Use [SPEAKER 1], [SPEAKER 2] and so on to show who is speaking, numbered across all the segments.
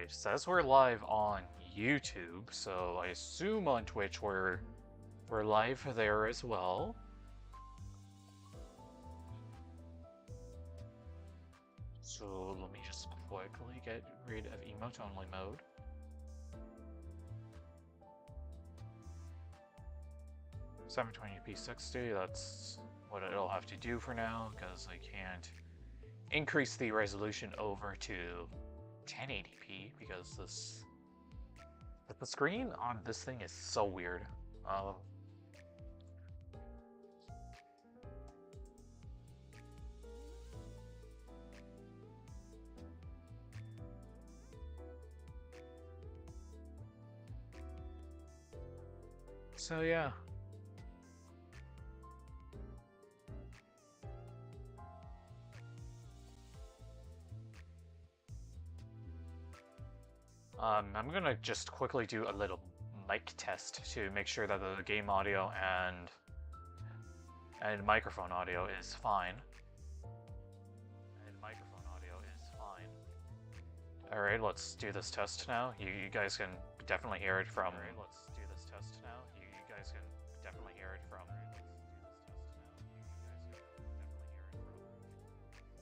[SPEAKER 1] it says we're live on YouTube, so I assume on Twitch we're live there as well. So let me just quickly get rid of emote only mode. $720p 60, that's what it'll have to do for now, because I can't increase the resolution over to 1080p because the screen on this thing is so weird. So yeah. I'm gonna just quickly do a little mic test to make sure that the game audio and microphone audio is fine. Alright, let's do this test now. You guys can definitely hear it from...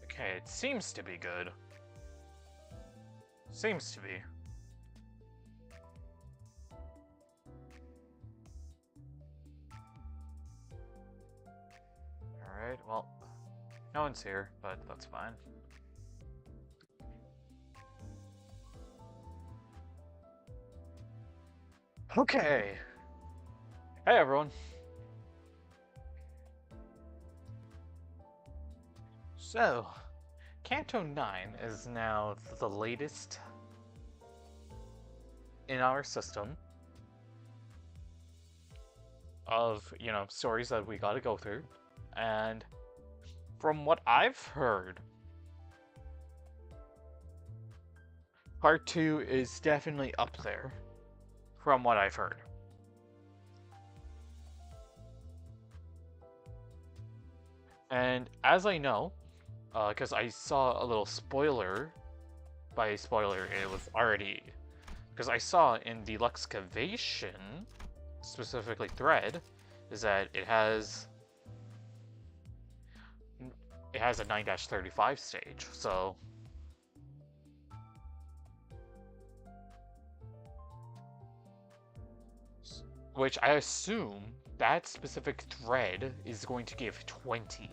[SPEAKER 1] Okay, it seems to be good. Seems to be. Alright, well, no one's here, but that's fine. Okay. Hey everyone. So, Canto 9 is now the latest in our system of, you know, stories that we gotta go through. And from what I've heard, Part 2 is definitely up there. From what I've heard. And as I know, because I saw a little spoiler, by spoiler it was already, because I saw in the Luxcavation, specifically Thread, is that it has a 9-35 stage, so which I assume that specific thread is going to give 20.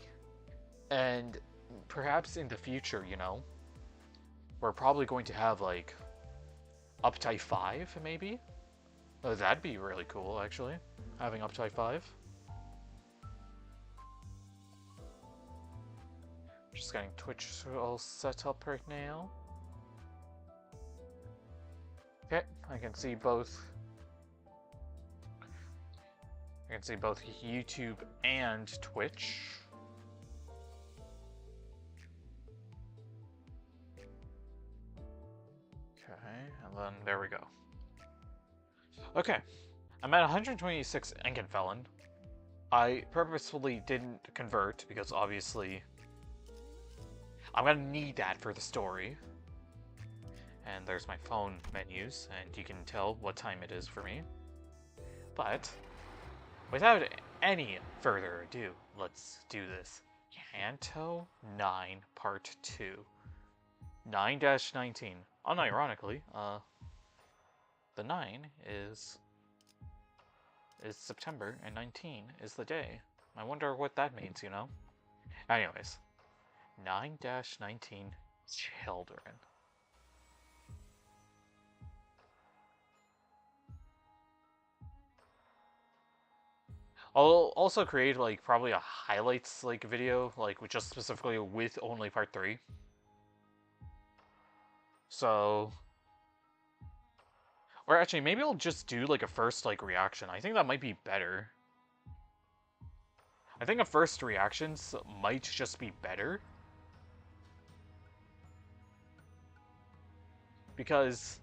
[SPEAKER 1] And perhaps in the future, you know, we're probably going to have like uptype 5 maybe? Oh, that'd be really cool actually, having uptype 5. Just getting Twitch all set up right now. Okay, I can see both YouTube and Twitch. Okay, and then there we go. Okay, I'm at 126 Enkenfelon. I purposefully didn't convert because obviously I'm gonna need that for the story. And there's my phone menus, and you can tell what time it is for me. But without any further ado, let's do this. Canto 9 Part 2. 9-19. Unironically, the 9 is September, and 19 is the day. I wonder what that means, you know? Anyways, 9-19 Children. I'll also create like probably a highlights like video, like with just specifically with only Part 3. So, or actually maybe I'll just do like a first like reaction. I think that might be better. I think a first reactions might just be better. Because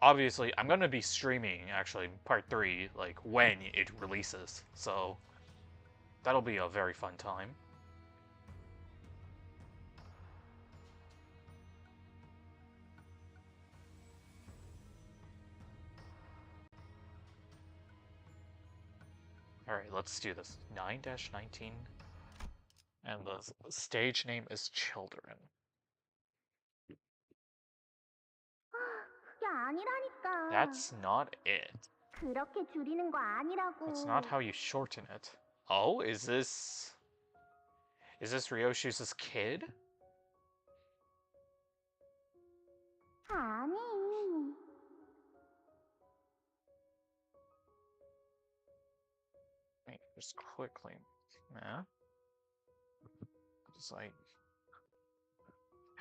[SPEAKER 1] obviously I'm gonna be streaming actually Part 3 like when it releases, so that'll be a very fun time. Alright, let's do this. 9-19. And the stage name is Children.
[SPEAKER 2] 그게 아니라니까.
[SPEAKER 1] That's not it.
[SPEAKER 2] 그렇게 줄이는 거 아니라고.
[SPEAKER 1] That's not how you shorten it. Oh, is this Ryoshu's kid?
[SPEAKER 2] 아니.
[SPEAKER 1] Wait, just quickly. Yeah. Just like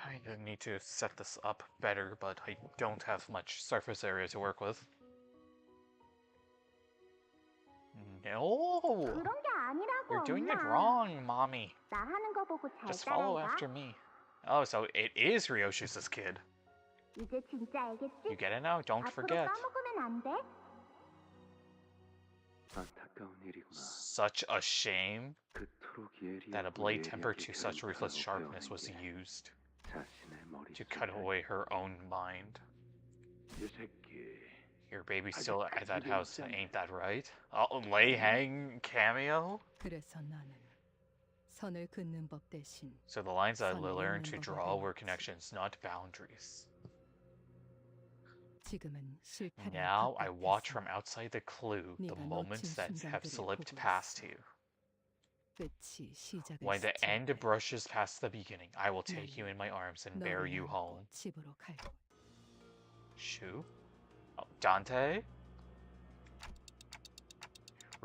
[SPEAKER 1] I need to set this up better, but I don't have much surface area to work with. No!
[SPEAKER 2] 그런 게 아니라고.
[SPEAKER 1] You're doing it
[SPEAKER 2] 엄마.
[SPEAKER 1] wrong, mommy.
[SPEAKER 2] 나 하는 거 보고 잘
[SPEAKER 1] Just follow
[SPEAKER 2] 따라해봐.
[SPEAKER 1] after me. Oh, so it is Ryoshu's kid.
[SPEAKER 2] 이제 진짜 알겠지?
[SPEAKER 1] You get it now? Don't
[SPEAKER 2] 앞으로
[SPEAKER 1] forget.
[SPEAKER 2] 까먹으면 안 돼.
[SPEAKER 1] Such a shame that a blade tempered to such ruthless sharpness was used to cut away her own mind. Your baby's still at that house, ain't that right? Oh, Lei Hang cameo? So the lines I learned to draw were connections, not boundaries. Now I watch from outside the clue the moments that have slipped past you. When the end brushes past the beginning, I will take you in my arms and bear you home. Shu? Oh, Dante?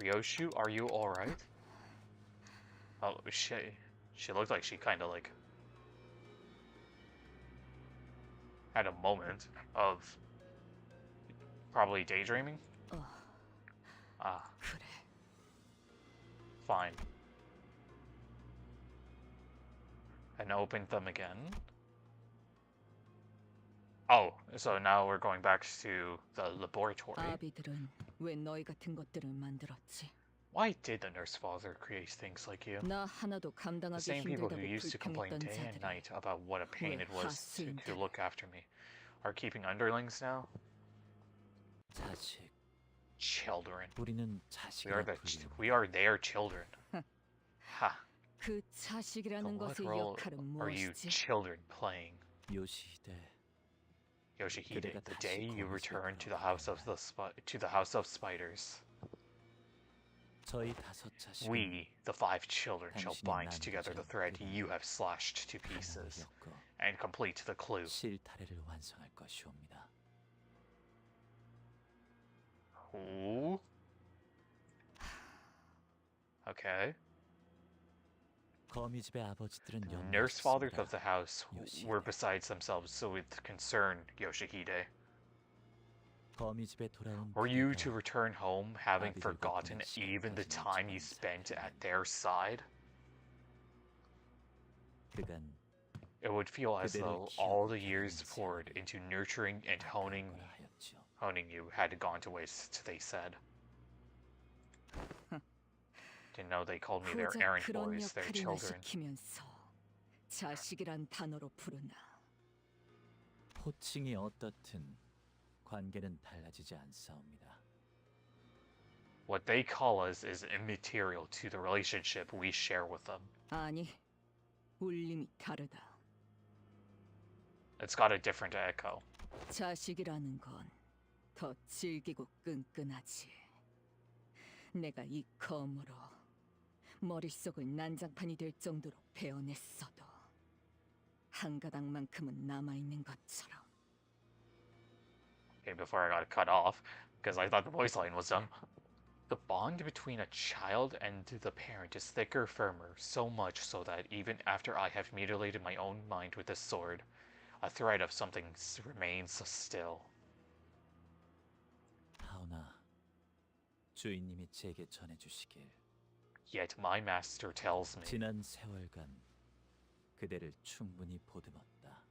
[SPEAKER 1] Ryoshu, are you alright? Oh, she looked like she kinda like had a moment of probably daydreaming? Ah. Fine. And opened them again. Oh, so now we're going back to the laboratory. Why did the nurse father create things like you? The same people who used to complain day and night about what a pain it was to look after me are keeping underlings now? Children. We are their children. Ha. So what role are you children playing? Yoshihide, the day you return to the house of spiders. We, the 5 children, shall bind together the thread you have slashed to pieces, and complete the clue. Ooh. Okay. Nurse fathers of the house were besides themselves with concern, Yoshihide. Were you to return home having forgotten even the time you spent at their side? It would feel as though all the years poured into nurturing and honing you had gone to waste, they said. Didn't know they called me their errand boys, their children. What they call us is immaterial to the relationship we share with them. It's got a different echo.
[SPEAKER 3] 내가 이 검으로 머릿속을 난장판이 될 정도로 베어냈어도 한 가닥만큼은 남아있는 것처럼.
[SPEAKER 1] Okay, before I got cut off, because I thought the voice line was done. The bond between a child and the parent is thicker, firmer, so much so that even after I have mutilated my own mind with this sword, a thread of something remains still.
[SPEAKER 4] 주인님이 제게 전해주시길.
[SPEAKER 1] Yet my master tells me
[SPEAKER 4] 지난 세월간 그대를 충분히 보듬었다.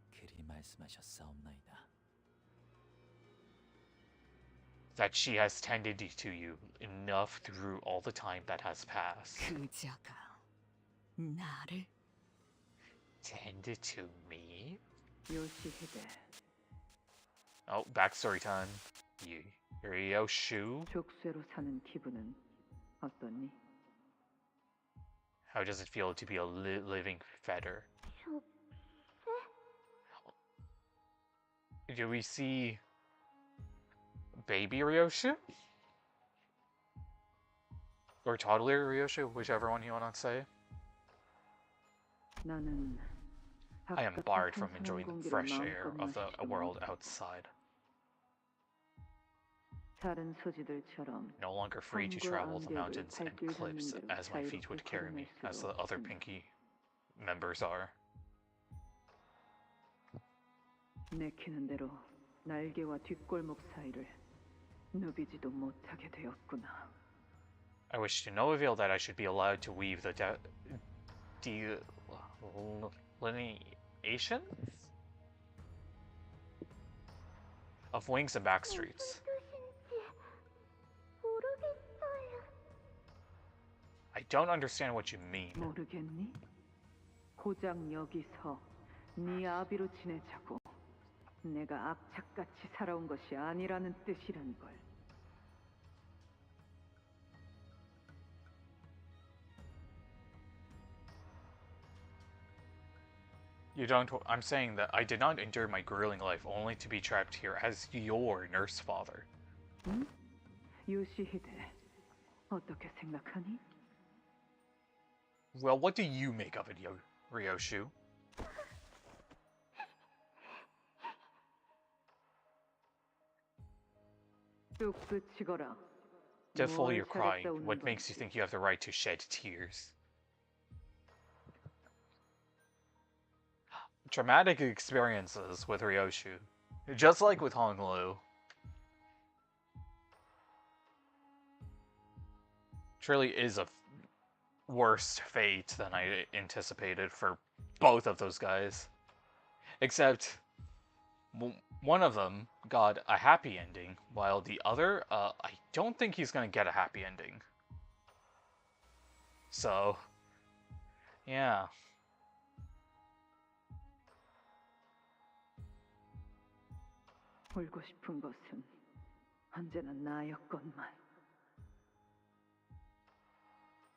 [SPEAKER 4] 그리 말씀하셨사옵나이다.
[SPEAKER 1] that she has tended to you enough through all the time that has passed.
[SPEAKER 3] 그자가 나를
[SPEAKER 1] Tended to me?
[SPEAKER 3] 요시히데.
[SPEAKER 1] Oh, backstory time. Ryoshu.
[SPEAKER 3] 족쇄로 사는 기분은 어떠니?
[SPEAKER 1] How does it feel to be a living fetter?
[SPEAKER 2] 저
[SPEAKER 1] Do we see baby Ryoshu? Or toddler Ryoshu, whichever one you want to say.
[SPEAKER 3] 나는
[SPEAKER 1] I am
[SPEAKER 3] 바깥의
[SPEAKER 1] barred from
[SPEAKER 3] 신선한
[SPEAKER 1] enjoying the
[SPEAKER 3] 공기를
[SPEAKER 1] fresh air
[SPEAKER 3] 마음껏
[SPEAKER 1] of the
[SPEAKER 3] 마시고
[SPEAKER 1] world outside.
[SPEAKER 3] 다른 소지들처럼
[SPEAKER 1] No longer free to
[SPEAKER 3] 산과
[SPEAKER 1] travel the
[SPEAKER 3] 안개를
[SPEAKER 1] mountains and
[SPEAKER 3] 발길
[SPEAKER 1] cliffs
[SPEAKER 3] 닿는 대로
[SPEAKER 1] as my feet
[SPEAKER 3] 자유롭게
[SPEAKER 1] would carry me,
[SPEAKER 3] 걸어낼
[SPEAKER 1] as
[SPEAKER 3] 수가
[SPEAKER 1] the other
[SPEAKER 3] 없으니.
[SPEAKER 1] Pinky members are.
[SPEAKER 3] 내키는 대로 날개와 뒷골목 사이를 누비지도 못하게 되었구나.
[SPEAKER 1] I wish to no avail that I should be allowed to weave the delineation of wings and back streets.
[SPEAKER 2] 뜻인지 모르겠어요.
[SPEAKER 1] I don't understand what you mean.
[SPEAKER 3] 모르겠니? 고작 여기서 네 아비로 지내자고. 내가 악착같이 살아온 것이 아니라는 뜻이란 걸.
[SPEAKER 1] You don't. I'm saying that I did not endure my grueling life only to be trapped here as your nurse father.
[SPEAKER 3] 응? 요시히데, 어떻게 생각하니?
[SPEAKER 1] Well, what do you make of it, Ryoshu?
[SPEAKER 3] 뚝 그치거라.
[SPEAKER 1] Devil,
[SPEAKER 3] 뭘
[SPEAKER 1] you're crying.
[SPEAKER 3] 찾았다 오는
[SPEAKER 1] What makes you
[SPEAKER 3] 건지.
[SPEAKER 1] think you have the right to shed tears? Traumatic experiences with Ryoshu. Just like with Honglu. Truly is a worse fate than I anticipated for both of those guys. Except one of them got a happy ending, while the other, I don't think he's gonna get a happy ending. So, yeah.
[SPEAKER 3] 울고 싶은 것은 언제나 나였건만.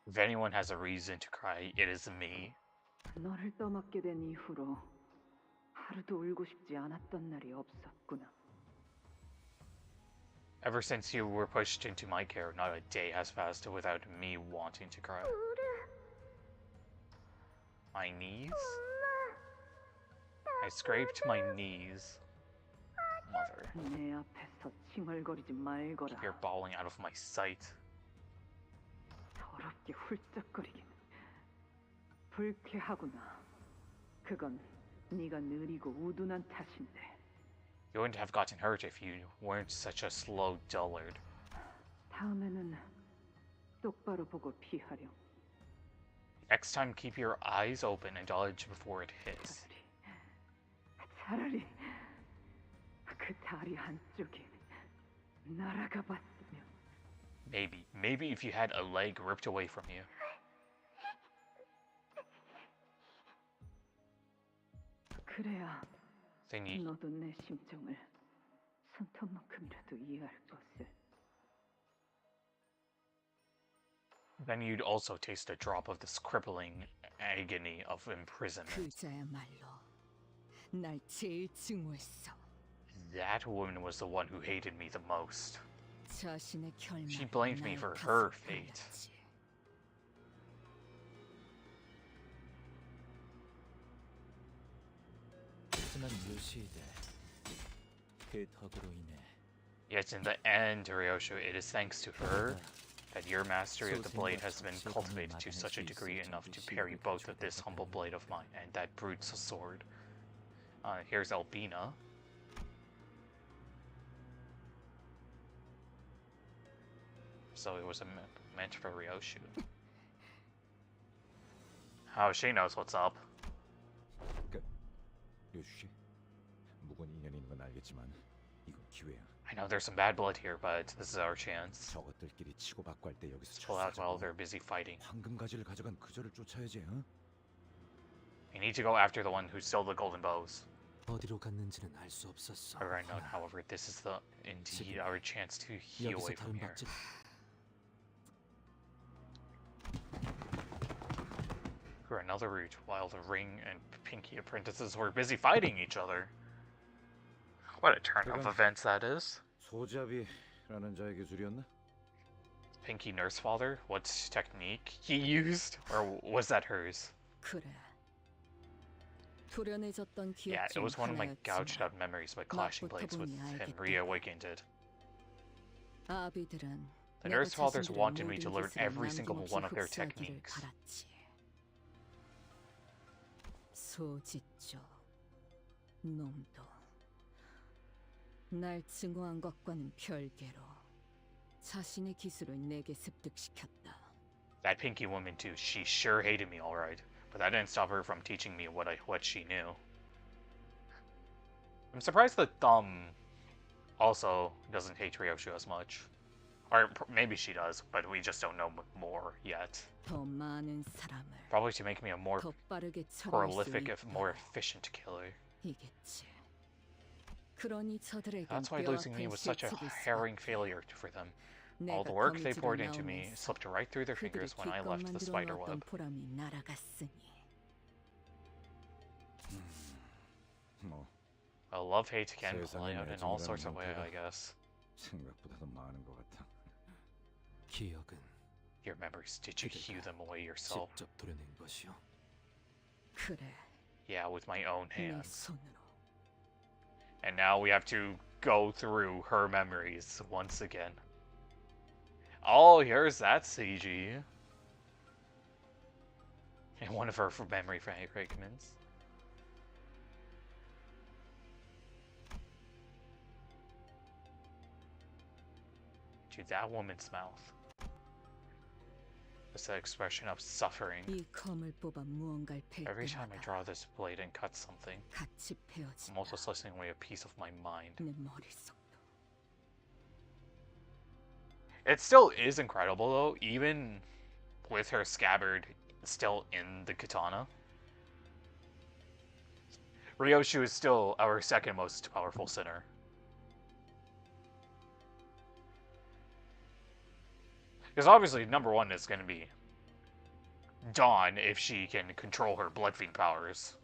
[SPEAKER 1] If anyone has a reason to cry, it is me.
[SPEAKER 3] 너를 떠맡게 된 이후로 하루도 울고 싶지 않았던 날이 없었구나.
[SPEAKER 1] Ever since you were pushed into my care, not a day has passed without me wanting to cry. My knees? I scraped my knees. Mother,
[SPEAKER 3] 내 앞에서 칭얼거리지 말거라.
[SPEAKER 1] keep your bawling out of my sight.
[SPEAKER 3] 더럽게 훌쩍거리긴. 불쾌하구나. 그건 네가 느리고 우둔한 탓인데.
[SPEAKER 1] You wouldn't have gotten hurt if you weren't such a slow dullard.
[SPEAKER 3] 다음에는 똑바로 보고 피하렴.
[SPEAKER 1] Next time, keep your eyes open and dodge before it hits.
[SPEAKER 3] 차라리 그 다리 한쪽이 날아가 봤으면.
[SPEAKER 1] Maybe if you had a leg ripped away from you.
[SPEAKER 3] 그래야
[SPEAKER 1] Then you,
[SPEAKER 3] 너도 내 심정을 손톱만큼이라도 이해할 것을.
[SPEAKER 1] then you'd also taste a drop of this crippling agony of imprisonment.
[SPEAKER 3] 그자야말로 날 제일 증오했어.
[SPEAKER 1] That woman was the one who hated me the most.
[SPEAKER 3] 자신의 결말.
[SPEAKER 1] She blamed me for her fate.
[SPEAKER 4] 하지만 요시히데, 그 덕으로 인해
[SPEAKER 1] Yet in the end, Ryoshu, it is thanks to her that your mastery of the blade has been cultivated to such a degree enough to parry both of this humble blade of mine and that brute's sword. Here's Albina. So it was meant for Ryoshu. How she knows what's up.
[SPEAKER 5] 요슈, 무건 인연인 건 알겠지만 이건 기회야.
[SPEAKER 1] I know there's some bad blood here, but this is our chance.
[SPEAKER 5] 저것들끼리 치고받고 할 때 여기서
[SPEAKER 1] Chill out while
[SPEAKER 5] 쳤어.
[SPEAKER 1] they're busy fighting.
[SPEAKER 5] 황금 가지를 가져간 그저를 쫓아야지, 응?
[SPEAKER 1] We need to go after the one who stole the golden bows.
[SPEAKER 4] 어디로 갔는지는 알 수 없었어.
[SPEAKER 1] Alright, no, however, this is the indeed our chance to heal away
[SPEAKER 4] 여기서
[SPEAKER 1] from
[SPEAKER 4] 다른
[SPEAKER 1] here.
[SPEAKER 4] 박질.
[SPEAKER 1] For another route, while the Ring and Pinky apprentices were busy fighting each other. What a turn of events that is.
[SPEAKER 5] 소잡이라는 자의 기술이었나?
[SPEAKER 1] Pinky Nurse Father, what technique he used? Or was that hers?
[SPEAKER 3] 그래. 도련해졌던 기억
[SPEAKER 1] Yeah, it
[SPEAKER 3] 중
[SPEAKER 1] was one of my gouged
[SPEAKER 3] 하나였지만
[SPEAKER 1] out memories by clashing blades with him reawakened it.
[SPEAKER 3] 아비들은
[SPEAKER 1] The
[SPEAKER 3] 내가
[SPEAKER 1] Nurse Fathers
[SPEAKER 3] 자신들의
[SPEAKER 1] wanted me to
[SPEAKER 3] 모든
[SPEAKER 1] learn
[SPEAKER 3] 기술을
[SPEAKER 1] every single
[SPEAKER 3] 남김없이
[SPEAKER 1] one of their
[SPEAKER 3] 흡수하기를
[SPEAKER 1] techniques.
[SPEAKER 3] 바랐지. 소짓죠. 놈도 날 증오한 것과는 별개로 자신의 기술을 내게 습득시켰다.
[SPEAKER 1] That Pinky woman too, she sure hated me alright. But that didn't stop her from teaching me what she knew. I'm surprised that also doesn't hate Ryoshu as much. Or maybe she does, but we just don't know more yet.
[SPEAKER 3] 더 많은 사람을
[SPEAKER 1] Probably to make me a more
[SPEAKER 3] 더 빠르게 처리할 수
[SPEAKER 1] prolific,
[SPEAKER 3] 있다.
[SPEAKER 1] more efficient killer.
[SPEAKER 3] 이겠지. 그러니 저들에겐
[SPEAKER 1] That's why losing me was such a harrowing failure for them. All the work they poured into me slipped right through their fingers when I left the spider web.
[SPEAKER 3] 보람이 날아갔으니.
[SPEAKER 5] 뭐
[SPEAKER 1] A love-hate can play
[SPEAKER 5] 세상에
[SPEAKER 1] out in all
[SPEAKER 5] 애정이라는
[SPEAKER 1] sorts of ways,
[SPEAKER 5] 형태가
[SPEAKER 1] I guess.
[SPEAKER 5] 생각보다 더 많은 것 같아.
[SPEAKER 4] 기억은
[SPEAKER 1] Your memories, did you hew them away yourself?
[SPEAKER 4] 직접 도려낸 것이요.
[SPEAKER 3] 그래.
[SPEAKER 1] Yeah, with my own
[SPEAKER 3] 내
[SPEAKER 1] hands.
[SPEAKER 3] 손으로.
[SPEAKER 1] And now we have to go through her memories once again. Oh, here's that CG. And one of her memory fragments. Dude, that woman's mouth. It's the expression of suffering.
[SPEAKER 3] 이 검을 뽑아 무언가를 팰
[SPEAKER 1] Every time I
[SPEAKER 3] 때마다
[SPEAKER 1] draw this blade and cut something,
[SPEAKER 3] 같이
[SPEAKER 1] I'm
[SPEAKER 3] 베어진다.
[SPEAKER 1] also slicing away a piece of my mind.
[SPEAKER 3] 내 머릿속도.
[SPEAKER 1] It still is incredible though, even with her scabbard still in the katana. Ryoshu is still our second most powerful sinner. Because obviously number one is going to be Dawn if she can control her blood fiend powers.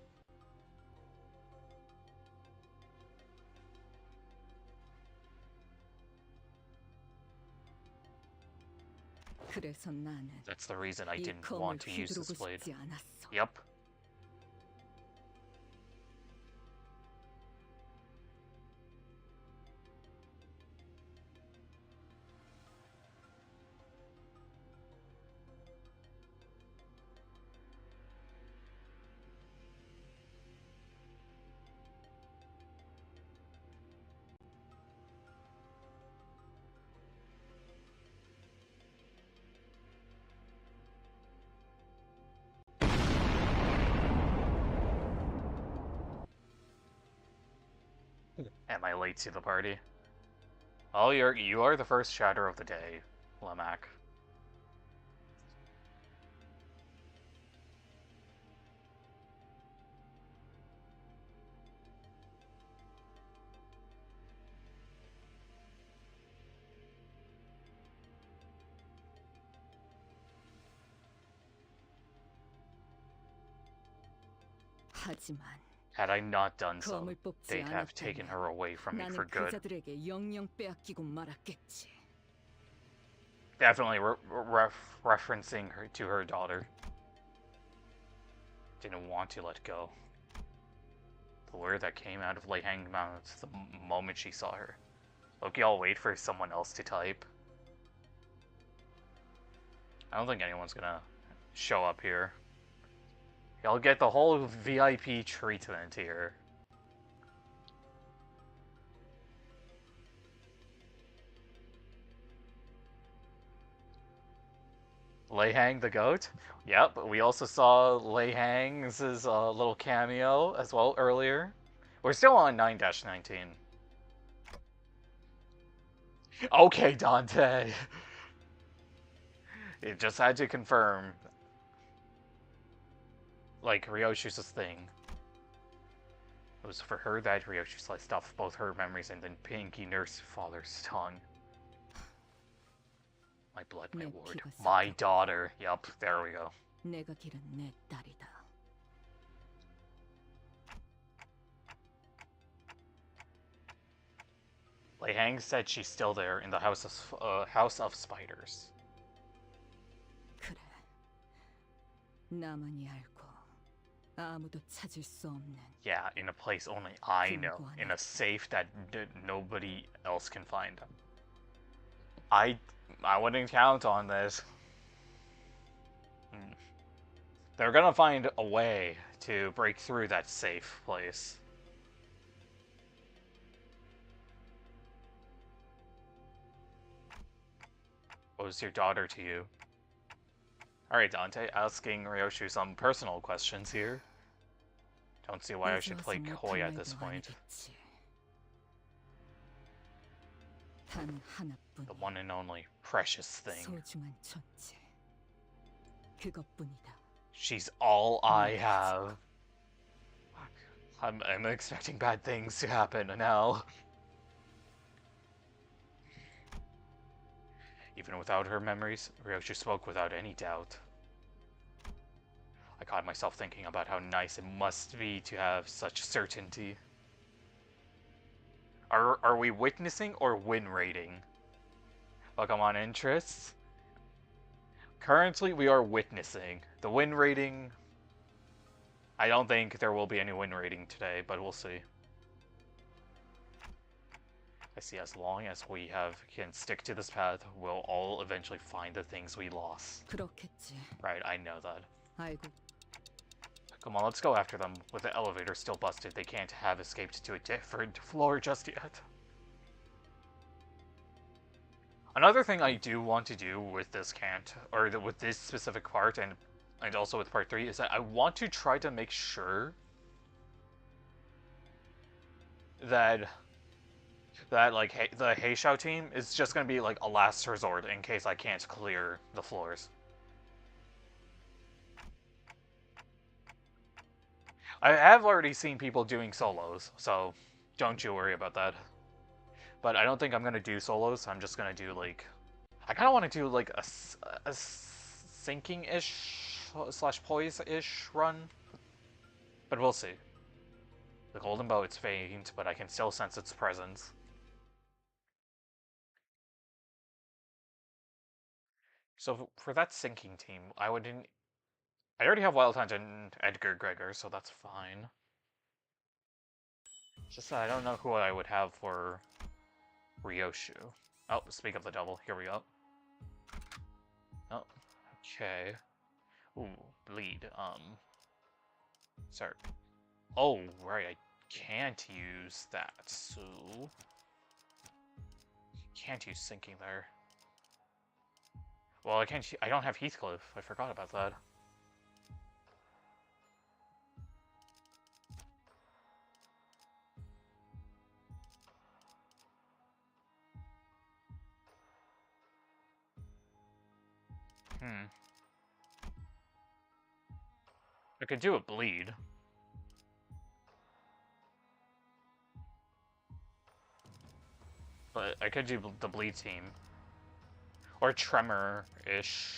[SPEAKER 3] 그래서 나는
[SPEAKER 1] That's the reason I
[SPEAKER 3] 이
[SPEAKER 1] didn't
[SPEAKER 3] 검을
[SPEAKER 1] want to use this
[SPEAKER 3] 휘두르고
[SPEAKER 1] blade.
[SPEAKER 3] 싶지 않았어.
[SPEAKER 1] Yep. Am I late to the party? Oh, you are the first chatter of the day, Lemac.
[SPEAKER 3] 하지만
[SPEAKER 1] Had I not done so,
[SPEAKER 3] 검을 뽑지
[SPEAKER 1] they'd have taken
[SPEAKER 3] 않았다면
[SPEAKER 1] her away from me for
[SPEAKER 3] 나는
[SPEAKER 1] good.
[SPEAKER 3] 그자들에게 영영 빼앗기고 말았겠지.
[SPEAKER 1] Definitely referencing her to her daughter. Didn't want to let go. The word that came out of Lei Hang's mouth the moment she saw her. Okay, I'll wait for someone else to type. I don't think anyone's gonna show up here. Y'all get the whole VIP treatment here. Lei Hang the goat? Yep, we also saw Lei Hang's little cameo as well earlier. We're still on 9-19. Okay, Dante. It just had to confirm. Like, Ryoshu's thing. It was for her that Ryoshu sliced off both her memories and then Pinky nursed father's tongue. My blood, my ward. My daughter. Yup, there we go.
[SPEAKER 6] 내가 기른 내 딸이다.
[SPEAKER 1] Lei Hang said she's still there in the House of Spiders.
[SPEAKER 6] 그래. 나만이 알고 아무도 찾을 수 없는.
[SPEAKER 1] Yeah, in a place only I know. In a safe that nobody else can find them. I wouldn't count on this. They're gonna find a way to break through that safe place. What was your daughter to you? Alright, Dante, asking Ryoshu some personal questions here. Don't see why I should play coy at this point.
[SPEAKER 6] 단 하나뿐.
[SPEAKER 1] The one and only precious thing.
[SPEAKER 6] 소중한 존재. 그것뿐이다.
[SPEAKER 1] She's all I have. I'm expecting bad things to happen now. Even without her memories, Ryoshu spoke without any doubt. I caught myself thinking about how nice it must be to have such certainty. Are we witnessing or win rating? Pokemon interests? Currently, we are witnessing. The win rating... I don't think there will be any win rating today, but we'll see. I see as long as we can stick to this path, we'll all eventually find the things we lost.
[SPEAKER 6] 그렇겠지.
[SPEAKER 1] Right, I know that.
[SPEAKER 6] 아이고.
[SPEAKER 1] Come on, let's go after them. With the elevator still busted, they can't have escaped to a different floor just yet. Another thing I do want to do with this with this specific part, and also with part 3, is that I want to try to make sure that like the Heishao team is just gonna be like a last resort in case I can't clear the floors. I have already seen people doing solos, so don't you worry about that. But I don't think I'm gonna do solos. I'm just gonna do like, I kind of want to do like a sinking-ish / poise-ish run, but we'll see. The golden bow, it's faint, but I can still sense its presence. So for that sinking team, I already have Wild Hunt and Edgar Gregor, so that's fine. Just that I don't know who I would have for Ryoshu. Oh, speak of the devil, here we go. Oh, okay. Ooh, bleed, sorry. Oh, right, I can't use that, so... Can't use sinking there. Well, I don't have Heathcliff, I forgot about that. I could do a bleed. But I could do the bleed team. Or tremor-ish.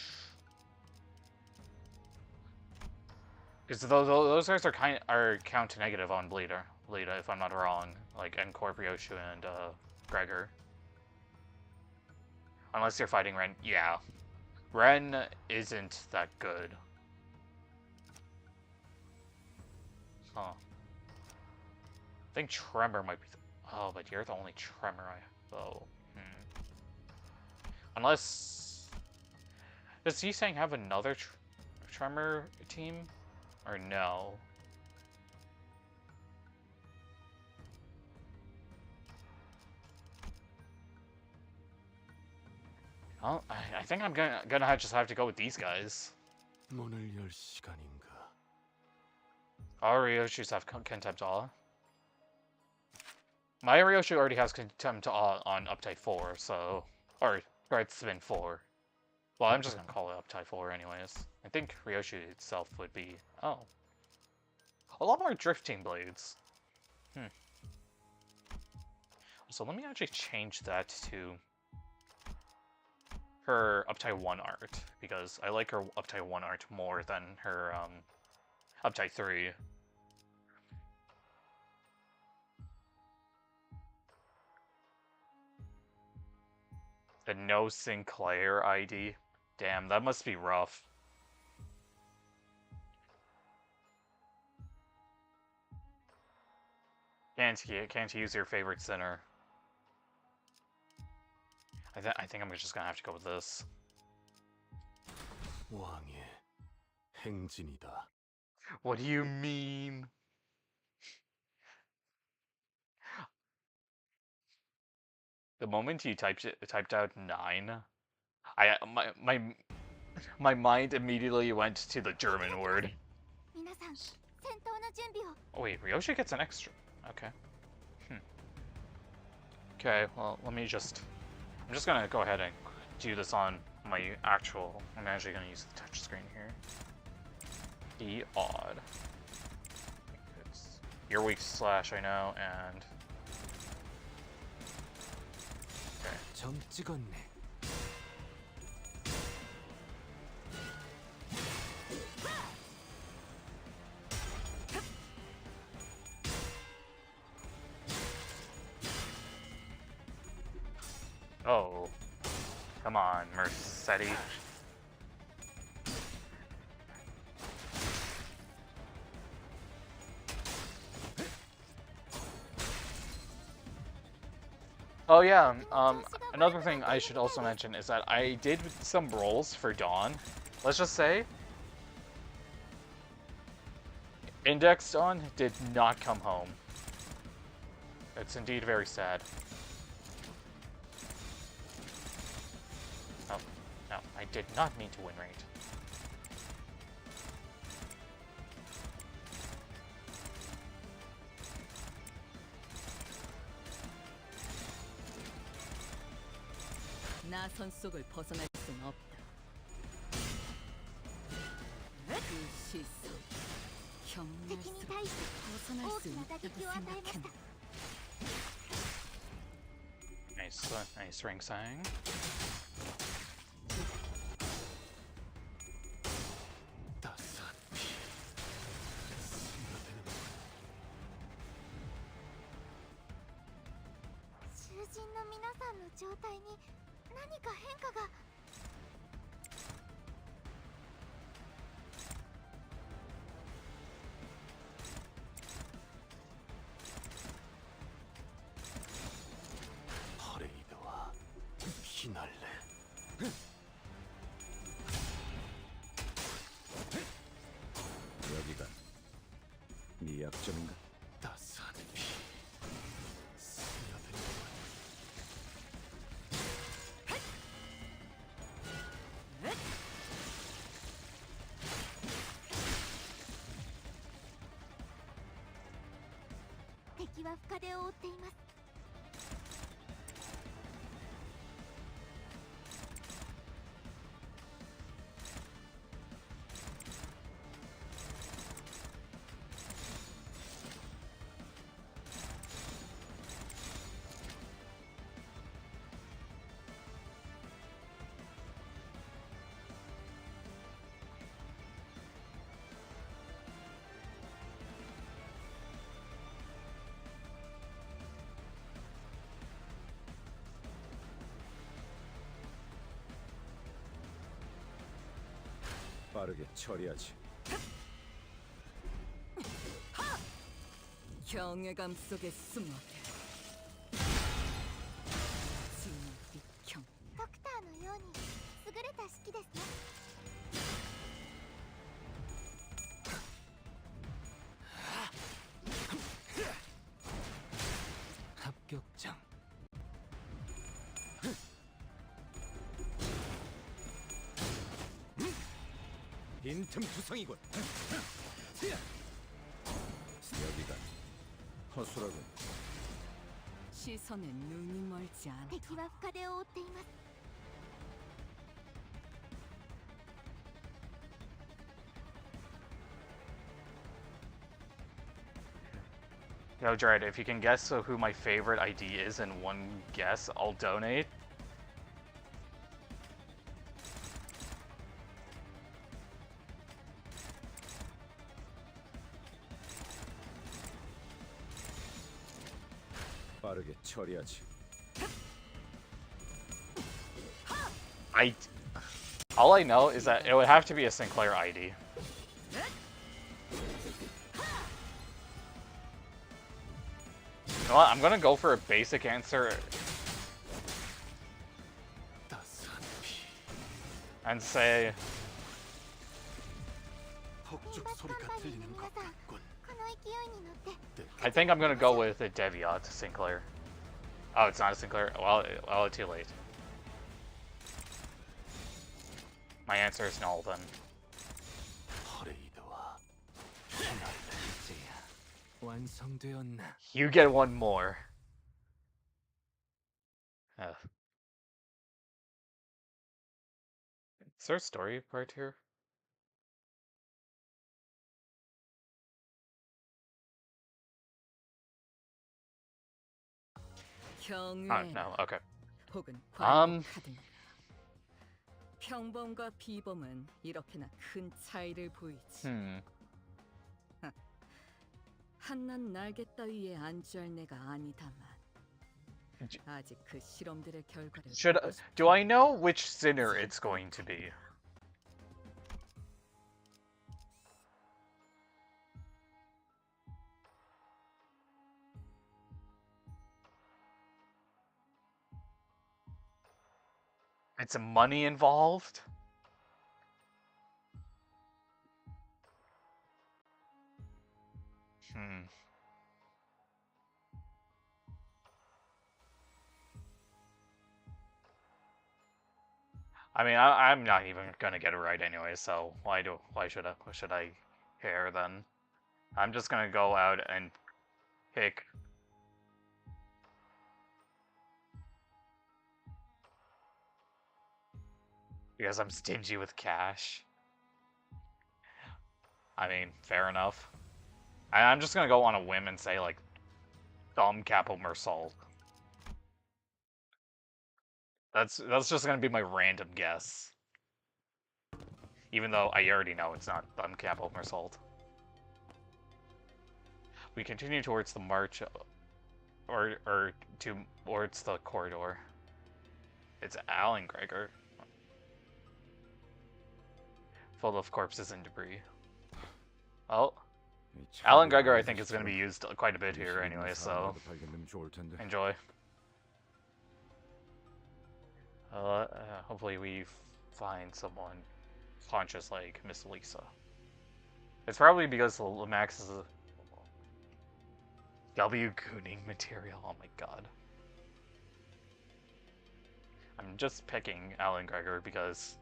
[SPEAKER 1] Because those guys are count negative on Bleeda, if I'm not wrong. Like Encore, Ryoshu, and Gregor. Unless you're fighting Ren. Yeah. Ren isn't that good. Huh. I think Tremor might be... Oh, but you're the only Tremor I... Oh. Unless... Does Yisang have another Tremor team? Or no? Well, I think I'm gonna just have to go with these guys.
[SPEAKER 4] 문을 열 시간인가?
[SPEAKER 1] Our Ryoshus have Contempt Awe. My Ryoshu already has Contempt Awe on Uptype 4, so... Or, Threat Spin 4. Well, I'm just gonna call it Uptype 4 anyways. I think Ryoshu itself would be... Oh. A lot more Drifting Blades. So let me actually change that to her uptie 1 art, because I like her uptie 1 art more than her uptie 3. The no Sinclair ID. Damn, that must be rough. Can't use your favorite sinner. I think I'm just gonna have to go with this.
[SPEAKER 4] 왕의 행진이다.
[SPEAKER 1] What do you mean? The moment you typed out 9, my mind immediately went to the German word.
[SPEAKER 2] 皆さん戦闘の準備を
[SPEAKER 1] Oh wait, Ryoshu gets an extra. Okay. Okay, well, I'm just gonna go ahead and do this on my actual, I'm actually gonna use the touch screen here. The odd. Your weak slash, I know, and... Okay.
[SPEAKER 4] 점 찍었네.
[SPEAKER 1] Oh. Come on, Mercedes. Oh yeah, another thing I should also mention is that I did some rolls for Dawn. Let's just say, Index Dawn did not come home. It's indeed very sad. Oh, no, I did not mean to win rate.
[SPEAKER 6] 나선 속을 벗어날 순 없다. 그 시선, 경멸
[SPEAKER 2] 敵に
[SPEAKER 6] 속
[SPEAKER 2] 対して
[SPEAKER 6] 벗어날
[SPEAKER 2] 大
[SPEAKER 6] 수
[SPEAKER 2] きな打
[SPEAKER 6] 있다고
[SPEAKER 2] 撃を与えました
[SPEAKER 6] 생각했나?
[SPEAKER 1] Nice ring sang.
[SPEAKER 4] 따스한 피. 스며드는
[SPEAKER 2] 囚人の皆さんの状態に何か変化が
[SPEAKER 4] 퍼레이드와 피날레.
[SPEAKER 5] 여기가 네 약점인가?
[SPEAKER 4] 따스한 피. 스며드는
[SPEAKER 2] 敵は深手を負っています
[SPEAKER 5] 빠르게 처리하지.
[SPEAKER 6] 경외감 속에 숨어라. 진비경
[SPEAKER 2] ドクターのように優れた式ですね
[SPEAKER 4] 합격장.
[SPEAKER 5] 빈틈 투성이군. 여기가 허수라군.
[SPEAKER 6] 시선에 눈이 멀지 않다.
[SPEAKER 2] 敵は深手を負っています
[SPEAKER 1] Okay, Yo, Dread, if you can guess who my favorite ID is in one guess, I'll donate.
[SPEAKER 5] 빠르게 처리하지.
[SPEAKER 1] All I know is that it would have to be a Sinclair ID. You know what? I'm gonna go for a basic answer
[SPEAKER 4] 따스한 피.
[SPEAKER 1] and say
[SPEAKER 4] 폭죽 소리가 들리는 것 같군.
[SPEAKER 2] この勢いに乗って
[SPEAKER 1] I think I'm gonna go with a Deviat Sinclair. Oh, it's not a Sinclair. Well, it's too late. My answer is null then.
[SPEAKER 4] 퍼레이드와 피날레. 이제야 완성되었나?
[SPEAKER 1] You get one more. Is there a story part here? Oh,
[SPEAKER 6] 경외
[SPEAKER 1] no, okay.
[SPEAKER 6] 혹은
[SPEAKER 1] Um.
[SPEAKER 6] 과격하든 평범과 비범은 이렇게나 큰 차이를 보이지. 한낱 날개 따위에 안주할 내가 아니다만 아직 그 실험들의 결과를
[SPEAKER 1] Do I know which sinner it's going to be? It's money involved? I mean, I'm not even gonna get it right anyway, so why should I care then? I'm just gonna go out and pick. Because I'm stingy with cash. I mean, fair enough. I'm just gonna go on a whim and say, like, Dom Capo Mersal. That's just gonna be my random guess. Even though I already know it's not Dom Capo Mersal. We continue towards the march, or towards the corridor. It's Alan Gregor. Full of corpses and debris. Well, Alan Gregor I think is going to be used quite a bit here anyway, so enjoy. Hopefully we find someone conscious like Miss Lisa. It's probably because Max is a W-gooning material, oh my god. I'm just picking Alan Gregor because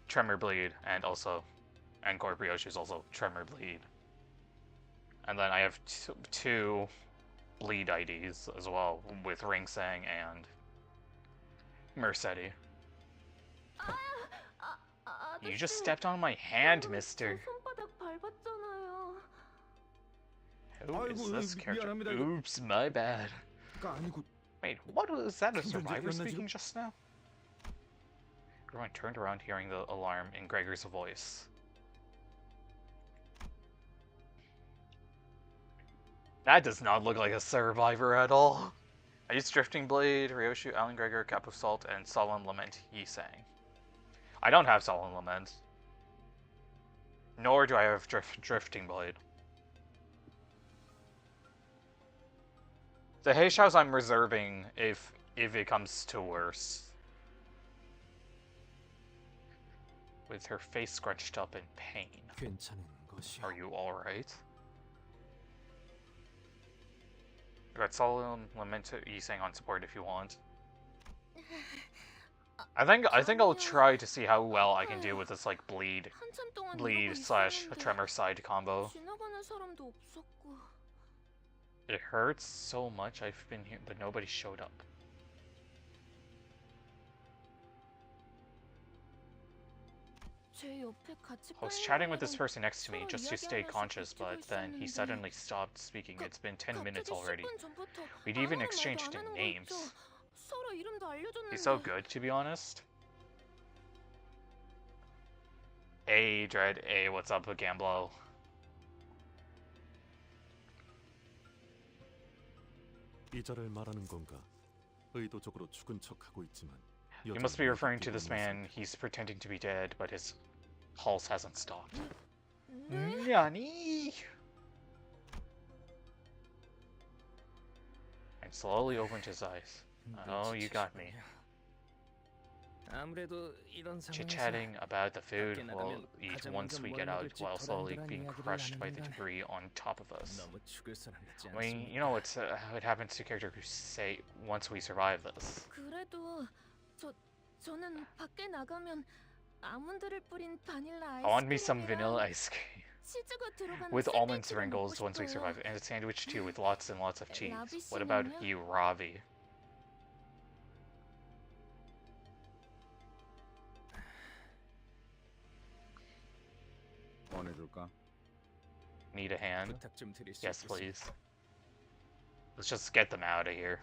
[SPEAKER 1] Tremor Bleed, and Ryoshu is also Tremor Bleed. And then I have two Bleed IDs as well, with Ring Sang and Mercedes. You just stepped on my hand, mister. Who is this character? Oops, my bad. Wait, what was that? A survivor speaking just now? Everyone turned around hearing the alarm in Gregor's voice. That does not look like a survivor at all. I used Drifting Blade, Ryoshu, Alan Gregor, Cap of Salt, and Solemn Lament, Yi sang. I don't have Solemn Lament. Nor do I have Drifting Blade. The Heishaos I'm reserving if it comes to worse. With her face scrunched up in pain.
[SPEAKER 4] 괜찮은 것이야.
[SPEAKER 1] Are you alright? I got Solemn Lament Yi sang on support if you want. I think I'll try to see how well I can do with this like bleed / tremor side combo. It hurts so much. I've been here, but nobody showed up. I was chatting with this person next to me just to stay conscious, but then he suddenly stopped speaking. It's been 10 minutes already. We'd even exchanged names. He's so good, to be honest. Hey, Dread. Hey, what's up, Gamblo?
[SPEAKER 4] 이자를 말하는 건가? 의도적으로 죽은 척하고 있지만.
[SPEAKER 1] You must be referring to this man. He's pretending to be dead, but his pulse hasn't stopped. Nani? And slowly opened his eyes. Oh, you got me. Chit-chatting about the food we'll eat once we get out, while slowly being crushed by the debris on top of us. I mean, you know what's how it happens to characters who say, once we survive this. I want me some vanilla ice cream. With almond sprinkles once we survive, and a sandwich too with lots and lots of cheese. What about you, Ravi? Need a hand? Yes, please. Let's just get them out of here.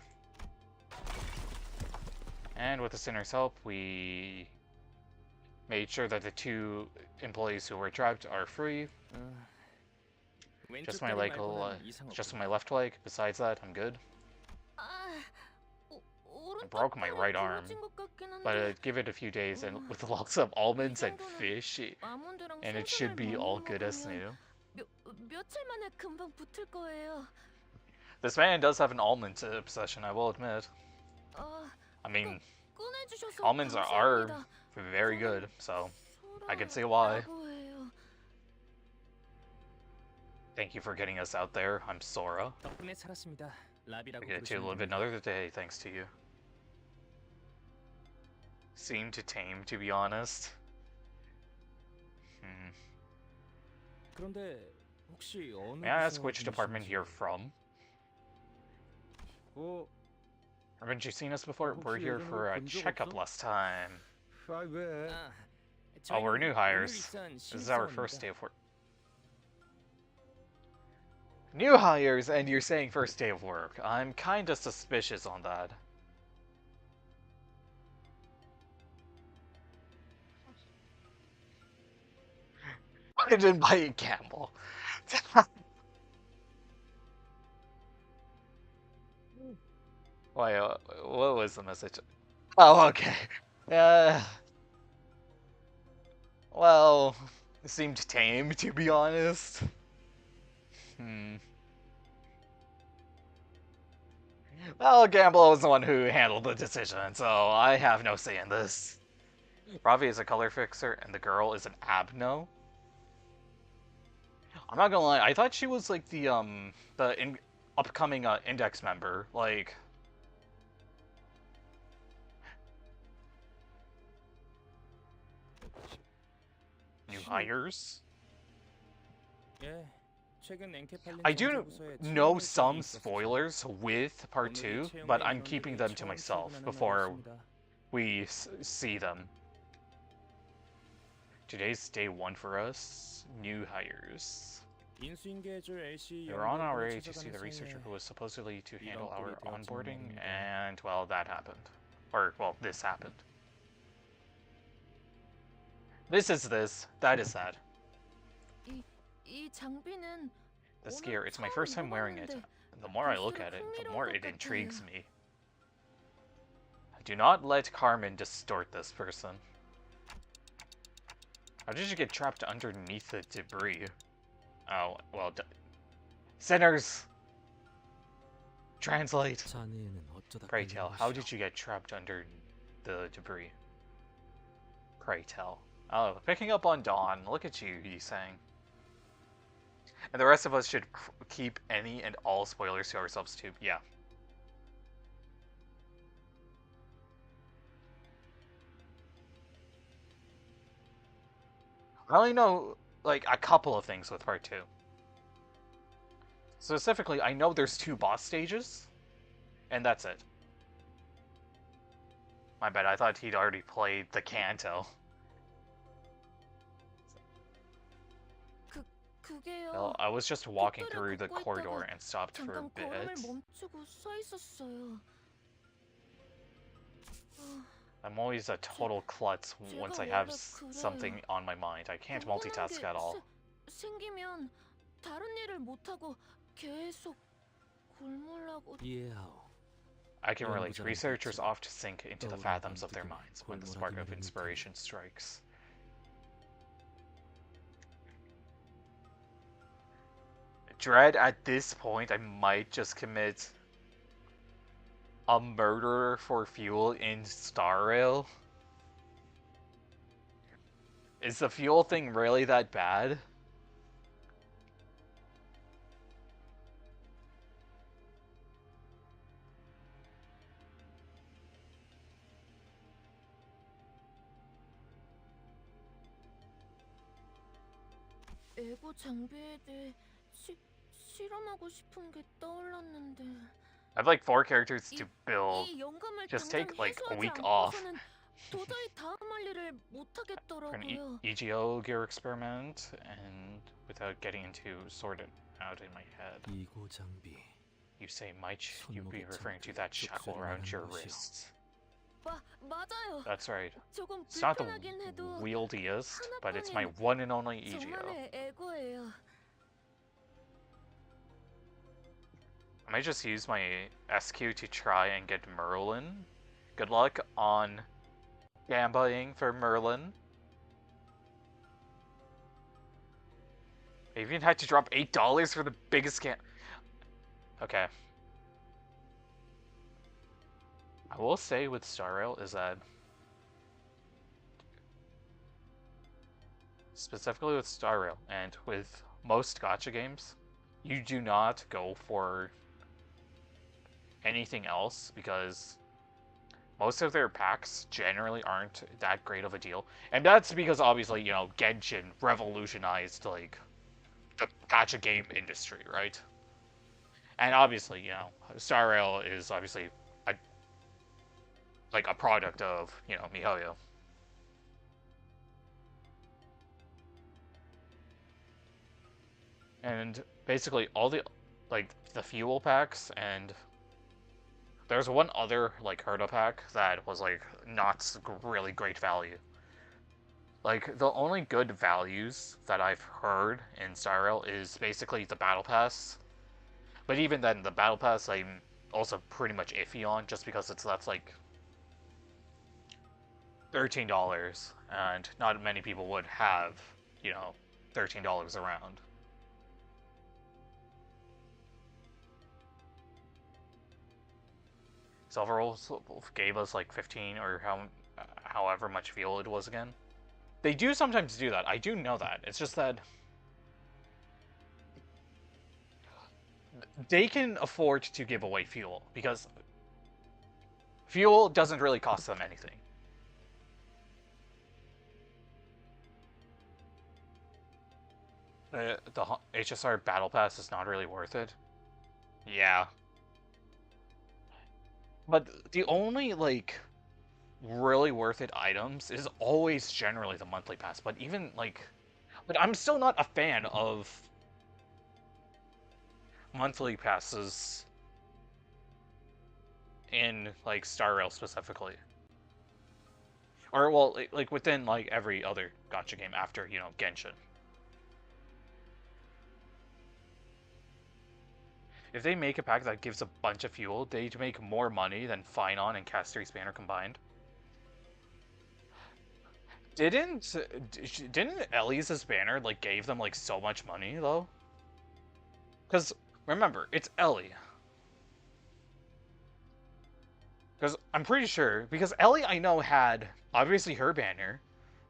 [SPEAKER 1] And with the Sinner's help, we made sure that the 2 employees who were trapped are free. Just my leg, just my left leg. Besides that, I'm good. I broke my right arm, but give it a few days and with lots of almonds and fish, and it should be all good as new. This man does have an almond obsession, I will admit. I mean, almonds are very good, so I can see why. Thank you for getting us out there. I'm Sora. We get to live another day thanks to you. Seem to tame, to be honest. May I ask which department you're from? Haven't you seen us before? We're here for a checkup last time. Oh, we're new hires. This is our first day of work. New hires, and you're saying first day of work. I'm kinda suspicious on that. I didn't buy a Campbell. Wait, what was the message? Oh, okay. Well, it seemed tame, to be honest. Well, Gamble was the one who handled the decision, so I have no say in this. Ravi is a color fixer, and the girl is an abno. I'm not gonna lie, I thought she was like the upcoming index member, like. New hires? I do know some spoilers with Part 2, but I'm keeping them to myself before we see them. Today's day 1 for us. New hires. We were on our way to see the researcher who was supposedly to handle our onboarding, and, well, that happened. Or, well, this happened. This is this. That is that. This gear, it's my first time wearing it. The more I look at it, the more it intrigues me. Do not let Carmen distort this person. How did you get trapped underneath the debris? Oh, well, sinners! Translate! Pray tell, how did you get trapped under the debris? Pray tell. Oh, picking up on Dawn. Look at you, he's saying. And the rest of us should keep any and all spoilers to ourselves too. Yeah. I only know, like, a couple of things with Part 2. Specifically, I know there's 2 boss stages, and that's it. My bad, I thought he'd already played the Canto. Well,
[SPEAKER 2] 그게요.
[SPEAKER 1] I was just walking through the
[SPEAKER 2] 걷고
[SPEAKER 1] corridor
[SPEAKER 2] 있다가
[SPEAKER 1] and stopped for a
[SPEAKER 2] 잠깐 걸음을
[SPEAKER 1] bit.
[SPEAKER 2] 멈추고 서 있었어요.
[SPEAKER 1] I'm always a total klutz once I have something on my mind. I can't multitask at all.
[SPEAKER 2] 생기면 다른 일을 못 하고 계속 골몰라고.
[SPEAKER 4] 이해하오.
[SPEAKER 1] I can relate. Researchers often sink into the fathoms of their minds when the spark of inspiration strikes. Dread, at this point, I might just commit a murder for fuel in Star Rail. Is the fuel thing really that bad?
[SPEAKER 2] 에고 장비에 대해 실험하고 싶은 게 떠올랐는데.
[SPEAKER 1] I have like 4 characters to build.
[SPEAKER 2] 이 영감을
[SPEAKER 1] Just
[SPEAKER 2] 당장
[SPEAKER 1] take like a
[SPEAKER 2] 해소하지
[SPEAKER 1] week off
[SPEAKER 2] 않고서는 도저히 다음 할 일을 못
[SPEAKER 1] for an
[SPEAKER 2] 하겠더라고요.
[SPEAKER 1] EGO gear experiment, and without getting into sort it out in my head.
[SPEAKER 4] 이고 장비.
[SPEAKER 1] You say might you be referring to that shackle around your wrists?
[SPEAKER 2] 맞아요.
[SPEAKER 1] That's right.
[SPEAKER 2] 조금
[SPEAKER 1] It's not the
[SPEAKER 2] 불편하긴 해도
[SPEAKER 1] wieldiest, but it's my one and only EGO.
[SPEAKER 2] 저만의 에고예요.
[SPEAKER 1] I might just use my SQ to try and get Merlin. Good luck on gambling for Merlin. I even had to drop $8 for the biggest scam. Okay. I will say with Star Rail is that, specifically with Star Rail and with most gacha games, you do not go for anything else because most of their packs generally aren't that great of a deal. And that's because obviously, you know, Genshin revolutionized like the gacha game industry, right? And obviously, you know, Star Rail is obviously a product of, you know, MiHoYo. And basically all the the fuel packs, and there's one other like Herda pack that was like not really great value. Like the only good values that I've heard in Star Rail is basically the battle pass. But even then, the battle pass I'm also pretty much iffy on, just because that's like $13, and not many people would have, you know, $13 around. Silver gave us like 15 or however much fuel it was again. They do sometimes do that. I do know that. It's just that they can afford to give away fuel because fuel doesn't really cost them anything. The HSR Battle Pass is not really worth it. Yeah. But the only, like, really worth it items is always generally the monthly pass. But even, like... But I'm still not a fan of monthly passes in, like, Star Rail specifically. Or, well, like, within, like, every other gacha game after, you know, Genshin. If they make a pack that gives a bunch of fuel, they'd make more money than Finon and Castri's banner combined. Didn't Ellie's banner, like, gave them, like, so much money, though? Because, remember, it's Ellie. Because I'm pretty sure, because Ellie, I know, had, obviously, her banner,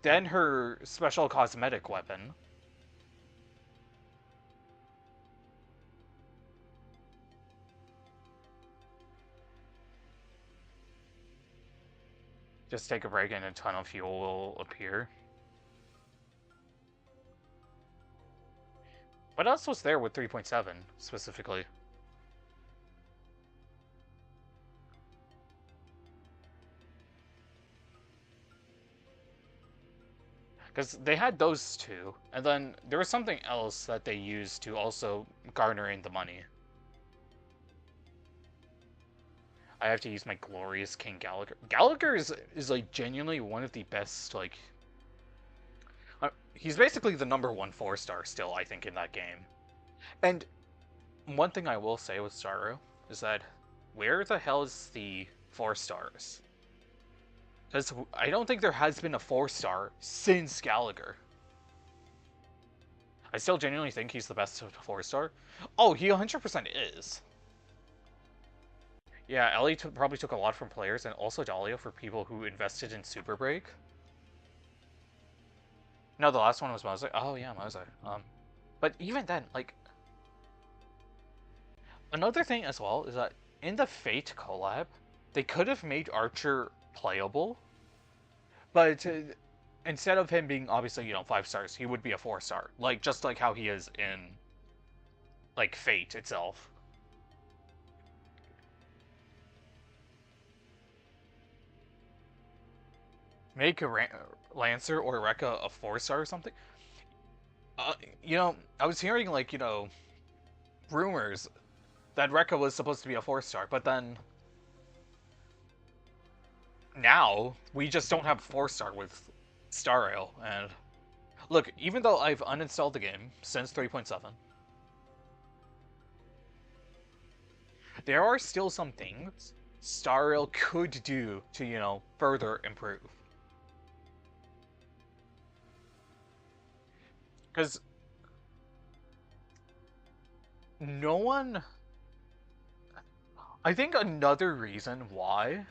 [SPEAKER 1] then her special cosmetic weapon. Just take a break and a ton of fuel will appear. What else was there with 3.7, specifically? Because they had those two, and then there was something else that they used to also garner in the money. I have to use my glorious King Gallagher. Gallagher is like genuinely one of the best, like... he's basically the #1 4-star still, I think, in that game. And one thing I will say with Starro is that where the hell is the 4 stars? Because I don't think there has been a 4-star since Gallagher. I still genuinely think he's the best 4-star. Oh, he 100% is. Yeah, Ellie probably took a lot from players, and also Dahlia for people who invested in Super Break. No, the last one was Mosaic. Oh yeah, Mosaic. But even then, like... Another thing as well is that in the Fate collab, they could have made Archer playable, but instead of him being obviously, 5 stars, he would be a 4-star. Like, just like how he is in, like, Fate itself. Make a Lancer or Rekka a 4-star or something? I was hearing, like, rumors that Rekka was supposed to be a 4-star, but then now we just don't have 4-star with Star Rail. And look, even though I've uninstalled the game since 3.7, there are still some things Star Rail could do to, further improve. Because no one... I think another reason why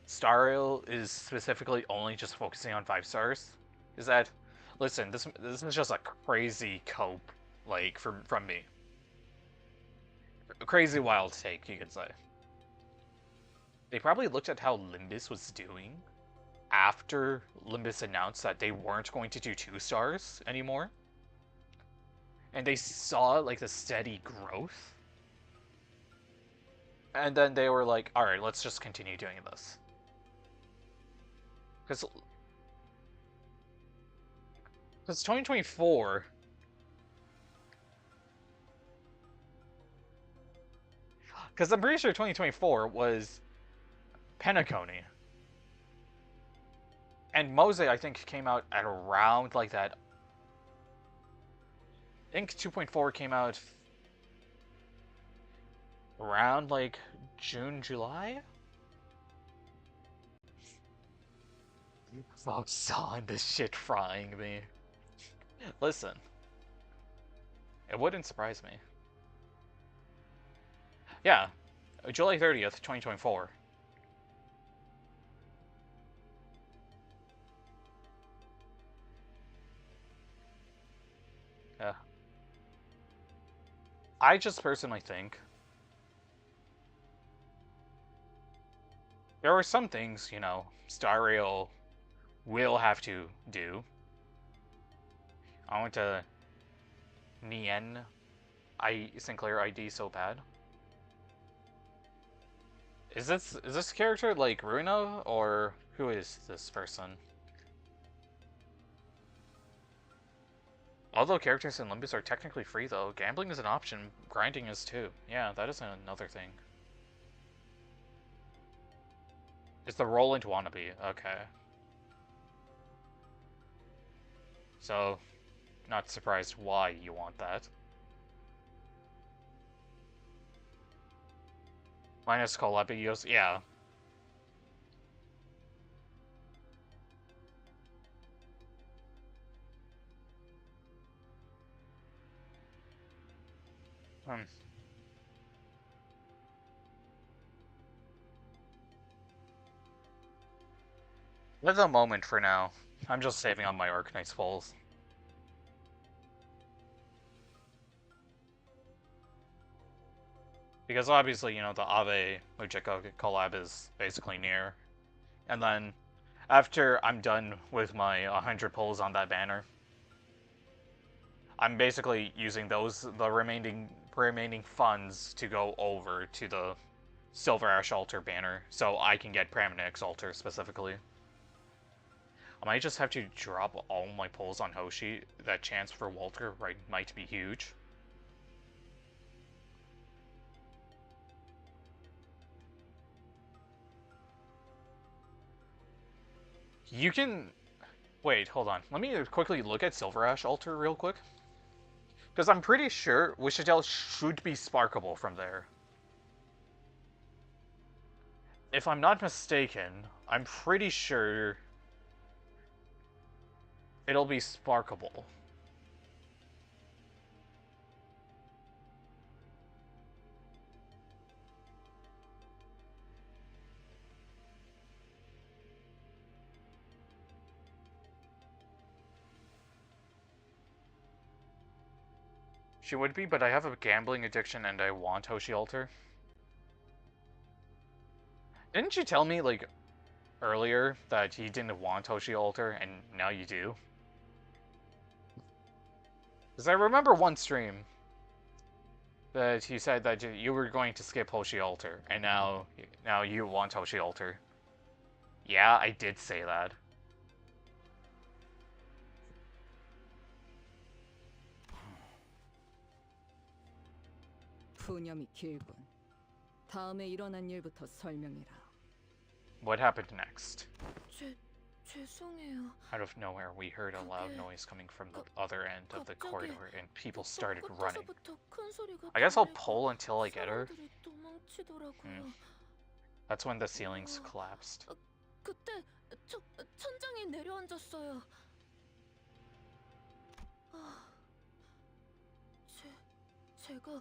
[SPEAKER 1] Star Rail is specifically only just focusing on 5 stars is that, listen, this is just a crazy cope, like, from me. A crazy wild take, you could say. They probably looked at how Limbus was doing after Limbus announced that they weren't going to do 2 stars anymore. And they saw, like, the steady growth. And then they were like, alright, let's just continue doing this. Because 2024... Because I'm pretty sure 2024 was Penacony. And Mose, I think, came out at around, like, that... I think 2.4 came out around, like, June, July? Folks on this shit frying me. Listen. It wouldn't surprise me. Yeah. July 30th, 2024. Yeah. I just personally think there are some things, Star Rail will have to do. I want to Nien Sinclair ID so bad. Is this character like Runo, or who is this person? Although characters in Limbus are technically free though, gambling is an option, grinding is too. Yeah, that is another thing. It's the Roland wannabe, okay. So, not surprised why you want that. Minus Colabios, yeah. Let a moment for now. I'm just saving on my Arknights pulls. Because obviously, the Ave Mujiko collab is basically near. And then, after I'm done with my 100 pulls on that banner, I'm basically using the remaining funds to go over to the Silver Ash Altar banner, so I can get Praminix Altar specifically. I might just have to drop all my pulls on Hoshi. That chance for Walter might be huge. You can... Wait, hold on. Let me quickly look at Silver Ash Altar real quick. Because I'm pretty sure Wishitel should be sparkable from there. If I'm not mistaken, I'm pretty sure it'll be sparkable. She would be, but I have a gambling addiction and I want Hoshi Altar. Didn't you tell me, like, earlier that you didn't want Hoshi Altar and now you do? Because I remember one stream that you said that you were going to skip Hoshi Altar and now you want Hoshi Altar. Yeah, I did say that.
[SPEAKER 6] 푸념이 길군. 다음에 일어난 일부터 설명해라.
[SPEAKER 1] What happened next?
[SPEAKER 2] 죄송해요.
[SPEAKER 1] Out of nowhere, we heard a loud noise coming from the other end of the corridor, and people started running. I guess I'll pull until I get her. That's when the ceilings collapsed.
[SPEAKER 2] 그때 천장이 내려앉았어요. 제가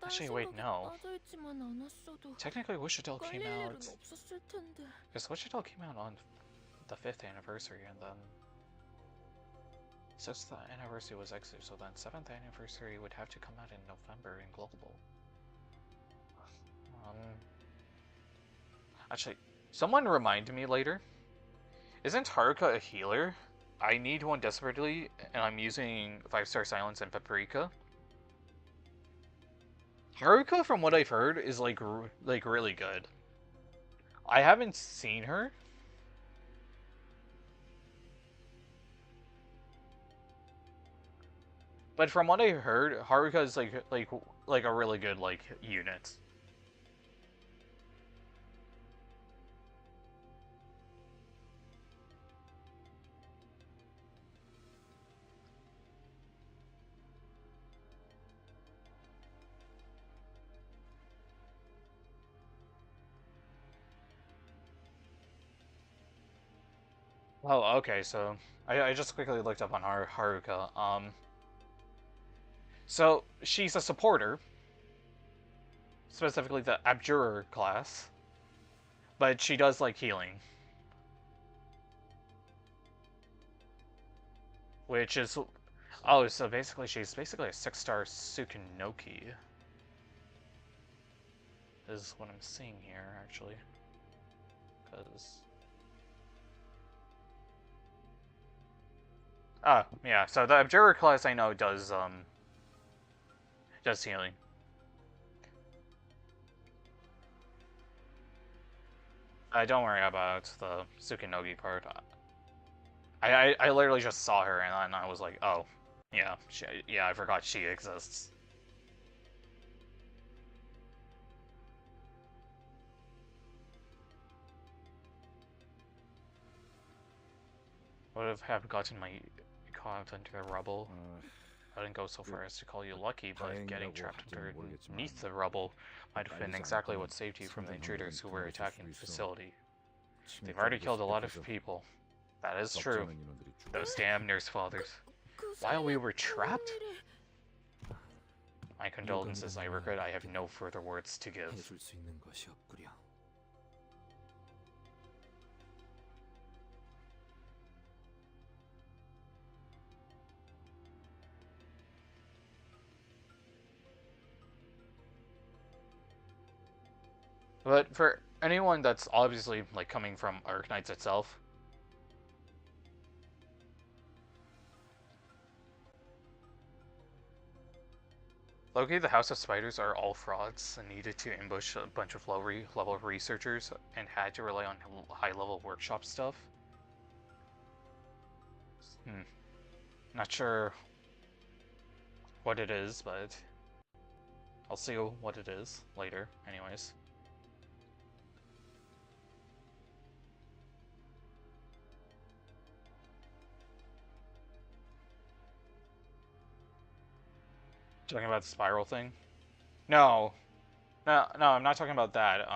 [SPEAKER 1] Actually, wait, no. Technically, Wishitel came out... Because Wishitel came out on the 5th anniversary, and then... 6th anniversary was Exu, so then 7th anniversary would have to come out in November in Global. Actually, someone remind me later. Isn't Haruka a healer? I need one desperately, and I'm using 5-star Silence and Paprika. Haruka, from what I've heard, is like really good. I haven't seen her. But from what I heard, Haruka is like a really good unit. Oh, okay, so I just quickly looked up on Haruka. So she's a supporter, specifically the Abjurer class, but she does like healing. Which is... Oh, so basically she's a 6-star Tsukunoki. Is what I'm seeing here, actually. Because... Ah, yeah, so the Abjurer class I know does healing. Don't worry about the Tsukunogi part. I literally just saw her and then I was like, oh, yeah, I forgot she exists. Would have gotten my caught under the rubble. I didn't go so far as to call you lucky, but getting trapped underneath the rubble might have been exactly what saved you from the intruders who were attacking the facility. They've already killed a lot of people. That is true. Those damn nurse fathers. While we were trapped? My condolences, I regret I have no further words to give. But for anyone that's obviously coming from Arknights itself, Loki, the House of Spiders are all frauds and needed to ambush a bunch of low-level researchers and had to rely on high-level workshop stuff. Not sure what it is, but I'll see what it is later, anyways. Talking about the spiral thing? No. No, I'm not talking about that.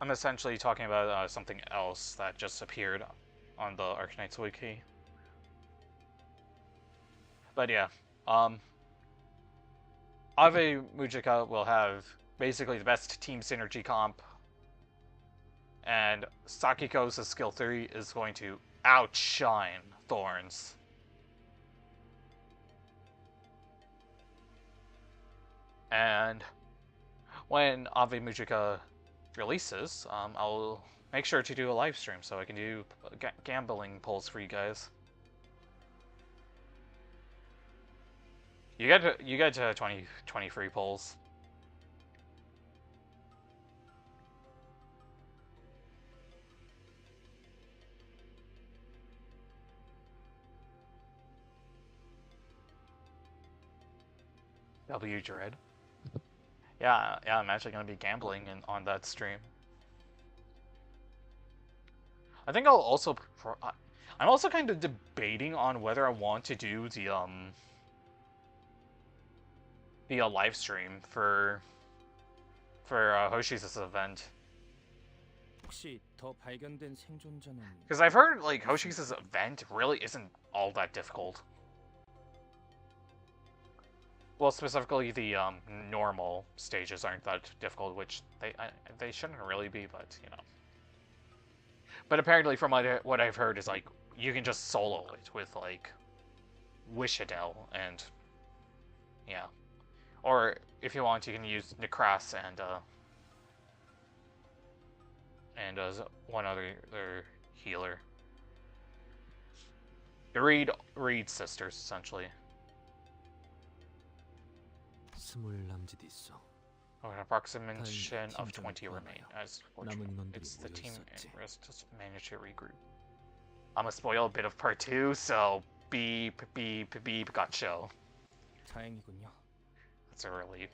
[SPEAKER 1] I'm essentially talking about something else that just appeared on the Arknights wiki. But yeah, Ave Mujika will have basically the best team synergy comp, and Sakiko's skill 3 is going to outshine Thorns. And when Ave Mujika releases, I'll make sure to do a live stream so I can do gambling polls for you guys. You get 20 free polls. W Dread. Yeah, I'm actually gonna be gambling on that stream. I think I'll also. I'm also kind of debating on whether I want to do the live stream for Hoshi's event. Because I've heard like Hoshi's event really isn't all that difficult. Well, specifically the normal stages aren't that difficult, which they shouldn't really be, but you know. But apparently, from what I've heard, is like you can just solo it with like Wishadel and yeah, or if you want, you can use Necras and one other healer. The Reed sisters essentially. Oh, an approximation of 20 remain. As it's the team and rest to manage to regroup. I'm gonna spoil a bit of part 2, so beep, gotcha. That's a relief.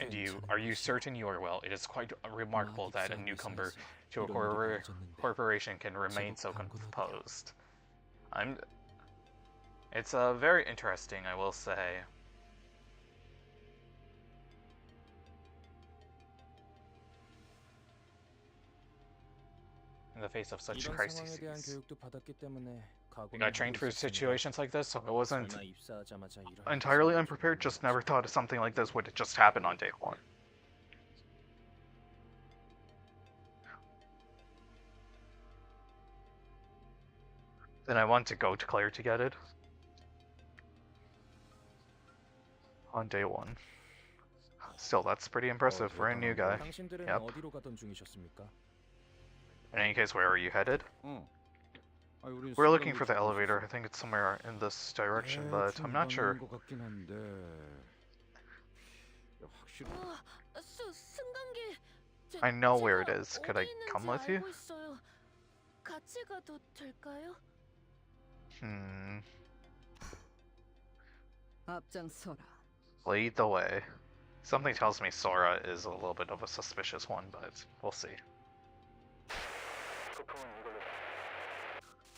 [SPEAKER 1] And are you certain you are well? It is quite remarkable that a newcomer to a corporation can remain so composed. It's very interesting, I will say. In the face of such crises. I got trained for situations like this, so I wasn't entirely unprepared, just never thought something like this would just happen on day 1. Then I want to go to Claire to get it. On day 1. Still, that's pretty impressive for a new guy. Yep. In any case, where are you headed? We're looking for the elevator. I think it's somewhere in this direction, but I'm not sure. I know where it is. Could I come with you? Lead the way. Something tells me Sora is a little bit of a suspicious one, but we'll see.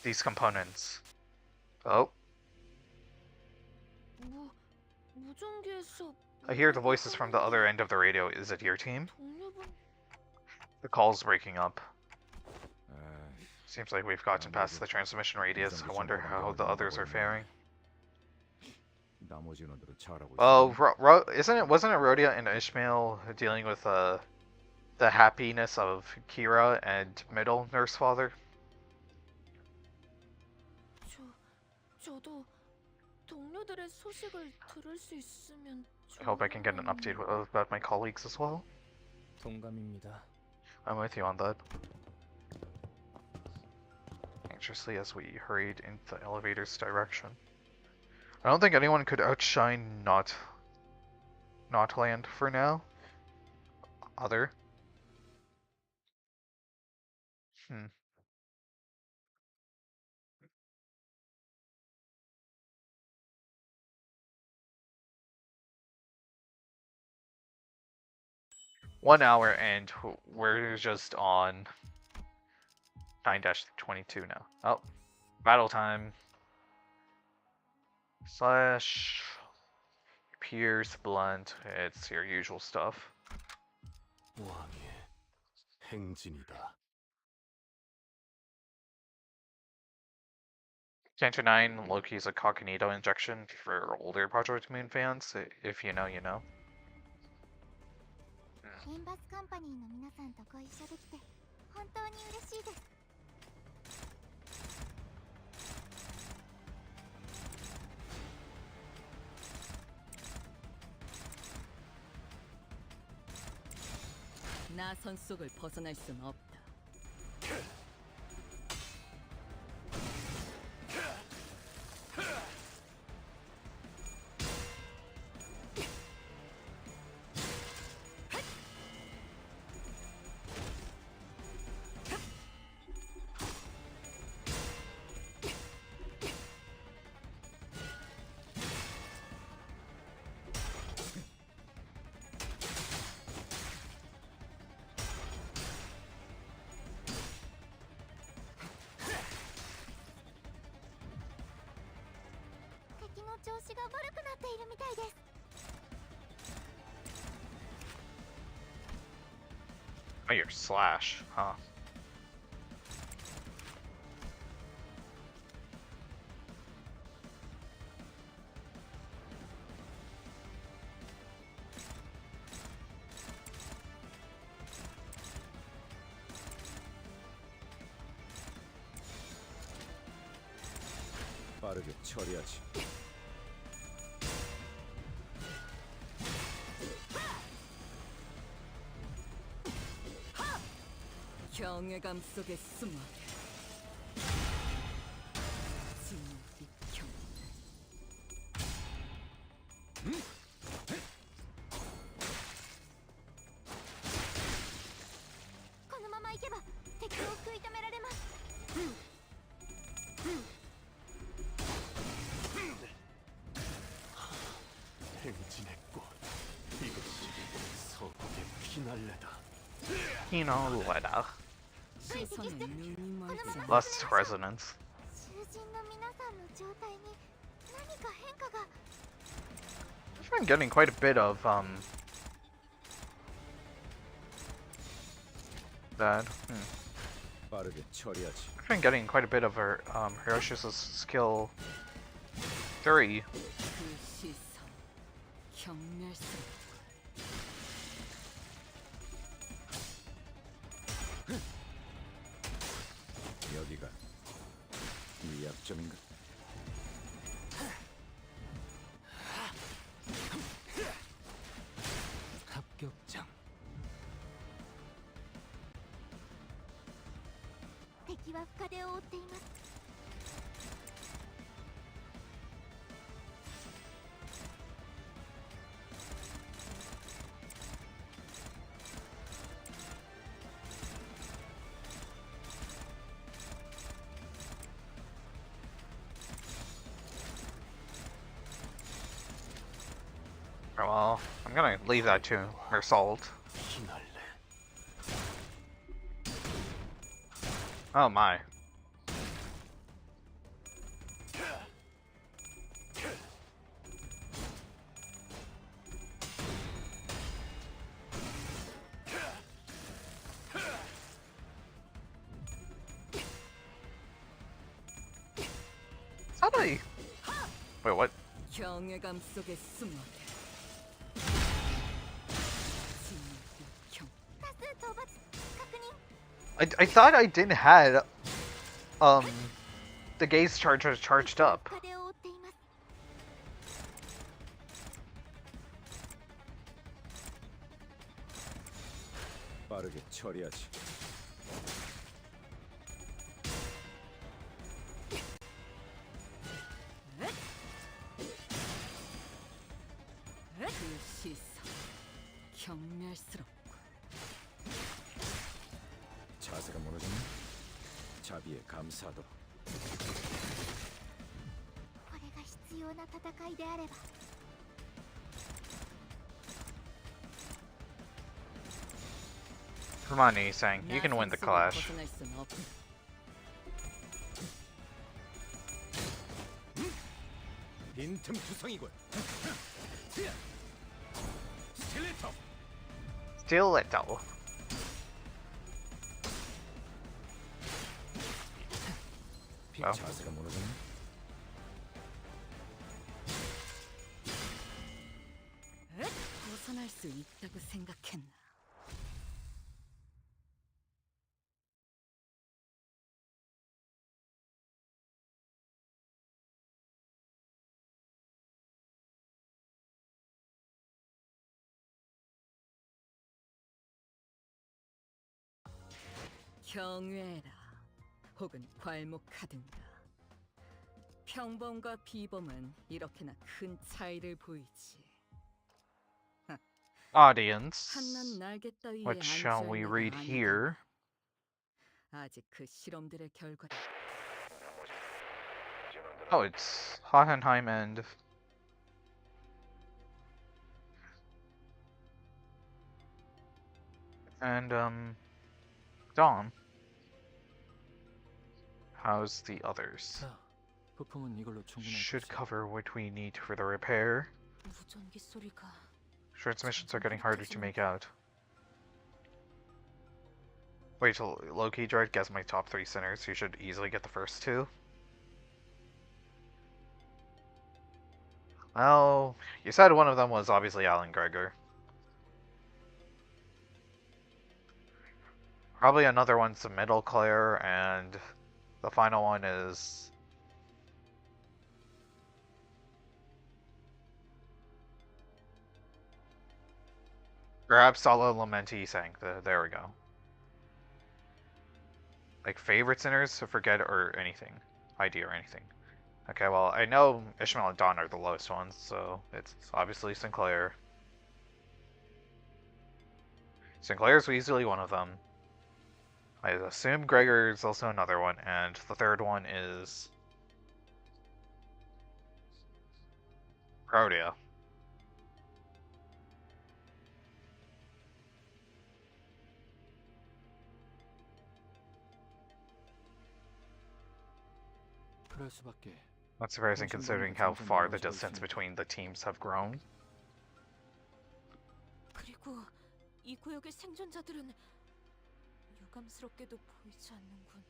[SPEAKER 1] These components. Oh. I hear the voices from the other end of the radio. Is it your team? The call's breaking up. Seems like we've gotten past the transmission radius. I wonder how the others are faring. Well, wasn't it Rhodia and Ishmael dealing with the happiness of Kira and Middle Nurse Father? I hope I can get an update about my colleagues as well. I'm with you on that. Anxiously as we hurried into the elevator's direction. I don't think anyone could outshine Notland for now. Hmm. One hour and we're just on 9-22 now. Oh, battle time. Slash pierce blunt. It's your usual stuff.
[SPEAKER 4] 왕의 행진이다.
[SPEAKER 1] Canto 9, Loki's a Cognito injection for older Project Moon fans. If you know, you know.
[SPEAKER 2] リンバスカンパニーの皆さんとご一緒できて本当に嬉しいです。
[SPEAKER 6] 나 선 속을 벗어날 순 없다.
[SPEAKER 1] Oh, your slash, huh?
[SPEAKER 5] 빠르게 처리하지.
[SPEAKER 6] 경외감 속에 숨어. 진비경.
[SPEAKER 2] このまま行けば敵を食い止められます。
[SPEAKER 4] 행진의 꽃. 이것이 서곡의 피날레다.
[SPEAKER 1] Pinoletta.
[SPEAKER 6] 시선에 눈이 멀지.
[SPEAKER 1] Less resonance.
[SPEAKER 2] 囚人の皆さんの状態に何か変化が。
[SPEAKER 1] I've been getting quite a bit of that.
[SPEAKER 5] 빠르게 처리하지.
[SPEAKER 1] I've been getting quite a bit of her Ryoshu's skill 3.
[SPEAKER 6] 그 시선 경멸스럽고.
[SPEAKER 5] 여기가 네 약점인가?
[SPEAKER 4] 합격장.
[SPEAKER 2] 敵は深手を負っています。
[SPEAKER 1] Well, I'm gonna leave that to her salt.
[SPEAKER 4] 피날레.
[SPEAKER 1] Oh my. Is that a... Wait, what?
[SPEAKER 6] 경외감 속에 숨어. 진비경.
[SPEAKER 2] 多数討伐確認。
[SPEAKER 1] I thought I didn't had the gaze charger charged up.
[SPEAKER 2] 深手を負っています。
[SPEAKER 5] 빠르게 처리하지.
[SPEAKER 6] 그 시선 경멸스럽고.
[SPEAKER 5] 자세가 무너졌네. 자비에 감사하도록.
[SPEAKER 2] これが必要な戦いであれば
[SPEAKER 1] Come on, Isang. You can win the clash.
[SPEAKER 6] 벗어날 순 없다.
[SPEAKER 4] 빈틈투성이군. 스틸레터.
[SPEAKER 1] Stiletto.
[SPEAKER 5] 피 자세가 무너졌네.
[SPEAKER 6] 벗어날 수 있다고 생각했나? 경외라, 혹은 괄목하든가. 평범과 비범은 이렇게나 큰 차이를 보이지.
[SPEAKER 1] Audience.
[SPEAKER 6] 한낱 날개 따위에
[SPEAKER 1] What shall we
[SPEAKER 6] 앉아있는
[SPEAKER 1] read
[SPEAKER 6] 아니더라.
[SPEAKER 1] here?
[SPEAKER 6] 아직 그 실험들의 결과를
[SPEAKER 1] Oh, it's Hohenheim and Dom. How's the others?
[SPEAKER 4] 자, 부품은 이걸로 충분할
[SPEAKER 1] Should
[SPEAKER 4] 것이야.
[SPEAKER 1] cover what we need for the repair.
[SPEAKER 6] 무전기 소리가
[SPEAKER 1] Transmissions are getting harder to make out. Wait till Loki Dread gets my top 3 sinners. You should easily get the first 2. Well, you said one of them was obviously Alan Gregor. Probably another one's the middle Claire, and the final one is... Grab Sala Lamenti sang. There we go. Like favorite sinners to forget or anything. ID or anything. Okay, well, I know Ishmael and Dawn are the lowest ones, so it's obviously Sinclair. Sinclair's easily one of them. I assume Gregor's also another one, and the third one is... Rhodia.
[SPEAKER 4] 그럴 수밖에.
[SPEAKER 1] Not surprising considering how far the distance between the teams have grown.
[SPEAKER 2] 그리고 이 구역의 생존자들은 유감스럽게도 보이지 않는군.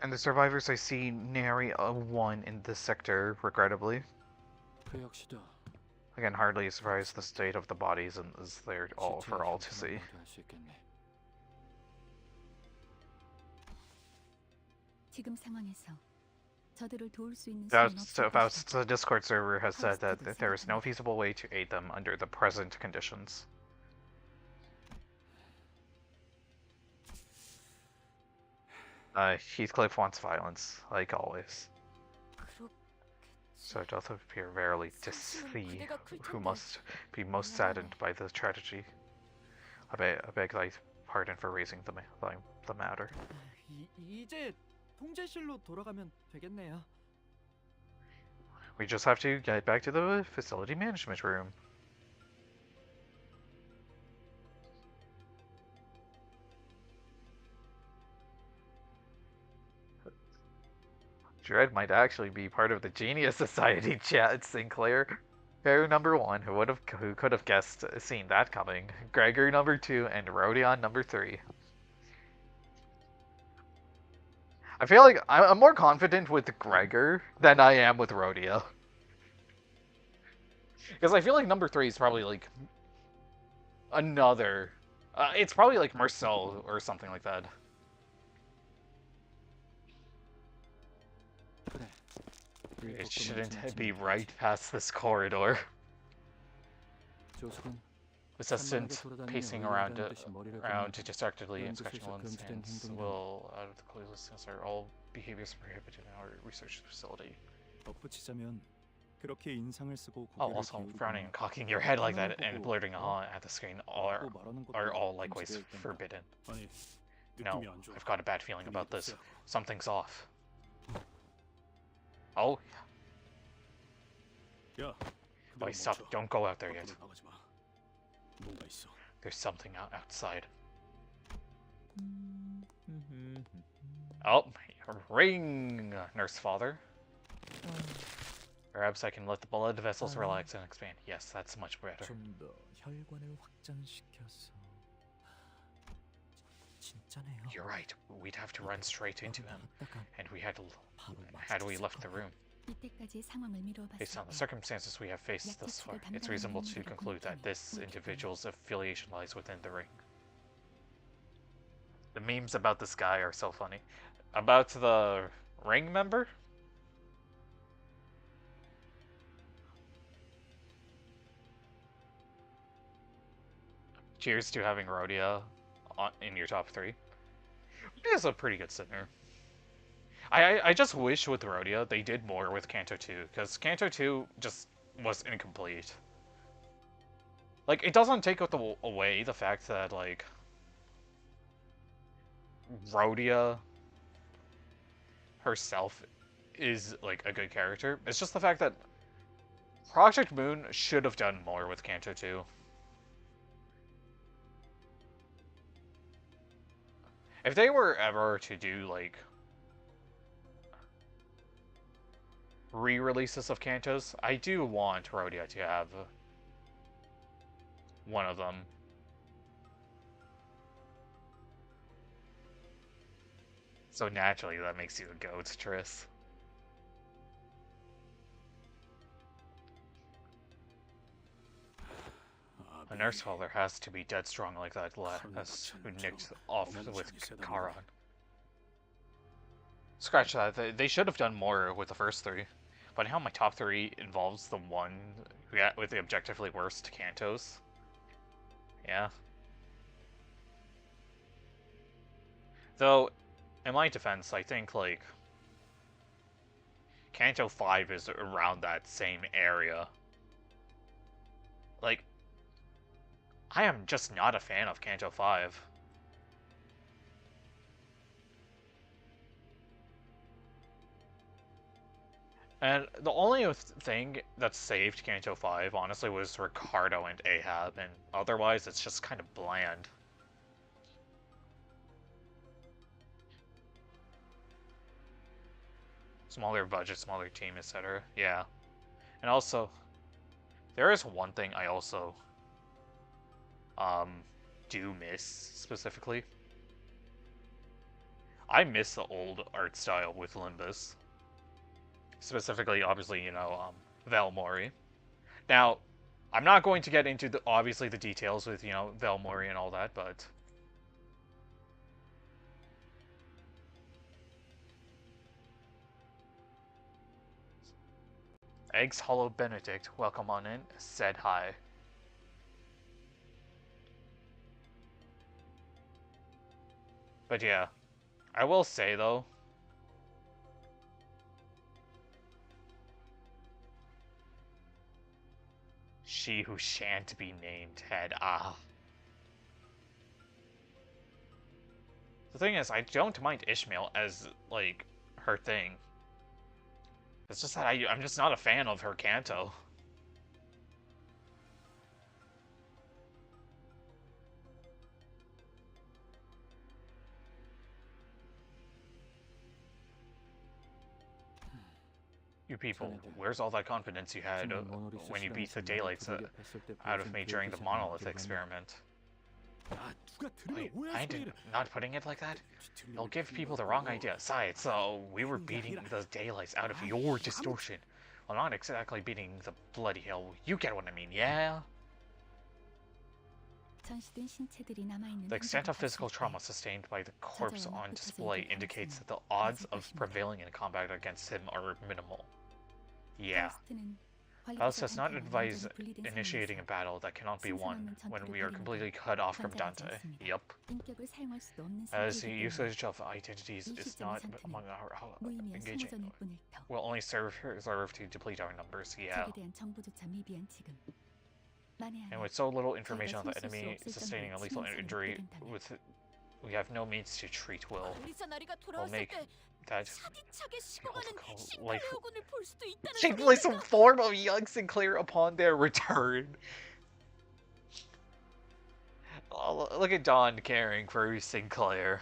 [SPEAKER 1] And the survivors I see nary a one in this sector, regrettably.
[SPEAKER 4] 그 역시도
[SPEAKER 1] Again, hardly a surprise the state of the bodies is there all for all to see.
[SPEAKER 4] 할수 있겠네.
[SPEAKER 6] 지금 상황에서 저들을 도울 수 있는
[SPEAKER 1] The Discord server has said that there is no feasible way to aid them under the present conditions. Heathcliff wants violence, like always. So it doth appear verily to see who must be most saddened by the tragedy. I beg thy pardon for raising the matter.
[SPEAKER 7] 이제 통제실로 돌아가면 되겠네요.
[SPEAKER 1] We just have to get back to the facility management room. Dread might actually be part of the Genius Society chat, Sinclair. Harry number 1, who could have guessed seen that coming. Gregor number 2, and Rodion number 3. I feel like I'm more confident with Gregor than I am with Rhodia. Because I feel like number 3 is probably like another... it's probably like Marcel or something like that. It shouldn't be right past this corridor. Assistant pacing around distractedly inspecting ones and will out of the clueless are all behaviors prohibited in our research facility.
[SPEAKER 7] 덧붙이자면 그렇게 인상을 쓰고
[SPEAKER 1] Oh, also frowning and cocking your head like that and blurting on at the screen are all likewise forbidden.
[SPEAKER 7] 아니,
[SPEAKER 1] No, I've got a bad feeling about this. Something's off. Oh, wait, stop. Don't go out there yet. There's something outside. Oh, ring, Nurse Father. Perhaps I can let the blood vessels relax and expand. Yes, that's much better.
[SPEAKER 7] 좀 더 혈관을 확장시켜서 진짜네요.
[SPEAKER 1] You're right. We'd have to run straight into him, and had we left the room.
[SPEAKER 2] 이때까지의 상황을 미뤄
[SPEAKER 1] Based on the circumstances we have faced thus far, it's reasonable to conclude that this individual's affiliation lies within the ring. The memes about this guy are so funny. About the ring member? Cheers to having Rhodia in your top 3. Rhodia is a pretty good singer. I just wish with Rhodia they did more with Canto 2, because Canto 2 just was incomplete. Like, it doesn't take away the fact that, like, Rhodia herself is, like, a good character. It's just the fact that Project Moon should have done more with Canto 2. If they were ever to do, like, re-releases of Cantos, I do want Rhodia to have one of them. So naturally, that makes you a goat, Triss. A nurse father has to be dead strong like that lass who nicked off with Charon. Scratch that. They should have done more with the first 3. But now my top 3 involves the one with the objectively worst Cantos. Yeah. Though, in my defense, I think, like, Canto 5 is around that same area. Like, I am just not a fan of Canto 5. And the only thing that saved Canto 5, honestly, was Ricardo and Ahab, and otherwise it's just kind of bland. Smaller budget, smaller team, etc. Yeah. And also, there is one thing I also do miss specifically. I miss the old art style with Limbus. Specifically, obviously, you know, Valmori. Now, I'm not going to get into obviously the details with, you know, Valmori and all that, but Eggs Hollow Benedict, welcome on in, said hi. But yeah, I will say though, she who shan't be named had The thing is, I don't mind Ishmael as, like, her thing. It's just that I'm just not a fan of her Canto. You people, where's all that confidence you had when you beat the daylights out of me during the monolith experiment? Wait, not putting it like that? It'll give people the wrong idea. Besides, so we were beating the daylights out of your distortion. Well, not exactly beating the bloody hell. You get what I mean, yeah? The extent of physical trauma sustained by the corpse on display indicates that the odds of prevailing in combat against him are minimal. Yeah. Faust does not advise initiating a battle that cannot be won when we are completely cut off from Dante. Yup. As the usage of identities is not among our engaging, will only serve to deplete our numbers, yeah. And with so little information on the enemy sustaining a lethal injury with we have no means to treat Will.
[SPEAKER 2] 관리자 나리가
[SPEAKER 1] We'll
[SPEAKER 2] 돌아왔을
[SPEAKER 1] make
[SPEAKER 2] 때
[SPEAKER 1] that
[SPEAKER 2] 차디차게 식어가는
[SPEAKER 1] life
[SPEAKER 2] 싱크레어군을 볼 수도 있다는
[SPEAKER 1] shapely some
[SPEAKER 2] 소리니까.
[SPEAKER 1] form of young Sinclair upon their return. Oh, look at Dawn caring for Sinclair.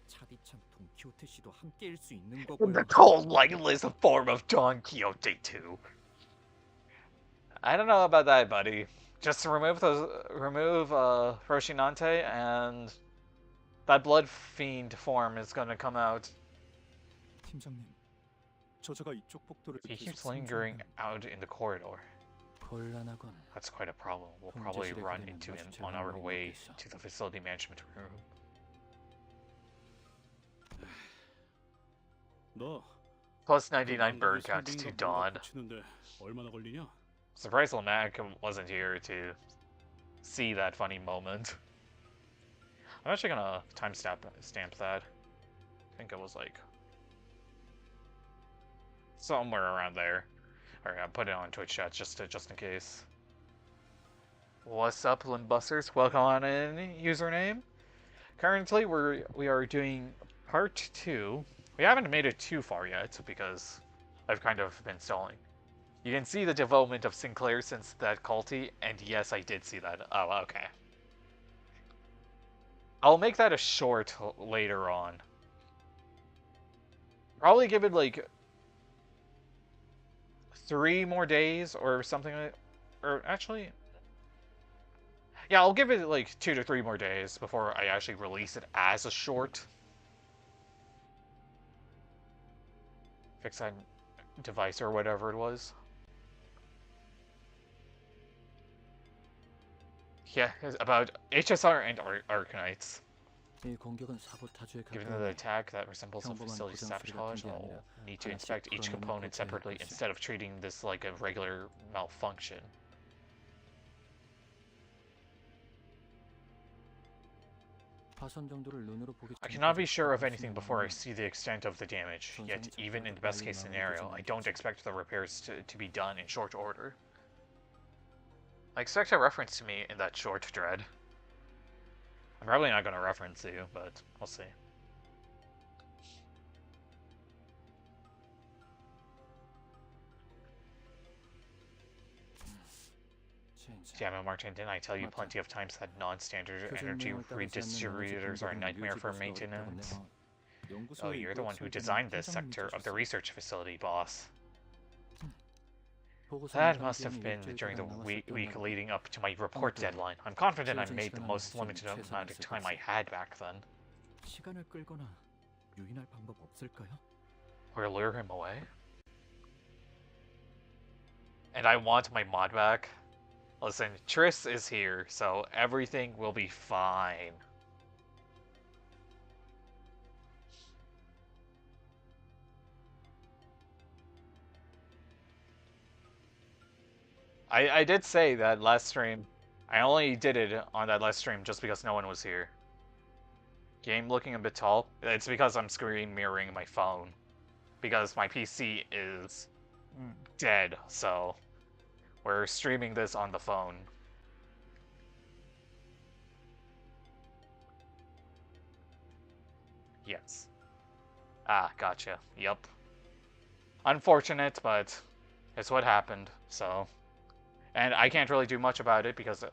[SPEAKER 7] 차디찬 돈키호테 씨도 함께일 수 있는
[SPEAKER 1] The
[SPEAKER 7] 거고요.
[SPEAKER 1] cold, lightless form of Don Quixote too. I don't know about that, buddy. Just remove Roshinante, and that blood fiend form is gonna come out.
[SPEAKER 7] 팀장님, 저자가 이쪽 복도를
[SPEAKER 1] He
[SPEAKER 7] 계속
[SPEAKER 1] keeps lingering
[SPEAKER 7] 상주하면
[SPEAKER 1] out in the corridor.
[SPEAKER 4] 곤란하건.
[SPEAKER 1] That's quite a problem. We'll probably run into him on our way to the facility management room.
[SPEAKER 8] 너
[SPEAKER 1] Plus 99 bird counts to Dawn.
[SPEAKER 8] 고치는데 얼마나 걸리냐?
[SPEAKER 1] Surprised Lamak wasn't here to see that funny moment. I'm actually gonna stamp that. I think it was like somewhere around there. Alright, I'll put it on Twitch chat just in case. What's up, Limbusters? Welcome on in, username. Currently, we are doing part 2. We haven't made it too far yet because I've kind of been stalling. You can see the development of Sinclair since that culty, and yes, I did see that. Oh, okay. I'll make that a short later on. Probably give it like 3 more days or something like, or actually, yeah, I'll give it like 2 to 3 more days before I actually release it as a short. Fix that device or whatever it was. Yeah, it's about HSR and Arkanites.
[SPEAKER 4] 이 공격은 사보타주에
[SPEAKER 1] Given the attack that resembles a facility sabotage, I'll need to inspect each component separately instead of treating this like a regular malfunction.
[SPEAKER 4] 파손 정도를 눈으로 보기
[SPEAKER 1] I cannot be sure of anything before I see the extent of the damage, yet even in the best case scenario, I don't expect the repairs to be done in short order. I expect a reference to me in that short, Dread. I'm probably not going to reference you, but we'll see. Damn it, Martin, didn't I tell you plenty of times that non-standard energy redistributors are a nightmare for maintenance? Oh, you're the one who designed this sector of the research facility, boss. That must have been during the week leading up to my report deadline. I'm confident I made the most limited amount of time I had back then.
[SPEAKER 7] 시간을 끌거나 유인할 방법 없을까요?
[SPEAKER 1] Or lure him away? And I want my mod back. Listen, Triss is here, so everything will be fine. I did say that last stream. I only did it on that last stream just because no one was here. Game looking a bit tall. It's because I'm screen mirroring my phone. Because my PC is dead, so we're streaming this on the phone. Yes. Ah, gotcha. Yup. Unfortunate, but it's what happened, so. And I can't really do much about it because...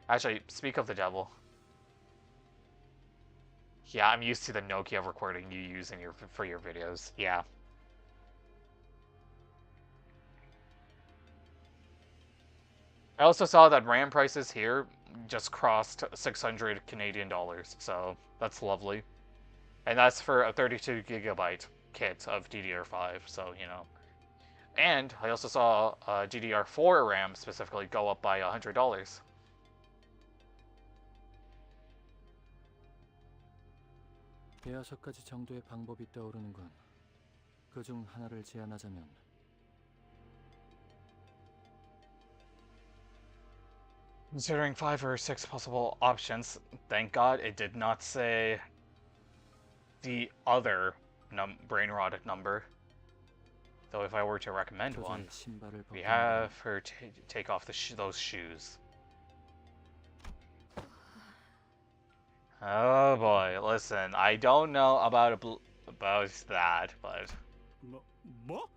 [SPEAKER 1] Actually, speak of the devil. Yeah, I'm used to the Nokia recording you use for your videos. Yeah. I also saw that RAM prices here just crossed 600 Canadian dollars, so that's lovely. And that's for a 32 gigabyte kit of DDR5, so, you know. And I also saw DDR4 RAM specifically go up by $100.
[SPEAKER 4] 대여섯 가지 정도의 방법이 떠오르는군. 그중 하나를 제안하자면
[SPEAKER 1] Considering 5 or 6 possible options, thank God it did not say the other brain rot number. Though if I were to recommend one,
[SPEAKER 4] 도저히 신발을
[SPEAKER 1] we
[SPEAKER 4] 벗기는
[SPEAKER 1] have
[SPEAKER 4] 건
[SPEAKER 1] her take off those shoes. Oh boy, listen, I don't know about that, but
[SPEAKER 8] 뭐?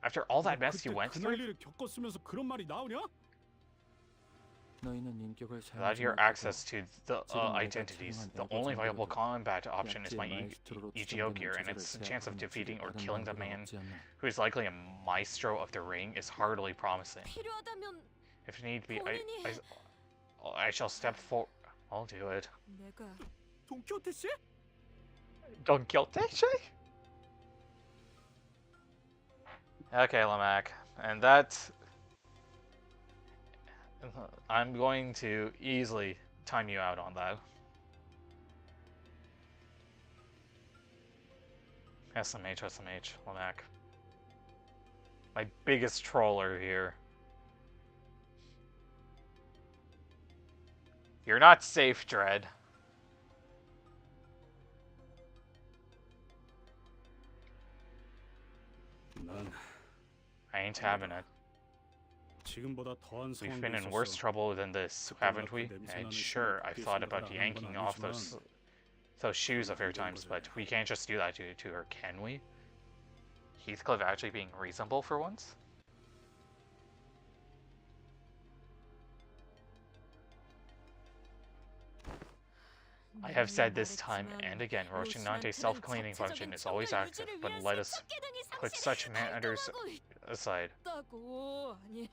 [SPEAKER 1] after all that
[SPEAKER 8] 너
[SPEAKER 1] mess you
[SPEAKER 8] 그때
[SPEAKER 1] went
[SPEAKER 8] 그
[SPEAKER 1] through,
[SPEAKER 8] 난리를 겪었으면서 그런 말이 나오냐?
[SPEAKER 4] 너희는 인격을
[SPEAKER 1] without
[SPEAKER 4] 사용하지
[SPEAKER 1] your
[SPEAKER 4] 못하고
[SPEAKER 1] access to the
[SPEAKER 4] 지금 내가
[SPEAKER 1] identities,
[SPEAKER 4] 착용한
[SPEAKER 1] the
[SPEAKER 4] 에고
[SPEAKER 1] only viable
[SPEAKER 4] 장비로도
[SPEAKER 1] combat option is my
[SPEAKER 4] 마에스트로로
[SPEAKER 1] EGO
[SPEAKER 4] 추정되는
[SPEAKER 1] gear, and
[SPEAKER 4] 저자를
[SPEAKER 1] its chance of
[SPEAKER 4] 제압하는
[SPEAKER 1] defeating or
[SPEAKER 4] 다른
[SPEAKER 1] killing the
[SPEAKER 4] 방법은
[SPEAKER 1] man
[SPEAKER 4] 없지 않나.
[SPEAKER 1] who is likely a maestro of the ring is hardly promising.
[SPEAKER 6] 필요하다면
[SPEAKER 1] If need be,
[SPEAKER 6] 본인이
[SPEAKER 1] I shall step forward. I'll do it.
[SPEAKER 6] 내가
[SPEAKER 7] 돈키호테 씨?
[SPEAKER 1] Don Quixote? Okay, Lamak. And that's... I'm going to easily time you out on that. SMH, Lamak. My biggest troller here. You're not safe, Dread.
[SPEAKER 8] 난
[SPEAKER 1] I ain't having it.
[SPEAKER 8] 지금보다 더한
[SPEAKER 1] We've
[SPEAKER 8] 상황도
[SPEAKER 1] been in worse
[SPEAKER 8] 있었어.
[SPEAKER 1] trouble than this, haven't we? And sure, I've thought about yanking off those shoes a few times, but we can't just do that to her, can we? Heathcliff actually being reasonable for once? I have said this time and again, Roshinante's self-cleaning function is always active, but let us put such matters aside.
[SPEAKER 6] 있다고. 아니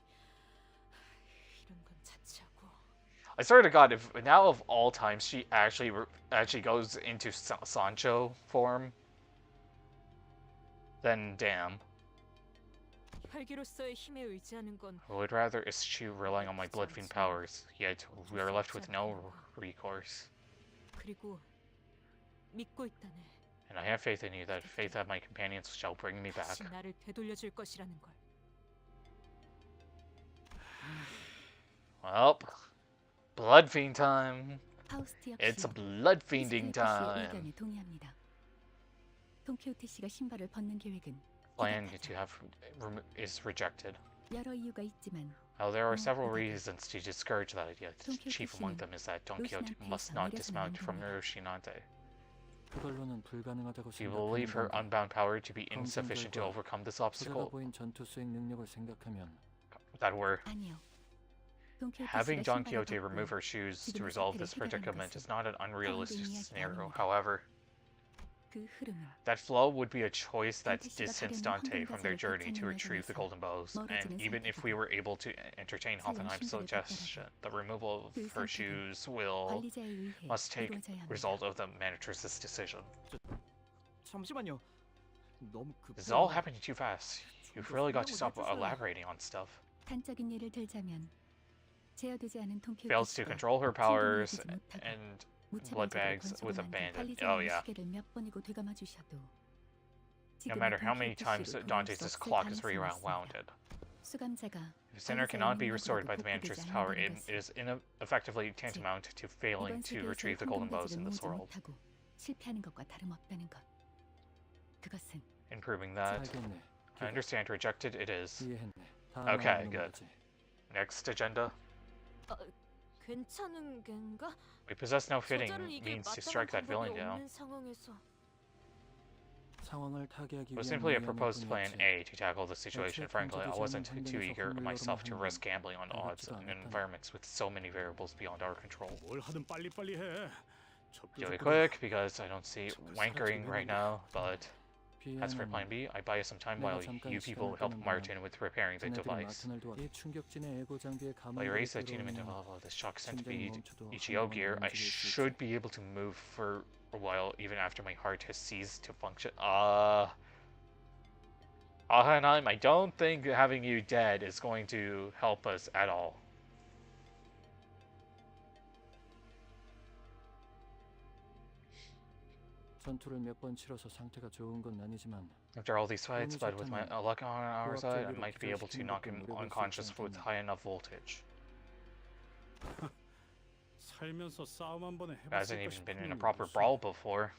[SPEAKER 6] 이런 건 자체하고.
[SPEAKER 1] I swear to God, if now of all times she actually goes into Sancho form, then damn.
[SPEAKER 6] 활기로서의 힘에 의지하는 건
[SPEAKER 1] I would rather eschew relying on my bloodfiend powers, yet we are left with no recourse.
[SPEAKER 6] 그리고 믿고 있다네.
[SPEAKER 1] And I have faith in you that faith that my companions shall bring me back.
[SPEAKER 6] 다시 나를 되돌려줄 것이라는 걸.
[SPEAKER 1] Well, bloodfiend time.
[SPEAKER 2] 파우스트 역시
[SPEAKER 1] It's a blood fiending
[SPEAKER 2] 크리스토 씨의
[SPEAKER 1] time.
[SPEAKER 2] 의견에 동의합니다. 돈키호테 씨가 신발을 벗는 계획은
[SPEAKER 1] Plan to have is rejected.
[SPEAKER 2] 여러 이유가 있지만
[SPEAKER 1] Now, there are several reasons to discourage that idea. Chief among them is that Don Quixote must not dismount from Roshinante.
[SPEAKER 4] 그걸로는 불가능하다고
[SPEAKER 1] Do you believe her
[SPEAKER 4] 생각하는 건가?
[SPEAKER 1] unbound power to be insufficient to overcome this
[SPEAKER 4] 소자가
[SPEAKER 1] obstacle?
[SPEAKER 4] 보인 전투 수행 능력을 생각하면
[SPEAKER 1] That were
[SPEAKER 2] 아니요. 돈키호테
[SPEAKER 1] having
[SPEAKER 2] 씨가
[SPEAKER 1] Don
[SPEAKER 2] 신발을
[SPEAKER 1] Quixote
[SPEAKER 2] 벗고
[SPEAKER 1] remove her shoes to
[SPEAKER 2] 지금의
[SPEAKER 1] resolve this
[SPEAKER 2] 사태를 해결하는
[SPEAKER 1] predicament
[SPEAKER 2] 것은
[SPEAKER 1] is not an unrealistic
[SPEAKER 2] 이야기가
[SPEAKER 1] scenario.
[SPEAKER 2] 아닙니다.
[SPEAKER 1] However,
[SPEAKER 2] 그 흐름은
[SPEAKER 1] that flow would be a choice that
[SPEAKER 2] Dante 씨가
[SPEAKER 1] distanced
[SPEAKER 2] 가려는
[SPEAKER 1] Dante from their
[SPEAKER 2] 황금가지를
[SPEAKER 1] journey to
[SPEAKER 2] 쫓아내는
[SPEAKER 1] retrieve the
[SPEAKER 2] 과정에서
[SPEAKER 1] golden bows, and
[SPEAKER 2] 멀어지는
[SPEAKER 1] even if we were able to entertain Hoffenheim's
[SPEAKER 2] 신발을
[SPEAKER 1] suggestion, the removal of
[SPEAKER 2] 그
[SPEAKER 1] her
[SPEAKER 2] 선택은
[SPEAKER 1] shoes will
[SPEAKER 2] 관리자에 의해
[SPEAKER 1] must take
[SPEAKER 2] 이루어져야 합니다.
[SPEAKER 1] result of the manager's decision.
[SPEAKER 7] 잠시만요. 너무
[SPEAKER 1] This is all
[SPEAKER 7] 급해요.
[SPEAKER 1] happening too fast. You've really got to stop elaborating on stuff.
[SPEAKER 2] 단적인 예를 들자면 제어되지 않은 돈키호테
[SPEAKER 1] Fails to
[SPEAKER 2] 씨가
[SPEAKER 1] control her
[SPEAKER 2] 충동을
[SPEAKER 1] powers
[SPEAKER 2] 이기지 못하고
[SPEAKER 1] and
[SPEAKER 2] 무차별적으로
[SPEAKER 1] blood bags
[SPEAKER 2] 건축을
[SPEAKER 1] with
[SPEAKER 2] 만든
[SPEAKER 1] abandon.
[SPEAKER 2] 관리자의
[SPEAKER 1] Oh yeah.
[SPEAKER 2] 시계를 몇 번이고 되감아 주셔도
[SPEAKER 1] No
[SPEAKER 2] 지금의
[SPEAKER 1] matter how many
[SPEAKER 2] 돈키호테
[SPEAKER 1] times
[SPEAKER 2] 씨를
[SPEAKER 1] Dante's
[SPEAKER 2] 돌릴 수 없을
[SPEAKER 1] clock is
[SPEAKER 2] 가능성이 있습니다.
[SPEAKER 1] rewounded.
[SPEAKER 2] 수감자가
[SPEAKER 1] If the sinner cannot be restored by the
[SPEAKER 2] 복구되지
[SPEAKER 1] manager's power, it
[SPEAKER 2] 않는다는
[SPEAKER 1] is effectively tantamount to failing
[SPEAKER 2] 이번
[SPEAKER 1] to
[SPEAKER 2] 세계에서
[SPEAKER 1] retrieve the golden bows
[SPEAKER 2] 황금가지를
[SPEAKER 1] in this
[SPEAKER 2] 모으지
[SPEAKER 1] world.
[SPEAKER 2] 못하고 실패하는 것과 다름없다는 것. 그것은
[SPEAKER 1] In proving that,
[SPEAKER 4] 알겠네.
[SPEAKER 1] I understand rejected it is.
[SPEAKER 4] 이해했네. 다
[SPEAKER 1] Okay,
[SPEAKER 4] 알아보는
[SPEAKER 1] good.
[SPEAKER 4] 거지.
[SPEAKER 1] Next agenda.
[SPEAKER 6] 괜찮은 겐가?
[SPEAKER 1] We possess no fitting
[SPEAKER 6] 저자를 이길
[SPEAKER 1] means to
[SPEAKER 6] 마땅한
[SPEAKER 1] strike that villain
[SPEAKER 6] 방법이
[SPEAKER 1] down.
[SPEAKER 6] 없는 상황에서
[SPEAKER 4] 상황을 타개하기
[SPEAKER 1] It was
[SPEAKER 4] 위한
[SPEAKER 1] simply a
[SPEAKER 4] 위험일
[SPEAKER 1] proposed plan
[SPEAKER 4] 뿐이었지.
[SPEAKER 1] A to tackle the situation.
[SPEAKER 4] 애초에
[SPEAKER 1] Frankly, I
[SPEAKER 4] 경제도
[SPEAKER 1] wasn't
[SPEAKER 4] 저는
[SPEAKER 1] too
[SPEAKER 4] 환경에서
[SPEAKER 1] eager
[SPEAKER 4] 허물려고
[SPEAKER 1] myself to
[SPEAKER 4] 하는
[SPEAKER 1] risk gambling on odds
[SPEAKER 4] 어렵지도
[SPEAKER 1] in
[SPEAKER 4] 않았다.
[SPEAKER 1] environments with so many variables beyond our control.
[SPEAKER 8] 뭘 하든 빨리빨리 해.
[SPEAKER 1] Do it quick because I don't see wankering right now, but as for
[SPEAKER 4] 비행은
[SPEAKER 1] plan B, I buy you some time
[SPEAKER 4] 내가
[SPEAKER 1] while
[SPEAKER 4] 잠깐
[SPEAKER 1] you people
[SPEAKER 4] 시간을
[SPEAKER 1] help
[SPEAKER 4] 끄는
[SPEAKER 1] Martin with repairing the
[SPEAKER 4] 그네들이
[SPEAKER 1] device.
[SPEAKER 4] 마틴을 도와 이 충격진의 에고 장비에
[SPEAKER 1] While
[SPEAKER 4] 감을
[SPEAKER 1] you raise the
[SPEAKER 4] 들어오면
[SPEAKER 1] tenement of the shock
[SPEAKER 4] 심장이
[SPEAKER 1] centipede
[SPEAKER 4] 멈춰도
[SPEAKER 1] Ichio
[SPEAKER 4] 한
[SPEAKER 1] gear,
[SPEAKER 4] 방울만
[SPEAKER 1] I
[SPEAKER 4] 움직일 수 있지.
[SPEAKER 1] should be able to move for a while even after my heart has ceased to function. Ahanheim, I don't think having you dead is going to help us at all.
[SPEAKER 4] 전투를 몇 번 치러서 상태가 좋은 건 아니지만
[SPEAKER 1] After all these fights, but with my luck on our side, I might be able to knock him unconscious with high enough voltage.
[SPEAKER 8] 살면서 싸움 한 번에 해봤을까
[SPEAKER 1] Hasn't even been in a
[SPEAKER 8] 싶은
[SPEAKER 1] proper
[SPEAKER 8] 거였어.
[SPEAKER 1] brawl before.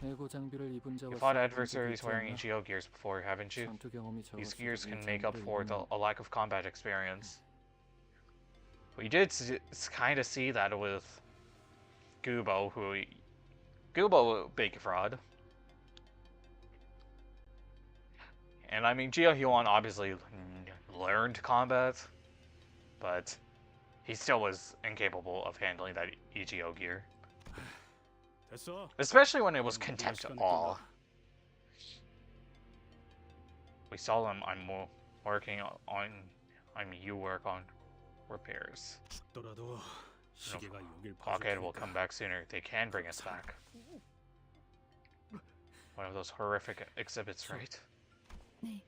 [SPEAKER 4] 에고 장비를 입은 자와
[SPEAKER 1] You fought
[SPEAKER 4] 싸워본 적이
[SPEAKER 1] adversaries
[SPEAKER 4] 있지
[SPEAKER 1] wearing
[SPEAKER 4] 않나?
[SPEAKER 1] EGO gears before, haven't you?
[SPEAKER 4] 전투 경험이
[SPEAKER 1] These
[SPEAKER 4] 적어서
[SPEAKER 1] gears
[SPEAKER 4] 이
[SPEAKER 1] can make up
[SPEAKER 4] 장비를
[SPEAKER 1] for
[SPEAKER 4] 입는
[SPEAKER 1] a lack of combat experience. We did kind of see that with Gubo, Gubo, big fraud. And I mean, Geo Hyun obviously learned combat, but he still was incapable of handling that EGO gear.
[SPEAKER 8] 됐어.
[SPEAKER 1] Especially when it was
[SPEAKER 8] 그럼 우리가
[SPEAKER 1] contempt
[SPEAKER 8] 시간을
[SPEAKER 1] all.
[SPEAKER 8] 끈다.
[SPEAKER 1] We saw them. I'm working on. You work on repairs.
[SPEAKER 8] 죽더라도 시계가 여길
[SPEAKER 1] Pocket will
[SPEAKER 8] 봐줄
[SPEAKER 1] come
[SPEAKER 8] 테니까.
[SPEAKER 1] back sooner. They can bring us back. One of those horrific exhibits, right?
[SPEAKER 6] 네.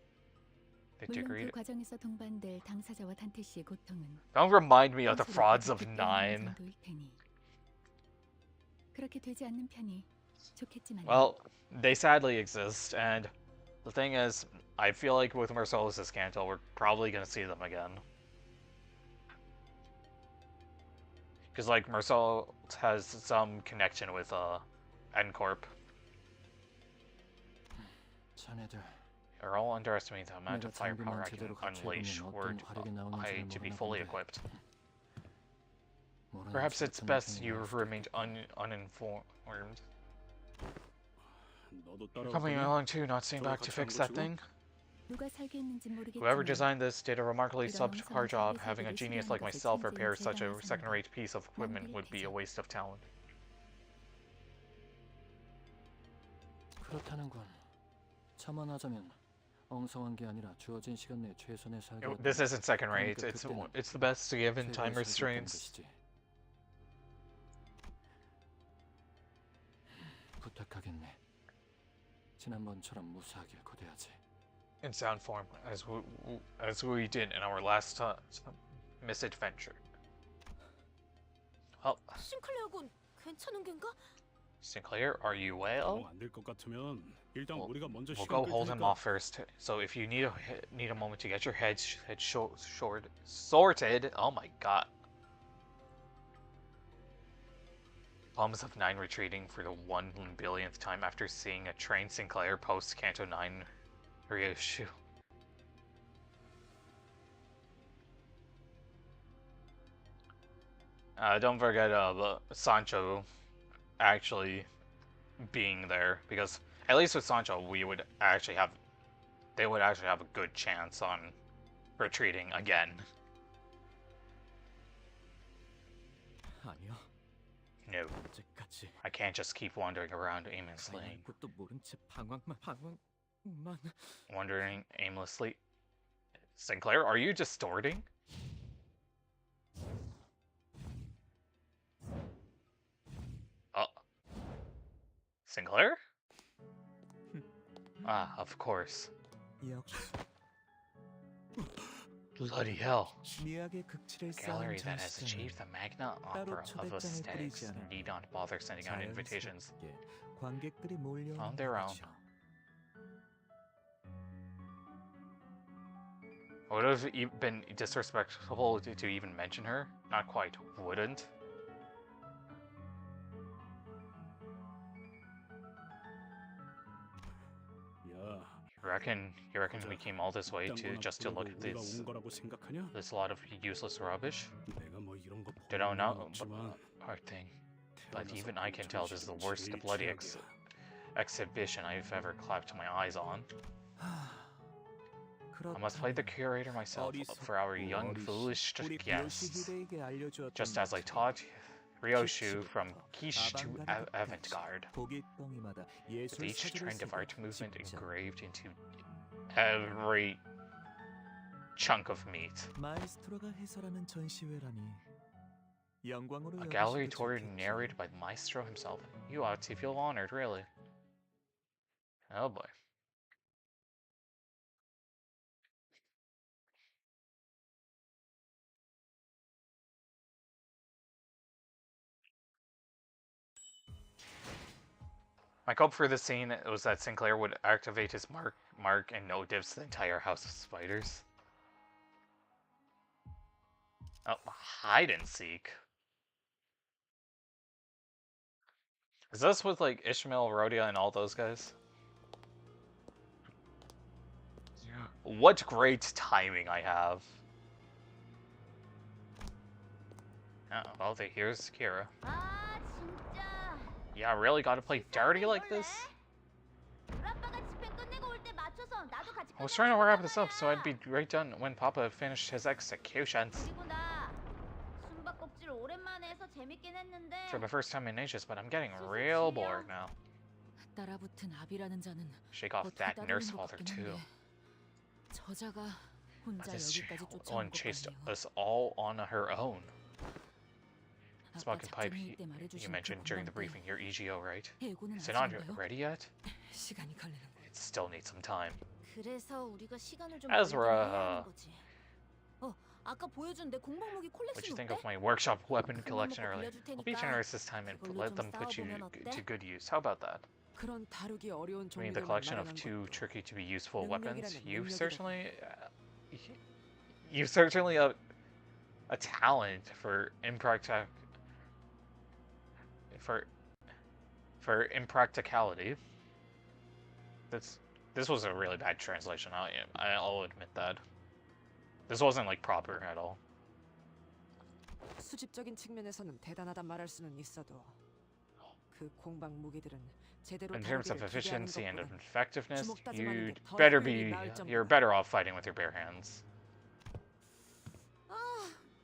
[SPEAKER 1] They
[SPEAKER 6] 물론 그
[SPEAKER 1] agreed.
[SPEAKER 6] 과정에서 동반될 당사자와 단테 씨의 고통은
[SPEAKER 1] Don't remind me of the
[SPEAKER 6] 평소에
[SPEAKER 1] frauds of
[SPEAKER 6] 어떻게 빼앗는
[SPEAKER 1] 9.
[SPEAKER 6] 정도일 테니. 그렇게 되지 않는 편이 좋겠지만요.
[SPEAKER 1] Well, they sadly exist, and the thing is, I feel like with Marcellus' Canto, we're probably gonna see them again. Because, like, Marcellus has some connection with, N-Corp.
[SPEAKER 4] 자네들
[SPEAKER 1] Are all underestimating the amount
[SPEAKER 4] 내가
[SPEAKER 1] of firepower
[SPEAKER 4] 장비만
[SPEAKER 1] I can
[SPEAKER 4] 제대로
[SPEAKER 1] unleash
[SPEAKER 4] 갖춰
[SPEAKER 1] were
[SPEAKER 4] 입으면 어떤 활약이 나오는지는
[SPEAKER 1] I to be fully
[SPEAKER 4] 모르나
[SPEAKER 1] equipped.
[SPEAKER 4] 모르는
[SPEAKER 1] Perhaps
[SPEAKER 4] 척
[SPEAKER 1] it's
[SPEAKER 4] 하는
[SPEAKER 1] best
[SPEAKER 4] 편이
[SPEAKER 1] you
[SPEAKER 4] 나을 수도
[SPEAKER 1] remained
[SPEAKER 4] 있겠다.
[SPEAKER 1] uninformed.
[SPEAKER 8] 너도
[SPEAKER 1] Coming
[SPEAKER 8] 따라오거니?
[SPEAKER 1] along too, not staying
[SPEAKER 8] 저걸
[SPEAKER 1] back to
[SPEAKER 8] 같이
[SPEAKER 1] fix
[SPEAKER 8] 안
[SPEAKER 1] that
[SPEAKER 8] 고치고?
[SPEAKER 1] thing?
[SPEAKER 6] 누가 설계했는지
[SPEAKER 1] Whoever
[SPEAKER 6] 모르겠지만
[SPEAKER 1] designed this did a remarkably
[SPEAKER 6] 이런
[SPEAKER 1] subpar
[SPEAKER 6] 엉성한
[SPEAKER 1] job.
[SPEAKER 6] 장비
[SPEAKER 1] Having a
[SPEAKER 6] 설계를
[SPEAKER 1] genius
[SPEAKER 6] 수리하는
[SPEAKER 1] like
[SPEAKER 6] 것을
[SPEAKER 1] myself
[SPEAKER 6] 천재인
[SPEAKER 1] repair such a
[SPEAKER 6] 제가
[SPEAKER 1] second-rate piece of equipment would be a
[SPEAKER 6] 낭비의
[SPEAKER 1] waste of talent.
[SPEAKER 4] 그렇다는군. 첨언하자면 엉성한 게 아니라 주어진 시간 내 최선의 설계였다.
[SPEAKER 1] This isn't second-rate.
[SPEAKER 4] 그러니까
[SPEAKER 1] It's
[SPEAKER 4] 그때는
[SPEAKER 1] the best given time
[SPEAKER 4] 최고의 설계였다는
[SPEAKER 1] restraints.
[SPEAKER 4] 것이지. 부탁하겠네. 지난번처럼 무사하길 고대하지.
[SPEAKER 1] In sound form, as we did in our last misadventure. Well,
[SPEAKER 2] 싱클레어군 괜찮은 겐가?
[SPEAKER 1] Sinclair, are you well?
[SPEAKER 8] 안될 것 같으면 일단
[SPEAKER 1] We'll,
[SPEAKER 8] 우리가 먼저
[SPEAKER 1] we'll
[SPEAKER 8] 시간
[SPEAKER 1] go
[SPEAKER 8] 끌
[SPEAKER 1] hold him
[SPEAKER 8] 테니까.
[SPEAKER 1] off first. So if you need a moment to get your head sorted, oh my god. Bums of 9 retreating for the 1 billionth time after seeing a trained Sinclair post Canto 9 Ryoshu. Don't forget Sancho actually being there, because at least with Sancho they would actually have a good chance on retreating again.
[SPEAKER 7] 아니요.
[SPEAKER 1] No,
[SPEAKER 7] 언제까지
[SPEAKER 1] I can't just keep wandering around aimlessly.
[SPEAKER 7] 것도 모른 채 방황만.
[SPEAKER 1] Wandering aimlessly. Sinclair, are you distorting? Sinclair? Ah, of course.
[SPEAKER 7] 역시
[SPEAKER 1] Bloody hell.
[SPEAKER 7] 미학의 극치를 쌓은
[SPEAKER 1] Gallery that has
[SPEAKER 7] 전시자는
[SPEAKER 1] achieved the magna opera of
[SPEAKER 7] 초대장을
[SPEAKER 1] aesthetics
[SPEAKER 7] 뿌리지 않아
[SPEAKER 1] need not bother sending out invitations.
[SPEAKER 7] 자연스럽게 관객들이 몰려오는
[SPEAKER 1] On their own.
[SPEAKER 7] 거죠.
[SPEAKER 1] Would it have been disrespectful to even mention her? Not quite. Wouldn't?
[SPEAKER 8] 야,
[SPEAKER 1] You reckon we came all this way
[SPEAKER 8] 이딴
[SPEAKER 1] to
[SPEAKER 8] 거나
[SPEAKER 1] just to look
[SPEAKER 8] 보려고
[SPEAKER 1] at
[SPEAKER 8] 우리가
[SPEAKER 1] this
[SPEAKER 8] 온 거라고 생각하냐?
[SPEAKER 1] lot of useless rubbish?
[SPEAKER 8] 내가 뭐 이런 거
[SPEAKER 1] They don't
[SPEAKER 8] 보는 건
[SPEAKER 1] know,
[SPEAKER 8] 없지만
[SPEAKER 1] hard thing. But
[SPEAKER 8] 태어나서
[SPEAKER 1] even I can tell this is the
[SPEAKER 8] 전시는
[SPEAKER 1] worst
[SPEAKER 8] 제일
[SPEAKER 1] bloody
[SPEAKER 8] 최악이야.
[SPEAKER 1] exhibition I've ever clapped my eyes on. I must play the
[SPEAKER 7] 그렇다면
[SPEAKER 1] curator myself for our young foolish
[SPEAKER 7] 우리
[SPEAKER 1] guests,
[SPEAKER 7] 요시히데에게 알려주었던
[SPEAKER 1] just as I
[SPEAKER 7] 것처럼
[SPEAKER 1] taught Ryoshu from quiche to avant-garde,
[SPEAKER 7] 고깃덩이마다
[SPEAKER 1] with
[SPEAKER 7] 예술
[SPEAKER 1] each
[SPEAKER 7] 서술을
[SPEAKER 1] trend of
[SPEAKER 7] 쓰고
[SPEAKER 1] art movement
[SPEAKER 7] 직접
[SPEAKER 1] engraved into every chunk of meat.
[SPEAKER 7] 마에스트로가 해설하는 전시회라니 영광으로
[SPEAKER 1] A gallery
[SPEAKER 7] 여기시기
[SPEAKER 1] tour
[SPEAKER 7] 좋겠죠.
[SPEAKER 1] narrated by the maestro himself. You ought to feel honored, really. Oh boy. My hope for this scene was that Sinclair would activate his mark and no divs the entire house of spiders. Oh, hide and seek. Is this with like Ishmael, Rhodia, and all those guys? What great timing I have. Oh, well, here's Kira.
[SPEAKER 2] 아 진짜.
[SPEAKER 1] Yeah, I really gotta play dirty like this?
[SPEAKER 2] 우리 아빠가 집행 끝내고 올 때 맞춰서 나도 같이
[SPEAKER 1] I was trying to wrap this up so I'd be right done when Papa finished his executions.
[SPEAKER 2] 그리고 나 숨바꼭질 오랜만에 해서 재밌긴 했는데.
[SPEAKER 1] For the first time in ages, but I'm getting real bored now.
[SPEAKER 6] 따라붙은 아비라는 자는
[SPEAKER 1] Shake off
[SPEAKER 6] 어떻게
[SPEAKER 1] that
[SPEAKER 6] 따돌린
[SPEAKER 1] nurse
[SPEAKER 6] 것
[SPEAKER 1] father
[SPEAKER 6] 같긴
[SPEAKER 1] too.
[SPEAKER 6] 한데 저자가 혼자
[SPEAKER 1] This
[SPEAKER 6] 여기까지
[SPEAKER 1] one
[SPEAKER 6] 쫓아온 것
[SPEAKER 1] chased
[SPEAKER 6] 같네요.
[SPEAKER 1] us all on her own.
[SPEAKER 6] 아까
[SPEAKER 1] Smoking pipe
[SPEAKER 6] 작전 회의 때
[SPEAKER 1] you
[SPEAKER 6] 말해주신
[SPEAKER 1] mentioned
[SPEAKER 6] 그
[SPEAKER 1] during the
[SPEAKER 6] 건강
[SPEAKER 1] briefing, your EGO, right?
[SPEAKER 6] 때 예고는
[SPEAKER 1] Is it not
[SPEAKER 6] 아직인가요?
[SPEAKER 1] ready yet?
[SPEAKER 6] 시간이 걸리는 거.
[SPEAKER 1] It still needs some time.
[SPEAKER 2] 그래서 우리가 시간을 좀
[SPEAKER 1] Ezra.
[SPEAKER 2] 벌리긴 해야 하는 거지. 아까 보여준 내 공방무기
[SPEAKER 1] What'd you
[SPEAKER 2] 콜렉션
[SPEAKER 1] think
[SPEAKER 2] 어때?
[SPEAKER 1] of my workshop weapon
[SPEAKER 2] 그만
[SPEAKER 1] collection
[SPEAKER 2] 먹고
[SPEAKER 1] earlier?
[SPEAKER 2] 빌려줄
[SPEAKER 1] I'll be
[SPEAKER 2] 테니까
[SPEAKER 1] generous this time and
[SPEAKER 2] 그걸로
[SPEAKER 1] let
[SPEAKER 2] 좀
[SPEAKER 1] them put you
[SPEAKER 2] 싸워보면 어때?
[SPEAKER 1] to good use. How about that?
[SPEAKER 6] 그런 다루기 어려운
[SPEAKER 1] I mean, the
[SPEAKER 6] 종류들만
[SPEAKER 1] collection of
[SPEAKER 6] 마련한
[SPEAKER 1] too
[SPEAKER 6] 것도
[SPEAKER 1] tricky to be useful weapons.
[SPEAKER 6] 능력이라면
[SPEAKER 1] You've
[SPEAKER 6] 능력이라고.
[SPEAKER 1] certainly a talent for impracticality. This was a really bad translation. I'll admit that. This wasn't like proper at all.
[SPEAKER 9] 수집적인 측면에서는 대단하단 말할 수는 있어도 그 공방 무기들은 제대로
[SPEAKER 1] In terms of
[SPEAKER 9] 다루기를 기대하는
[SPEAKER 1] efficiency and
[SPEAKER 9] 것보단
[SPEAKER 1] effectiveness,
[SPEAKER 9] 주먹 다짐하는
[SPEAKER 1] you'd
[SPEAKER 9] 게더
[SPEAKER 1] better
[SPEAKER 9] 효율이
[SPEAKER 1] be
[SPEAKER 9] 나을
[SPEAKER 1] you're
[SPEAKER 9] 정도다.
[SPEAKER 1] better off fighting with your bare hands.
[SPEAKER 2] 아,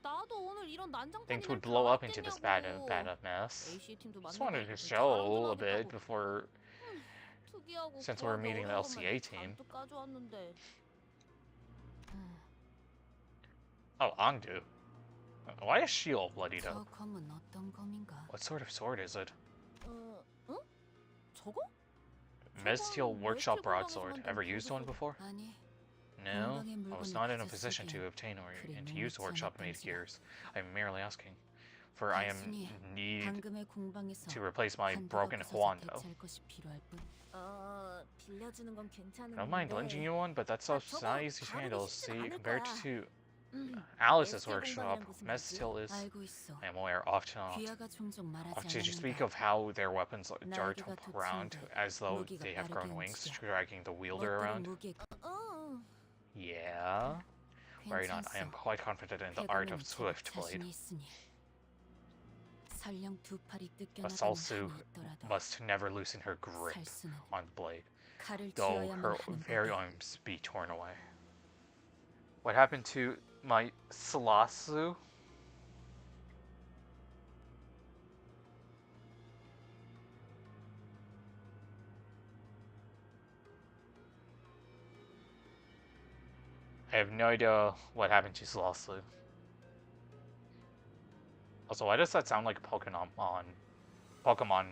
[SPEAKER 2] 나도 오늘 이런 난장판이
[SPEAKER 1] Things would
[SPEAKER 2] 날
[SPEAKER 1] blow up into this bad
[SPEAKER 2] 알았겠냐고.
[SPEAKER 1] mess.
[SPEAKER 2] AC 팀도
[SPEAKER 1] Just
[SPEAKER 2] 만나고
[SPEAKER 1] wanted to
[SPEAKER 2] 잘하구나
[SPEAKER 1] show a bit
[SPEAKER 2] 하겠다고.
[SPEAKER 1] before,
[SPEAKER 2] 특이하고
[SPEAKER 1] since we're
[SPEAKER 2] 구하기
[SPEAKER 1] meeting the
[SPEAKER 2] 어려운
[SPEAKER 1] LCA
[SPEAKER 2] 것만
[SPEAKER 1] team.
[SPEAKER 2] 잔뜩 가져왔는데.
[SPEAKER 1] Oh, Angdu. Why is she all bloodied
[SPEAKER 2] 저
[SPEAKER 1] up?
[SPEAKER 2] 검은 어떤 검인가?
[SPEAKER 1] What sort of sword is it?
[SPEAKER 2] 응? 저거?
[SPEAKER 1] Mezsteel
[SPEAKER 2] 저건
[SPEAKER 1] Workshop
[SPEAKER 2] 멜틸
[SPEAKER 1] broadsword.
[SPEAKER 2] 공방에서
[SPEAKER 1] Ever
[SPEAKER 2] 만든
[SPEAKER 1] used one
[SPEAKER 2] 도구소.
[SPEAKER 1] before?
[SPEAKER 2] 아니,
[SPEAKER 1] No,
[SPEAKER 2] 공방의
[SPEAKER 1] I was
[SPEAKER 2] 물건을
[SPEAKER 1] not in a
[SPEAKER 2] 가져
[SPEAKER 1] position to
[SPEAKER 2] 쓰기엔
[SPEAKER 1] obtain or
[SPEAKER 2] 그리
[SPEAKER 1] and to use the
[SPEAKER 2] 녹록지
[SPEAKER 1] workshop
[SPEAKER 2] 않았던지라.
[SPEAKER 1] made gears. I'm merely asking, for I am
[SPEAKER 2] 단순히
[SPEAKER 1] need
[SPEAKER 2] 방금의 공방에서
[SPEAKER 1] to replace my
[SPEAKER 2] 한도가
[SPEAKER 1] broken
[SPEAKER 2] 부서져
[SPEAKER 1] Huando.
[SPEAKER 2] 대체할 것이 필요할 뿐. 빌려주는 건 괜찮은데.
[SPEAKER 1] I don't mind lending you one, but that stuff's
[SPEAKER 2] 저거
[SPEAKER 1] not easy to
[SPEAKER 2] 다루기
[SPEAKER 1] handle.
[SPEAKER 2] 쉽진
[SPEAKER 1] See,
[SPEAKER 2] 않을
[SPEAKER 1] compared
[SPEAKER 2] 거야.
[SPEAKER 1] to
[SPEAKER 2] 응,
[SPEAKER 1] Alice's
[SPEAKER 2] 멜틸
[SPEAKER 1] workshop,
[SPEAKER 2] 공방이란 무슨
[SPEAKER 1] Mezsteel
[SPEAKER 2] 말이지?
[SPEAKER 1] is,
[SPEAKER 2] 알고 있어.
[SPEAKER 1] I am aware, often
[SPEAKER 2] 귀하가 종종 말하지
[SPEAKER 1] did you speak
[SPEAKER 2] 않았는가?
[SPEAKER 1] of how their weapons dart
[SPEAKER 2] 날개가
[SPEAKER 1] around
[SPEAKER 2] 돋치는데
[SPEAKER 1] as though
[SPEAKER 2] 무기가
[SPEAKER 1] they have grown
[SPEAKER 2] 빠르게
[SPEAKER 1] wings,
[SPEAKER 2] 움직여.
[SPEAKER 1] dragging the wielder
[SPEAKER 2] 멋대로
[SPEAKER 1] around?
[SPEAKER 2] 무기.
[SPEAKER 1] Yeah. Worry not, I am
[SPEAKER 2] 괜찮소.
[SPEAKER 1] quite confident in the art of
[SPEAKER 2] 해보면 제법
[SPEAKER 1] Swift Blade.
[SPEAKER 2] 자신이 있으니. 설령 두 팔이
[SPEAKER 1] But
[SPEAKER 2] 뜯겨나가는
[SPEAKER 1] Salsu
[SPEAKER 2] 한이 있더라도
[SPEAKER 1] must never loosen her grip
[SPEAKER 2] 살 수는
[SPEAKER 1] on the blade,
[SPEAKER 2] 칼을
[SPEAKER 1] though
[SPEAKER 2] 쥐어야만
[SPEAKER 1] her
[SPEAKER 2] 하는
[SPEAKER 1] very
[SPEAKER 2] 법이야.
[SPEAKER 1] arms be torn away. What happened to my Salasu? I have no idea what happened to Salasu. Also, why does that sound like a Pokemon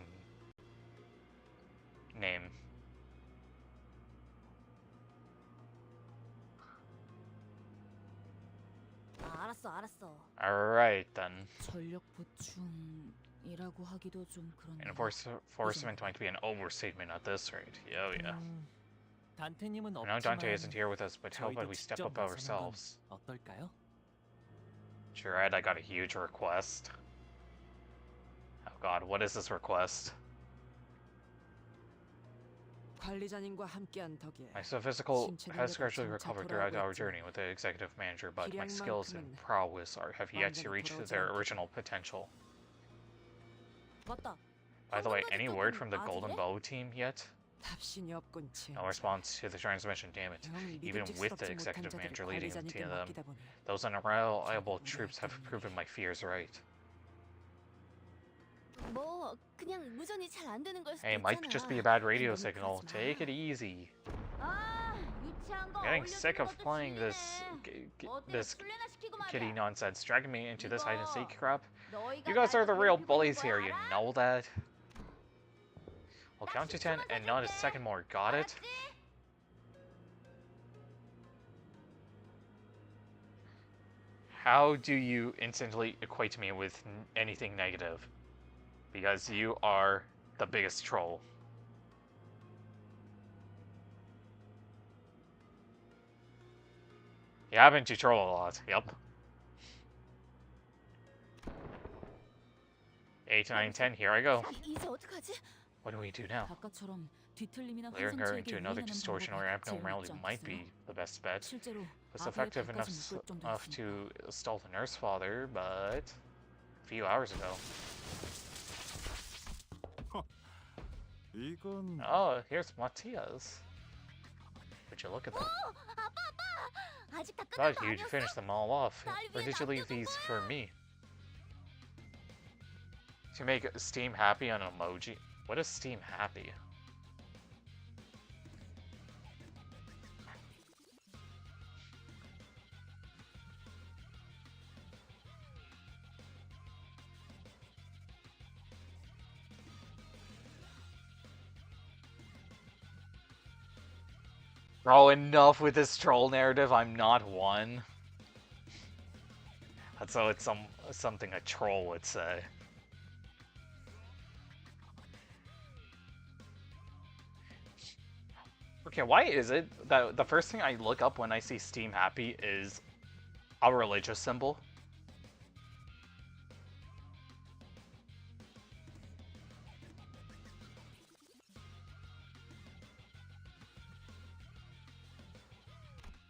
[SPEAKER 1] name?
[SPEAKER 2] 알았어.
[SPEAKER 1] Alright then.
[SPEAKER 2] 전력 보충이라고 하기도 좀 그런데.
[SPEAKER 1] Enforcement might be an overstatement at this rate. Yeah.
[SPEAKER 4] 단테님은
[SPEAKER 1] I know Dante
[SPEAKER 4] 없지만
[SPEAKER 1] isn't here with us, but how about
[SPEAKER 4] 저희도
[SPEAKER 1] we step
[SPEAKER 4] 직접
[SPEAKER 1] up
[SPEAKER 4] 나서는 건
[SPEAKER 1] ourselves?
[SPEAKER 4] 어떨까요?
[SPEAKER 1] Dread, I got a huge request. Oh god, what is this request?
[SPEAKER 9] 관리자님과 함께한 덕에
[SPEAKER 1] My physical
[SPEAKER 9] 신체
[SPEAKER 1] has
[SPEAKER 9] 능력은
[SPEAKER 1] gradually
[SPEAKER 9] 점차
[SPEAKER 1] recovered throughout
[SPEAKER 9] 돌아오고
[SPEAKER 1] our
[SPEAKER 9] 있지만
[SPEAKER 1] journey with the executive manager, but my skills and
[SPEAKER 9] 기량만큼은
[SPEAKER 1] prowess have yet to
[SPEAKER 9] 완전히
[SPEAKER 1] reach
[SPEAKER 9] 돌아오지
[SPEAKER 1] their
[SPEAKER 9] 않겠다.
[SPEAKER 1] original potential.
[SPEAKER 2] 맞다.
[SPEAKER 1] By the way, any
[SPEAKER 2] 황금바지
[SPEAKER 1] word
[SPEAKER 2] 떴던
[SPEAKER 1] from the Golden
[SPEAKER 2] 아들이래?
[SPEAKER 1] Bow team yet?
[SPEAKER 9] 답신이 없군
[SPEAKER 1] No response to the transmission, damn it.
[SPEAKER 9] 영
[SPEAKER 1] Even with the
[SPEAKER 9] 믿음직스럽지 못한
[SPEAKER 1] executive
[SPEAKER 9] 자들을
[SPEAKER 1] manager leading them,
[SPEAKER 9] 관리자님께 맡기다 보니
[SPEAKER 1] those unreliable troops have proven my fears right.
[SPEAKER 2] 뭐 그냥 무전이 잘 안 되는 걸 수도
[SPEAKER 1] Hey, might
[SPEAKER 2] 있잖아.
[SPEAKER 1] just be a bad radio
[SPEAKER 2] 너무
[SPEAKER 1] signal.
[SPEAKER 2] 그러지 마.
[SPEAKER 1] Take it easy.
[SPEAKER 2] 아, 유치한 거
[SPEAKER 1] I'm getting
[SPEAKER 2] 어울려주는
[SPEAKER 1] sick of
[SPEAKER 2] 것도
[SPEAKER 1] playing this
[SPEAKER 2] 질리네. 뭐 때문에
[SPEAKER 1] this
[SPEAKER 2] 술래나 시키고
[SPEAKER 1] kitty
[SPEAKER 2] 말이야.
[SPEAKER 1] nonsense, dragging me into this hide and seek
[SPEAKER 2] 이거
[SPEAKER 1] crap.
[SPEAKER 2] 너희가
[SPEAKER 1] You guys are
[SPEAKER 2] 날
[SPEAKER 1] the real
[SPEAKER 2] 괴롭히고
[SPEAKER 1] bullies
[SPEAKER 2] 있는
[SPEAKER 1] here,
[SPEAKER 2] 거야,
[SPEAKER 1] you
[SPEAKER 2] 알아?
[SPEAKER 1] know that? I'll count to 10 and not a second more, got it?
[SPEAKER 2] 알았지?
[SPEAKER 1] How do you instantly equate me with anything negative? Because you are the biggest troll. You happen to troll a lot, yep. 8, 9, 10, here I go.
[SPEAKER 6] 이제 어떡하지?
[SPEAKER 1] What do we do now?
[SPEAKER 6] 아까처럼 뒤틀림이나
[SPEAKER 1] Layering her into
[SPEAKER 6] 환상체에게
[SPEAKER 1] another
[SPEAKER 6] 유인하는
[SPEAKER 1] distortion or
[SPEAKER 6] 방법이 제일
[SPEAKER 1] abnormality
[SPEAKER 6] 낫지
[SPEAKER 1] might
[SPEAKER 6] 않겠어요?
[SPEAKER 1] be the best bet.
[SPEAKER 6] 실제로
[SPEAKER 1] It's
[SPEAKER 6] 아베의
[SPEAKER 1] effective enough,
[SPEAKER 6] 발까지 묶을 정도였으니까.
[SPEAKER 1] enough to stall the nurse father, but a few hours ago.
[SPEAKER 5] 이건
[SPEAKER 1] Oh, here's Matthias. Would you look at that?
[SPEAKER 2] 아직 다 끝난
[SPEAKER 1] Thought
[SPEAKER 2] 거
[SPEAKER 1] you'd
[SPEAKER 2] 아니었어?
[SPEAKER 1] finish them all off.
[SPEAKER 2] 날
[SPEAKER 1] Or
[SPEAKER 2] 위해
[SPEAKER 1] did you leave
[SPEAKER 2] 남겨둔
[SPEAKER 1] these
[SPEAKER 2] 거야.
[SPEAKER 1] for me? To make Steam happy on an emoji? What is Steam happy? Bro, enough with this troll narrative. I'm not one. That's how it's something a troll would say. Okay, why is it that the first thing I look up when I see Steam Happy is a religious symbol?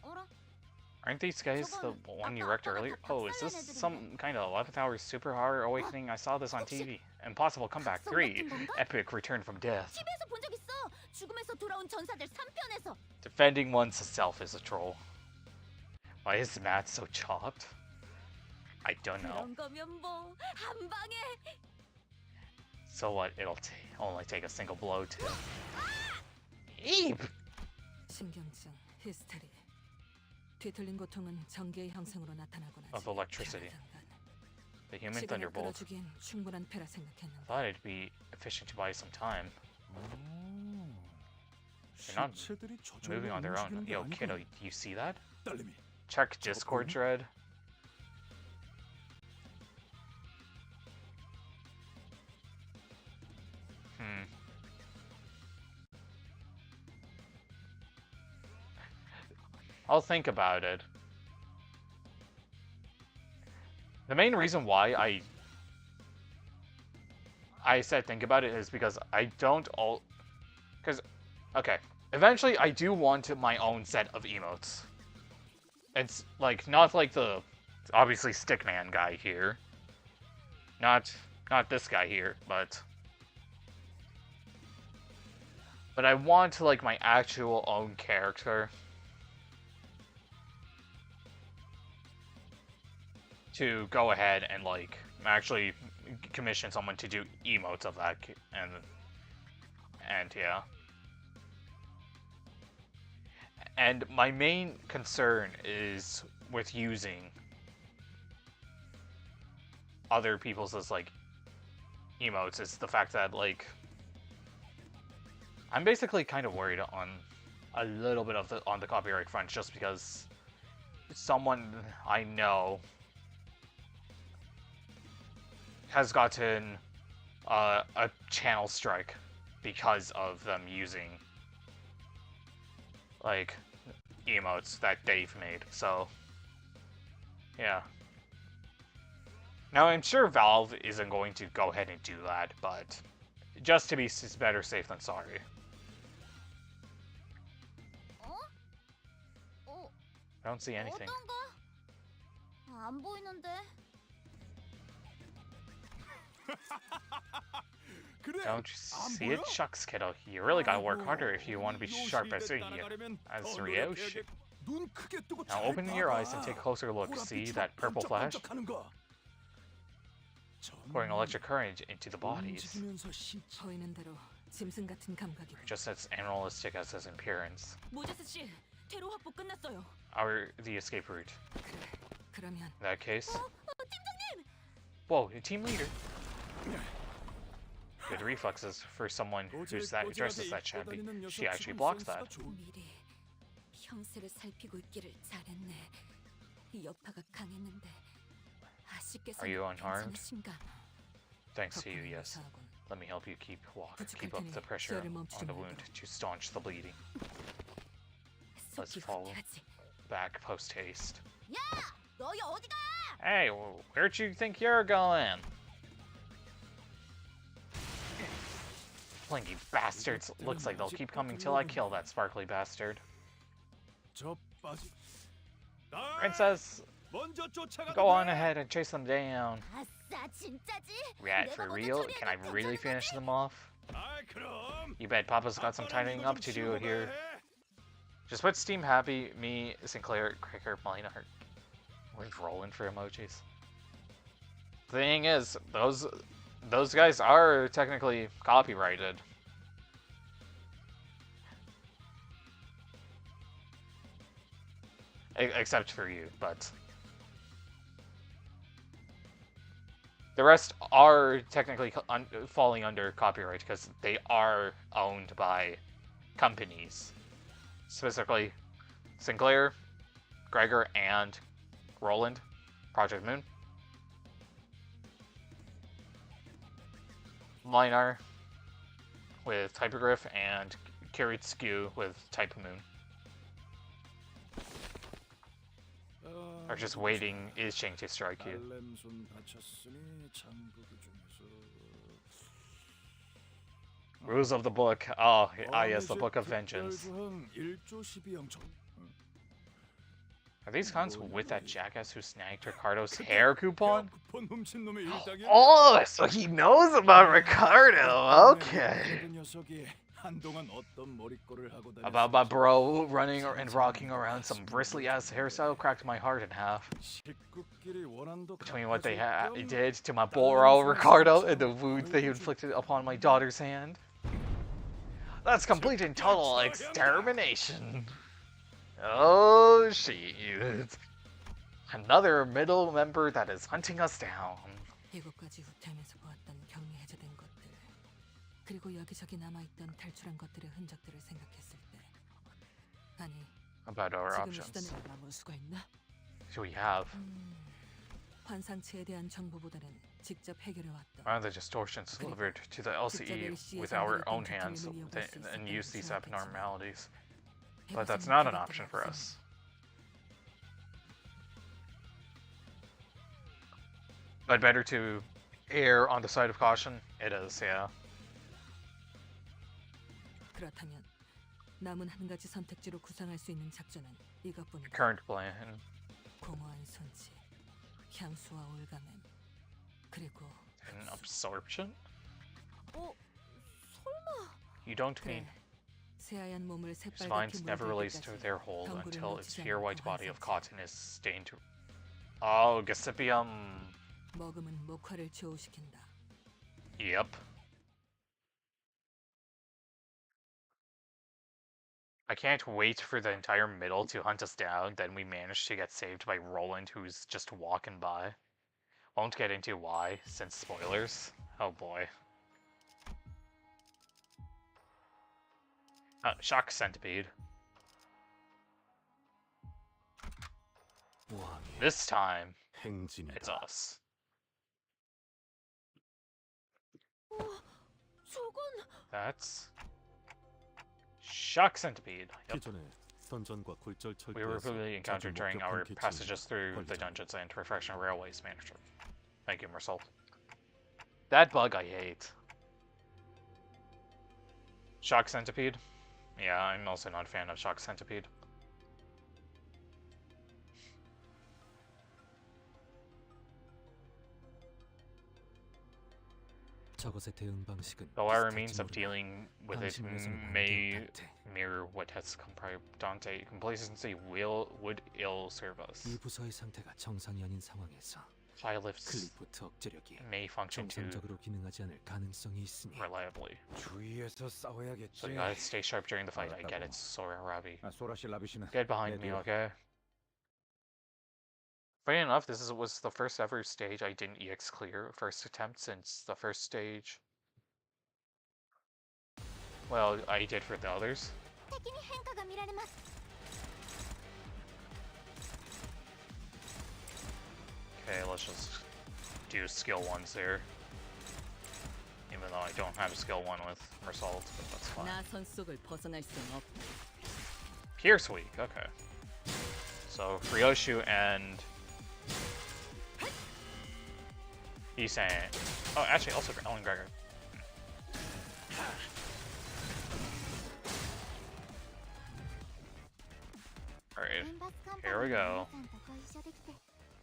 [SPEAKER 2] 어라?
[SPEAKER 1] Aren't these guys the one you wrecked earlier? Oh, is this some kind of 11th hour super horror awakening? I saw this on TV. Impossible Comeback 3. Epic Return from Death.
[SPEAKER 2] TV에서 본 적 있어. 죽음에서 돌아온 전사들 3편에서.
[SPEAKER 1] Defending oneself is a troll. Why is Matt so chopped? I don't know.
[SPEAKER 2] 그런 거면 뭐 한 방에.
[SPEAKER 1] So what? It'll only take a single blow to... Eep!
[SPEAKER 9] 신경증, 히스테리. 뒤틀린 고통은 전기의 형성으로 나타나거나
[SPEAKER 1] Of electricity. The human
[SPEAKER 9] 시간을
[SPEAKER 1] thunderbolt.
[SPEAKER 9] 끌어주기엔 충분한 패라 생각했는데.
[SPEAKER 1] Thought it'd be efficient to buy some time. They're not
[SPEAKER 5] 시체들이
[SPEAKER 1] moving on their own.
[SPEAKER 5] 움직이는 게
[SPEAKER 1] Yo,
[SPEAKER 5] 아니구나.
[SPEAKER 1] kiddo, you see that?
[SPEAKER 5] 딸내미,
[SPEAKER 1] Check Discord, Dread. I'll think about it. The main reason why I said think about it is because I don't okay, eventually I do want my own set of emotes. It's like not like the obviously Stickman guy here. Not this guy here, but I want like my actual own character to go ahead and like actually commission someone to do emotes of that, and yeah. And my main concern is with using other people's as like emotes is the fact that like I'm basically kind of worried on a little bit of on the copyright front just because someone I know has gotten a channel strike because of them using like emotes that they've made. So yeah. Now I'm sure Valve isn't going to go ahead and do that, but just to be better safe than sorry. I don't see anything.
[SPEAKER 2] 어떤가? 안 보이는데.
[SPEAKER 1] Don't you see it? Shucks, kiddo. You really gotta work harder if you want to be sharp as Ryoshu. Now open your eyes and take a closer look. See that purple flash? Pouring electric current into the bodies.
[SPEAKER 9] 보이는 대로 짐승 같은 감각이.
[SPEAKER 1] Just as animalistic as his appearance.
[SPEAKER 6] 모제스 씨, 퇴로 확보 끝났어요.
[SPEAKER 1] The escape route.
[SPEAKER 9] 그러면
[SPEAKER 1] In that case. Whoa, a team leader. Good reflexes for someone who's that dresses that shabby. She actually blocks that.
[SPEAKER 6] 미리 형세를 살피고 있기를 잘했네. 이 여파가 강했는데 아쉽게서
[SPEAKER 1] Are you unharmed?
[SPEAKER 6] 괜찮으신가?
[SPEAKER 1] Thanks to you, yes. Let me help you keep up the pressure on the wound to staunch the bleeding. Let's fall back post haste.
[SPEAKER 2] 야, 너희 어디 가?
[SPEAKER 1] Hey, where'd you think you're going? Flinky bastards. Looks like they'll keep coming till I kill that sparkly bastard. Princess, go on ahead and chase them down.
[SPEAKER 2] 아싸 진짜지?
[SPEAKER 1] Rat for real? Can I really finish them off? You bet Papa's got some tidying up to do here. Just put Steam Happy, me, Sinclair, Cracker, Melina, we're rolling for emojis. Thing is, those guys are technically copyrighted. Except for you, but the rest are technically falling under copyright because they are owned by companies. Specifically, Sinclair, Gregor, and Roland, Project Moon. Linar with Typogryph, and Kiritsugu with Type Moon. Are just waiting Isching to strike you. Rules of the book. Oh, yes, the Book of Vengeance. Are these cons with that jackass who snagged Ricardo's hair coupon? Oh, so he knows about Ricardo. Okay. About my bro running and rocking around some bristly ass hairstyle cracked my heart in half. Between what they did to my bro Ricardo and the wounds they inflicted upon my daughter's hand. That's complete and total extermination. Oh shit. Another middle member that is hunting us down.
[SPEAKER 9] 이곳까지 후퇴하면서 보았던 격리 해제된 것들, 그리고 여기저기 남아있던 탈출한 것들의 흔적들을 생각했을 때, 아니,
[SPEAKER 1] About our
[SPEAKER 9] 지금
[SPEAKER 1] options.
[SPEAKER 9] 수단으로 남을 수가 있나?
[SPEAKER 1] Do we have?
[SPEAKER 9] 환상체에 대한 정보보다는 직접 해결해왔던.
[SPEAKER 1] One of the distortions delivered to the LCE with our own hands and use these abnormalities. But that's not an option for us. But better to err on the side of caution. It is, yeah.
[SPEAKER 9] 그렇다면 남은 한 가지 선택지로 구상할 수 있는 작전은 이것뿐이다.
[SPEAKER 1] Current plan.
[SPEAKER 9] 공허한 손짓, 향수와 올가맨, 그리고
[SPEAKER 1] An absorption?
[SPEAKER 2] 설마.
[SPEAKER 1] You don't mean
[SPEAKER 9] 새하얀 몸을
[SPEAKER 1] his
[SPEAKER 9] 새빨갛게
[SPEAKER 1] vines never release to
[SPEAKER 9] 물들
[SPEAKER 1] their
[SPEAKER 9] 때까지
[SPEAKER 1] hold
[SPEAKER 9] 덩굴을
[SPEAKER 1] until its
[SPEAKER 9] 놓치지
[SPEAKER 1] pure
[SPEAKER 9] 않는
[SPEAKER 1] white body of
[SPEAKER 9] 환상체.
[SPEAKER 1] cotton is stained to... Oh, Gossypium.
[SPEAKER 9] 먹음은 목화를 조우시킨다.
[SPEAKER 1] Yep. I can't wait for the entire middle to hunt us down, then we manage to get saved by Roland, who's just walking by. Won't get into why, since spoilers. Oh boy. Shock Centipede. This time, it's us.
[SPEAKER 2] 저건
[SPEAKER 1] That's... Shock Centipede. Yep.
[SPEAKER 8] 기존에 선전과 굴절
[SPEAKER 1] We were
[SPEAKER 8] 철도에서
[SPEAKER 1] repeatedly
[SPEAKER 8] 자주
[SPEAKER 1] encountered during
[SPEAKER 8] 목격한
[SPEAKER 1] our
[SPEAKER 8] 개체인
[SPEAKER 1] passages through the
[SPEAKER 8] 헐리전.
[SPEAKER 1] dungeons and Reflection Railways manager. Thank you, Marcel. That bug I hate. Shock Centipede? Yeah, I'm also not a fan of Shock Centipede.
[SPEAKER 4] 저것의 대응 방식은
[SPEAKER 1] Though our
[SPEAKER 4] 비슷할지
[SPEAKER 1] means of
[SPEAKER 4] 모르겠다.
[SPEAKER 1] dealing with it
[SPEAKER 4] 방심을
[SPEAKER 1] may
[SPEAKER 4] 해서는 안 돼,
[SPEAKER 1] mirror what has come prior Dante, complacency would ill serve us.
[SPEAKER 4] 이 부서의 상태가 정상이 아닌 상황에서
[SPEAKER 1] High lifts
[SPEAKER 4] 클리포트 억제력이
[SPEAKER 1] may function too
[SPEAKER 4] 정상적으로 기능하지 않을 가능성이 있으니
[SPEAKER 1] reliably.
[SPEAKER 5] 주위에서 싸워야겠지.
[SPEAKER 1] So you gotta stay sharp during the fight. I get it, Sora Rabi.
[SPEAKER 5] 아, 소라씨 라비씨는
[SPEAKER 1] Get behind me, okay? Funny enough, this was the first ever stage I didn't EX clear, first attempt since the first stage. Well, I did for the others.
[SPEAKER 2] 敵に変化が見られます。
[SPEAKER 1] Okay, let's just do skill ones there. Even though I don't have skill one with Mersault, but that's fine.
[SPEAKER 6] 나선 속을 벗어날 순 없.
[SPEAKER 1] Pierce weak, okay. So Ryoshu and he's saying, oh, actually also Ellen Gregor. Alright,
[SPEAKER 2] リンバスカンパニ
[SPEAKER 1] here
[SPEAKER 2] ー
[SPEAKER 1] we
[SPEAKER 2] の
[SPEAKER 1] go.
[SPEAKER 2] 皆さんとご一緒できて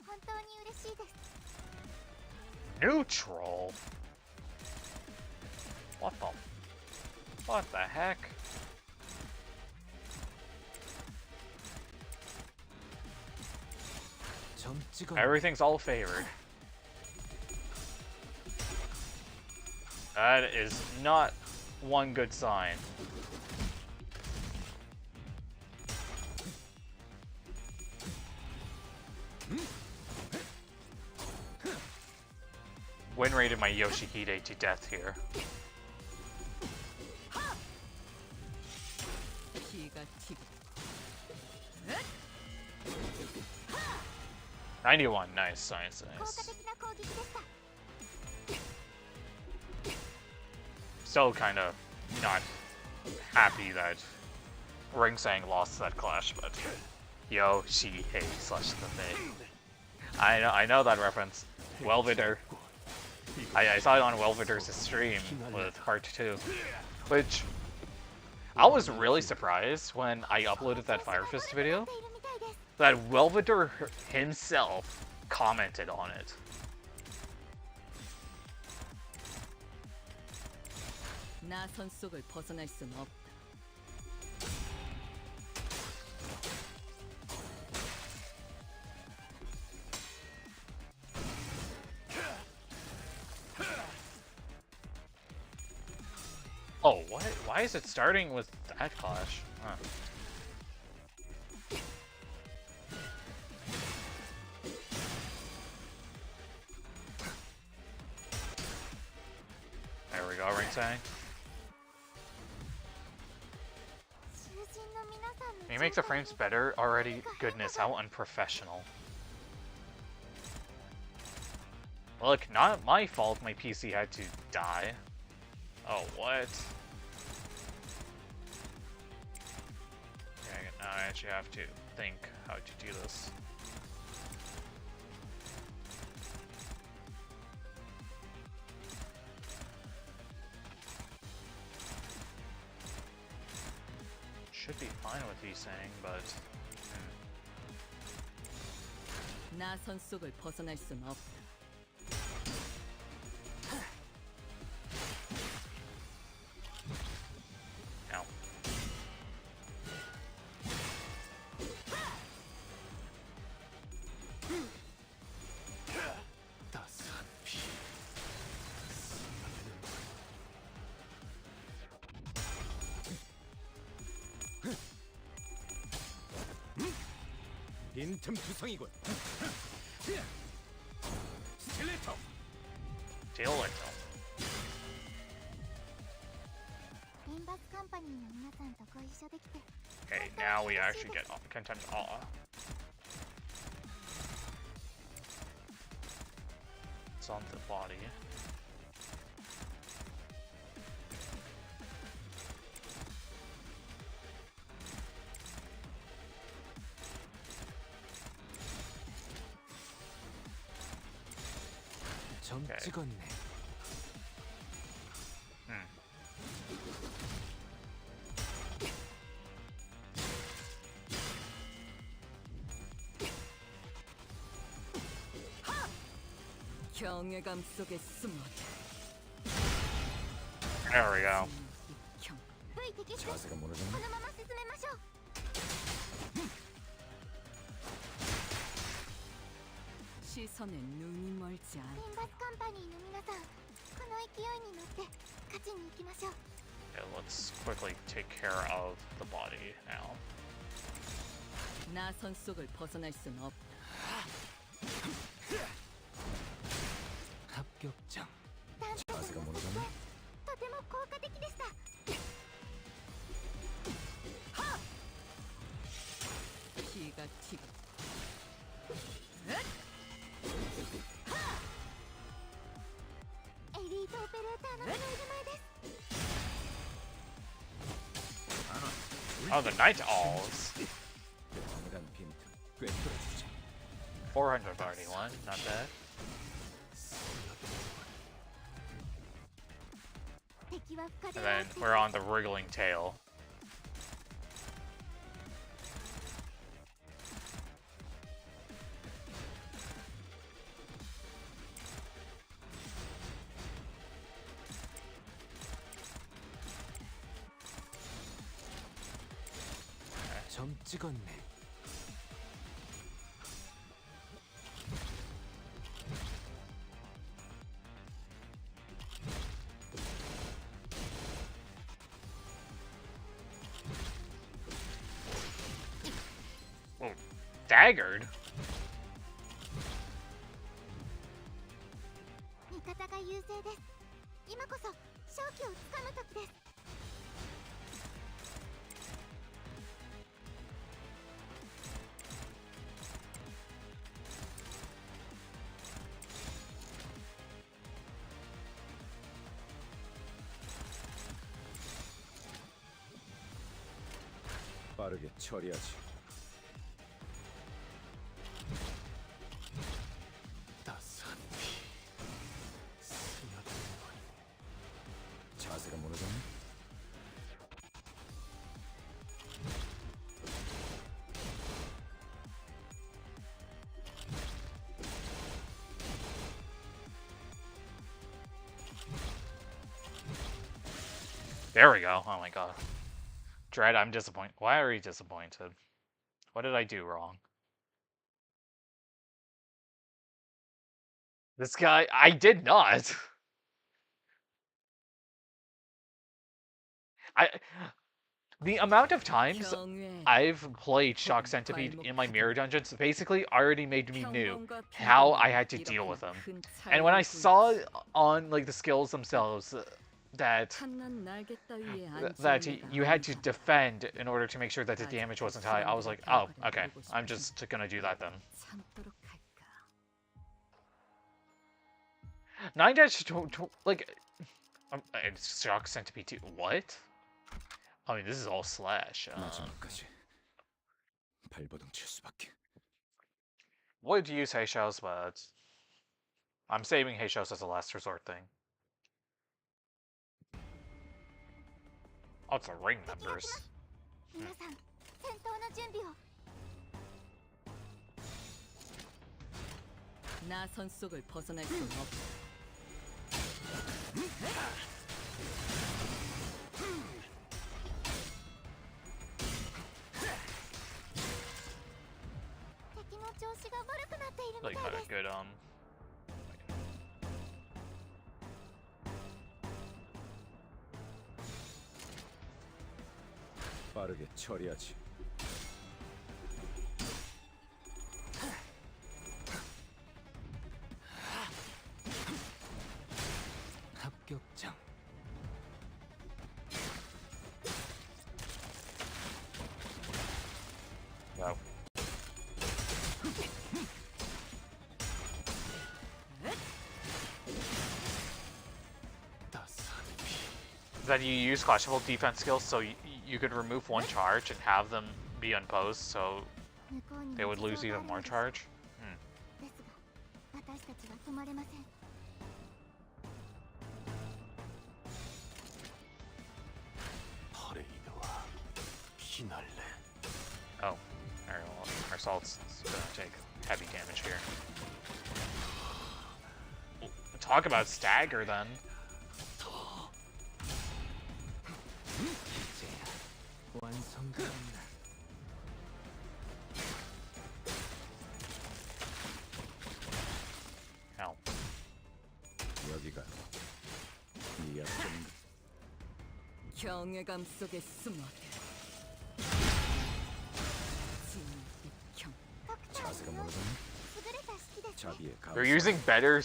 [SPEAKER 2] 本当に嬉しいです。
[SPEAKER 1] Neutral? What the heck? Everything's all favored. That is not one good sign. Win rated my Yoshihide to death here.
[SPEAKER 9] 기가 튀고
[SPEAKER 1] 91, nice, nice,
[SPEAKER 2] 効果
[SPEAKER 1] nice.
[SPEAKER 2] 的な攻撃でした。
[SPEAKER 1] Still kind of not happy that Ringsang lost that clash, but Yoshihide slash the thing. I know that reference. Welviter. I saw it on Welviter's stream with part 2, which I was really surprised when I uploaded that Fire Fist video that Welviter himself commented on it.
[SPEAKER 9] 나선 속을 벗어날 순 없다.
[SPEAKER 1] Oh, what? Why is it starting with that clash? Huh. There we go, Ringsang.
[SPEAKER 2] 囚人の皆さんの
[SPEAKER 1] Can you make the frames better already? Goodness, how unprofessional. Look, not my fault my PC had to die. Oh, what? Okay, now I actually have to think how to do this. Should be fine with V-Sang, but...
[SPEAKER 9] 나선 속을 벗어날 순 없다.
[SPEAKER 1] Ow.
[SPEAKER 5] 빈틈 투성이군. 스켈레터.
[SPEAKER 1] Deal with them.
[SPEAKER 2] リンバスカンパニーの皆さんとご一緒できて
[SPEAKER 1] Okay, now we actually get content awe. It's on the body.
[SPEAKER 7] 점
[SPEAKER 1] 오케이.
[SPEAKER 7] 찍었네.
[SPEAKER 1] Hmm.
[SPEAKER 9] 경외감 속에 숨어.
[SPEAKER 1] There we go.
[SPEAKER 9] ik형.
[SPEAKER 2] 不意敵視
[SPEAKER 5] 자세가 무너졌네.
[SPEAKER 2] このまま進めましょう。
[SPEAKER 9] 시선에 눈이 멀지
[SPEAKER 2] リ
[SPEAKER 9] 않아.
[SPEAKER 2] ンバスカンパニーの皆さん、この勢いに乗って勝ちに行きましょう。
[SPEAKER 1] Okay, let's quickly take care of the body now.
[SPEAKER 9] 나선 속을 벗어날 순 없다.
[SPEAKER 7] 합격장.
[SPEAKER 5] 자세가 무너졌네.
[SPEAKER 2] とても効果的でした。
[SPEAKER 9] 기가 튀고
[SPEAKER 2] エリートオペレーターの目の腕前です。
[SPEAKER 1] Oh, the Night Owls.
[SPEAKER 5] 강렬한 빈틈 꽤 뚫어주지.
[SPEAKER 1] 431, not bad.
[SPEAKER 2] 敵は深手
[SPEAKER 1] And
[SPEAKER 2] を負
[SPEAKER 1] then
[SPEAKER 2] って
[SPEAKER 1] we're on the wriggling tail.
[SPEAKER 8] 점 찍었네.
[SPEAKER 1] Oh, daggered?
[SPEAKER 2] 味方が優勢です。今こそ勝機をつかむ時です。
[SPEAKER 5] 빠르게 처리하지.
[SPEAKER 8] 따스한 피. 스며드는 건
[SPEAKER 5] 자세가 무너졌네.
[SPEAKER 1] There we go. Oh my god. Dread, I'm disappointed. Why are you disappointed? What did I do wrong? This guy, I did not. The amount of times I've played Shock Centipede in my mirror dungeons basically already made me knew how I had to deal with them. And when I saw on like the skills themselves that you had to defend in order to make sure that the damage wasn't high, I was like, oh, okay, I'm just gonna do that then. 9-2, like, Shock Centipede 2, what? I mean, this is all slash.
[SPEAKER 5] 마지막까지 발버둥 칠 수밖에.
[SPEAKER 1] Would use Heishaos, but I'm saving Heishaos as a last resort thing. Oh, it's the ring members.
[SPEAKER 2] 皆さん、戦闘の準備を。
[SPEAKER 9] 나선 속을 벗어날 수 없다.
[SPEAKER 1] Like had a good
[SPEAKER 5] 빠르게 처리하지.
[SPEAKER 8] 합격장.
[SPEAKER 1] Wow. Then you use clashable defense skills, so you could remove one charge and have them be unposed, so they would lose even more charge. Oh, our salt's gonna take heavy damage here. Talk about stagger then. Hell.
[SPEAKER 5] 여기가 네 약점.
[SPEAKER 9] 경외감 속에 숨어.
[SPEAKER 5] 자세가 무너졌네. 자비의 감.
[SPEAKER 1] They're using better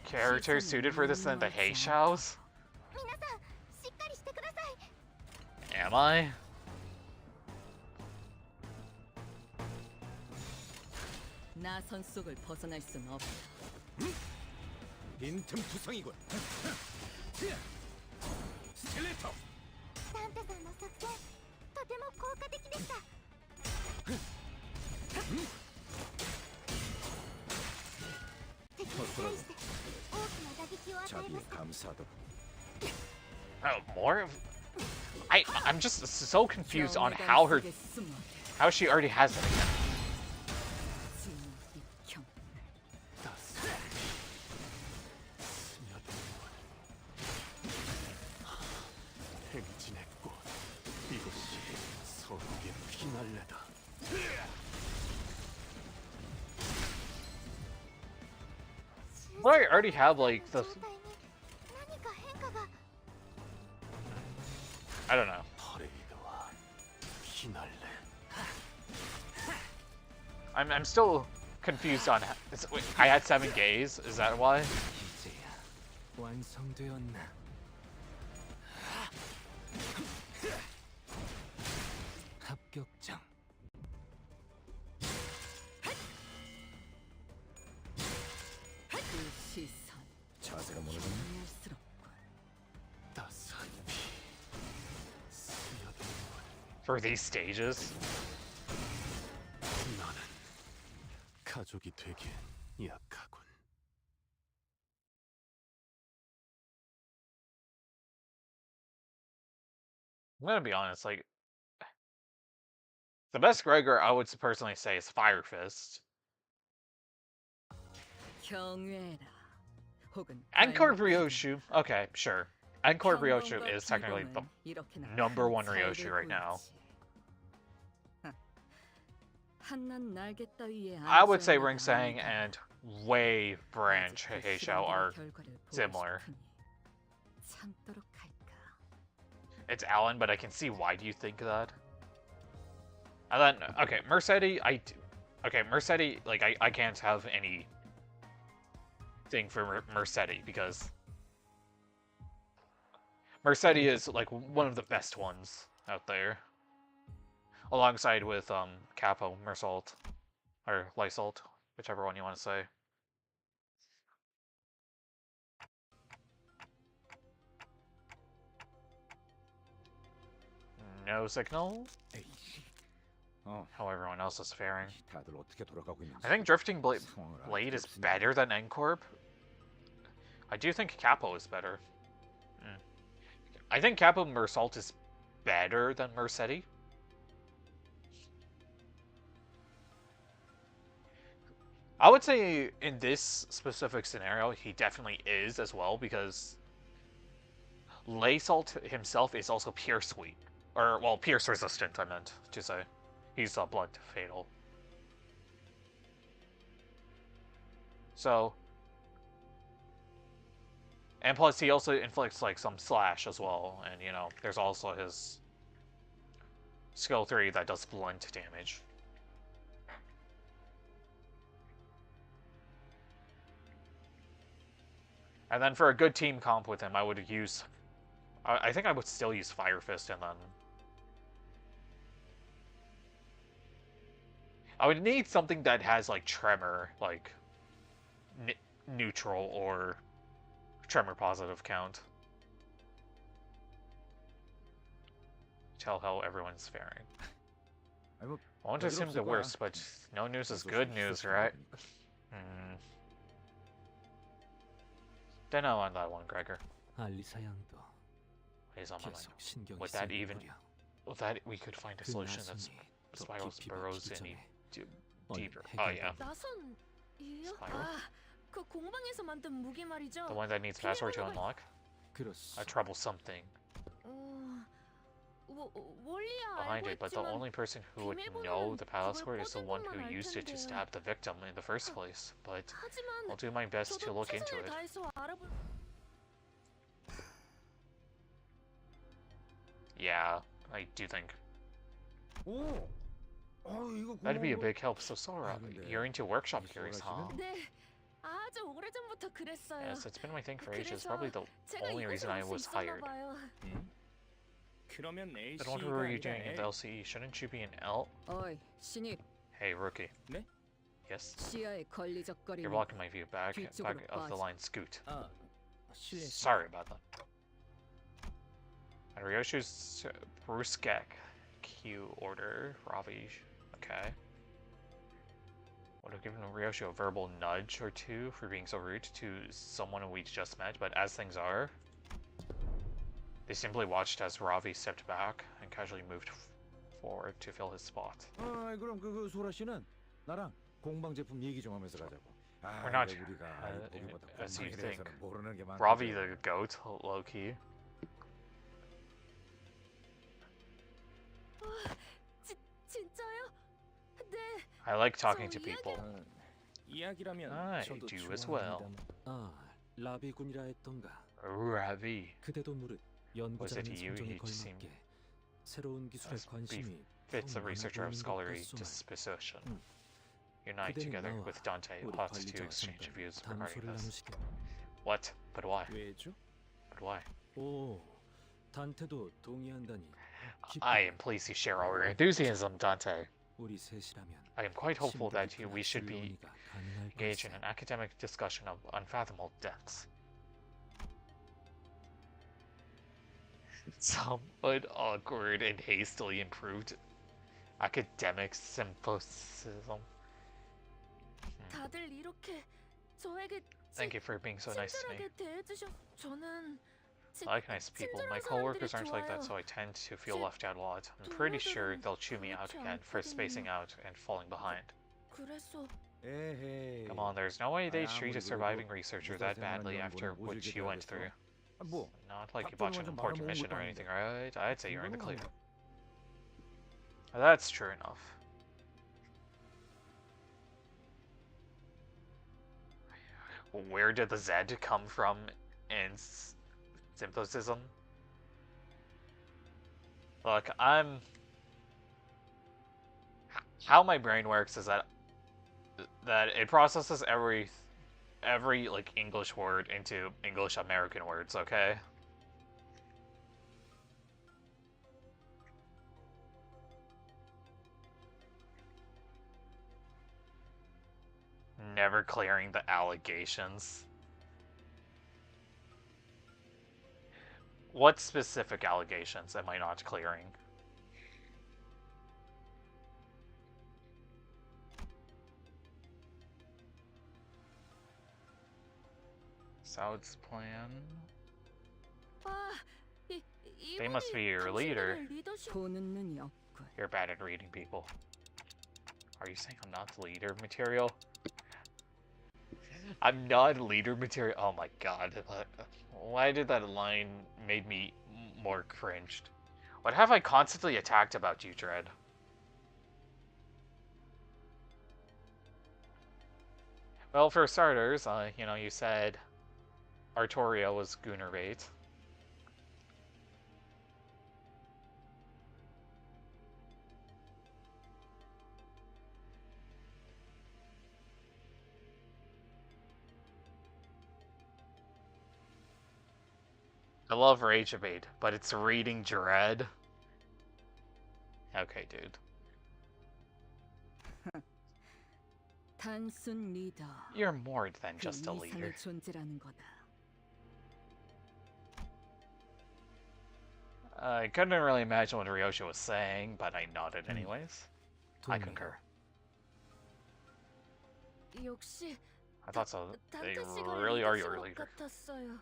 [SPEAKER 1] characters suited for this than the Heishaos? Am I?
[SPEAKER 9] 나선 속을 벗어날 순 없다.
[SPEAKER 5] 빈틈투성이군. 스켈레터.
[SPEAKER 2] サンタさんの作戦、とても効果的でした。敵に対して大きな打撃を与えま
[SPEAKER 5] 자비의
[SPEAKER 2] した。
[SPEAKER 5] 감사도.
[SPEAKER 1] Oh, more of... I'm just so confused on how she already has it again. Well, I already have like the... I don't know. I'm still confused on... Wait, I had 7 gays, is that why?
[SPEAKER 8] 완성되었나? 합격장.
[SPEAKER 5] 자세가 무너졌네.
[SPEAKER 8] 따스한 피. 스며든
[SPEAKER 1] For these stages?
[SPEAKER 8] 나는 가족이 되기엔 약하군.
[SPEAKER 1] I'm gonna be honest, like... The best Gregor I would personally say is Fire Fist. Encore Ryoshu. Okay, sure. Encore Ryoshu is technically the #1 Ryoshu right now. I would say Ring Sang and Wei Branch Heishao are similar. It's Alan, but I can see why do you think that. And then, okay, Mercedes, Mercedes, like, I can't have any thing for Mercedes, because Mercedes is, like, one of the best ones out there. Alongside with, Capo, Mersault, or Lysault, whichever one you want to say. No signal? How everyone else is faring. I think Drifting Blade is better than Ncorp. I do think Capo is better. I think Capo Mersault is better than Mercedes. I would say in this specific scenario, he definitely is as well, because Lysault himself is also Pierce weak. Or, well, Pierce resistant, I meant to say. He's a blood fatal. So, and plus he also inflicts like some slash as well, and you know, there's also his skill 3 that does blunt damage. And then for a good team comp with him, I would use... I think I would still use Fire Fist, and then... I would need something that has, like, Tremor, like, neutral or Tremor positive count. Tell how everyone's faring. I won't assume the worst, but no news is good news, right? Don't know on that one, Gregor.
[SPEAKER 8] 알리사양도
[SPEAKER 1] He's on my mind.
[SPEAKER 8] 계속 신경이
[SPEAKER 1] With that,
[SPEAKER 8] 쓰이는 거야.
[SPEAKER 1] with that, we could find a
[SPEAKER 8] 그
[SPEAKER 1] solution that
[SPEAKER 8] 나선이 더
[SPEAKER 1] spirals
[SPEAKER 8] 깊이
[SPEAKER 1] burrows
[SPEAKER 8] 박히기
[SPEAKER 1] any
[SPEAKER 8] 전에
[SPEAKER 1] deeper.
[SPEAKER 8] 얼른
[SPEAKER 1] Oh yeah,
[SPEAKER 2] 나선이요?
[SPEAKER 1] Spiral?
[SPEAKER 2] 그 공방에서 만든 무기 말이죠.
[SPEAKER 1] the one that needs password to unlock.
[SPEAKER 8] 그렇소.
[SPEAKER 1] A troublesome thing
[SPEAKER 2] 원리야
[SPEAKER 1] behind
[SPEAKER 2] 알고
[SPEAKER 1] it, but the
[SPEAKER 2] 있지만
[SPEAKER 1] only person who would know the password is the one who used it to stab the victim in the first place. But I'll do my best to look into it. Yeah, I do think that'd be a big help. So Sora, you're into workshop carries, huh?
[SPEAKER 2] 네, 아주 오래전부터 그랬어요.
[SPEAKER 1] Yes, it's been my thing for ages. Probably the only reason I was hired. Then what were you doing in the LCE? Shouldn't you be an L?
[SPEAKER 6] 어이, 신입.
[SPEAKER 1] Hey, rookie.
[SPEAKER 7] 네?
[SPEAKER 1] Yes?
[SPEAKER 6] 시야에 걸리적거리는
[SPEAKER 1] You're blocking my view. Back
[SPEAKER 6] 뒤쪽으로
[SPEAKER 1] of the
[SPEAKER 6] 빠져.
[SPEAKER 1] line, scoot.
[SPEAKER 7] 실례.
[SPEAKER 1] Sorry about that. And Ryoshu's Bruskek Q order. Ravi. Okay. Would have given Ryoshu a verbal nudge or two for being so rude to someone we just met, but as things are... They simply watched as Ravi stepped back and casually moved forward to fill his spot.
[SPEAKER 5] 그럼 그 소라 씨는 나랑 공방 제품 얘기 좀 하면서 가자고.
[SPEAKER 1] We're not,
[SPEAKER 5] 우리가 보기보다
[SPEAKER 1] as you
[SPEAKER 5] 공방에
[SPEAKER 1] think.
[SPEAKER 5] 대해서는 모르는 게 많거든.
[SPEAKER 1] Ravi the goat, low key.
[SPEAKER 6] 진짜요? 네.
[SPEAKER 1] I like talking to people.
[SPEAKER 7] 이야기라면
[SPEAKER 1] I
[SPEAKER 7] 저도
[SPEAKER 1] do as well.
[SPEAKER 8] 아, 라비군이라 했던가.
[SPEAKER 1] Ravi.
[SPEAKER 8] 그대도 무릇 연구자라는
[SPEAKER 1] Was it you?
[SPEAKER 8] 성정에
[SPEAKER 1] He just
[SPEAKER 8] 걸맞게 새로운 기술에
[SPEAKER 1] as
[SPEAKER 8] 관심이
[SPEAKER 1] fits a
[SPEAKER 8] 더 많아
[SPEAKER 1] researcher of
[SPEAKER 8] 보이는 것
[SPEAKER 1] scholarly
[SPEAKER 8] 같소만.
[SPEAKER 1] disposition.
[SPEAKER 8] 음.
[SPEAKER 1] Unite
[SPEAKER 8] 그대는
[SPEAKER 1] together
[SPEAKER 8] 나와
[SPEAKER 1] with Dante
[SPEAKER 8] 우리
[SPEAKER 1] ought to
[SPEAKER 8] 관리자와
[SPEAKER 1] exchange
[SPEAKER 8] 잠깐
[SPEAKER 1] views regarding
[SPEAKER 8] 담소를
[SPEAKER 1] this.
[SPEAKER 8] 나누시게.
[SPEAKER 1] What? But why?
[SPEAKER 7] 왜죠?
[SPEAKER 1] But why?
[SPEAKER 8] 오, 단테도 동의한다니.
[SPEAKER 1] I am pleased you share all your enthusiasm, Dante.
[SPEAKER 8] 우리 셋이라면
[SPEAKER 1] I am quite hopeful that we
[SPEAKER 8] 심각한
[SPEAKER 1] should be
[SPEAKER 8] 논의가 가능할
[SPEAKER 1] engaged in
[SPEAKER 8] 걸세.
[SPEAKER 1] an academic discussion of unfathomable depths. Somewhat awkward and hastily improved academic symposium.
[SPEAKER 6] 다들 이렇게 저에게
[SPEAKER 1] Thank you for being so nice to me.
[SPEAKER 6] 친절하게 대해주셔. 저는
[SPEAKER 1] I like nice people. My coworkers aren't like that, so I tend to feel left out a lot. I'm pretty sure they'll chew me out again for spacing out and falling behind.
[SPEAKER 6] 그래서
[SPEAKER 5] 에헤이.
[SPEAKER 1] Come on, there's no way they treat a
[SPEAKER 5] 아무리
[SPEAKER 1] surviving
[SPEAKER 5] 그래도
[SPEAKER 1] researcher
[SPEAKER 5] 무사
[SPEAKER 1] that badly
[SPEAKER 5] 생활
[SPEAKER 1] after
[SPEAKER 5] 연구는
[SPEAKER 1] what
[SPEAKER 5] 오지게
[SPEAKER 1] you went
[SPEAKER 5] 돼야겠어.
[SPEAKER 1] through.
[SPEAKER 5] 뭐
[SPEAKER 1] Not like you
[SPEAKER 5] 갑자기
[SPEAKER 1] botched an
[SPEAKER 5] 완전
[SPEAKER 1] important
[SPEAKER 5] 말아먹은
[SPEAKER 1] mission
[SPEAKER 5] 것도
[SPEAKER 1] or
[SPEAKER 5] 아닌데.
[SPEAKER 1] anything, right? I'd say you're in the clear.
[SPEAKER 5] 그거는
[SPEAKER 1] That's true enough. Where did the Z come from in Symposium? Look, how my brain works is that it processes every like English word into English American words, okay? Never clearing the allegations. What specific allegations am I not clearing? Saud's plan? They must be your leader.
[SPEAKER 6] 보는 눈이 없군.
[SPEAKER 1] You're bad at reading people. Are you saying I'm not leader material? I'm not leader material. Oh my god. Why did that line made me more cringed? What have I constantly attacked about you, Dread? Well, for starters, you know, you said Artoria was Gooner bait. I love Rage Evade, but it's reading Dread. Okay, dude.
[SPEAKER 6] 단순 리더.
[SPEAKER 1] You're more than
[SPEAKER 6] 그
[SPEAKER 1] just a
[SPEAKER 6] 이상의
[SPEAKER 1] leader.
[SPEAKER 6] 존재라는 거다.
[SPEAKER 1] I couldn't really imagine what Ryoshu was saying, but I nodded anyways. I concur.
[SPEAKER 6] 역시
[SPEAKER 1] I thought so. They
[SPEAKER 6] 단테 씨가
[SPEAKER 1] really are
[SPEAKER 6] 리더신
[SPEAKER 1] your
[SPEAKER 6] 것
[SPEAKER 1] leader.
[SPEAKER 6] 같았어요.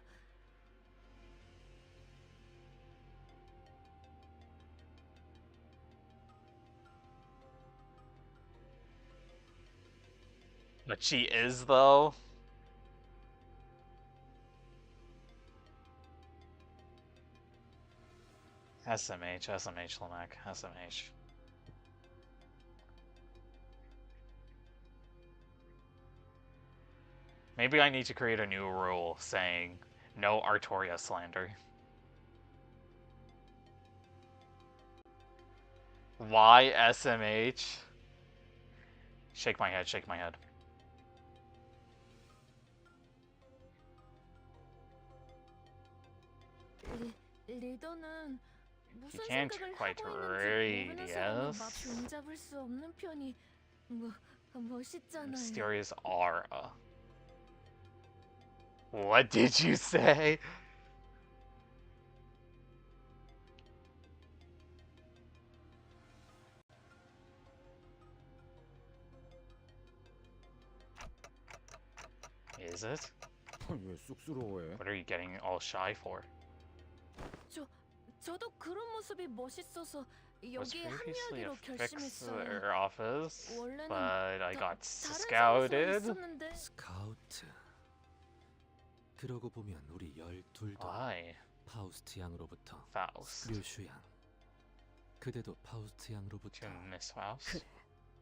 [SPEAKER 1] But she is, though. SMH, Lamek, SMH. Maybe I need to create a new rule saying no Artoria slander. Why SMH? Shake my head, shake my head.
[SPEAKER 6] 리더는 무슨
[SPEAKER 1] can't
[SPEAKER 6] 생각을
[SPEAKER 1] quite
[SPEAKER 6] 하고
[SPEAKER 1] read,
[SPEAKER 6] 있는지 모르는 사람은
[SPEAKER 1] yes?
[SPEAKER 6] 막 종잡을 수 없는 편이 멋있잖아요.
[SPEAKER 1] Mysterious aura. What did you say? Is it?
[SPEAKER 5] 왜 쑥스러워해?
[SPEAKER 1] What are you getting all shy for?
[SPEAKER 6] 저 저도 그런 모습이 멋있어서
[SPEAKER 1] Was
[SPEAKER 6] 여기에
[SPEAKER 1] previously a
[SPEAKER 6] 합류하기로 결심했어요.
[SPEAKER 1] fixer office,
[SPEAKER 6] 원래는
[SPEAKER 1] but I got
[SPEAKER 6] 다른 사무소에
[SPEAKER 1] scouted.
[SPEAKER 6] 있었는데
[SPEAKER 8] 스카우트. 그러고 보면 우리 12도
[SPEAKER 1] Why?
[SPEAKER 8] 파우스트 양으로부터
[SPEAKER 1] Faust.
[SPEAKER 8] 류슈 양. 그대도 파우스트 양으로부터
[SPEAKER 1] To Miss Faust?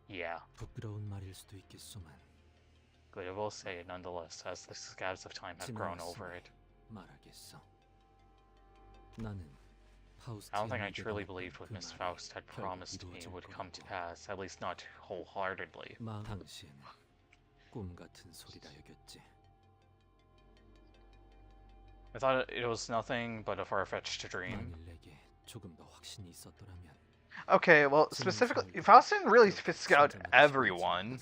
[SPEAKER 1] Yeah,
[SPEAKER 8] 부끄러운 말일 수도 있겠소만
[SPEAKER 1] but I will say it nonetheless, as the scabs of time have grown over it.
[SPEAKER 8] 말하겠어. 나는 파우스트
[SPEAKER 1] I don't think I
[SPEAKER 8] 양에게
[SPEAKER 1] truly
[SPEAKER 8] 받았던
[SPEAKER 1] believed what
[SPEAKER 8] 그
[SPEAKER 1] Miss
[SPEAKER 8] 말이
[SPEAKER 1] Faust had
[SPEAKER 8] 결국
[SPEAKER 1] promised me
[SPEAKER 8] 이루어질
[SPEAKER 1] would come to
[SPEAKER 8] 거라고.
[SPEAKER 1] pass, at least not wholeheartedly.
[SPEAKER 8] 당시에는 꿈 같은 소리라 여겼지.
[SPEAKER 1] I thought it was nothing but a far-fetched dream.
[SPEAKER 8] 만일 내게 조금 더 확신이 있었더라면
[SPEAKER 1] Okay, well, specifically, Faust didn't really scout everyone,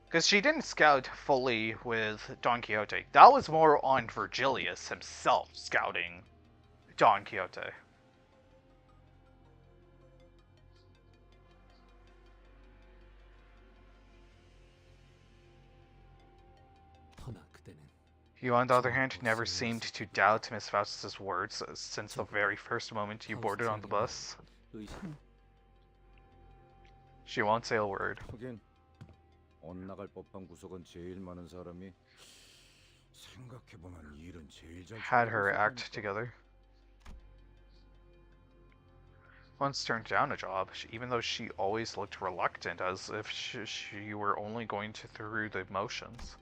[SPEAKER 1] because she didn't scout fully with Don Quixote. That was more on Virgilius himself scouting Don Quixote.
[SPEAKER 8] 허나 그대는
[SPEAKER 1] You, on the other hand, never seemed to doubt Miss Faust's words since the very first moment you boarded on the bus.
[SPEAKER 8] 의심
[SPEAKER 1] She won't say a word.
[SPEAKER 5] 하긴 엇나갈 법한 구석은 제일 많은 사람이 생각해보면 일은 제일 잘
[SPEAKER 1] Had her
[SPEAKER 5] 찾아서
[SPEAKER 1] act
[SPEAKER 5] 하니까.
[SPEAKER 1] together. Once turned down a job, even though she always looked reluctant, as if she were only going through the motions.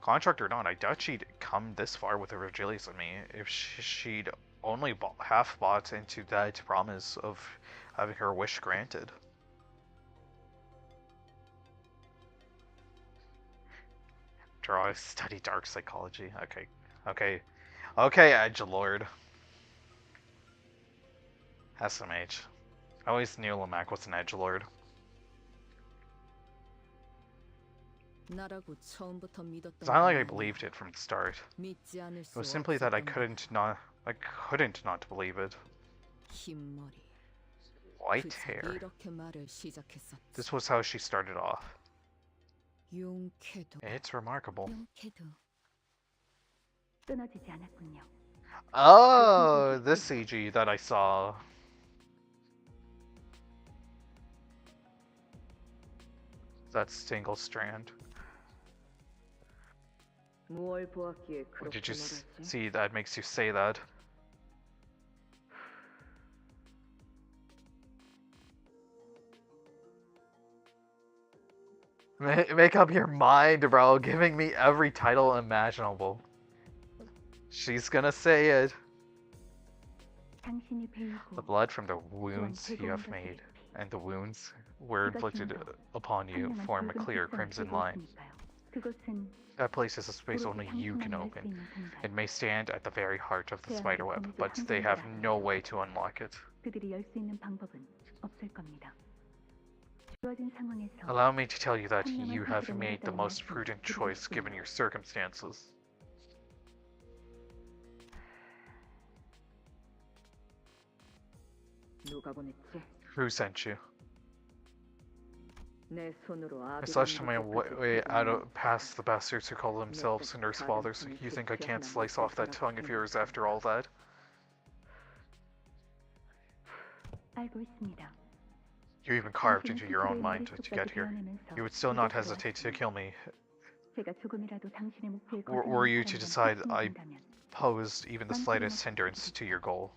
[SPEAKER 1] Contract or not, I doubt she'd come this far with Virgilius and me if she'd only half bought into that promise of having her wish granted. Draw, study dark psychology. Okay, edgelord. SMH. I always knew Lamac was an edgelord.
[SPEAKER 6] 나라고 처음부터 믿었던
[SPEAKER 1] It's not like I
[SPEAKER 6] 건
[SPEAKER 1] believed it from the start.
[SPEAKER 6] 믿지 않을
[SPEAKER 1] It
[SPEAKER 6] 수
[SPEAKER 1] was simply that I
[SPEAKER 6] 없었던
[SPEAKER 1] couldn't not believe it.
[SPEAKER 6] 흰머리.
[SPEAKER 1] White
[SPEAKER 6] 그저
[SPEAKER 1] hair.
[SPEAKER 6] 이렇게 말을 시작했었지.
[SPEAKER 1] This was how she started off.
[SPEAKER 6] 용케도
[SPEAKER 1] It's remarkable.
[SPEAKER 6] 용케도
[SPEAKER 3] 끊어지지 않았군요.
[SPEAKER 1] Oh, this CG that I saw. That single strand.
[SPEAKER 3] 뭘 보았기에
[SPEAKER 1] What did
[SPEAKER 3] 그렇게
[SPEAKER 1] you
[SPEAKER 3] 말하지?
[SPEAKER 1] see that makes you say that? Make up your mind, bro. Giving me every title imaginable. She's gonna say it.
[SPEAKER 3] 당신이 배우고
[SPEAKER 1] The blood from the wounds you have made, and the wounds were inflicted upon you, form a clear crimson line.
[SPEAKER 3] 그것은
[SPEAKER 1] That place is a space only you can open. It may stand at the very heart of the spiderweb, but they have no way to unlock it.
[SPEAKER 3] 그들이 열 수 있는 방법은 없을 겁니다. 주어진 상황에서
[SPEAKER 1] Allow me to tell you that you have made the most prudent choice given your circumstances.
[SPEAKER 3] 누가 보냈지?
[SPEAKER 1] Who sent you?
[SPEAKER 3] 내 손으로
[SPEAKER 1] I
[SPEAKER 3] 아비라는
[SPEAKER 1] slashed my
[SPEAKER 3] 것까지
[SPEAKER 1] way out
[SPEAKER 3] 제거하는
[SPEAKER 1] of past the bastards who call themselves nurse fathers. You think I can't slice off that tongue of yours after all that?
[SPEAKER 3] 알고 있습니다.
[SPEAKER 1] You even carved into your own mind to get here. You would still not hesitate to kill me,
[SPEAKER 3] 제가 조금이라도 당신의 목표에
[SPEAKER 1] were you to decide I
[SPEAKER 3] 거슬린다면
[SPEAKER 1] posed even the slightest hindrance to your goal.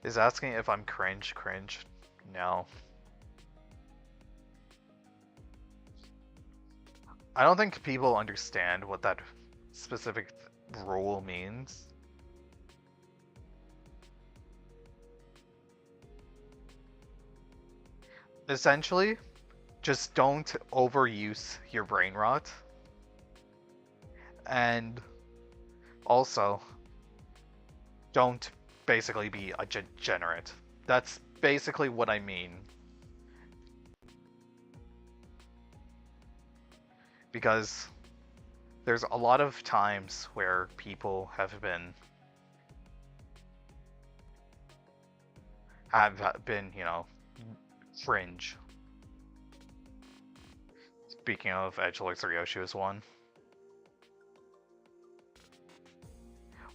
[SPEAKER 1] Is asking if I'm cringe? No. I don't think people understand what that specific rule means. Essentially, just don't overuse your brain rot. And also, don't basically be a degenerate. That's basically what I mean. Because there's a lot of times where people have been, you know, fringe. Speaking of, Edgelord's Ryoshu is one.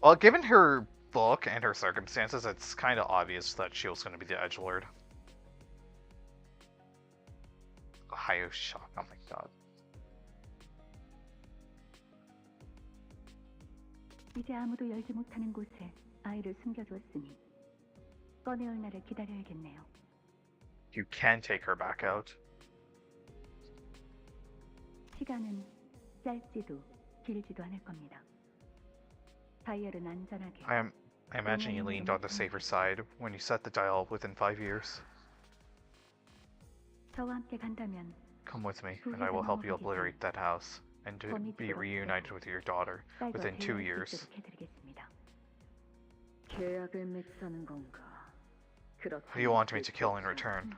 [SPEAKER 1] Well, given her book and her circumstances, it's kind of obvious that she was going to be the edgelord. Ryoshu, oh my god.
[SPEAKER 3] 이제 아무도 열지 못하는 곳에 아이를 숨겨두었으니 꺼내올 날을 기다려야겠네요.
[SPEAKER 1] You can take her back out.
[SPEAKER 3] 시간은 짧지도 길지도 않을 겁니다. 다이얼은 안전하게.
[SPEAKER 1] I imagine you leaned on the safer side when you set the dial within 5 years.
[SPEAKER 3] 저와 함께 간다면
[SPEAKER 1] Come with me, and I will help you obliterate that house, and to be reunited with your daughter within 2 years.
[SPEAKER 3] 계약을 맺자는 건가?
[SPEAKER 1] Who do you want me to kill in return?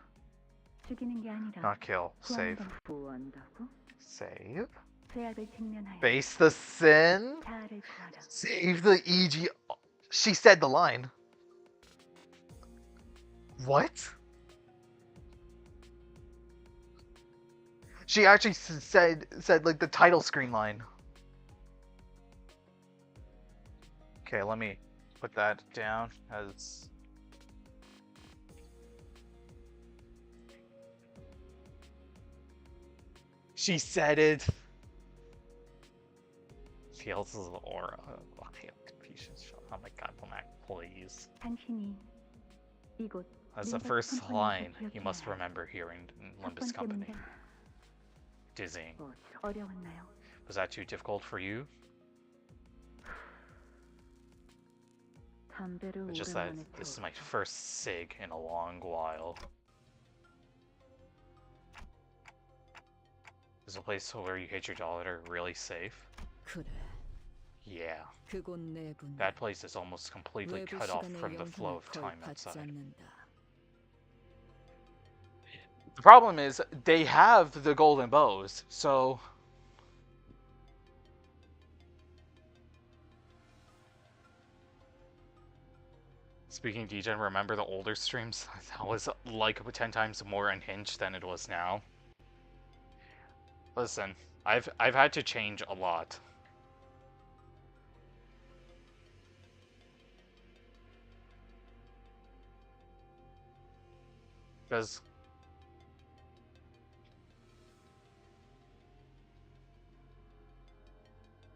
[SPEAKER 3] 죽이는 게 아니라
[SPEAKER 1] Not kill, save.
[SPEAKER 3] 보호한다고?
[SPEAKER 1] Save?
[SPEAKER 3] 죄악을 직면하여
[SPEAKER 1] Face the sin?
[SPEAKER 3] 자아를 구하라.
[SPEAKER 1] Save the EG. She said the line. What? She actually said like the title screen line. Okay, let me put that down as she said it. Feels his aura. Oh my god, Black, please.
[SPEAKER 3] 당신이 이곳
[SPEAKER 1] That's the
[SPEAKER 3] Limbus
[SPEAKER 1] first
[SPEAKER 3] Company에서
[SPEAKER 1] line you
[SPEAKER 3] 기억해야
[SPEAKER 1] must
[SPEAKER 3] 할
[SPEAKER 1] remember hearing in
[SPEAKER 3] 첫
[SPEAKER 1] Limbus
[SPEAKER 3] 번째
[SPEAKER 1] Company.
[SPEAKER 3] 문제는
[SPEAKER 1] Dizzying.
[SPEAKER 3] 어려웠나요?
[SPEAKER 1] Was that too difficult for you?
[SPEAKER 3] 담배를
[SPEAKER 1] It's just that
[SPEAKER 3] 오랜만에
[SPEAKER 1] this is my
[SPEAKER 3] 태웠다.
[SPEAKER 1] first sig in a long while. Is a place where you hate your daughter really safe?
[SPEAKER 9] 그래.
[SPEAKER 1] Yeah.
[SPEAKER 9] 그곳 내부는
[SPEAKER 1] That place is almost completely
[SPEAKER 9] 외부
[SPEAKER 1] cut off
[SPEAKER 9] 시간의
[SPEAKER 1] from the flow of
[SPEAKER 9] 영향을
[SPEAKER 1] time
[SPEAKER 9] 거의 받지
[SPEAKER 1] outside.
[SPEAKER 9] 않는다.
[SPEAKER 1] The problem is, they have the golden bows, so... Speaking of DGen, remember the older streams? That was like 10 times more unhinged than it was now. Listen, I've had to change a lot. Because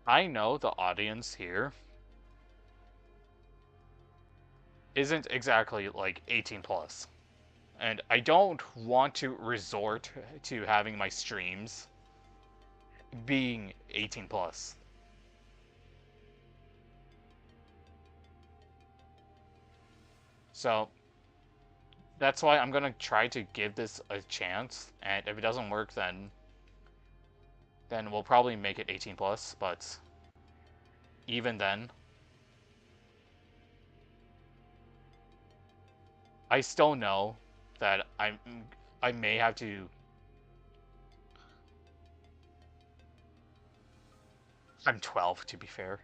[SPEAKER 1] I know the audience here isn't exactly like 18 plus. And I don't want to resort to having my streams being 18 plus. So that's why I'm gonna try to give this a chance, and if it doesn't work, then we'll probably make it 18 plus, but even then, I still know that I may have to. I'm 12, to be fair.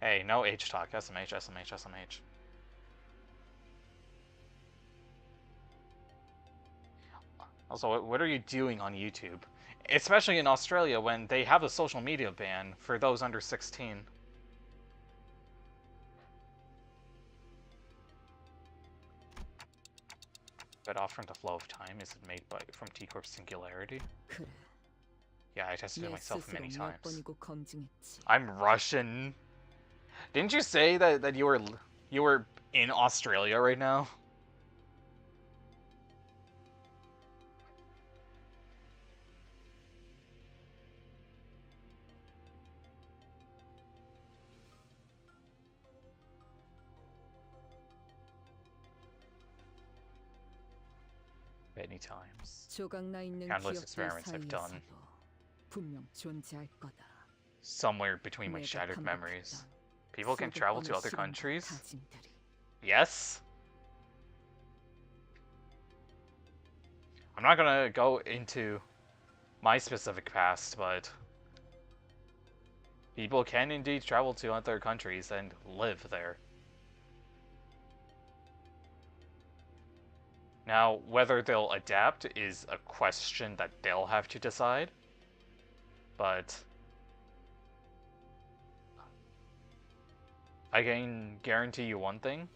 [SPEAKER 1] Hey, no age talk. SMH, SMH, SMH. Also, what are you doing on YouTube? Especially in Australia when they have a social media ban for those under 16. Cut off from the flow of time. Is it made from T-Corp Singularity?
[SPEAKER 9] 그래.
[SPEAKER 1] Yeah, I tested it
[SPEAKER 9] 내
[SPEAKER 1] myself
[SPEAKER 9] 스스로
[SPEAKER 1] many
[SPEAKER 9] 몇
[SPEAKER 1] times.
[SPEAKER 9] 번이고 검증했지.
[SPEAKER 1] I'm Russian. Didn't you say that you were in Australia right now? Many times.
[SPEAKER 9] 조각나 있는
[SPEAKER 1] Countless
[SPEAKER 9] 기억들
[SPEAKER 1] experiments I've done.
[SPEAKER 9] 사이에서도 분명 존재할 거다.
[SPEAKER 1] Somewhere between my
[SPEAKER 9] 내가
[SPEAKER 1] shattered memories.
[SPEAKER 9] 반복했던
[SPEAKER 1] People can
[SPEAKER 9] 수백
[SPEAKER 1] travel to
[SPEAKER 9] 번의
[SPEAKER 1] other
[SPEAKER 9] 실험과
[SPEAKER 1] countries?
[SPEAKER 9] 다짐들이.
[SPEAKER 1] Yes? I'm not gonna go into my specific past, but people can indeed travel to other countries and live there. Now, whether they'll adapt is a question that they'll have to decide, but I can guarantee you one thing.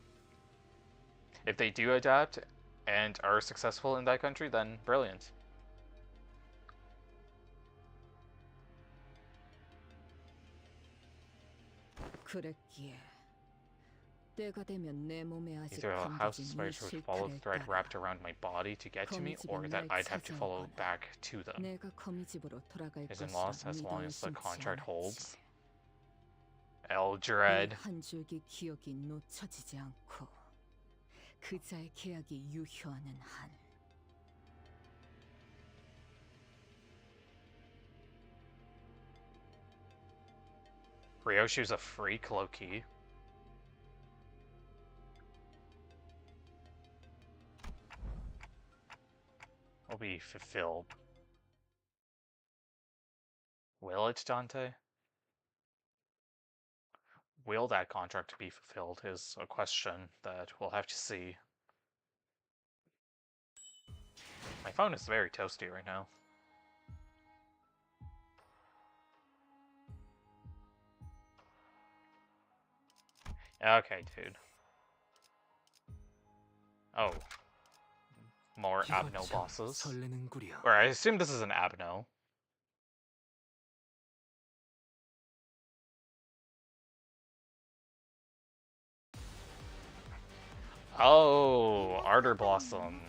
[SPEAKER 1] If they do adapt and are successful in that country, then brilliant.
[SPEAKER 9] 그랬기에 때가 되면 내 몸에 아직
[SPEAKER 1] Either a house
[SPEAKER 9] 감겨진 이
[SPEAKER 1] spiders would follow the
[SPEAKER 9] 실타래를
[SPEAKER 1] thread
[SPEAKER 9] 따라
[SPEAKER 1] wrapped around my body to get to me, or that I'd have to follow back to them.
[SPEAKER 9] 내가 거미집으로 돌아갈
[SPEAKER 1] Isn't
[SPEAKER 9] 것이라
[SPEAKER 1] lost as long
[SPEAKER 9] 믿어
[SPEAKER 1] as the
[SPEAKER 9] 의심치
[SPEAKER 1] contract
[SPEAKER 9] 않았지.
[SPEAKER 1] holds. Eldred.
[SPEAKER 9] 한 줄기 기억이 놓쳐지지 않고 그자의 계약이 유효하는 한
[SPEAKER 1] Ryoshu's a freak, low-key. Will be fulfilled. Will it, Dante? Will that contract be fulfilled is a question that we'll have to see. My phone is very toasty right now. Okay, dude. Oh. More Abno bosses.
[SPEAKER 8] 설레는구려.
[SPEAKER 1] Or I assume this is an Abno. Oh, Ardor Blossom.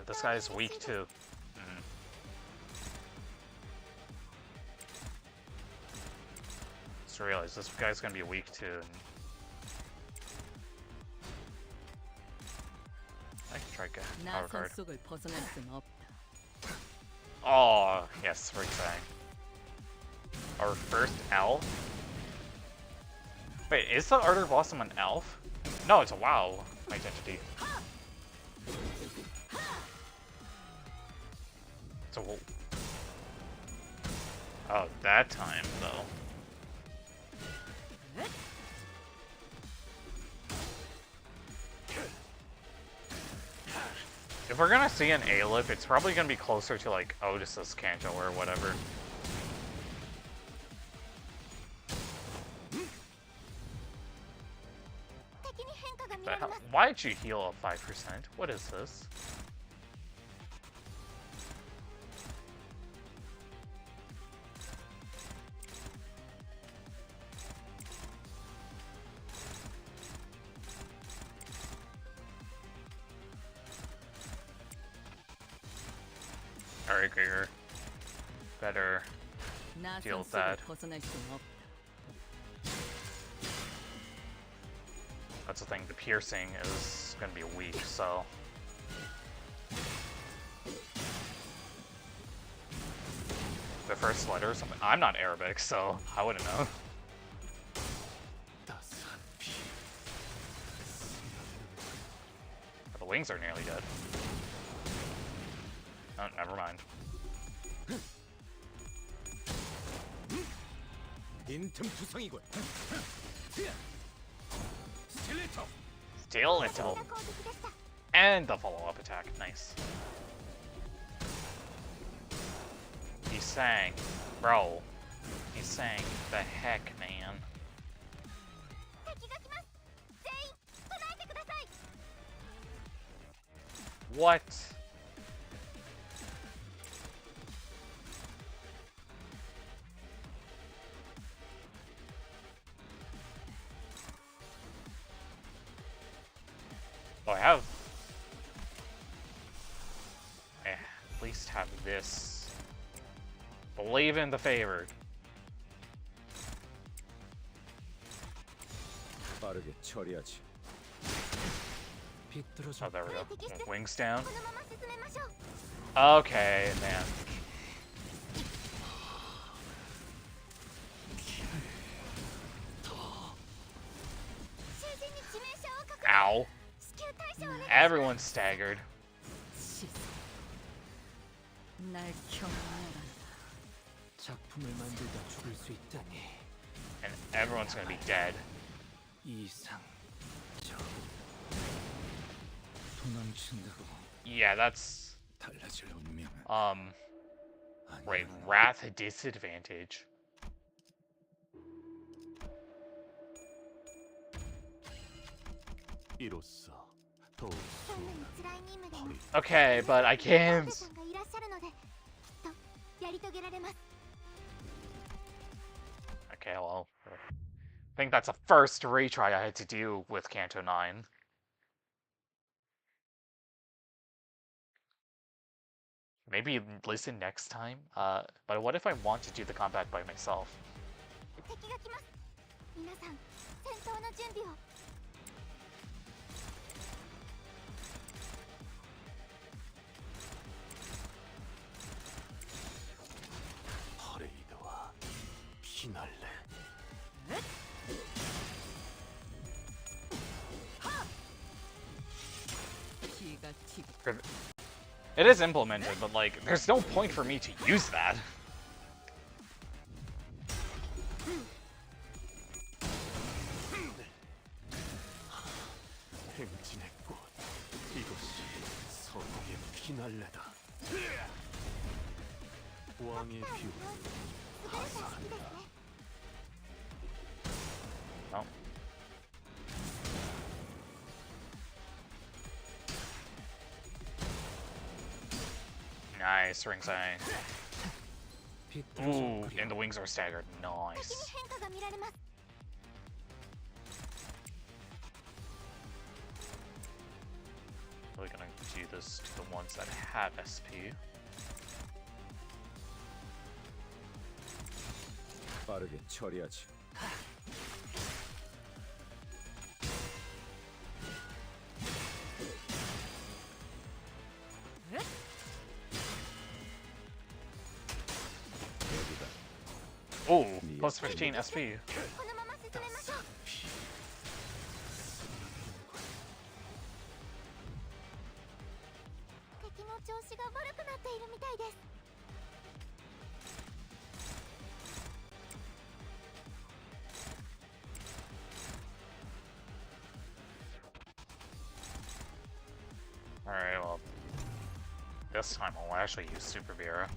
[SPEAKER 1] This guy's weak too. Just realized this guy's gonna be weak too. I can try power
[SPEAKER 9] 나선
[SPEAKER 1] card.
[SPEAKER 9] 속을 벗어날 순 없다.
[SPEAKER 1] Oh, yes, we're saying. Our first elf? Wait, is the Ardor Blossom an elf? No, it's a WoW identity. It's a wolf. Oh, that time, though. If we're gonna see an Aleph, it's probably gonna be closer to, like, Otis's Canto or whatever. The hell? Why'd you heal 5%? What is this? Alright, Gregor. Better deal
[SPEAKER 9] 나선
[SPEAKER 1] with
[SPEAKER 9] 속을
[SPEAKER 1] that.
[SPEAKER 9] 벗어날 순 없다.
[SPEAKER 1] That's the thing, the piercing is gonna be weak, so... The first letter or something? I'm not Arabic, so I wouldn't know. The wings are nearly dead. Oh, never mind.
[SPEAKER 8] 빈틈투성이군.
[SPEAKER 1] Stiletto! And the follow-up attack, nice. He sang. Bro. He sang. The heck, man. What? Oh, I have... I at least have this. Believe in the favored.
[SPEAKER 5] 빠르게 처리하지.
[SPEAKER 1] Oh, there we go. Wings down. Okay, man. Ow. Everyone's staggered.
[SPEAKER 9] 날 경멸한다.
[SPEAKER 8] 작품을 만들다 죽을 수 있다니.
[SPEAKER 1] And everyone's gonna be dead.
[SPEAKER 8] 이상 도망친다고.
[SPEAKER 1] Yeah, that's...
[SPEAKER 5] 달라질 운명은
[SPEAKER 1] Wait, Wrath disadvantage.
[SPEAKER 8] 이로써 더욱
[SPEAKER 2] そんなに
[SPEAKER 8] 수월한
[SPEAKER 2] 辛い任務でも
[SPEAKER 1] Okay, but I
[SPEAKER 2] 先
[SPEAKER 1] can't.
[SPEAKER 2] 生がいらっしゃるのできっとやり遂げられます。
[SPEAKER 1] Okay, well, I think that's the first retry I had to do with Canto 9. Maybe listen next time? But what if I want to do the combat by myself?
[SPEAKER 2] 敵が来ます。皆さん、戦闘の準備を。
[SPEAKER 8] 퍼레이드와 피날레.
[SPEAKER 1] It is implemented, but like, there's no point for me to use that.
[SPEAKER 8] 행진의 꽃. 이것이 서곡의 피날레다. 왕의 뷰.
[SPEAKER 2] 優れた式ですね。
[SPEAKER 1] No. Nice, ring sign. Ooh, and the wings are staggered.
[SPEAKER 2] 敵に
[SPEAKER 1] Nice.
[SPEAKER 2] 変化が見られます。
[SPEAKER 1] Really gonna do this to the ones that have SP.
[SPEAKER 5] 빠르게 처리하지. 여기다.
[SPEAKER 1] Ooh, plus 15 SP.
[SPEAKER 2] このまま進めましょう。 敵の調子が悪くなっているみたいです。
[SPEAKER 1] Alright, well, this time I'll actually use Super Vera.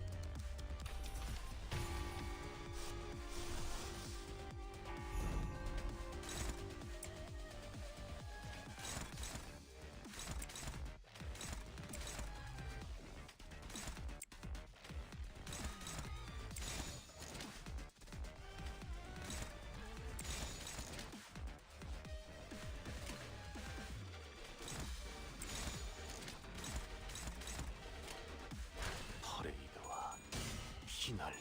[SPEAKER 8] 퍼레이드와 피날레.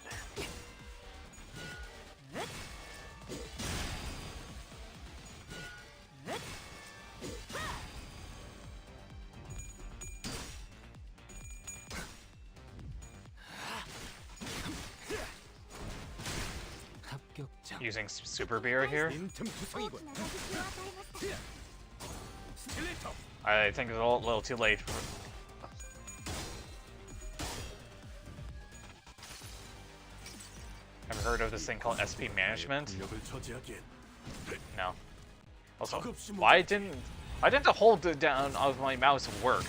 [SPEAKER 8] 합격점.
[SPEAKER 1] Using Super Vera here.
[SPEAKER 8] 빈틈
[SPEAKER 2] 大
[SPEAKER 8] 투성이군.
[SPEAKER 2] きな打撃を与えました。
[SPEAKER 8] 스틸레이터.
[SPEAKER 1] I think it's a little too late for... Ever heard of this thing called SP management?
[SPEAKER 8] 공격을 저지하기엔
[SPEAKER 1] No. Also, why didn't the hold down of my mouse work?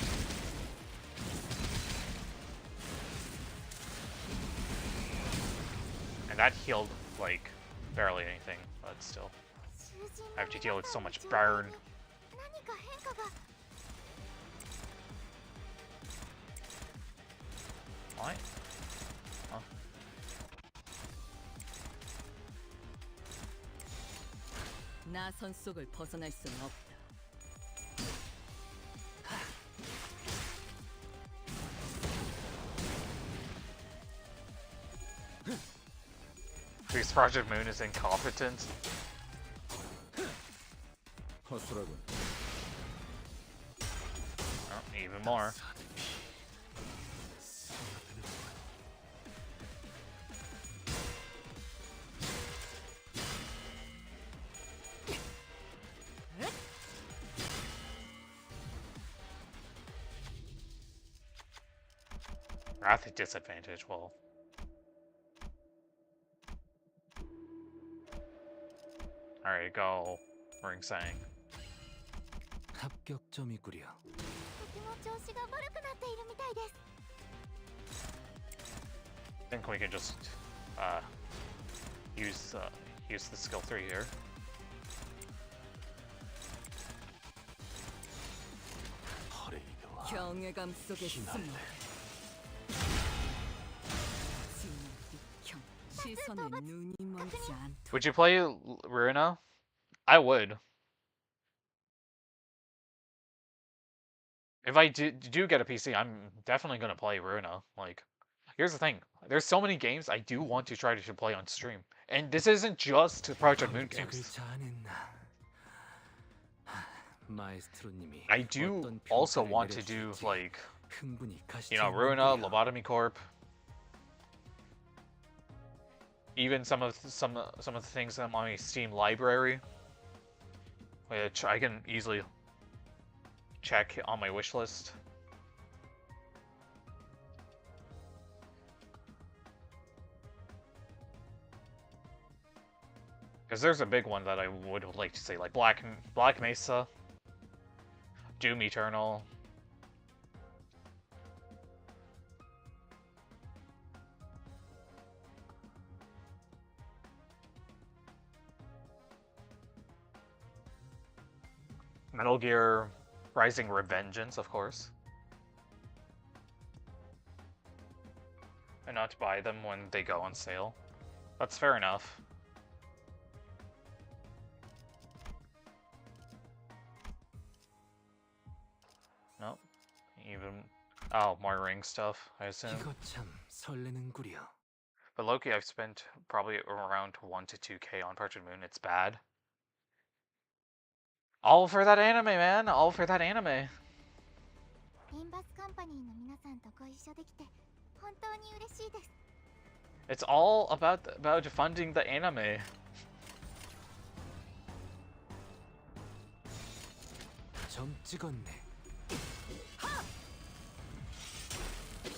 [SPEAKER 1] And that healed like barely anything, but still.
[SPEAKER 2] 囚人
[SPEAKER 1] I have to deal with so much
[SPEAKER 2] の皆さん
[SPEAKER 1] burn.
[SPEAKER 2] の状態に何か変化が。
[SPEAKER 1] What? Huh?
[SPEAKER 9] 나선 속을 벗어날 수는 없다.
[SPEAKER 1] Because Project Moon is incompetent.
[SPEAKER 5] 허술하군.
[SPEAKER 1] Oh, even more. Wrath at disadvantage, well. Alright, go. Ring Sang.
[SPEAKER 8] 합격점이구려.
[SPEAKER 2] 敵の調子が悪くなっているみたいです。
[SPEAKER 1] I think we can just use the skill 3 here.
[SPEAKER 9] 경외감 속에 숨어 시선에 눈이 멀지 않도록.
[SPEAKER 1] Would you play Runa? I would. If I do get a PC, I'm definitely gonna play Runa. Like, here's the thing: there's so many games I do want to try to play on stream, and this isn't just Project Moon games. I do also want to do like, you know, Runa, Lobotomy Corp. Even some of the things on my Steam library, which I can easily check on my wish list. Because there's a big one that I would like to say, like Black Mesa, Doom Eternal. Metal Gear Rising Revengeance, of course. And not buy them when they go on sale. That's fair enough. Nope. Even... Oh, more ring stuff, I assume. But Loki, I've spent probably around 1 to 2K on Project Moon. It's bad. All for that anime, man! All for that anime!
[SPEAKER 2] Limbus Company の皆さんとご一緒できて本当に嬉しいです。
[SPEAKER 1] It's all about funding the anime.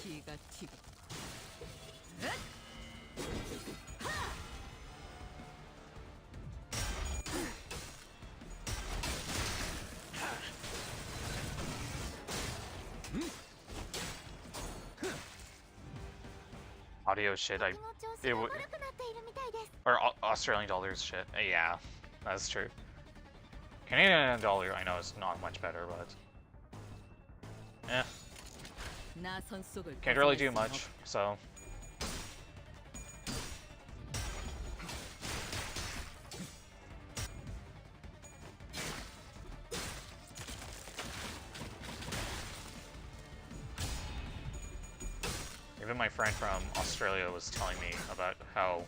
[SPEAKER 9] 기가 튀고.
[SPEAKER 1] Audio shit, or Australian dollars shit. Yeah, that's true. Canadian dollar, I know, is not much better, but can't really do much. So even my friend from Australia was telling me about how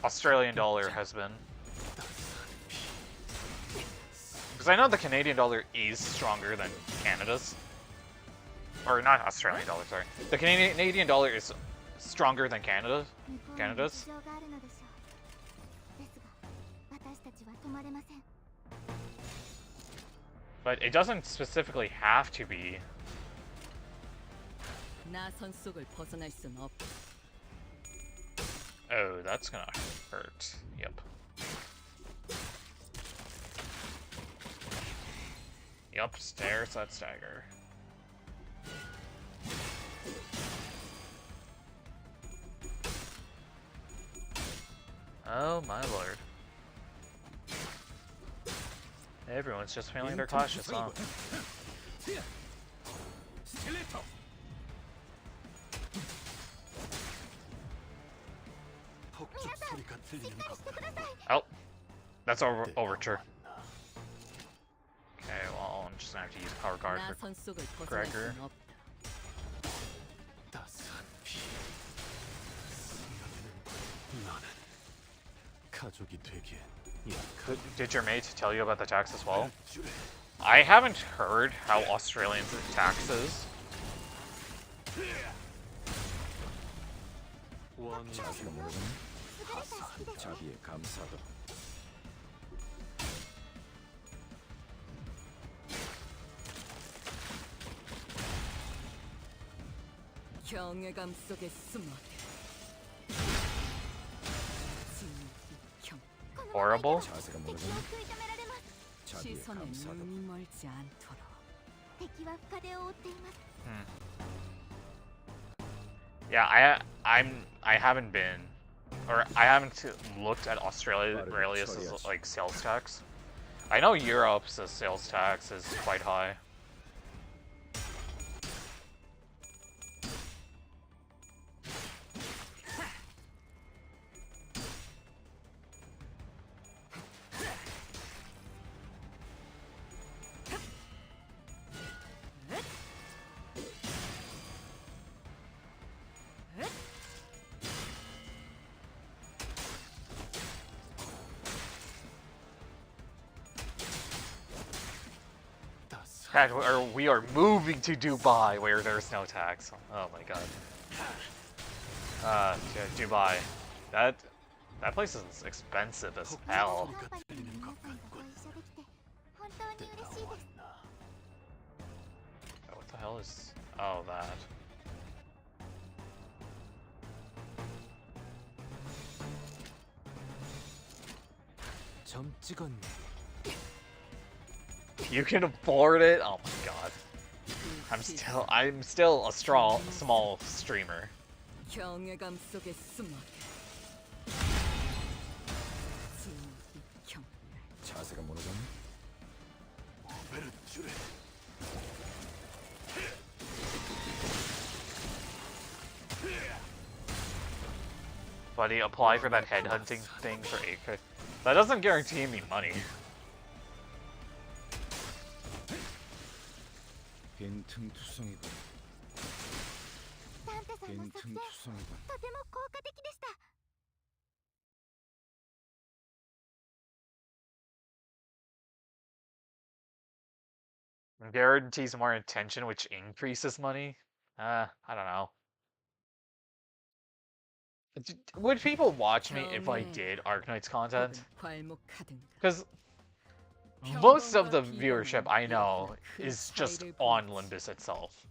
[SPEAKER 1] Australian dollar has been, because I know the Canadian dollar is stronger than Canada's, or not Australian dollar, sorry. The Canadian dollar is stronger than Canada's. But it doesn't specifically have to be. Oh, that's gonna hurt. Yep. Yep, stairs that stagger. Oh my lord. Everyone's just feeling their cautious, huh? Oh, that's overture. Okay, well, I'm just gonna have to use power guard for Gregor. Did your mate tell you about the tax as well? I haven't heard how Australian tax is. Horrible. Yeah, I haven't been, or I haven't looked at Australia really as like sales tax. I know Europe's sales tax is quite high. God, we are moving to Dubai where there's no tax. Oh my god. Dubai. That place is expensive as hell.
[SPEAKER 2] カンパニーの皆さんとご一緒できて本当に嬉しいです。
[SPEAKER 1] What the hell is... Oh, that.
[SPEAKER 8] 점 찍었네.
[SPEAKER 1] You can afford it? Oh my god. I'm still a small streamer.
[SPEAKER 9] 경외감 속에 숨어.
[SPEAKER 5] 자세가 무너졌네.
[SPEAKER 1] Buddy, apply for that headhunting thing for 8K. That doesn't guarantee me money.
[SPEAKER 5] 빈틈투성이군.
[SPEAKER 2] サンタさんの作戦
[SPEAKER 5] 빈틈투성이군.
[SPEAKER 2] とても効果的でした。
[SPEAKER 1] Guarantees more attention, which increases money? I don't know. Would people watch me if I did Arknights content? Because most of the viewership I know is just on Limbus itself.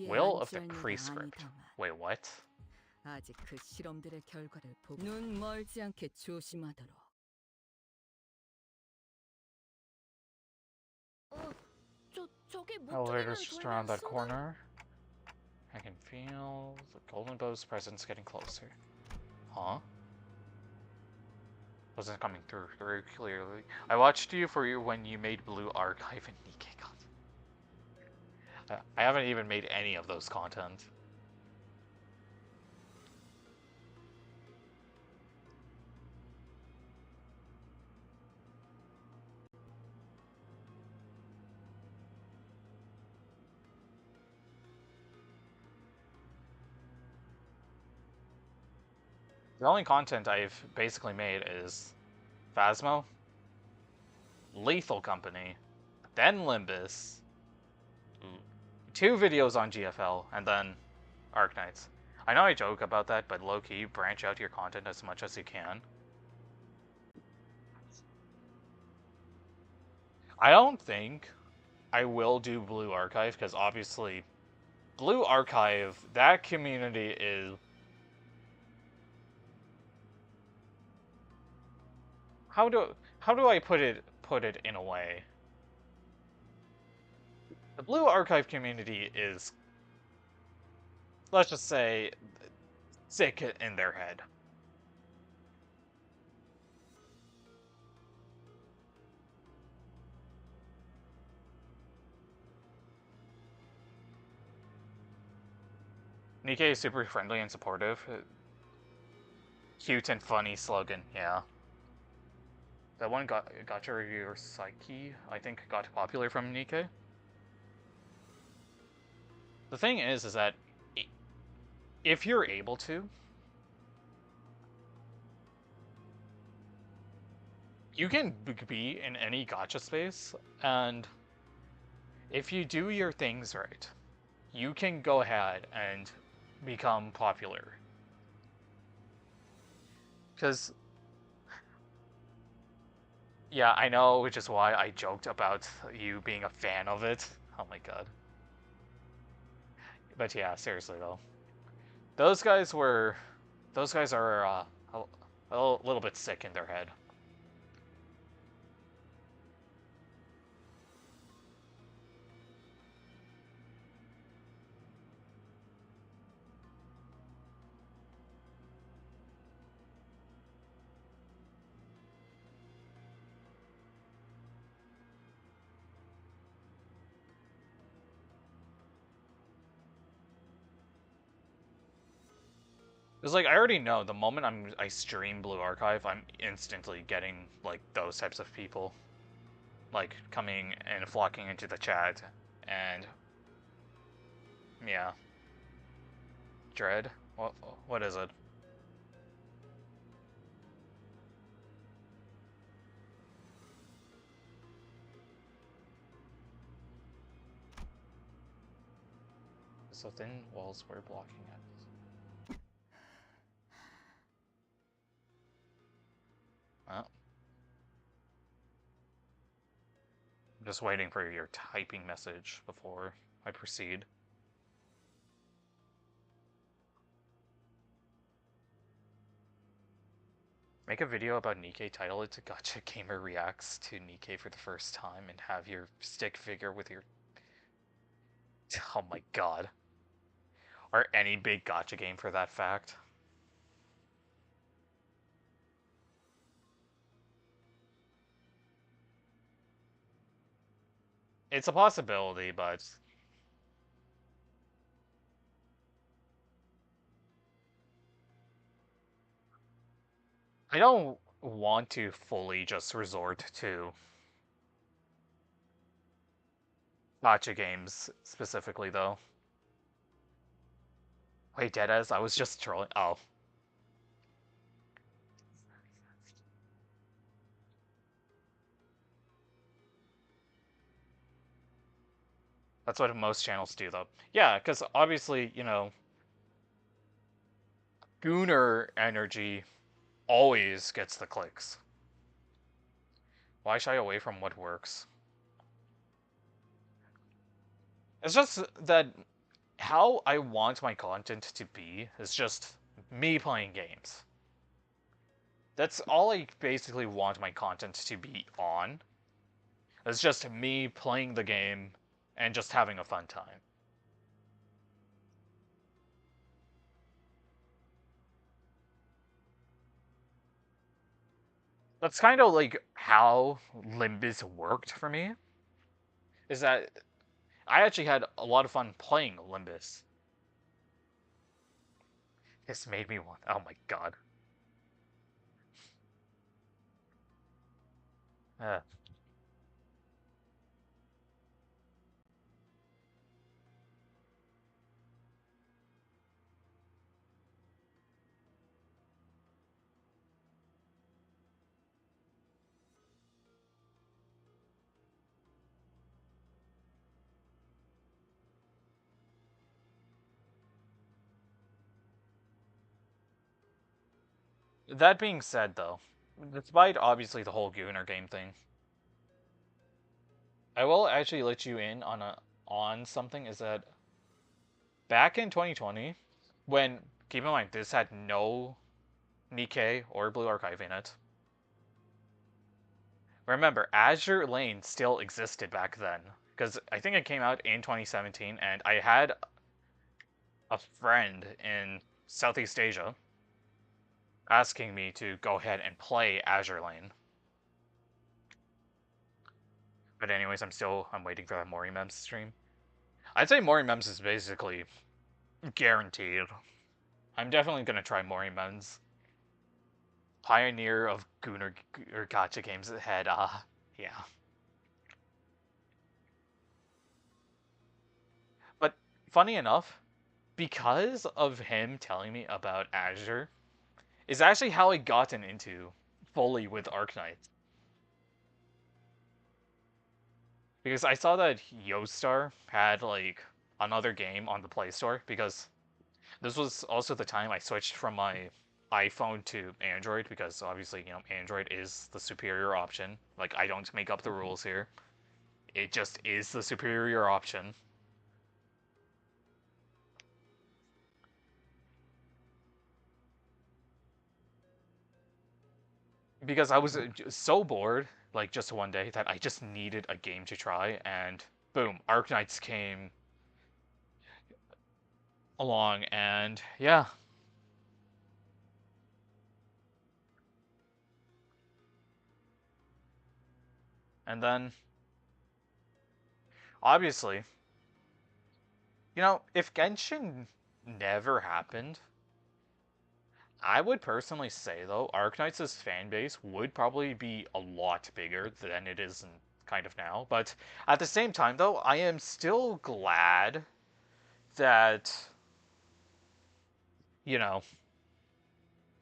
[SPEAKER 1] Will of the Prescript. Wait, what?
[SPEAKER 9] 아직 그 실험들의 결과를 보고 눈 멀지 않게 조심하도록.
[SPEAKER 1] Elevator's just around that corner. I can feel the Golden Bow's presence getting closer. Huh? Wasn't coming through very clearly. I watched you when you made Blue Archive and Nikkei content. I haven't even made any of those content. The only content I've basically made is Phasmo, Lethal Company, then Limbus, 2 videos on GFL, and then Arknights. I know I joke about that, but low-key, branch out your content as much as you can. I don't think I will do Blue Archive, because obviously, Blue Archive, that community is... How do I put it in a way? The Blue Archive community is, let's just say, sick in their head. Nikkei is super friendly and supportive. Cute and funny slogan, yeah. That one Gacha Reviewer Psyche, I think, got popular from Nikkei. The thing is that if you're able to, you can be in any gacha space, and if you do your things right, you can go ahead and become popular. Because, yeah, I know, which is why I joked about you being a fan of it. Oh my god. But yeah, seriously though. Those guys are a little bit sick in their head. It's like, I already know the moment I stream Blue Archive, I'm instantly getting, like, those types of people. Like, coming and flocking into the chat, and... yeah. Dread? What is it? So thin walls were blocking it. Well, I'm just waiting for your typing message before I proceed. Make a video about Nikkei, title it Gotcha Gamer Reacts to Nikkei for the first time, and have your stick figure with your... Oh my god. Or any big gotcha game for that fact. It's a possibility, but... I don't want to fully just resort to gotcha games specifically, though. Wait, deadass? I was just trolling. Oh. That's what most channels do, though. Yeah, because obviously, you know, Gooner energy always gets the clicks. Why shy away from what works? It's just that how I want my content to be is just me playing games. That's all I basically want my content to be on. It's just me playing the game and just having a fun time. That's kind of like how Limbus worked for me. Is that I actually had a lot of fun playing Limbus. This made me want... Oh my god. Uh. That being said, though, despite obviously the whole Gooner game thing, I will actually let you in on something. Is that back in 2020, when, keep in mind, this had no Nikkei or Blue Archive in it. Remember, Azure Lane still existed back then, because I think it came out in 2017, and I had a friend in Southeast Asia asking me to go ahead and play Azure Lane. But anyways, I'm waiting for that Mori Mems stream. I'd say Mori Mems is basically guaranteed. I'm definitely gonna try Mori Mems. Pioneer of Gooner or Gotcha games ahead, yeah. But funny enough, because of him telling me about Azure, is actually how I gotten into fully with Arknights. Because I saw that Yostar had, like, another game on the Play Store, because this was also the time I switched from my iPhone to Android, because obviously, you know, Android is the superior option. Like, I don't make up the rules here. It just is the superior option. Because I was so bored, like, just one day, that I just needed a game to try, and boom, Arknights came along, and yeah. And then, obviously, you know, if Genshin never happened, I would personally say, though, Arknight's fan base would probably be a lot bigger than it is kind of now. But at the same time, though, I am still glad that, you know,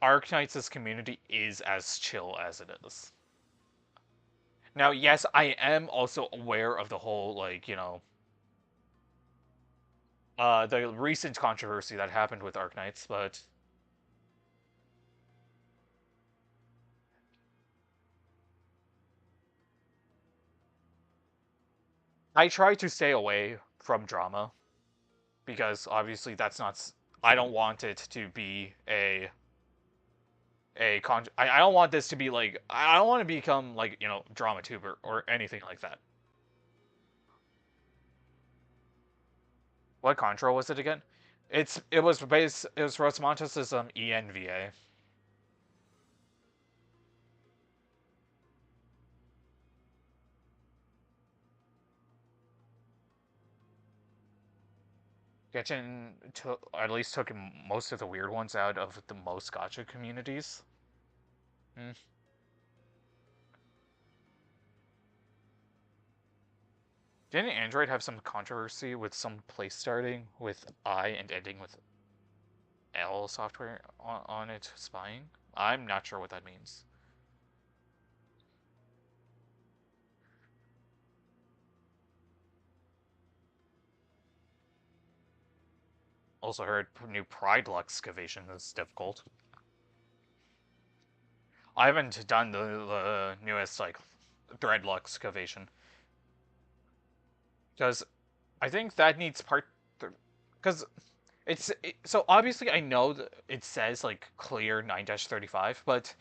[SPEAKER 1] Arknight's community is as chill as it is. Now, yes, I am also aware of the whole, like, the recent controversy that happened with Arknights, but I try to stay away from drama because obviously that's not. I don't want it to be I don't want this to be like. I don't want to become like drama tuber or anything like that. What control was it again? It was Rosmontes' ENVA. Genshin at least took most of the weird ones out of the most gacha communities. Hmm. Didn't Android have some controversy with some place starting with I and ending with L software on it spying? I'm not sure what that means. Also heard new Pride excavation is difficult. I haven't done the newest like thread excavation because I think that needs because so obviously I know that it says like clear 9-35, but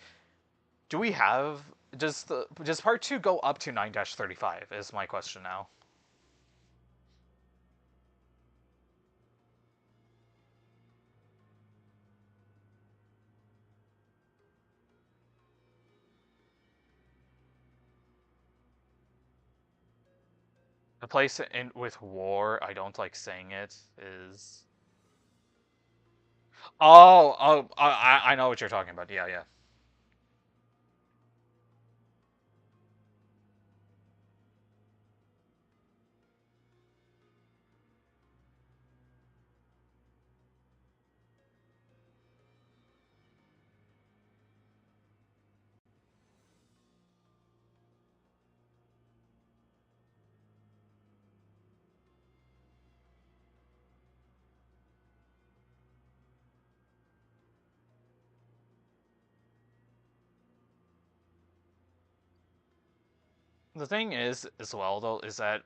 [SPEAKER 1] do we have does part 2 go up to 9-35 is my question now. The place in with war, I don't like saying it, is I know what you're talking about. Yeah, yeah. The thing is, as well though, is that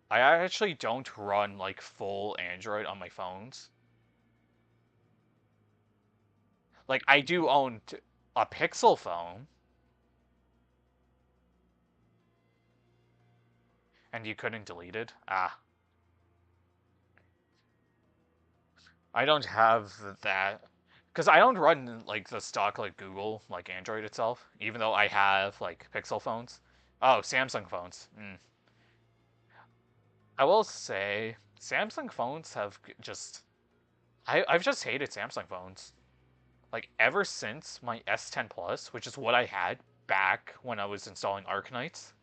[SPEAKER 1] I actually don't run like full Android on my phones. Like I do own a Pixel phone, and you couldn't delete it. Ah, I don't have that because I don't run like the stock like Google like Android itself, even though I have like Pixel phones. Oh, Samsung phones. I will say Samsung phones have just I've just hated Samsung phones. Like ever since my S10 Plus, which is what I had back when I was installing Arknights.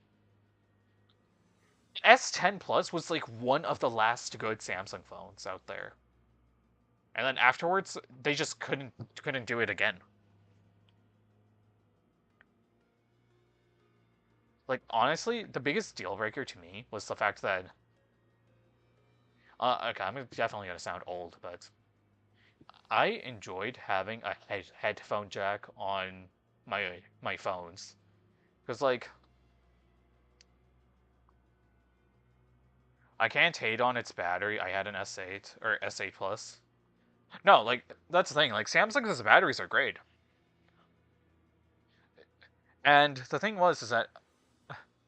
[SPEAKER 1] S10 Plus was like one of the last good Samsung phones out there. And then afterwards, they just couldn't do it again. Like honestly, the biggest deal breaker to me was the fact that okay, I'm definitely gonna sound old, but I enjoyed having a headphone jack on my phones, because like I can't hate on its battery. I had an S8 or S8 Plus. No, like that's the thing. Like Samsung's batteries are great, and the thing was is that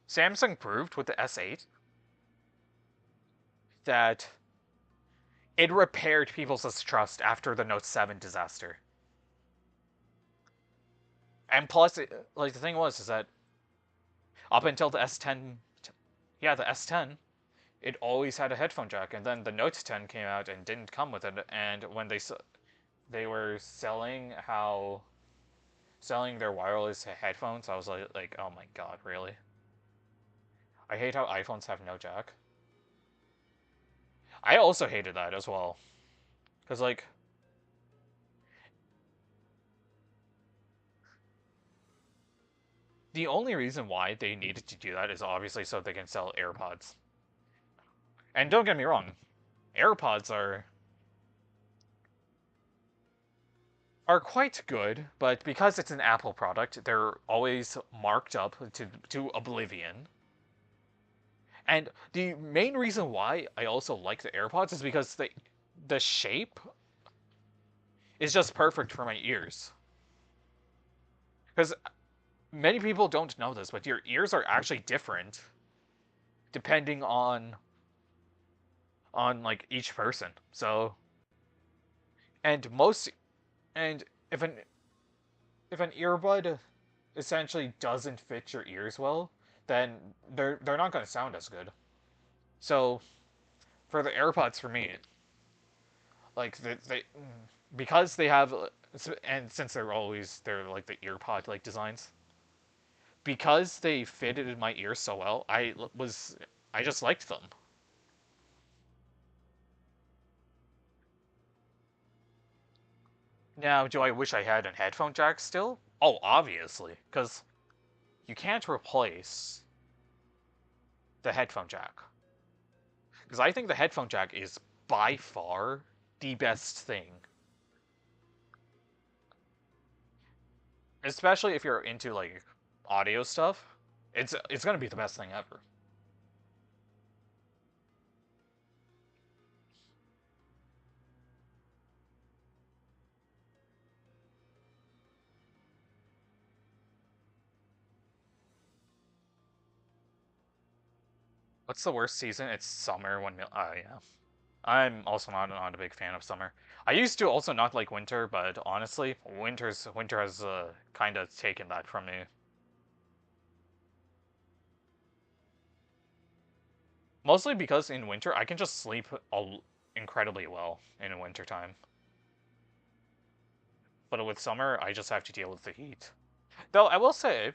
[SPEAKER 1] Samsung proved with the S8 that it repaired people's distrust after the Note 7 disaster. And plus, like the thing was is that up until the S10, yeah, the S10, it always had a headphone jack, and then the Note 10 came out and didn't come with it. And when they were selling their wireless headphones, I was like, oh my god, really? I hate how iPhones have no jack. I also hated that as well. Because, like, the only reason why they needed to do that is obviously so they can sell AirPods. And don't get me wrong, AirPods are quite good, but because it's an Apple product, they're always marked up to oblivion. And the main reason why I also like the AirPods is because the shape is just perfect for my ears. Because many people don't know this, but your ears are actually different depending on like each person. So, and most and if an earbud essentially doesn't fit your ears well, then they're not going to sound as good. So, for the AirPods, for me, like they because they have, and since they're like the earpod like designs, because they fitted in my ears so well, I just liked them. Now, do I wish I had a headphone jack still? Oh, obviously, because you can't replace the headphone jack. Because I think the headphone jack is by far the best thing. Especially if you're into like audio stuff, it's gonna be the best thing ever. What's the worst season? It's summer when yeah. I'm also not a big fan of summer. I used to also not like winter, but honestly, winter has kind of taken that from me. Mostly because in winter I can just sleep incredibly well in winter time. But with summer, I just have to deal with the heat. Though I will say,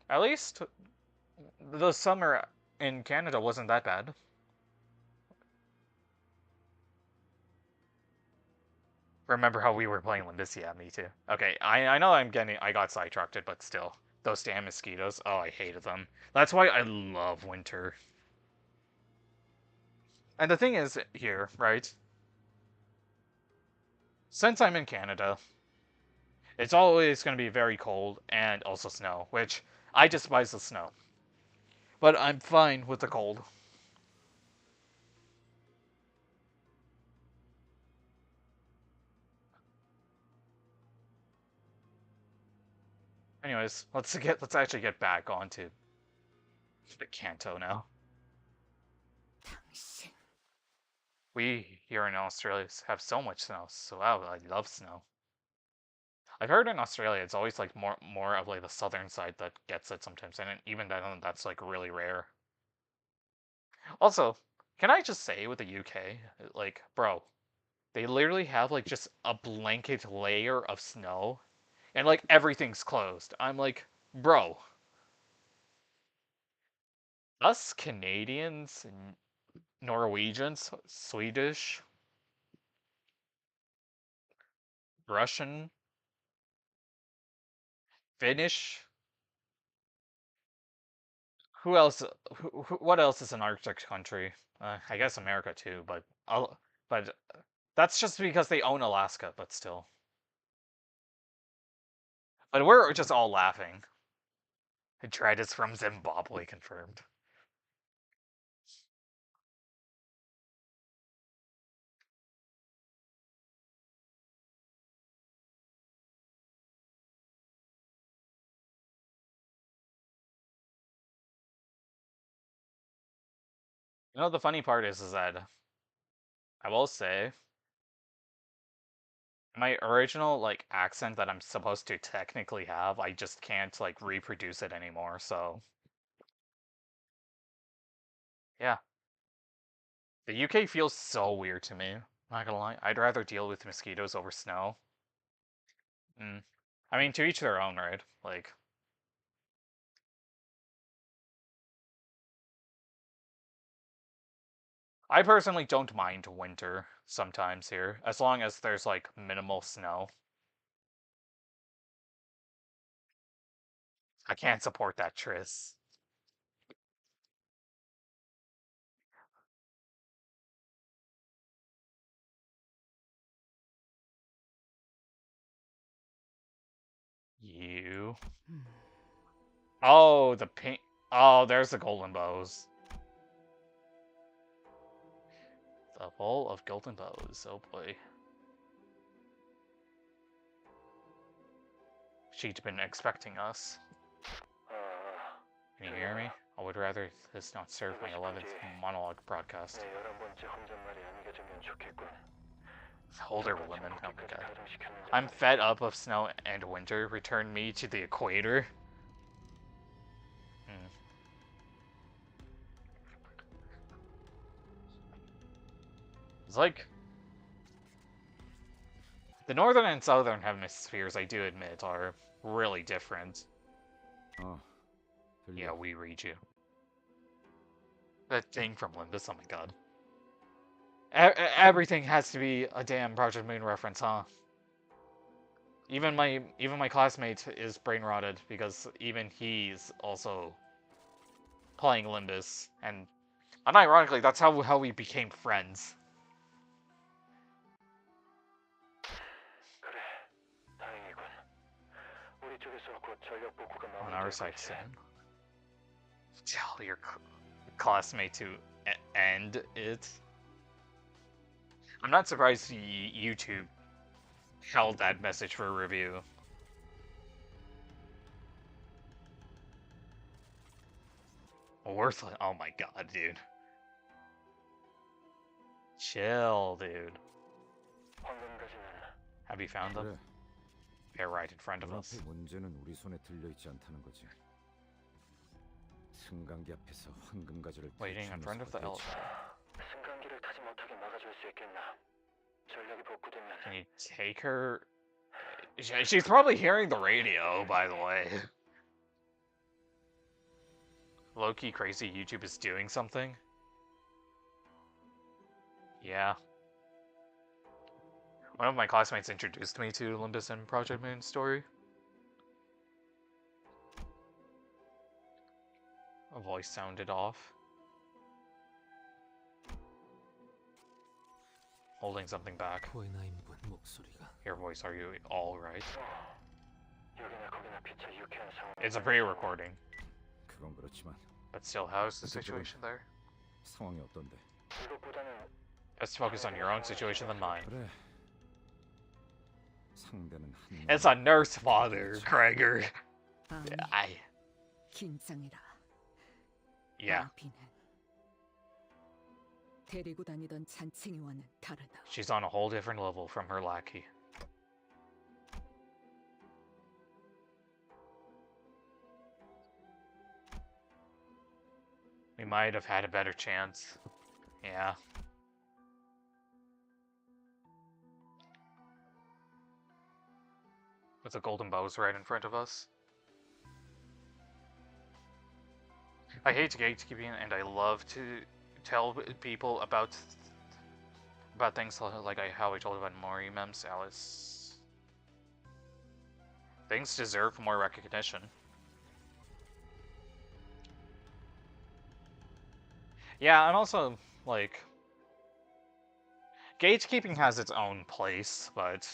[SPEAKER 1] at least the summer in Canada wasn't that bad. Remember how we were playing Limbus? Yeah, me too. Okay, I know I got sidetracked, but still. Those damn mosquitoes. Oh, I hated them. That's why I love winter. And the thing is here, right? Since I'm in Canada, it's always going to be very cold and also snow, which I despise the snow. But I'm fine with the cold. Anyways, let's actually get back onto the Canto now. We here in Australia have so much snow, so wow, I love snow. I've heard in Australia it's always like more of like the southern side that gets it sometimes, and even then that's like really rare. Also, can I just say with the UK, like, bro, they literally have like just a blanket layer of snow, and like everything's closed. I'm like, bro, us Canadians, Norwegians, Swedish, Russian, Finnish. Who else? What else is an Arctic country? I guess America too, but that's just because they own Alaska. But still, but we're just all laughing. Dread is from Zimbabwe, confirmed. You know the funny part is that I will say my original like accent that I'm supposed to technically have, I just can't like reproduce it anymore. So yeah, the UK feels so weird to me. Not gonna lie, I'd rather deal with mosquitoes over snow. I mean, to each their own, right? Like, I personally don't mind winter sometimes here, as long as there's, like, minimal snow. I can't support that, Triss. You. Oh, the pink. Oh, there's the golden bows. The bowl of golden bows. Oh boy. She'd been expecting us. Can you hear me? I would rather this not serve my 11th monologue broadcast. Older women, oh my god. I'm fed up of snow and winter. Return me to the equator. It's like... The northern and southern hemispheres, I do admit, are really different.
[SPEAKER 5] 어, 들려.
[SPEAKER 1] Yeah, we read you. That thing from Limbus, oh my god. Everything has to be a damn Project Moon reference, huh? Even my classmate is brain rotted because even he's also playing Limbus, and unironically, that's how we became friends. On our side soon. Tell your classmate to end it. I'm not surprised YouTube held that message for review. Worthless. Oh my god, dude. Chill, dude. Have you found them?
[SPEAKER 5] 그래.
[SPEAKER 1] They're right in front of us.
[SPEAKER 5] 눈앞의 문제는 우리 손에 들려 있지 않다는 거지. 승강기 앞에서 황금 가지를
[SPEAKER 1] Waiting in front of the elevator.
[SPEAKER 10] 승강기를 타지 못하게 막아줄 수 있겠나? 전력이 복구되면.
[SPEAKER 1] Can you take her? She's probably hearing the radio, by the way. Low-key crazy YouTube is doing something. Yeah. One of my classmates introduced me to Limbus and Project Moon's story. A voice sounded off. Holding something back. Your voice, are you all right? It's a pre-recording.
[SPEAKER 5] 그건 그렇지만
[SPEAKER 1] But still, how's the situation there?
[SPEAKER 5] 상황이 어떤데?
[SPEAKER 1] Let's focus on your own situation than mine.
[SPEAKER 5] 그래. 상대는 한
[SPEAKER 1] It's a nurse father, Gregor. I.
[SPEAKER 9] 긴장해라.
[SPEAKER 1] Yeah.
[SPEAKER 9] 아비는 데리고 다니던 잔챙이와는 다르다.
[SPEAKER 1] She's on a whole different level from her lackey. We might have had a better chance. Yeah. With the golden bows right in front of us. I hate gatekeeping, and I love to tell people about things like how I told about Mori Mems, Alice. Things deserve more recognition. Yeah, and also, like, gatekeeping has its own place, but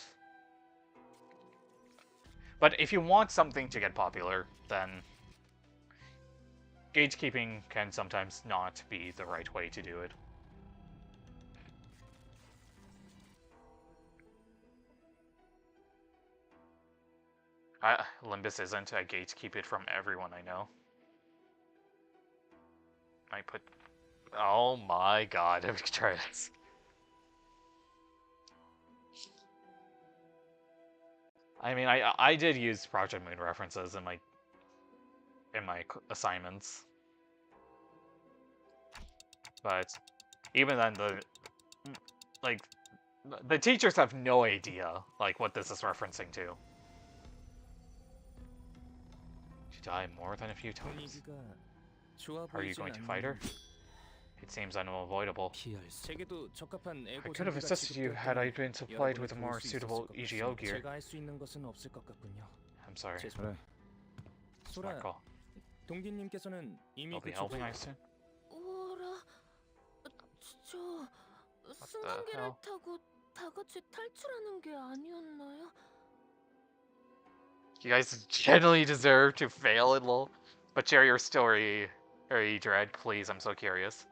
[SPEAKER 1] if you want something to get popular, then gatekeeping can sometimes not be the right way to do it. Limbus isn't. I gatekeep it from everyone I know. I put... Oh my god, let me try this. I mean, I did use Project Moon references in my assignments, but even then, the teachers have no idea, like, what this is referencing to. She died more than a few times.
[SPEAKER 7] 분위기가 좋아
[SPEAKER 1] Are you
[SPEAKER 7] 보이진
[SPEAKER 1] going to fight her?
[SPEAKER 7] 않는데
[SPEAKER 1] It seems unavoidable.
[SPEAKER 8] 피할 수
[SPEAKER 7] 제게도 적합한
[SPEAKER 1] I
[SPEAKER 7] 에고
[SPEAKER 1] could have
[SPEAKER 7] 장비가
[SPEAKER 1] assisted you had I been supplied with
[SPEAKER 7] 여러분을
[SPEAKER 1] more
[SPEAKER 7] 도울 수
[SPEAKER 1] suitable
[SPEAKER 7] 있었을 것
[SPEAKER 1] EGO
[SPEAKER 7] 같습니다.
[SPEAKER 1] gear.
[SPEAKER 7] 제가 할 수 있는 것은 없을 것 같군요.
[SPEAKER 1] I'm sorry.
[SPEAKER 5] 그래.
[SPEAKER 1] It's my
[SPEAKER 7] 소라,
[SPEAKER 1] call.
[SPEAKER 7] 동기님께서는 이미
[SPEAKER 1] I'll be
[SPEAKER 7] 그
[SPEAKER 1] helping, I assume?
[SPEAKER 2] 오라, 저
[SPEAKER 1] the
[SPEAKER 2] 승강기를
[SPEAKER 1] hell?
[SPEAKER 2] 타고 다 같이 탈출하는 게 아니었나요?
[SPEAKER 1] You guys generally deserve to fail at LOL. But share your story, Dread, please. I'm so curious.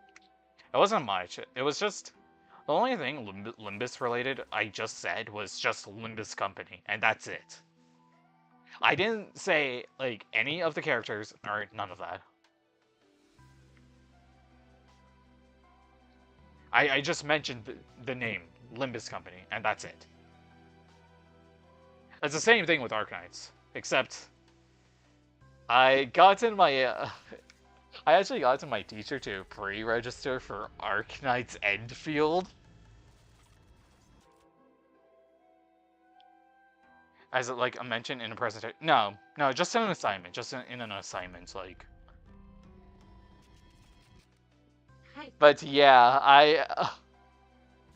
[SPEAKER 1] It wasn't much. It was just... The only thing Limbus related I just said was just Limbus Company, and that's it. I didn't say, like, any of the characters, or none of that. I just mentioned the name, Limbus Company, and that's it. It's the same thing with Arknights, except I got in my I actually got to my teacher to pre-register for Arknight's Endfield. As like I mentioned in a presentation. No, just in an assignment. Just in an assignment, like. But yeah,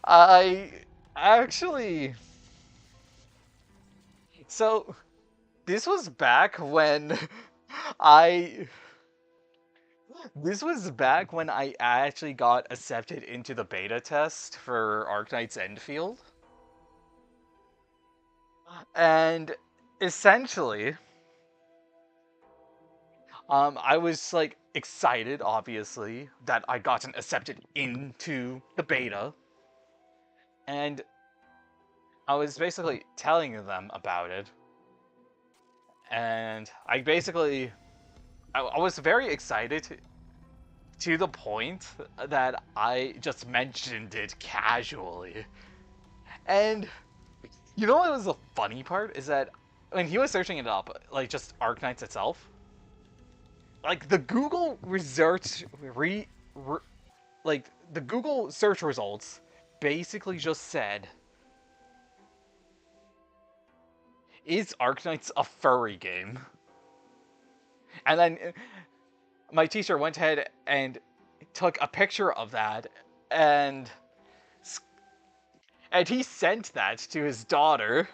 [SPEAKER 1] I actually. So, this was back when This was back when I actually got accepted into the beta test for Arknight's Endfield. And essentially, I was like excited, obviously, that I gotten accepted into the beta. And I was basically telling them about it. And I was very excited to the point that I just mentioned it casually. And you know what was the funny part? Is that when he was searching it up, like just Arknights itself, like the Google search the Google search results basically just said, "Is Arknights a furry game?" And then my teacher went ahead and took a picture of that, and he sent that to his daughter.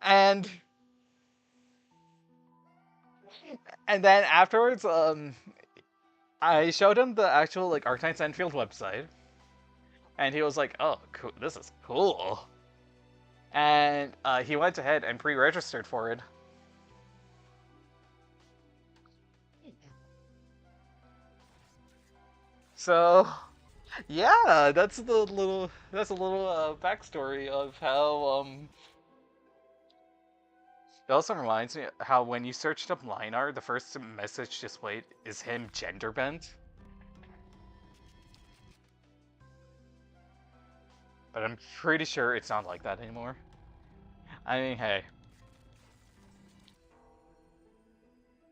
[SPEAKER 1] And then afterwards, I showed him the actual like Arknight's Endfield website, and he was like, "Oh, cool, this is cool." And he went ahead and pre-registered for it. So, yeah, that's a little backstory of how It also reminds me how when you searched up line art, the first message displayed is him gender bent. But I'm pretty sure it's not like that anymore. I mean, hey.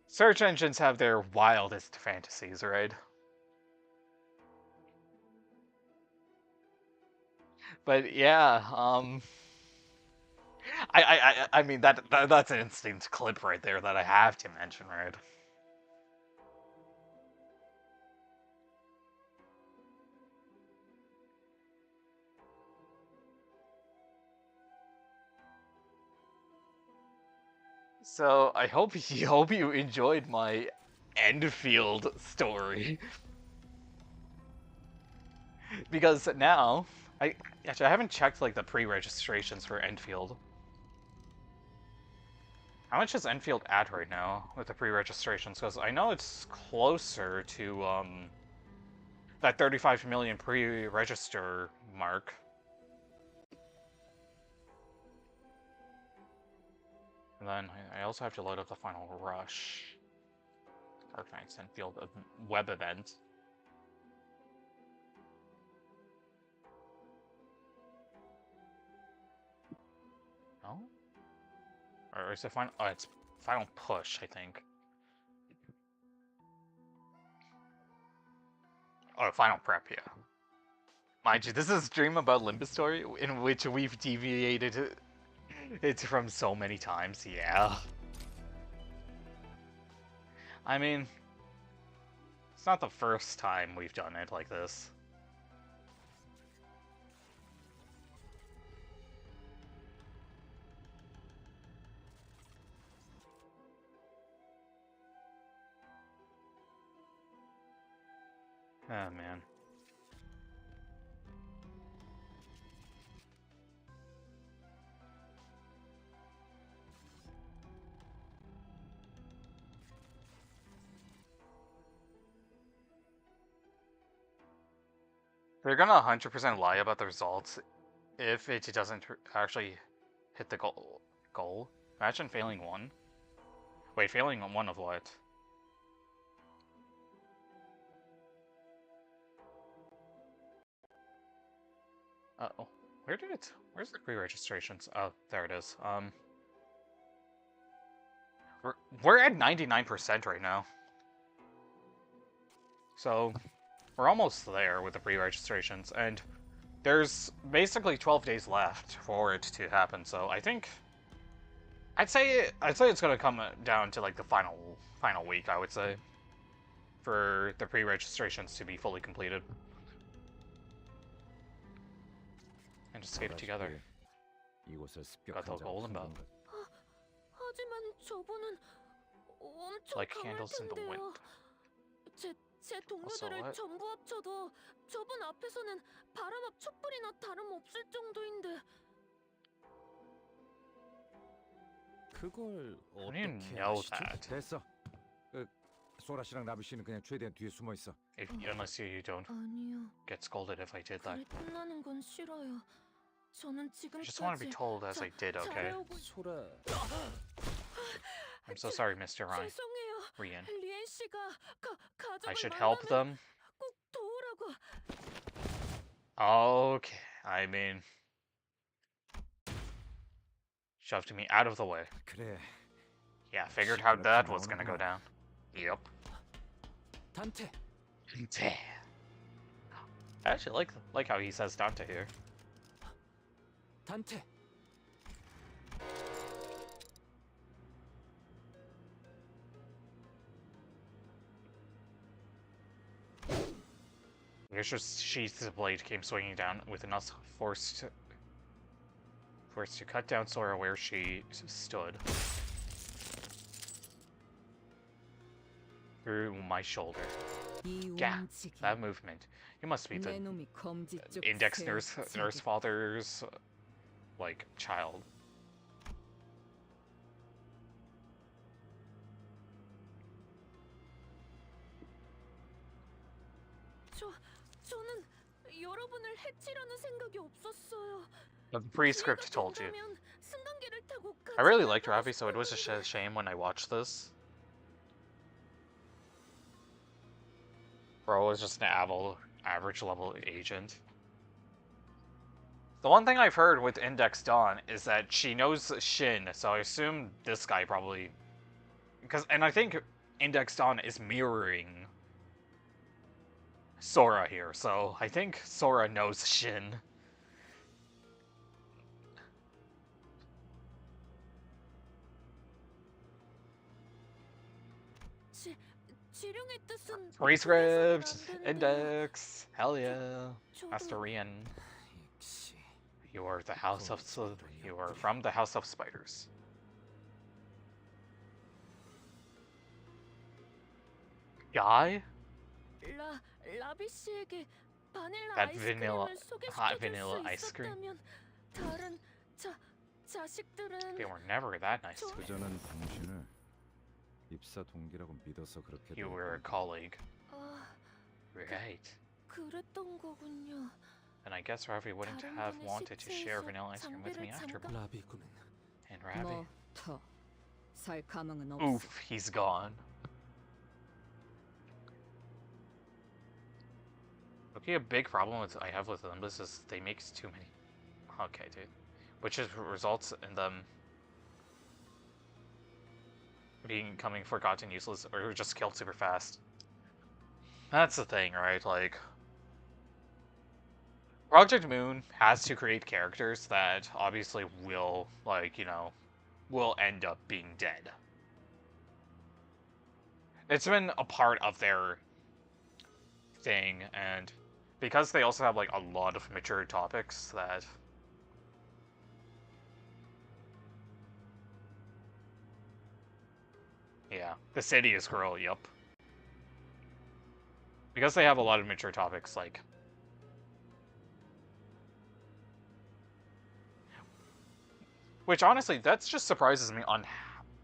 [SPEAKER 1] Search engines have their wildest fantasies, right? But yeah, I mean that's an instinct clip right there that I have to mention, right? So I hope you enjoyed my Endfield story. Because now I haven't checked like the pre-registrations for Endfield. How much is Enfield at right now with the pre-registrations? Because I know it's closer to that 35 million pre-register mark. And then I also have to load up the final rush. Dark Knight's Enfield web event. No? Or is it final? Oh, it's final push, I think. Oh, final prep, yeah. Mind you, this is a dream about Limbus story in which we've deviated it from so many times. Yeah. I mean, it's not the first time we've done it like this. Oh, man. They're gonna 100% lie about the results if it doesn't actually hit the goal. Imagine failing one. Wait, failing on one of what? Uh-oh. Where's the pre-registrations? Oh, there it is. We're at 99% right now. So, we're almost there with the pre-registrations, and there's basically 12 days left for it to happen, so I think... I'd say it's gonna come down to, like, the final week, I would say, for the pre-registrations to be fully completed. And escape together.
[SPEAKER 5] 이곳을
[SPEAKER 1] Got the
[SPEAKER 5] 습격한 자가
[SPEAKER 1] golden bow.
[SPEAKER 5] 순간과
[SPEAKER 9] 하지만 저분은 엄청
[SPEAKER 1] Like
[SPEAKER 9] 강할
[SPEAKER 1] candles in the
[SPEAKER 9] 텐데요.
[SPEAKER 1] wind.
[SPEAKER 9] 제 동료들을
[SPEAKER 1] what?
[SPEAKER 9] 전부 합쳐도 저분 앞에서는 바람 앞 촛불이나 다름없을 정도인데.
[SPEAKER 7] 그걸
[SPEAKER 1] How do you
[SPEAKER 7] 어떻게
[SPEAKER 1] know
[SPEAKER 7] 아시죠?
[SPEAKER 1] that?
[SPEAKER 5] 됐어. 소라 씨랑 나비 씨는 그냥 최대한 뒤에 숨어 있어.
[SPEAKER 1] Unless you don't
[SPEAKER 9] 아니요.
[SPEAKER 1] get scolded if I did that.
[SPEAKER 9] 그래 끝나는 건 싫어요. 저는
[SPEAKER 1] I just want to be
[SPEAKER 9] 지금까지
[SPEAKER 1] told as I did, okay?
[SPEAKER 7] 소라,
[SPEAKER 1] I'm so sorry, Mr. Ryan.
[SPEAKER 9] 죄송해요.
[SPEAKER 1] Rian.
[SPEAKER 9] 리엔 씨가 가족을
[SPEAKER 1] I should help
[SPEAKER 9] 만나면
[SPEAKER 1] them?
[SPEAKER 9] 꼭 도우라고.
[SPEAKER 1] Okay, I mean... Shoved me out of the way.
[SPEAKER 5] 그래.
[SPEAKER 1] Yeah, figured how that was gonna go down. Yep.
[SPEAKER 8] 단테.
[SPEAKER 1] Dante. I actually like how he says Dante here.
[SPEAKER 8] 단테.
[SPEAKER 1] Ryoshu's sheath of blade came swinging down, with enough force to cut down Sora where she stood. Through my shoulder. Yeah, that movement. You must be the index nurse father's, like, child.
[SPEAKER 9] 저는 여러분을 해치려는 생각이 없었어요.
[SPEAKER 1] The pre-script told you.
[SPEAKER 9] 된다면 승강기를 타고
[SPEAKER 1] I really
[SPEAKER 9] 같이
[SPEAKER 1] liked
[SPEAKER 9] 나가고
[SPEAKER 1] Ravi, so it was a
[SPEAKER 9] 싶었는데.
[SPEAKER 1] shame when I watched this. Bro was just an average level agent. The one thing I've heard with Index Dawn is that she knows Shin, so I assume this guy probably... And I think Index Dawn is mirroring Sora here, so I think Sora knows Shin.
[SPEAKER 9] 지령의 뜻은
[SPEAKER 1] Prescript,
[SPEAKER 9] 해서는 안 되는데.
[SPEAKER 1] Index, hell yeah, Master
[SPEAKER 9] 저도
[SPEAKER 1] Rian.
[SPEAKER 8] 역시
[SPEAKER 1] You are from the House of Spiders. Guy?
[SPEAKER 9] 라비 씨에게 바닐라
[SPEAKER 1] That vanilla-
[SPEAKER 9] 아이스크림을
[SPEAKER 1] hot
[SPEAKER 9] 소개시켜줄
[SPEAKER 1] vanilla
[SPEAKER 9] 수
[SPEAKER 1] ice cream?
[SPEAKER 9] 있었다면 다른 자식들은
[SPEAKER 1] They were never that nice to me.
[SPEAKER 5] 그저는 당신을 입사 동기라고 믿어서 그렇게
[SPEAKER 1] You were a
[SPEAKER 5] 대했던
[SPEAKER 1] colleague.
[SPEAKER 9] 아,
[SPEAKER 1] Right.
[SPEAKER 9] 그랬던 거군요.
[SPEAKER 1] And I guess Ravi wouldn't
[SPEAKER 9] 다른
[SPEAKER 1] have
[SPEAKER 9] 분의
[SPEAKER 1] wanted to share
[SPEAKER 9] 식재에서
[SPEAKER 1] vanilla ice cream with me
[SPEAKER 9] 장비를
[SPEAKER 1] after.
[SPEAKER 9] 잠깐-
[SPEAKER 8] 라비군은
[SPEAKER 1] And Ravi.
[SPEAKER 6] 살 가망은 없어.
[SPEAKER 1] Oof, he's gone. Okay, a big problem I have with Limbus is they make too many. Okay, dude. Which results in them becoming forgotten, useless, or just killed super fast. That's the thing, right? Like, Project Moon has to create characters that obviously will, like, you know, will end up being dead. It's been a part of their thing, and because they also have, like, a lot of mature topics that... Yeah, the city is girl, yup. Because they have a lot of mature topics, like... Which, honestly, that's just surprises me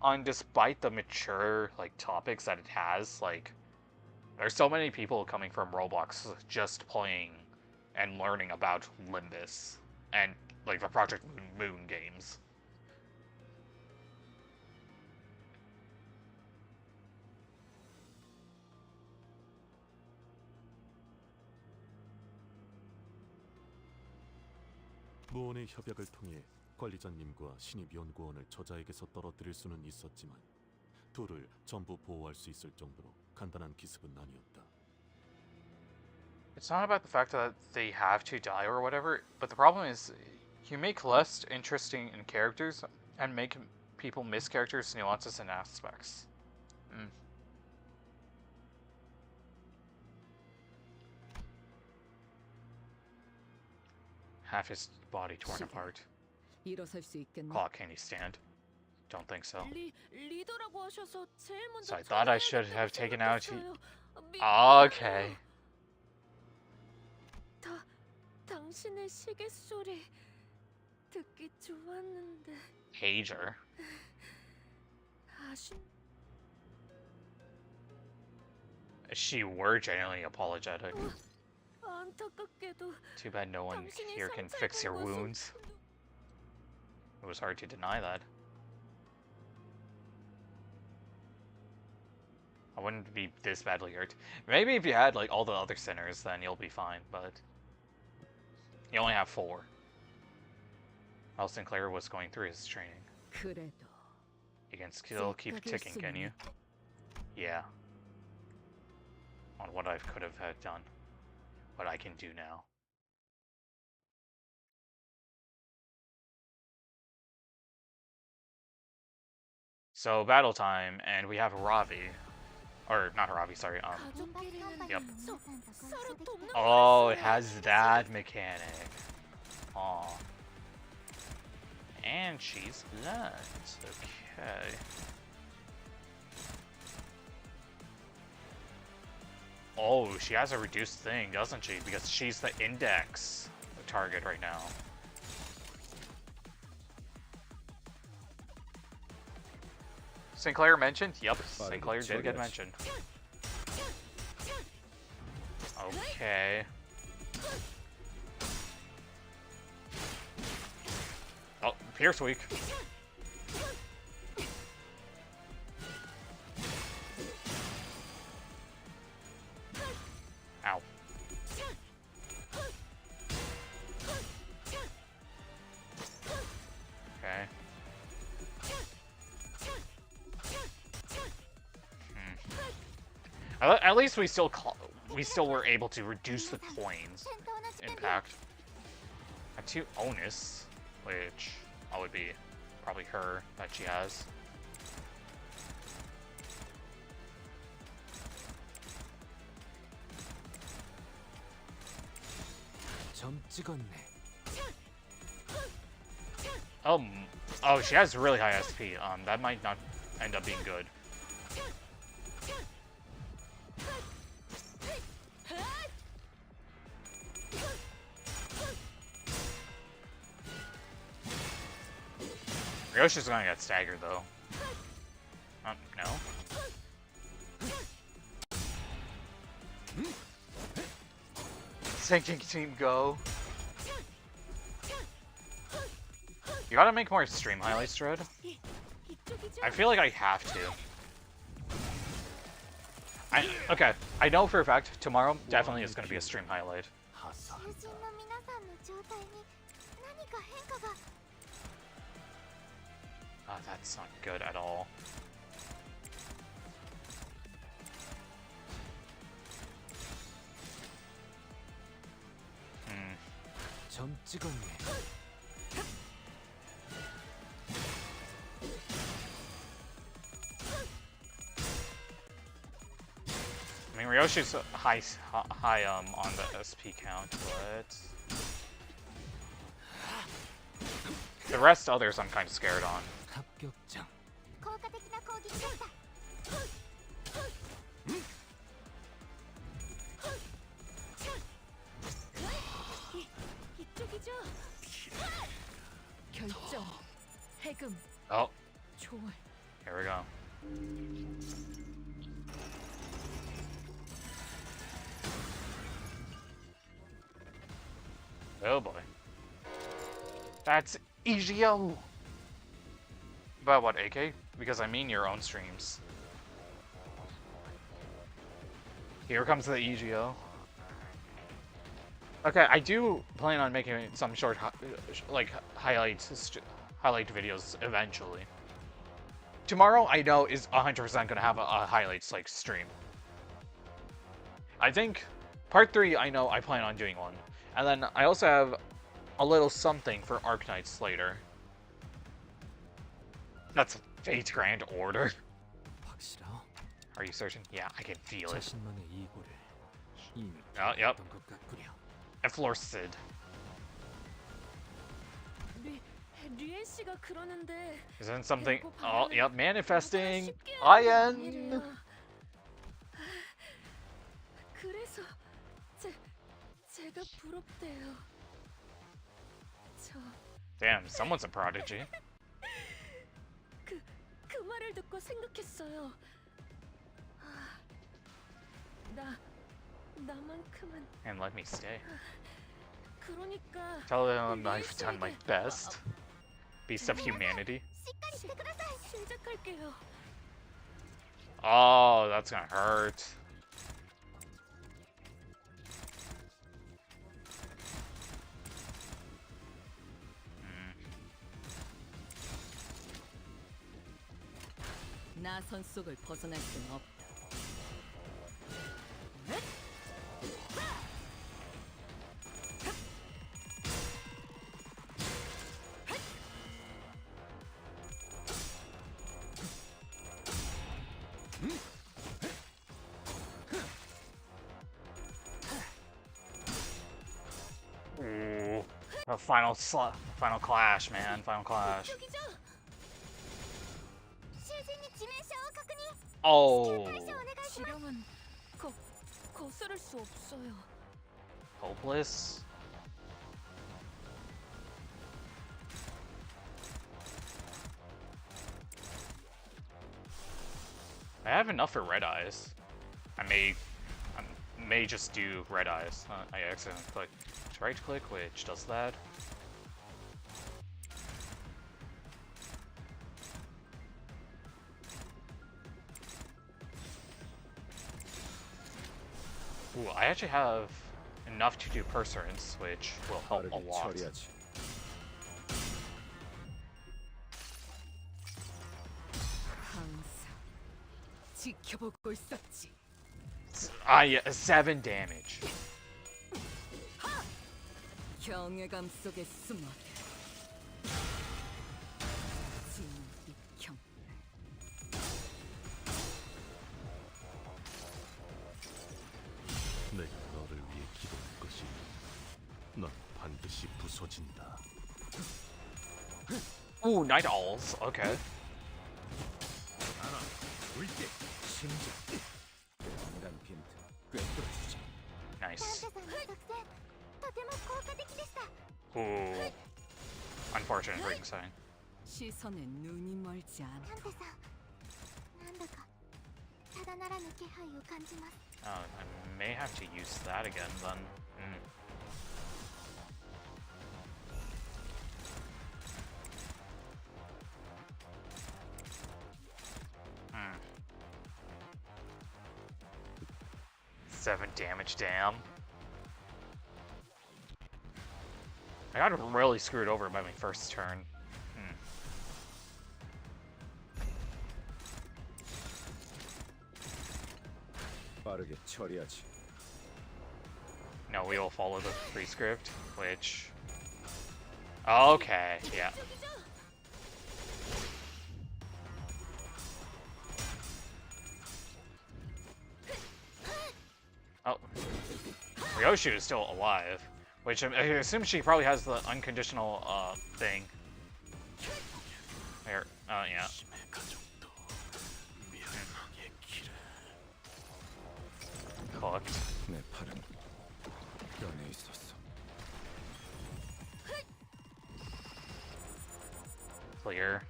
[SPEAKER 1] on despite the mature, like, topics that it has, like... There's so many people coming from Roblox just playing and learning about Limbus and, like, the Project Moon games.
[SPEAKER 11] 무언의 협약을 통해 관리자님과 신입연구원을 저자에게서 떨어뜨릴 수는 있었지만 둘을 전부 보호할 수 있을 정도로 간단한 기습은 아니었다.
[SPEAKER 1] It's not about the fact that they have to die or whatever, but the problem is you make less interesting in characters and make people miss characters, nuances, and aspects. Half his body torn apart. Clock, can he stand? Don't think so. So I thought I should have taken out... Okay. Pager. She were genuinely apologetic. Too bad no one here can fix your wounds. It was hard to deny that. I wouldn't be this badly hurt. Maybe if you had, like, all the other sinners, then you'll be fine, but... You only have 4. Well, Sinclair was going through his training. You can still keep ticking, can you? Yeah. On what I could have had done. What I can do now. So, battle time, and we have Ravi. Or, not Ravi, sorry, yep. Oh, it has that mechanic. Aw. And she's blunt. Okay. Oh, she has a reduced thing, doesn't she? Because she's the index target right now. Sinclair mentioned? Yep, Sinclair did get mentioned. Okay. Oh, Pierce weak. Ow. Okay. At least we still were able to reduce the coins impact. At 2 onus, which would be probably her that she has. Oh, she has really high SP. That might not end up being good. Ryoshu's gonna get staggered though. No. Sinking team go. You gotta make more stream highlights, Dread. I feel like I have to. Okay, I know for a fact tomorrow definitely is gonna be a stream highlight. Oh, that's not good at all.
[SPEAKER 8] 점 찍었네.
[SPEAKER 1] I mean, Ryoshu's high on the SP count, but the rest others I'm kind of scared on.
[SPEAKER 8] 합격장.
[SPEAKER 2] 効果的な攻撃でした。
[SPEAKER 6] 이쪽이죠. 결정. 해금.
[SPEAKER 1] Oh,
[SPEAKER 6] 초월.
[SPEAKER 1] here we go. Oh boy. That's EGO! But what, AK? Because I mean your own streams. Here comes the EGO. Okay, I do plan on making some short, highlight videos eventually. Tomorrow, I know, is 100% gonna have a highlights, stream. I think part 3, I know I plan on doing one. And then I also have a little something for Arknights later. That's Fate's Grand Order.
[SPEAKER 8] 확실하?
[SPEAKER 1] Are you certain? Yeah, I can feel it.
[SPEAKER 8] 자신만의 이고를 이미
[SPEAKER 1] Yep.
[SPEAKER 8] 겪었던 것 같구려.
[SPEAKER 1] Eflor Sid.
[SPEAKER 6] 류엔 씨가 그러는데.
[SPEAKER 1] Isn't something? Oh, yep, manifesting. Ian.
[SPEAKER 6] 그래서 제가 부럽대요.
[SPEAKER 1] Damn, someone's a prodigy.
[SPEAKER 6] 그 말을 듣고 생각했어요. 나만큼은.
[SPEAKER 1] And let me stay.
[SPEAKER 6] 그러니까.
[SPEAKER 1] Tell them I've done my best. Beast of humanity.
[SPEAKER 6] 시작할게요.
[SPEAKER 1] Oh, that's gonna hurt.
[SPEAKER 9] 나선 속을 벗어날 수는 없다.
[SPEAKER 1] Ooh, a final clash, man. Final clash. Oh.
[SPEAKER 6] 지령은 거스를 수 없어요.
[SPEAKER 1] Hopeless. I have enough for red eyes. I may just do red eyes. I accidentally clicked right click, which does that. Ooh, I actually have enough to do Perseverance, which will help a lot.
[SPEAKER 5] 처리하지.
[SPEAKER 9] 항상 지켜보고 있었지.
[SPEAKER 1] 7 damage.
[SPEAKER 9] 경외감 속에 숨어. 진익형.
[SPEAKER 11] 내가 너를 위해 기도할 것이 넌 반드시 부서진다.
[SPEAKER 1] Ooh, Night Owls. Okay.
[SPEAKER 5] 하나, 물개, 심장. 이란 빈트 꿰뚫어주지.
[SPEAKER 1] Nice. Ooh. Unfortunate ring sign.
[SPEAKER 9] 시선에 눈이 멀지 않아.
[SPEAKER 1] Oh, I may have to use that again then. Hmm. 7 damage, damn. I got really screwed over by my first turn.
[SPEAKER 5] 빠르게 처리하지.
[SPEAKER 1] No, we will follow the free script, which Okay, yeah. Oh. Ryoshu is still alive. Which I assume she probably has the unconditional thing. Here. Oh, yeah. Cooked.
[SPEAKER 5] 내 팔은 뼈에 있었어.
[SPEAKER 1] Clear.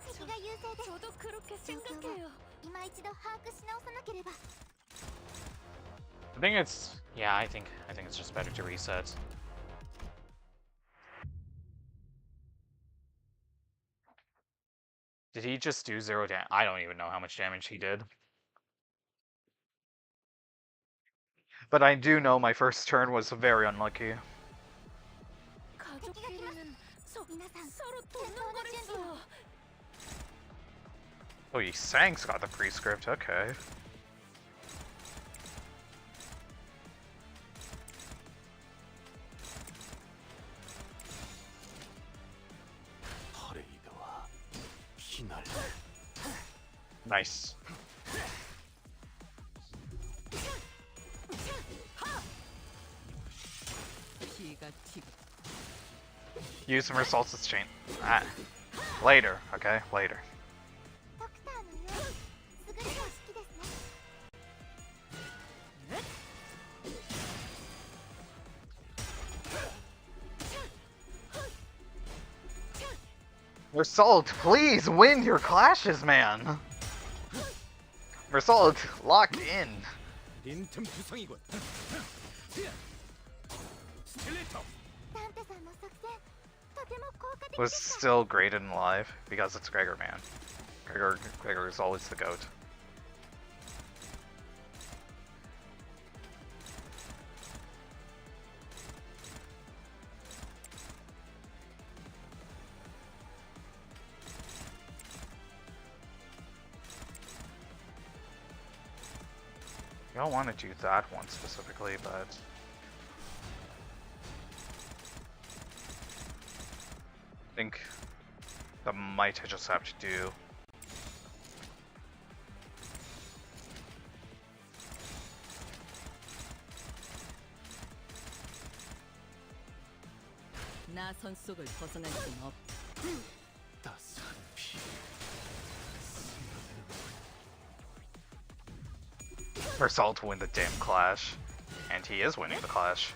[SPEAKER 2] 敵が優勢で状況を今一度把握し直さなければ。
[SPEAKER 1] I think it's yeah. I think it's just better to reset. Did he just do 0 damage? I don't even know how much damage he did. But I do know my first turn was very unlucky. Oh, Sang's got the prescript. Okay. Nice. Use some results as chain. Ah. Later, okay? Later. Result, please win your clashes, man! Result, locked in. Was still graded in live because it's Gregor, man. Gregor is always the GOAT. I don't want to do that one specifically, but I think that might just have to do. Result to win the damn clash, and he is winning the clash.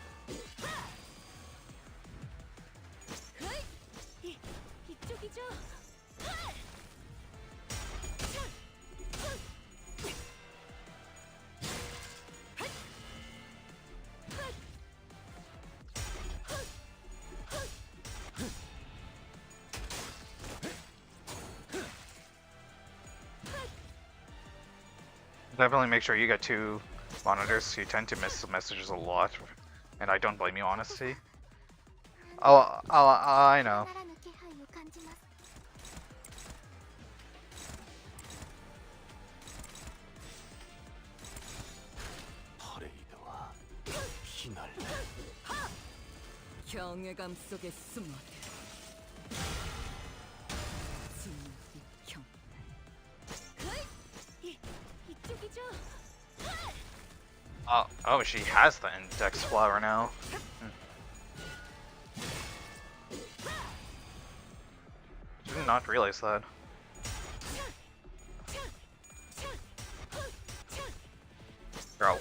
[SPEAKER 1] Definitely make sure you get 2 monitors. You tend to miss the messages a lot, and I don't blame you, honestly. Oh, I know. Oh, she has the index flower now. Did not realize that. Bro.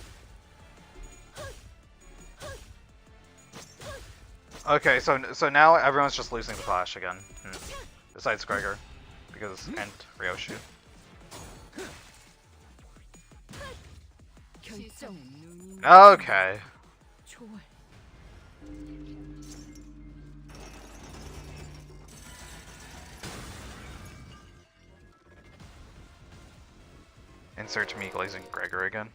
[SPEAKER 1] Okay, so now everyone's just losing the clash again. Besides Gregor, because and Ryoshu. Okay. Insert me glazing Gregor again.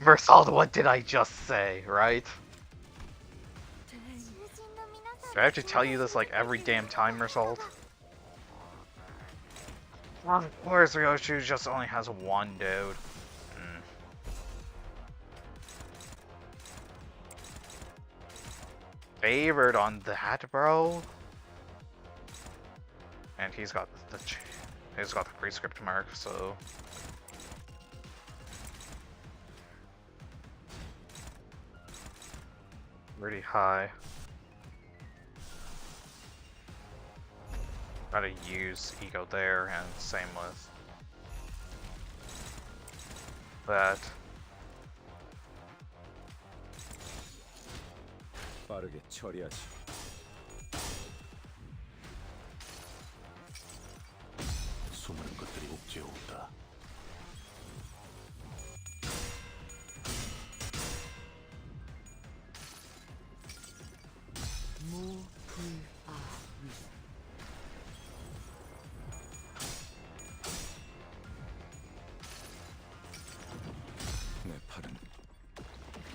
[SPEAKER 1] Mersault, what did I just say, right? Do I have to tell you this like every damn time, Mersault? Whereas Ryoshu just only has 1 dude. Favored on that, bro? And he's got the prescript mark, so pretty high. Gotta use ego there, and same with that.
[SPEAKER 5] 빠르게 처리하지.
[SPEAKER 11] 수많은 것들이 옥죄어 온다.
[SPEAKER 5] 내 팔은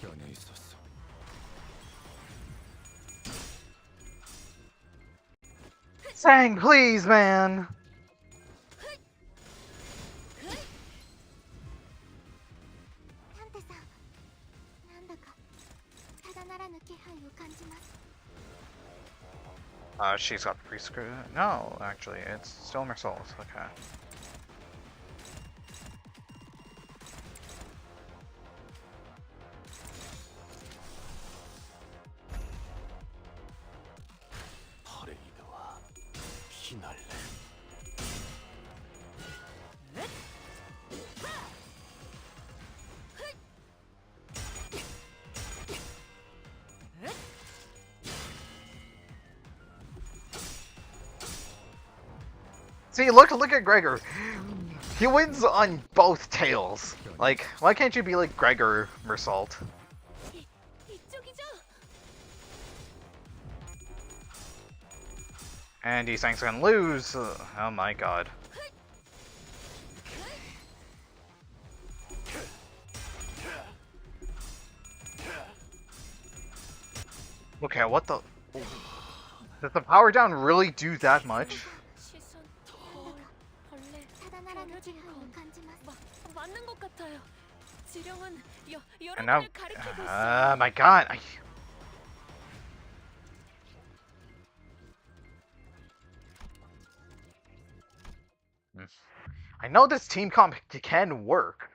[SPEAKER 5] 연해 있었어.
[SPEAKER 1] Sang, please, man. She's got the prescript. No, actually, it's still Mersault. Okay.
[SPEAKER 11] 퍼레이드와 피날레.
[SPEAKER 1] See, look at Gregor. He wins on both tails. Like, why can't you be like Gregor Mersault? And he's gonna lose. Oh my god. Okay, what the? Does the power down really do that much? And now, my god. I know this team comp can work.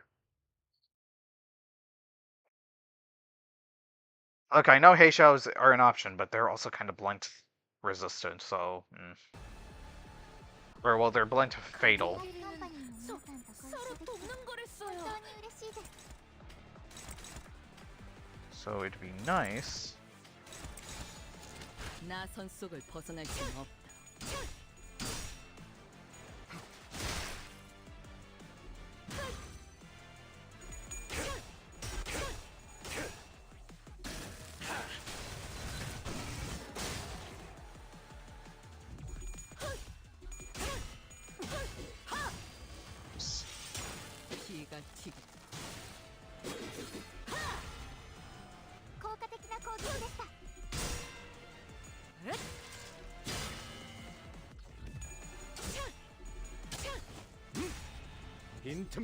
[SPEAKER 1] Look, I know Heisho's are an option, but they're also kind of blunt resistant, so... Or, well, they're blunt fatal. So it'd be nice.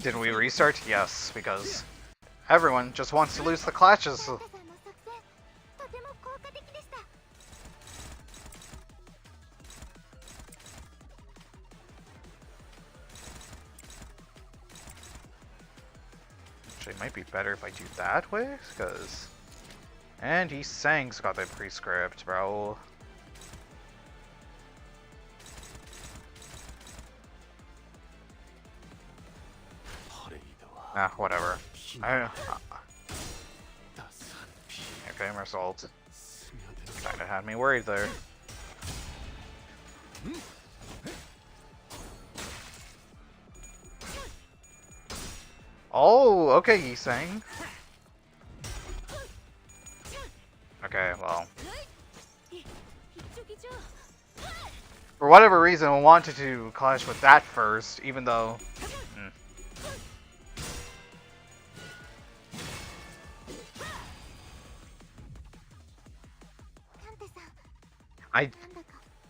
[SPEAKER 1] Did we restart? Yes, because everyone just wants to lose the clashes. Actually, it might be better if I do that way, because... And he Sang's got the prescript, bro. Ah, whatever. Okay, Mersault. Kinda had me worried there. Oh, okay, he's saying. Okay, well. For whatever reason, I wanted to clash with that first, even though...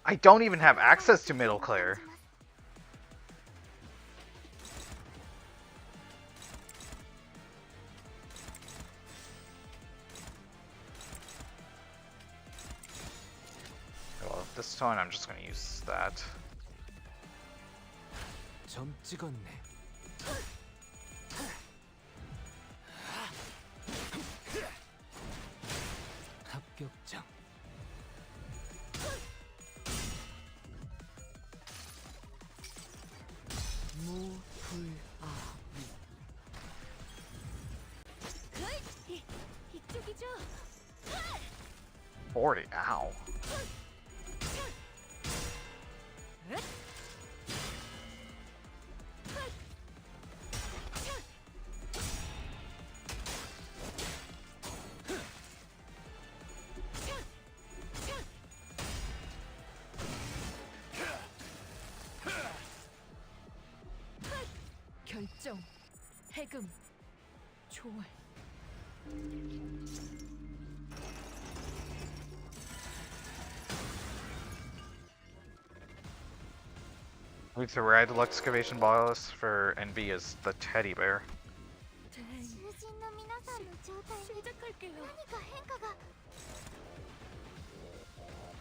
[SPEAKER 1] I don't even have access to middle clear. Well, this time I'm just gonna use that.
[SPEAKER 8] 점 찍었네. 합격장.
[SPEAKER 6] 이쪽이죠.
[SPEAKER 1] 40, ow.
[SPEAKER 6] 결정. 해금. 조월.
[SPEAKER 1] With the red excavation boss for NB is the teddy bear.
[SPEAKER 2] 囚人の皆さんの状態に何か変化が。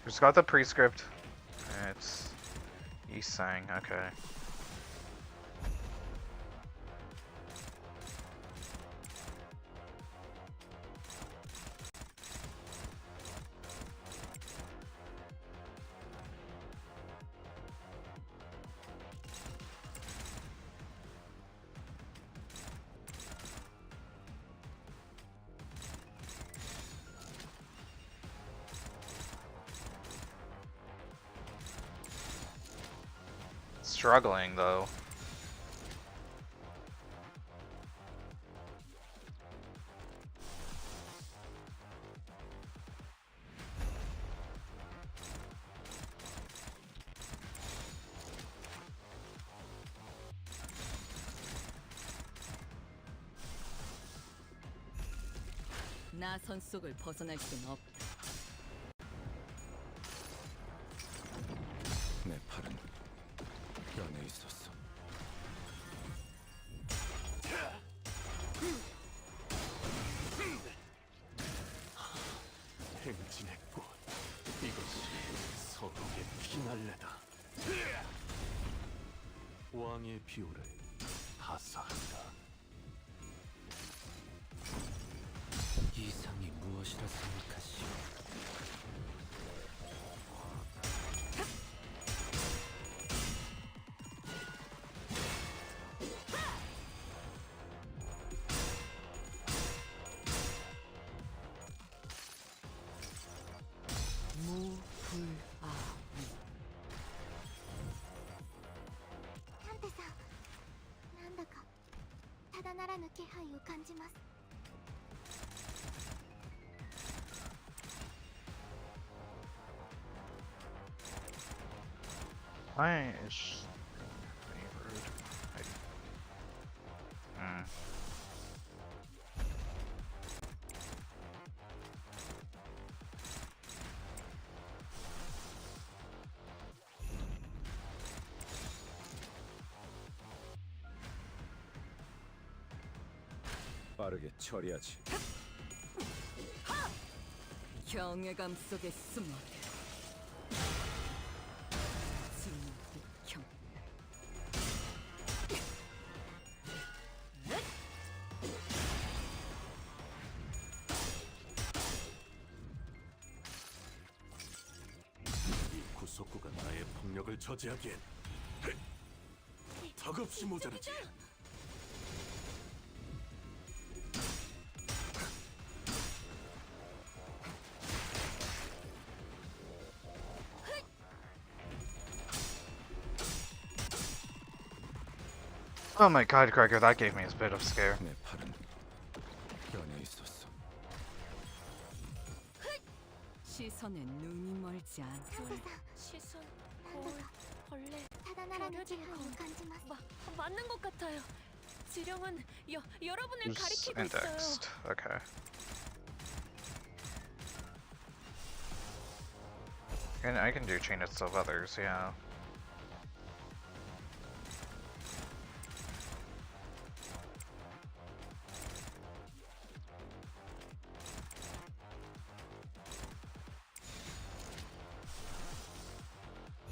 [SPEAKER 1] Just got the prescript. It's Isang, okay. Struggling though.
[SPEAKER 6] 나 선 속을 벗어날 순 없.
[SPEAKER 8] 내 팔은 연에 있었어.
[SPEAKER 11] 행진의 꽃. 이것이 서독의 피날레다. 왕의 비호를 하사한다.
[SPEAKER 8] 이상이 무엇이라 생각하시오?
[SPEAKER 2] キャンテさん、なんだかただならぬ気配を感じます。
[SPEAKER 1] Why is she rude?
[SPEAKER 5] 빠르게 처리하지.
[SPEAKER 6] 경외감 속에 숨어. 진경.
[SPEAKER 11] 이 구속구가 나의 폭력을 저지하기엔 턱없이 모자르지.
[SPEAKER 1] Oh my god, Gregor, that gave me a bit of scare.
[SPEAKER 8] 내 팔은 연에 있었어.
[SPEAKER 6] 시선에 눈이 멀지 않.
[SPEAKER 2] キャンテさん、
[SPEAKER 6] 시선,
[SPEAKER 2] なんだか
[SPEAKER 6] 벌레.
[SPEAKER 2] ただならぬ気配を感じます。
[SPEAKER 6] 맞는 것 같아요. 지령은 여러분을
[SPEAKER 1] Who's
[SPEAKER 6] 가리키고 있어요.
[SPEAKER 1] indexed? Okay. And I can do chainets of others, yeah.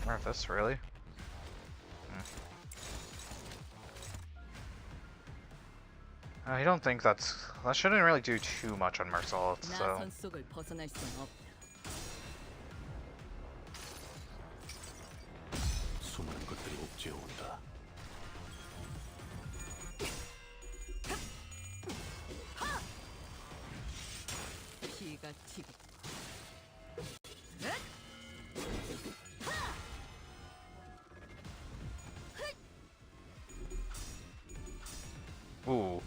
[SPEAKER 1] More of this, really? I don't think that shouldn't really do too much on Marcel, so...
[SPEAKER 9] 나선 속을 벗어날 수 없다.
[SPEAKER 11] 수많은 것들이 옥죄어 온다.
[SPEAKER 9] 기가 튀고.
[SPEAKER 1] Ooh.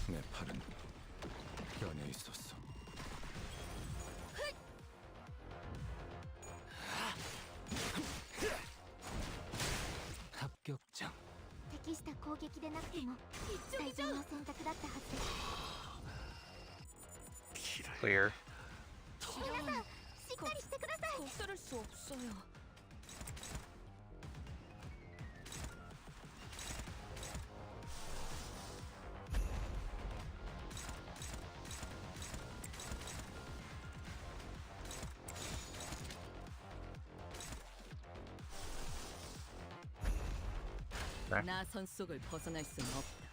[SPEAKER 5] 내 팔은 연에 있었어.
[SPEAKER 8] 합격장.
[SPEAKER 2] 適した攻撃でなくても最善の選択だったはずです
[SPEAKER 1] Clear.
[SPEAKER 2] 皆さんしっかりしてください
[SPEAKER 9] 흡수를 수 없어요.
[SPEAKER 1] 네.
[SPEAKER 9] 나선 속을 벗어날 수는 없다.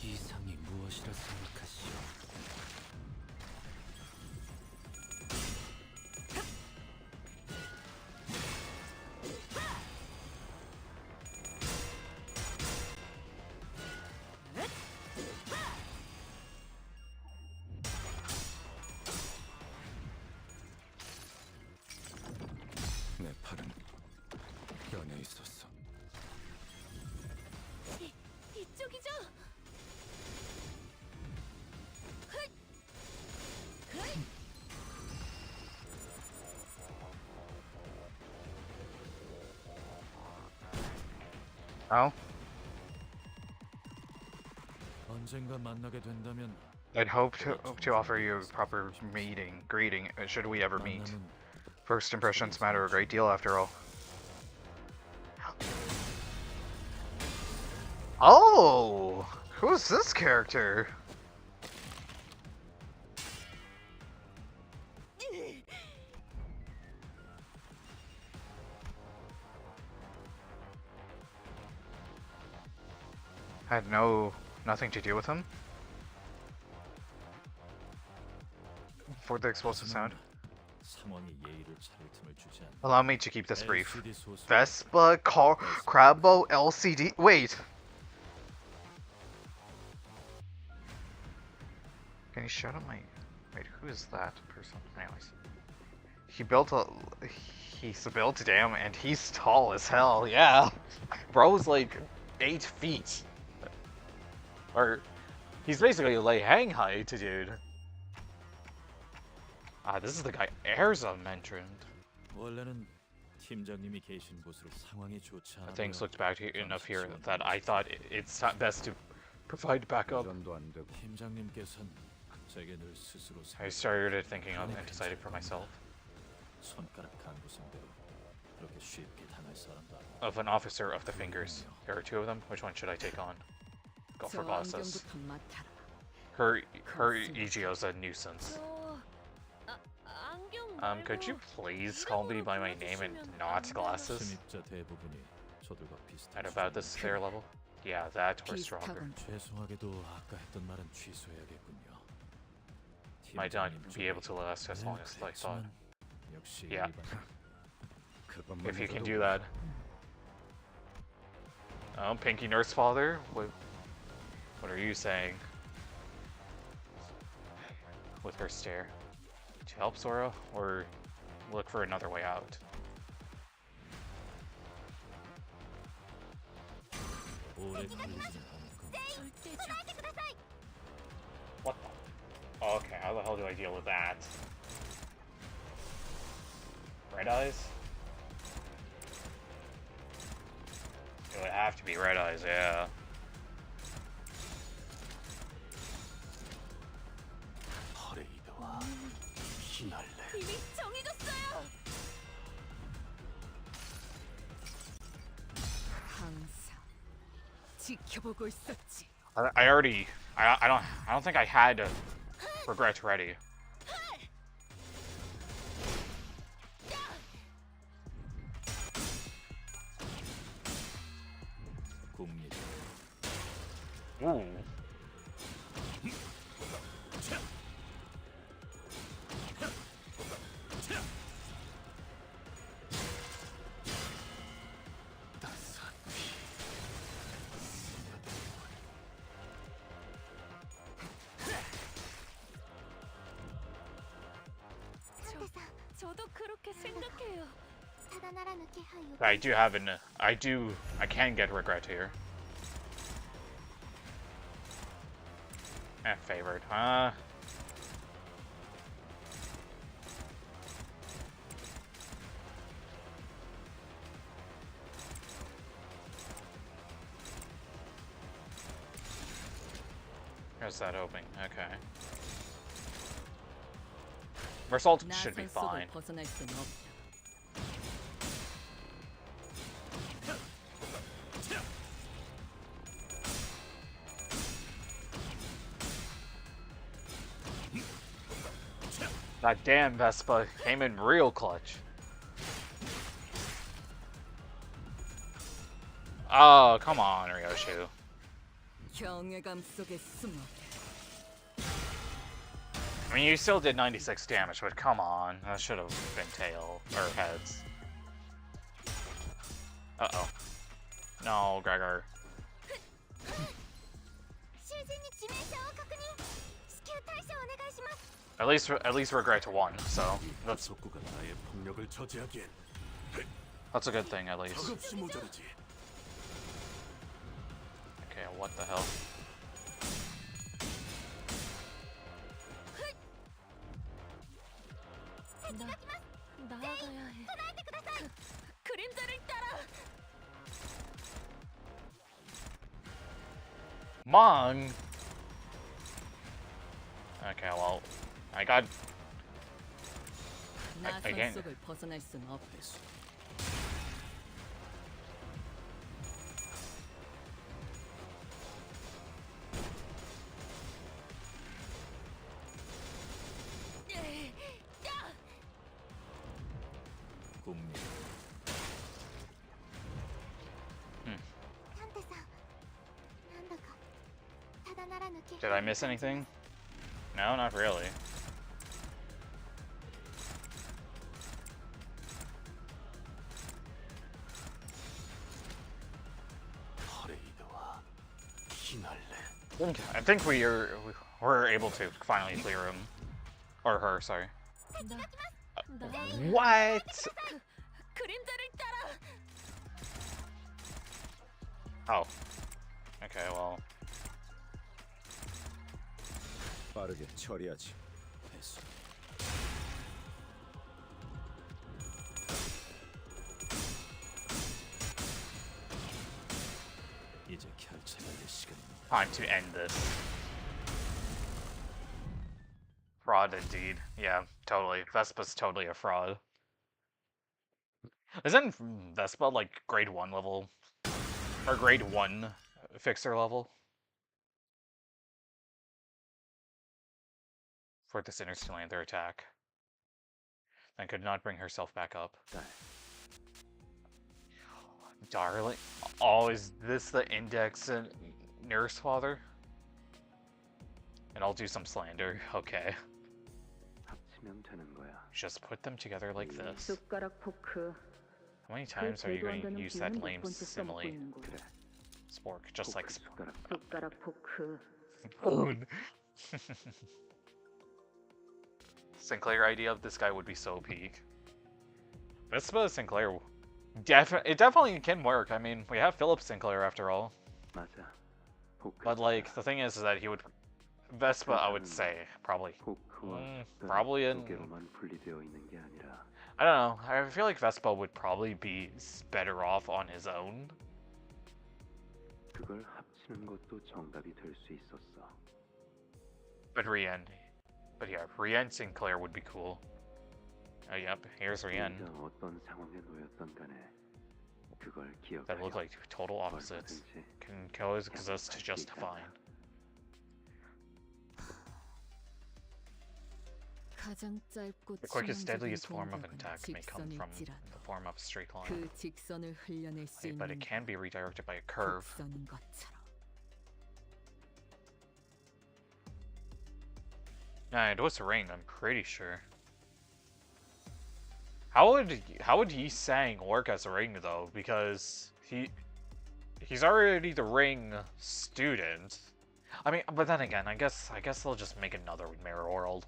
[SPEAKER 8] 이상이 무엇이라 생각하시오?
[SPEAKER 5] 내 팔은 연에 있었어.
[SPEAKER 2] 이쪽이죠?
[SPEAKER 1] Oh?
[SPEAKER 4] 언젠가 만나게 된다면
[SPEAKER 1] I'd hope to offer you a proper greeting, should we ever meet.
[SPEAKER 4] 만남은
[SPEAKER 1] First impressions matter a great deal, after all. Oh! Who's this character? Had nothing to do with him? For the explosive sound.
[SPEAKER 4] 상황이 예의를 차릴 틈을 주지 않는
[SPEAKER 1] Allow me to keep this brief.
[SPEAKER 4] LCD 소스.
[SPEAKER 1] Vespa, Crabbo, LCD. Wait! Can you shut up my... Wait, who is that person? Anyways. He's built, damn, and he's tall as hell, yeah. Bro's like 8 feet. Or, he's basically like hang height, dude. Ah, this is the guy Erza mentioned.
[SPEAKER 4] 원래는 팀장님이 계신 곳으로 상황이 좋지 않아.
[SPEAKER 1] Things looked bad enough here that I thought it's best to provide backup.
[SPEAKER 5] 전도 안 되고.
[SPEAKER 4] 팀장님께서는 제게 늘 스스로
[SPEAKER 1] I started thinking of and decided for myself.
[SPEAKER 4] 손가락 간부성대로 그렇게 쉽게 당할 사람도 아니고.
[SPEAKER 1] Of an officer of the fingers. There are 2 of them. Which one should I take on? Go for
[SPEAKER 9] 저
[SPEAKER 1] bosses.
[SPEAKER 9] 안경부터 맡아라.
[SPEAKER 1] Her EGO's a nuisance. Could you please call me by my name and not glasses?
[SPEAKER 4] 침입자 대부분이 저들과 비슷한.
[SPEAKER 1] At about this fair level? Yeah, that or stronger.
[SPEAKER 9] 비슷하군.
[SPEAKER 4] 죄송하게도 아까 했던 말은 취소해야겠군요.
[SPEAKER 1] Might not be able to last as long as I thought.
[SPEAKER 4] 역시
[SPEAKER 1] Yeah.
[SPEAKER 5] 그것만
[SPEAKER 1] If you can
[SPEAKER 5] 해서도
[SPEAKER 1] do that. Pinky Nurse Father? What are you saying? With her stare. To help Sora, or look for another way out?
[SPEAKER 4] 오래 걸리지는 않을 겁니다.
[SPEAKER 1] What the? Oh, okay, how the hell do I deal with that? Red Eyes? It would have to be Red Eyes, yeah.
[SPEAKER 11] 퍼레이드와 피날레.
[SPEAKER 2] 이미 정해졌어요.
[SPEAKER 9] 항상 지켜보고 있었지.
[SPEAKER 1] I don't think I had regret ready. Ooh.
[SPEAKER 2] 저도 그렇게 생각해요.
[SPEAKER 1] I can get regret here. Favored, huh? Here's that opening, okay. Result should be fine. That damn Vespa came in real clutch. Oh, come on, Ryoshu. I mean, you still did 96 damage, but come on. That should have been tail, or heads. Uh-oh. No, Gregor. At least regret to 1, so that's a good thing at least. Okay, what the hell? Mong. Okay, well, I got. I can't. Did I miss anything? No, not really. I think we're able to finally clear him. Or her, sorry. What? Oh. Okay, well.
[SPEAKER 5] 빠르게 처리하지.
[SPEAKER 8] 이제 결정할 시간입니다.
[SPEAKER 1] Time to end this. Fraud indeed. Yeah, totally. Vespa's totally a fraud. Isn't Vespa like grade 1 level? Or grade 1 fixer level? For the sinners to land their attack. And could not bring herself back up. Darling? Oh, is this the index and nurse father? And I'll do some slander. Okay. Just put them together like this. How many times are you going to use that lame simile? Spork, just like Spoon. Sinclair idea of this guy would be so peak. Vespa Sinclair, it definitely can work. I mean, we have Philip Sinclair after all. But like, the thing is that he would Vespa, I would say, probably in. I don't know. I feel like Vespa would probably be better off on his own. But yeah, Rien Sinclair would be cool. Oh, yep, here's Rien. That look like total opposites. Can coexist just fine. The quickest, deadliest form of an attack may come from the form of a straight line, but it can be redirected by a curve. Nah, it was a ring, I'm pretty sure. How would he saying work as a ring though? Because he's already the ring student. I mean, but then again, I guess they'll just make another mirror world.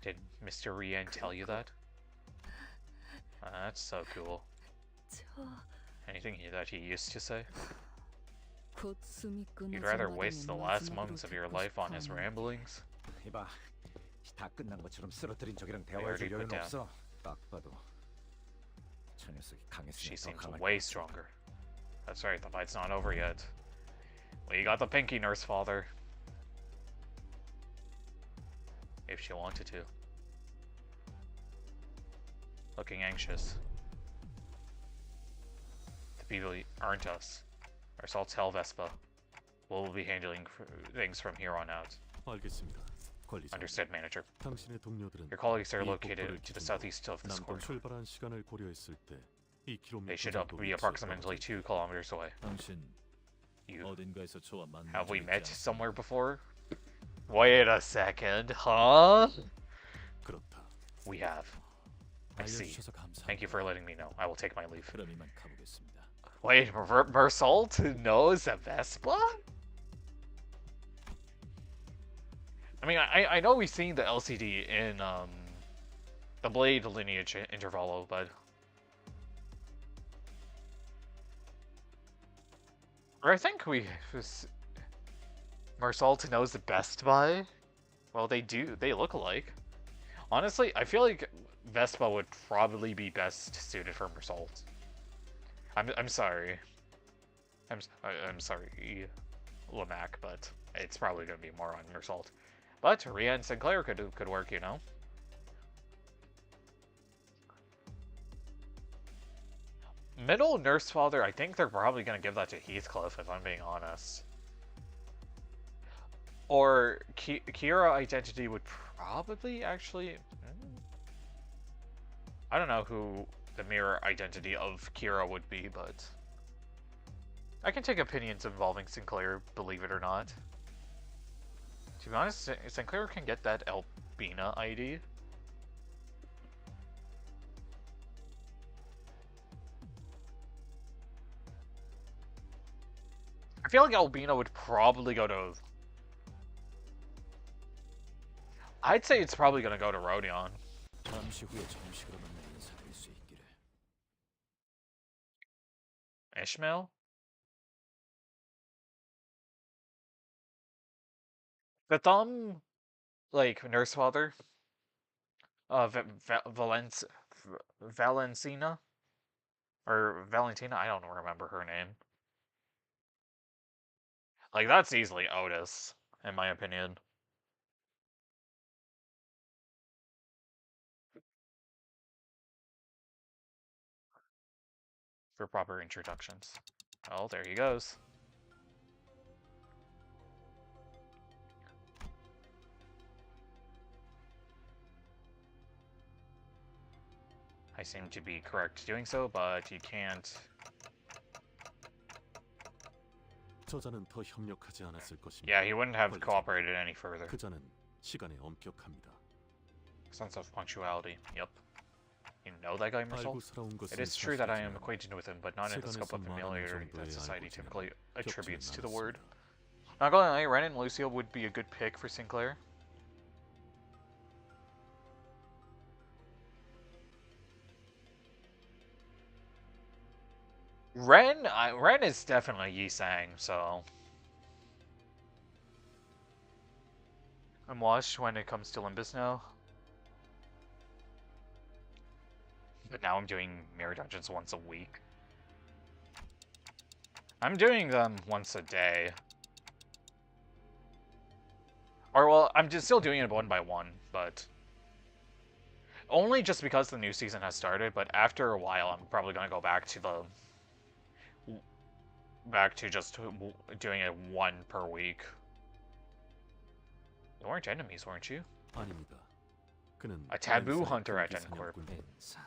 [SPEAKER 1] Did Mr. Rian tell you that? That's so cool. Anything that he used to say? You'd rather waste the last moments of your life on his ramblings?
[SPEAKER 5] 이봐, 다 끝난 것처럼 쓰러뜨린 적이랑
[SPEAKER 1] They already put down.
[SPEAKER 5] 딱 봐도 저 녀석이
[SPEAKER 1] She
[SPEAKER 5] 강했으면
[SPEAKER 1] seems
[SPEAKER 5] 더 강할
[SPEAKER 1] way
[SPEAKER 5] 것 같아.
[SPEAKER 1] stronger. That's right, the fight's not over yet. We got the pinky, Nurse Father. If she wanted to. Looking anxious. The people aren't us. Our salts tell Vespa. We'll be handling things from here on out.
[SPEAKER 11] 알겠습니다. 관리자.
[SPEAKER 1] Understood, manager.
[SPEAKER 11] 당신의 동료들은
[SPEAKER 1] Your colleagues are
[SPEAKER 11] 이
[SPEAKER 1] located
[SPEAKER 11] 복도를
[SPEAKER 1] to the
[SPEAKER 11] 기준으로
[SPEAKER 1] southeast of this
[SPEAKER 11] 남부
[SPEAKER 1] corridor.
[SPEAKER 11] 출발한 시간을 고려했을 때
[SPEAKER 1] They
[SPEAKER 11] 2km
[SPEAKER 1] should
[SPEAKER 11] 정도
[SPEAKER 1] be
[SPEAKER 11] 위치에
[SPEAKER 1] approximately
[SPEAKER 11] 떨어져
[SPEAKER 1] 2 kilometers away.
[SPEAKER 8] 당신
[SPEAKER 1] You
[SPEAKER 8] 어딘가에서 저와 만난
[SPEAKER 1] have we
[SPEAKER 8] 적
[SPEAKER 1] met
[SPEAKER 8] 있지 않습니까?
[SPEAKER 1] somewhere before? Wait a second, huh?
[SPEAKER 11] 그렇다.
[SPEAKER 1] We have. I see.
[SPEAKER 8] 알려주셔서 감사합니다.
[SPEAKER 1] Thank you for letting me know. I will take my leave.
[SPEAKER 8] 그럼 이만 가보겠습니다.
[SPEAKER 1] Wait, Mersault knows a Vespa? I mean, I know we've seen the LCD in the Blade lineage intervalo, but or I think Mersault knows the Best Buy. Well, they do. They look alike. Honestly, I feel like Vespa would probably be best suited for Mersault. I'm sorry. I'm sorry, Lamac, but it's probably gonna be more on Mersault. But Rhea and Sinclair could work, you know. Middle Nurse Father, I think they're probably gonna give that to Heathcliff, if I'm being honest. Or Kira Identity would probably actually. I don't know who the mirror identity of Kira would be, but I can take opinions involving Sinclair, believe it or not. To be honest, Sinclair can get that Albina ID. I feel like Albina would probably go to... I'd say it's probably gonna go to Rodion.
[SPEAKER 4] 잠시 후에 정식으로 만나 인사드릴 수 있기를.
[SPEAKER 1] Ishmael? The thumb, like, Nurse Father, Valencina? Or Valentina? I don't remember her name. Like, that's easily Otis, in my opinion. For proper introductions. Oh, there he goes. I seem to be correct doing so, but you can't.
[SPEAKER 11] 저자는 더 협력하지 않았을 것입니다.
[SPEAKER 1] Yeah, he wouldn't have cooperated any further.
[SPEAKER 11] 그자는 시간에 엄격합니다.
[SPEAKER 1] Sense of punctuality. Yep. You know that guy, Mersault?
[SPEAKER 11] 알고 살아온
[SPEAKER 1] It
[SPEAKER 11] 것은
[SPEAKER 1] is true that I am
[SPEAKER 11] 사실이지만
[SPEAKER 1] acquainted with him, but not in the scope of
[SPEAKER 11] 세간에서 많은
[SPEAKER 1] familiarity that
[SPEAKER 11] 정도의
[SPEAKER 1] society
[SPEAKER 11] 알고지는
[SPEAKER 1] typically attributes to the
[SPEAKER 11] 겹치는
[SPEAKER 1] word.
[SPEAKER 11] 않았습니다.
[SPEAKER 1] Not gonna lie, Ren and Lucio would be a good pick for Sinclair. Ren is definitely Yi-Sang, so... I'm washed when it comes to Limbus now. But now I'm doing mirror dungeons once a week. I'm doing them once a day. Or, well, I'm just still doing it one by one, but... Only just because the new season has started, but after a while I'm probably gonna go back to the back to just doing it one per week. You weren't enemies, weren't you?
[SPEAKER 11] 아닙니다. 그는
[SPEAKER 1] A taboo
[SPEAKER 11] 엔사의
[SPEAKER 1] hunter at
[SPEAKER 11] 군기
[SPEAKER 1] Dencorp.
[SPEAKER 11] 사냥꾼.
[SPEAKER 8] 엔사.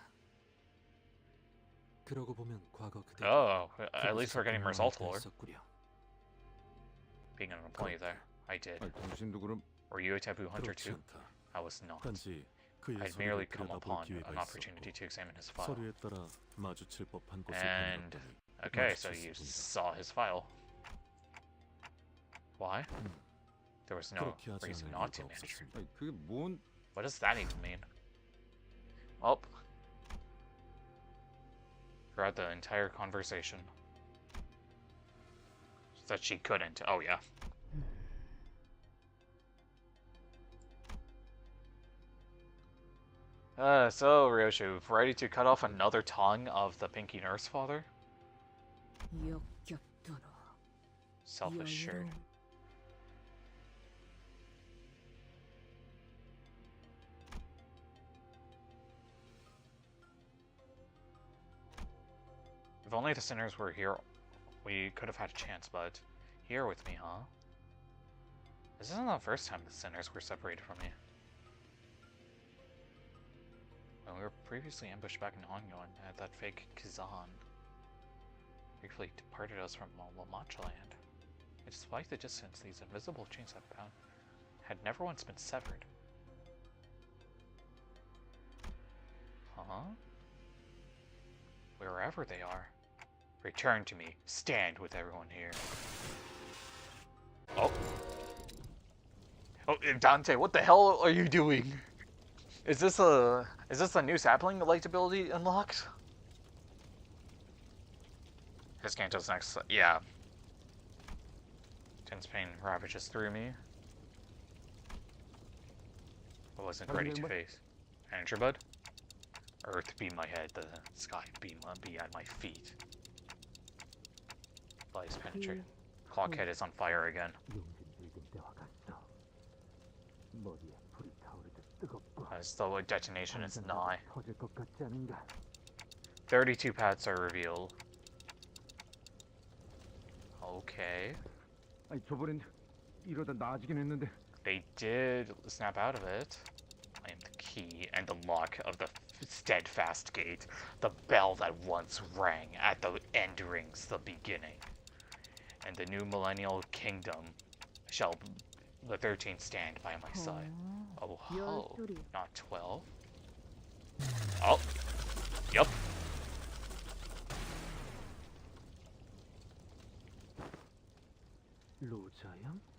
[SPEAKER 8] 그러고 보면 과거 그대.
[SPEAKER 1] Oh, at least we're getting Mersault lore.
[SPEAKER 8] 했었구려.
[SPEAKER 1] Being an employee there. I did.
[SPEAKER 5] 당신도 그럼
[SPEAKER 1] Were you a taboo hunter
[SPEAKER 11] 그렇지
[SPEAKER 1] too?
[SPEAKER 11] 않다.
[SPEAKER 1] I was not.
[SPEAKER 11] 단지 그의
[SPEAKER 1] I'd merely
[SPEAKER 11] 서류를
[SPEAKER 1] come
[SPEAKER 11] 들여다볼
[SPEAKER 1] upon
[SPEAKER 11] 기회가
[SPEAKER 1] an opportunity
[SPEAKER 11] 있었고
[SPEAKER 1] to examine his file.
[SPEAKER 11] 서류에 따라 마주칠 법한 곳을
[SPEAKER 1] And
[SPEAKER 11] 거닐었더니
[SPEAKER 1] okay, so you
[SPEAKER 11] 마주쳤습니다.
[SPEAKER 1] saw his file. Why? There was no
[SPEAKER 11] 그렇게 하지
[SPEAKER 1] reason
[SPEAKER 11] 않을
[SPEAKER 1] not to
[SPEAKER 11] 이유가
[SPEAKER 1] manage.
[SPEAKER 11] 없었습니다.
[SPEAKER 5] 그게 뭔
[SPEAKER 1] What does that even mean? Well, throughout the entire conversation, that she couldn't. Oh yeah. So Ryoshu, ready to cut off another tongue of the Pinky Nurse Father?
[SPEAKER 9] 역겹도록
[SPEAKER 1] Self-assured. If only the sinners were here, we could have had a chance, but here with me, huh? This isn't the first time the sinners were separated from me. When we were previously ambushed back in Onyon at that fake Kazan, briefly departed us from Lamacha land. And despite the distance, these invisible chains have bound had never once been severed. Huh? Wherever they are. Return to me. Stand with everyone here. Oh. Oh, Dante, what the hell are you doing? Is this a new sapling light ability unlocked? His Canto's next. Yeah. Tense pain ravages through me. I wasn't ready to face. Manager bud? Earth be my head, the sky be at my feet. Blaze penetrate. Clockhead is on fire again. As though a detonation is nigh. 32 paths are revealed. Okay. They did snap out of it. I am the key and the lock of the steadfast gate. The bell that once rang at the end rings the beginning. And the new millennial kingdom shall the 13 stand by my side. Oh ho, not 12. Oh, yep.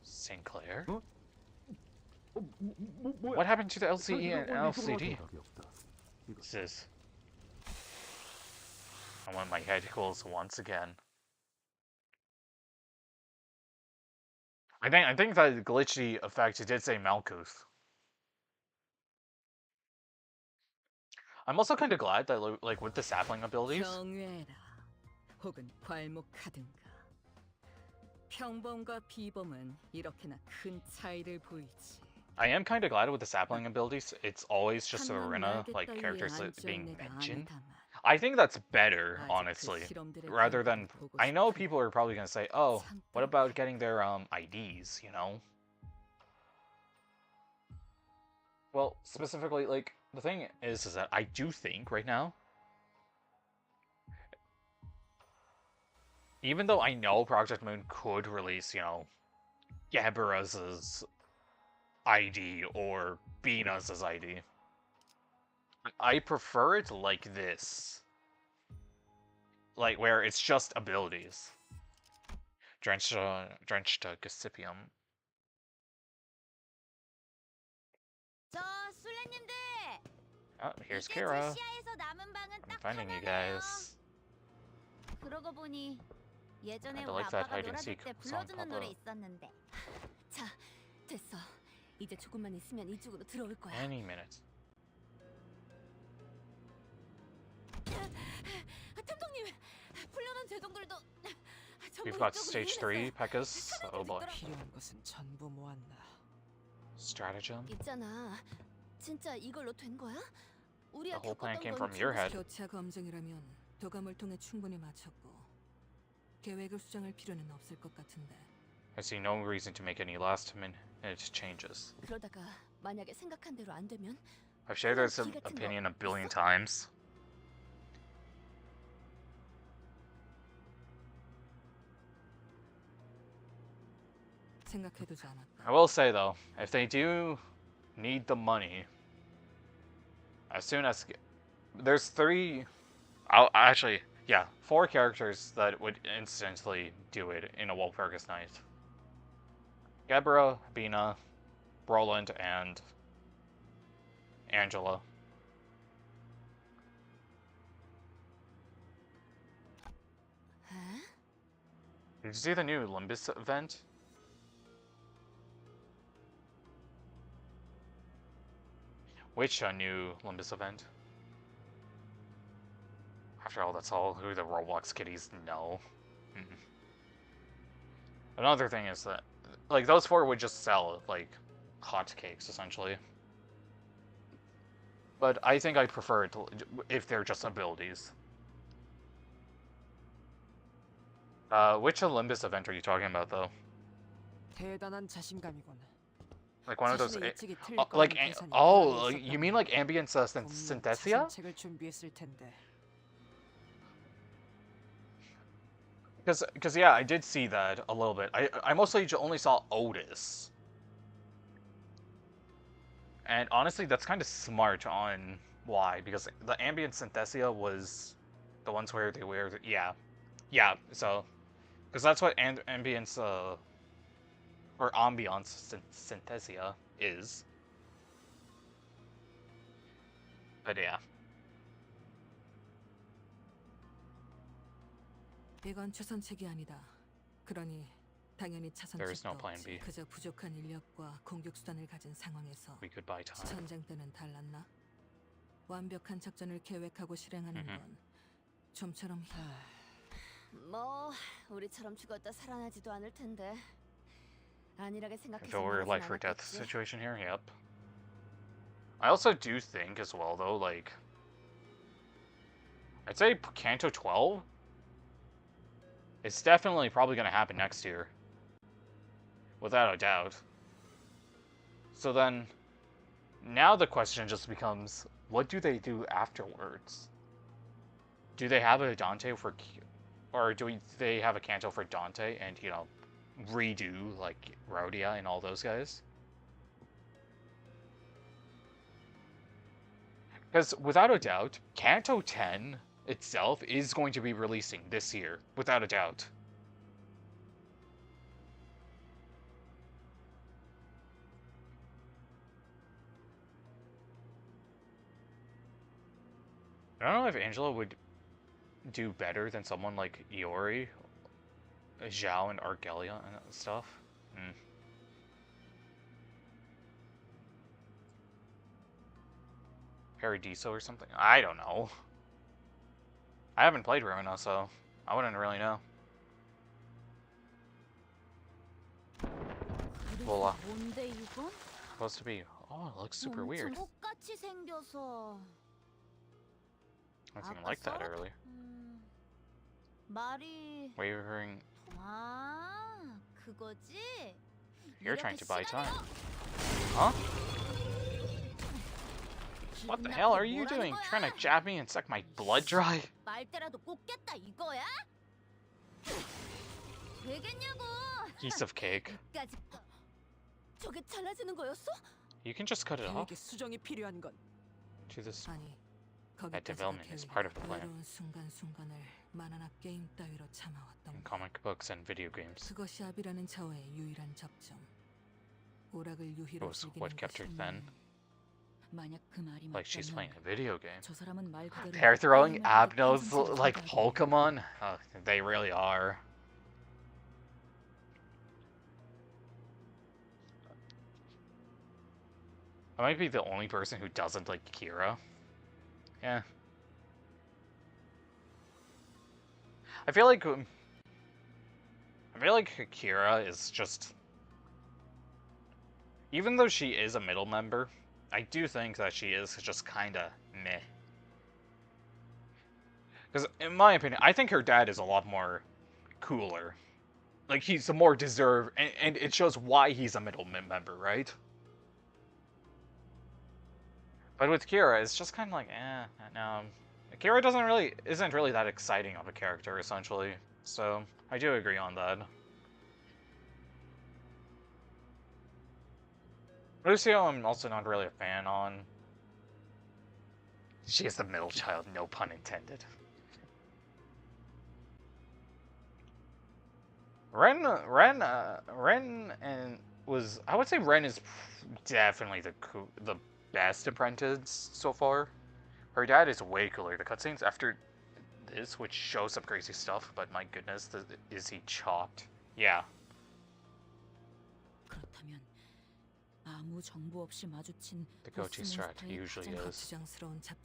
[SPEAKER 1] Sinclair? What happened to the LCE and LCD? This. I want my head cools once again. I think that glitchy effect did say Malkuth. I'm also kind of glad that like with the sapling abilities.
[SPEAKER 9] 경외라 혹은 괄목하든가. 평범과 비범은 이렇게나 큰 차이를 보이지.
[SPEAKER 1] I am kind of glad with the sapling abilities. It's always just Arena like characters being mentioned. I think that's better, honestly, rather than. I know people are probably gonna say, "Oh, what about getting their IDs?" You know. Well, specifically, like the thing is that I do think right now, even though I know Project Moon could release, you know, Gabaruz's ID or Bina's ID. I prefer it like this. Like, where it's just abilities. Drenched Gossipium. Oh, here's Kira. I'm finding you guys. I like that hide and seek song pop up.
[SPEAKER 9] 자, 됐어. 이제 조금만 있으면 이쪽으로 들어올 거야.
[SPEAKER 1] Any minute.
[SPEAKER 9] 탐정님, 불련한 제정들도
[SPEAKER 1] We've got stage 3 Pekkas. Oh boy.
[SPEAKER 8] 필요한 것은 전부 모았나.
[SPEAKER 1] Stratagem.
[SPEAKER 9] 있잖아. 진짜 이걸로 된 거야?
[SPEAKER 1] The whole plan came from your head.
[SPEAKER 9] 교차 검증이라면 도감을 통해 충분히 맞췄고 계획을 수정할 필요는 없을 것 같은데.
[SPEAKER 1] I see no reason to make any last-minute changes.
[SPEAKER 2] 그러다가 만약에 생각한 대로 안 되면
[SPEAKER 1] I've shared this opinion a billion times.
[SPEAKER 9] 생각해두지 않았다.
[SPEAKER 1] I will say though, if they do need the money, as soon as there's four characters that would instantly do it in a Walpurgis Night. Gebra, Bina, Roland, and Angela.
[SPEAKER 2] Huh?
[SPEAKER 1] Did you see the new Limbus event? Which new Limbus event? After all, that's all who the Roblox kitties know. Another thing is that, like, those four would just sell, like, hotcakes, essentially. But I think I'd prefer it if they're just abilities. Which Limbus event are you talking about, though?
[SPEAKER 9] 대단한 자신감이군.
[SPEAKER 1] Like one of those,
[SPEAKER 9] 자신의 예측이 틀릴
[SPEAKER 1] like,
[SPEAKER 9] 거라는 계산이
[SPEAKER 1] oh,
[SPEAKER 9] 있었던
[SPEAKER 1] you mean like ambient synthesia?
[SPEAKER 9] 책을 준비했을 텐데.
[SPEAKER 1] Because yeah, I did see that a little bit. I mostly only saw Otis. And honestly, that's kind of smart on why, because the ambient synthesia was the ones where they wear, yeah, so, because that's what ambience, or ambiance synthesia is. But yeah.
[SPEAKER 9] 이건 최선책이 아니다. 그러니 당연히
[SPEAKER 1] There is no
[SPEAKER 9] 차선책도
[SPEAKER 1] plan B.
[SPEAKER 9] 없지. 그저 부족한 인력과 공격 수단을 가진 상황에서
[SPEAKER 1] We could buy time.
[SPEAKER 9] 전쟁 때는 달랐나? 완벽한 작전을 계획하고 실행하는 건 좀처럼
[SPEAKER 2] 뭐 우리처럼 죽었다 살아나지도 않을 텐데. 안일하게 생각해서
[SPEAKER 1] So we're
[SPEAKER 2] 말하진
[SPEAKER 1] life or death
[SPEAKER 2] 않았겠지.
[SPEAKER 1] situation here, yep. I also do think as well though, like, I'd say Canto 12? It's definitely probably going to happen next year. Without a doubt. So then, now the question just becomes, what do they do afterwards? Do they have a Dante for, or do they have a Canto for Dante and, you know, redo, like, Rhodia and all those guys? Because, without a doubt, Canto 10 itself is going to be releasing this year, without a doubt. I don't know if Angela would do better than someone like Iori, Zhao, and Argelia and stuff. Paradiso or something? I don't know. I haven't played Ruina, so I wouldn't really know. Voila.
[SPEAKER 2] 뭔데 이건?
[SPEAKER 1] Supposed to be. Oh, it looks super weird.
[SPEAKER 2] 똑같이 생겨서.
[SPEAKER 1] I didn't like that earlier.
[SPEAKER 2] 말이.
[SPEAKER 1] Wavering.
[SPEAKER 2] 아, 그거지?
[SPEAKER 1] You're trying to buy time. Huh? What the hell are you doing? Trying to jab me and suck my blood dry?
[SPEAKER 2] 말대라도 꽂겠다 이거야? 되겠냐고?
[SPEAKER 1] Piece of cake.
[SPEAKER 2] 저게 잘라지는 거였어?
[SPEAKER 1] You can just cut it off.
[SPEAKER 9] 계획에 수정이 필요한 건
[SPEAKER 1] To this.
[SPEAKER 9] 아니.
[SPEAKER 1] That development is part of the plan.
[SPEAKER 9] 외로운 순간순간을 만화나 게임 따위로 참아왔던
[SPEAKER 1] In comic books and video games.
[SPEAKER 9] 그것이 압이라는 자와의 유일한 접점. 오락을
[SPEAKER 1] It
[SPEAKER 9] 유희로
[SPEAKER 1] was
[SPEAKER 9] 즐기는
[SPEAKER 1] what kept her thin.
[SPEAKER 6] 만약 그 말이
[SPEAKER 1] Like she's
[SPEAKER 6] 맞다면
[SPEAKER 1] playing a video game.
[SPEAKER 6] 저 사람은 말 그대로
[SPEAKER 1] They're throwing
[SPEAKER 6] 게임을 하고
[SPEAKER 1] Abnos
[SPEAKER 6] 컨텐츠를
[SPEAKER 1] like
[SPEAKER 6] 준비하고
[SPEAKER 1] Pokemon? They really are. I might be the only person who doesn't like Kira. Yeah. I feel like Kira is just, even though she is a middle member, I do think that she is just kinda meh. Because in my opinion, I think her dad is a lot more cooler. Like, he's a more deserved, and it shows why he's a middle member, right? But with Kira, it's just kind of like, no. Kira isn't really that exciting of a character, essentially. So, I do agree on that. Lucio, I'm also not really a fan on. She is the middle child, no pun intended. Ren and was, I would say Ren is definitely the best apprentice so far. Her dad is way cooler. The cutscenes after this, which shows some crazy stuff, but my goodness, is he chopped? Yeah.
[SPEAKER 9] 그렇다면 아무 정보 없이 마주친
[SPEAKER 1] The go-to strat usually is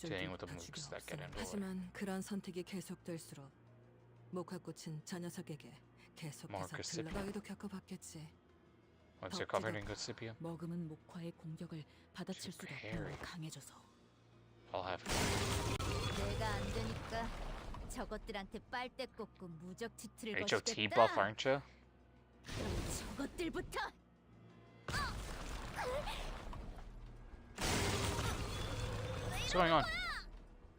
[SPEAKER 1] dealing with the mooks that get in the way.
[SPEAKER 9] 하지만 그런 선택이 계속될수록 목화꽃은 저 녀석에게 계속해서 들러가기도 겪어봤겠지.
[SPEAKER 1] Once you're covered in Gossipia,
[SPEAKER 9] 머금은 목화의 공격을 받아칠 수가 없도록 강해져서.
[SPEAKER 1] I'll have
[SPEAKER 2] 내가 안 되니까 저것들한테 빨대 꽂고 무적 치트를
[SPEAKER 1] HOT buff, aren't you?
[SPEAKER 2] 그럼 저것들부터.
[SPEAKER 1] What's going on?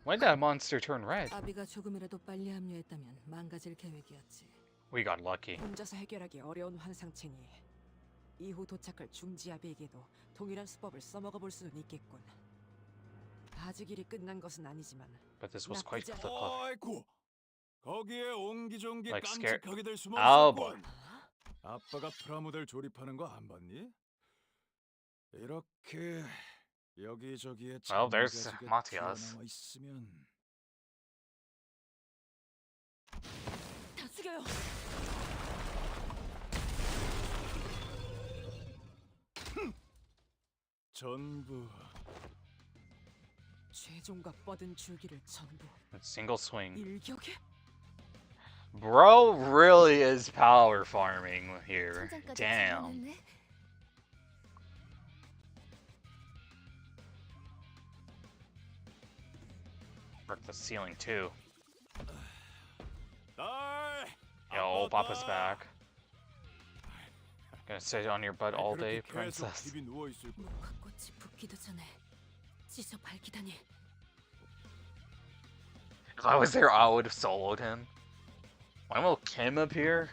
[SPEAKER 1] When did that monster turn red?
[SPEAKER 9] 아비가 조금이라도 빨리 합류했다면 망가질 계획이었지.
[SPEAKER 1] We got lucky.
[SPEAKER 12] 혼자서 해결하기 어려운 환상체니 이후 도착할 중지아비에게도 동일한 수법을 써먹어 볼 수는 있겠군. 아직 일이 끝난 것은 아니지만.
[SPEAKER 1] But this was quite the
[SPEAKER 5] 아이고, 거기에 옹기종기
[SPEAKER 1] like
[SPEAKER 5] 깜찍하게 될 수만
[SPEAKER 1] album.
[SPEAKER 5] 없었군. 아빠가 프라모델 조립하는 거 안 봤니? 이렇게 여기저기에
[SPEAKER 1] Well, there's
[SPEAKER 5] 장가지게
[SPEAKER 1] Matthias.
[SPEAKER 5] 튀어나와 있으면
[SPEAKER 12] 다 숙여요.
[SPEAKER 5] 전부
[SPEAKER 12] 최종과 뻗은 줄기를 전부
[SPEAKER 1] Single swing.
[SPEAKER 12] 일격에?
[SPEAKER 1] Bro really is power farming here. Damn. Work the ceiling too. Yo, Papa's back. Gonna sit on your butt all day, princess.
[SPEAKER 9] 목화꽃이 붓기도 전에 찢어 밝히다니.
[SPEAKER 1] If I was there, I would have soloed him. Why will Kim appear?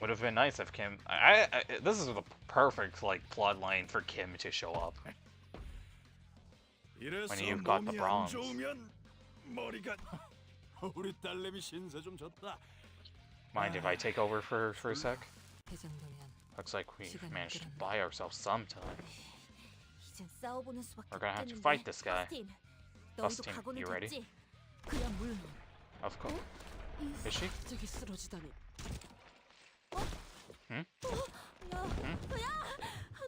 [SPEAKER 1] Would have been nice if Kim. This is the perfect like plot line for Kim to show up. When you've got the bronze. Mind if I take over for a sec? Looks like we managed to buy ourselves some time. We're gonna have to fight this guy. Dustin, you ready? Of course. Is she? Hmm?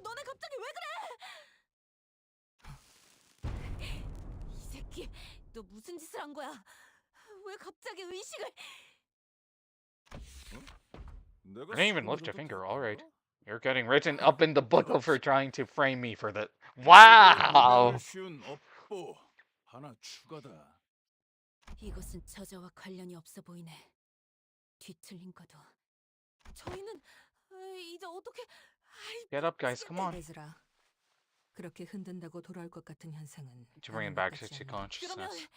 [SPEAKER 9] 너네 갑자기 왜 그래? 이 새끼, 너 무슨 짓을 한 거야? 왜 갑자기 의식을?
[SPEAKER 1] I didn't even lift a finger, alright. You're getting written up in the book for trying to frame me for the. Wow!
[SPEAKER 9] 이것은 저자와 관련이 없어 보이네. 뒤틀린 거도. 저희는 이제 어떻게?
[SPEAKER 1] Get up, guys! Come on.
[SPEAKER 9] 얘들아, 그렇게 흔든다고 돌아올 것 같은 현상은.
[SPEAKER 1] To bring him back to consciousness.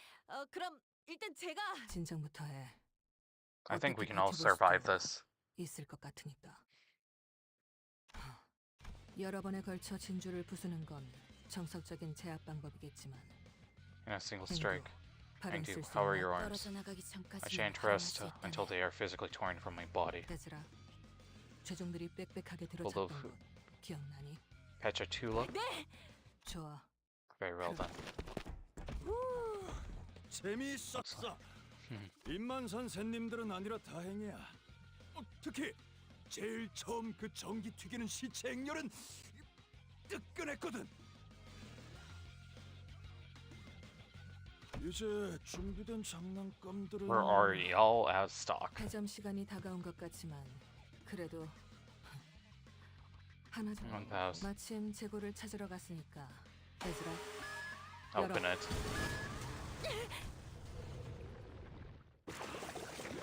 [SPEAKER 9] 그럼 일단 제가 진정부터 해.
[SPEAKER 1] I think we can all survive this.
[SPEAKER 9] 있을 것 같으니까. 여러 번에 걸쳐 진주를 부수는 건 정석적인 제압 방법이겠지만.
[SPEAKER 1] In a single strike. And to power your arms. I shan't rest until they are physically torn from my body.
[SPEAKER 9] 죄종들이 빽빽하게
[SPEAKER 1] Although
[SPEAKER 9] 들어찼던 곳 기억나니?
[SPEAKER 1] Pechatula?
[SPEAKER 9] 네. 좋아.
[SPEAKER 1] Very well done.
[SPEAKER 5] 재미있었어. 입만산 샌님들은 아니라 다행이야. 특히 제일 처음 그 전기 튀기는 시체 행렬은 뜨끈했거든. 이제 준비된 장난감들은
[SPEAKER 1] We're already all out of stock.
[SPEAKER 9] 패점 시간이 다가온 것 같지만 그래도 하나 정도 마침 재고를 찾으러 갔으니까 얘들아
[SPEAKER 1] Open it.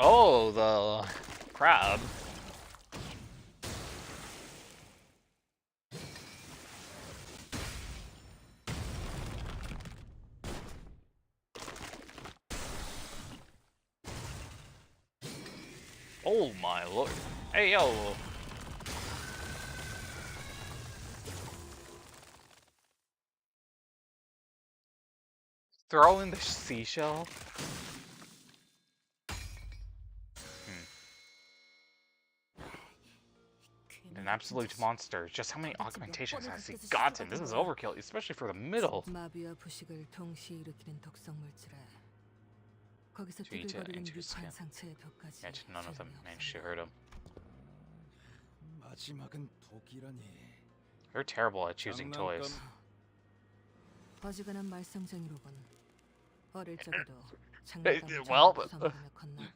[SPEAKER 1] Oh, the crab. Oh my lord. Hey, yo. Throw in the seashell? An absolute monster. Just how many augmentations has he gotten? This is overkill, especially for the middle.
[SPEAKER 9] 마비와 부식을 동시에 일으키는 독성 물질에 거기서 뜨글거리는 유치한 상처의 벽까지.
[SPEAKER 1] Yet none of them managed to hurt him.
[SPEAKER 5] 마지막은 독이라니.
[SPEAKER 1] They're terrible at choosing toys.
[SPEAKER 9] 어지간한 말썽쟁이로군. 어릴 적에도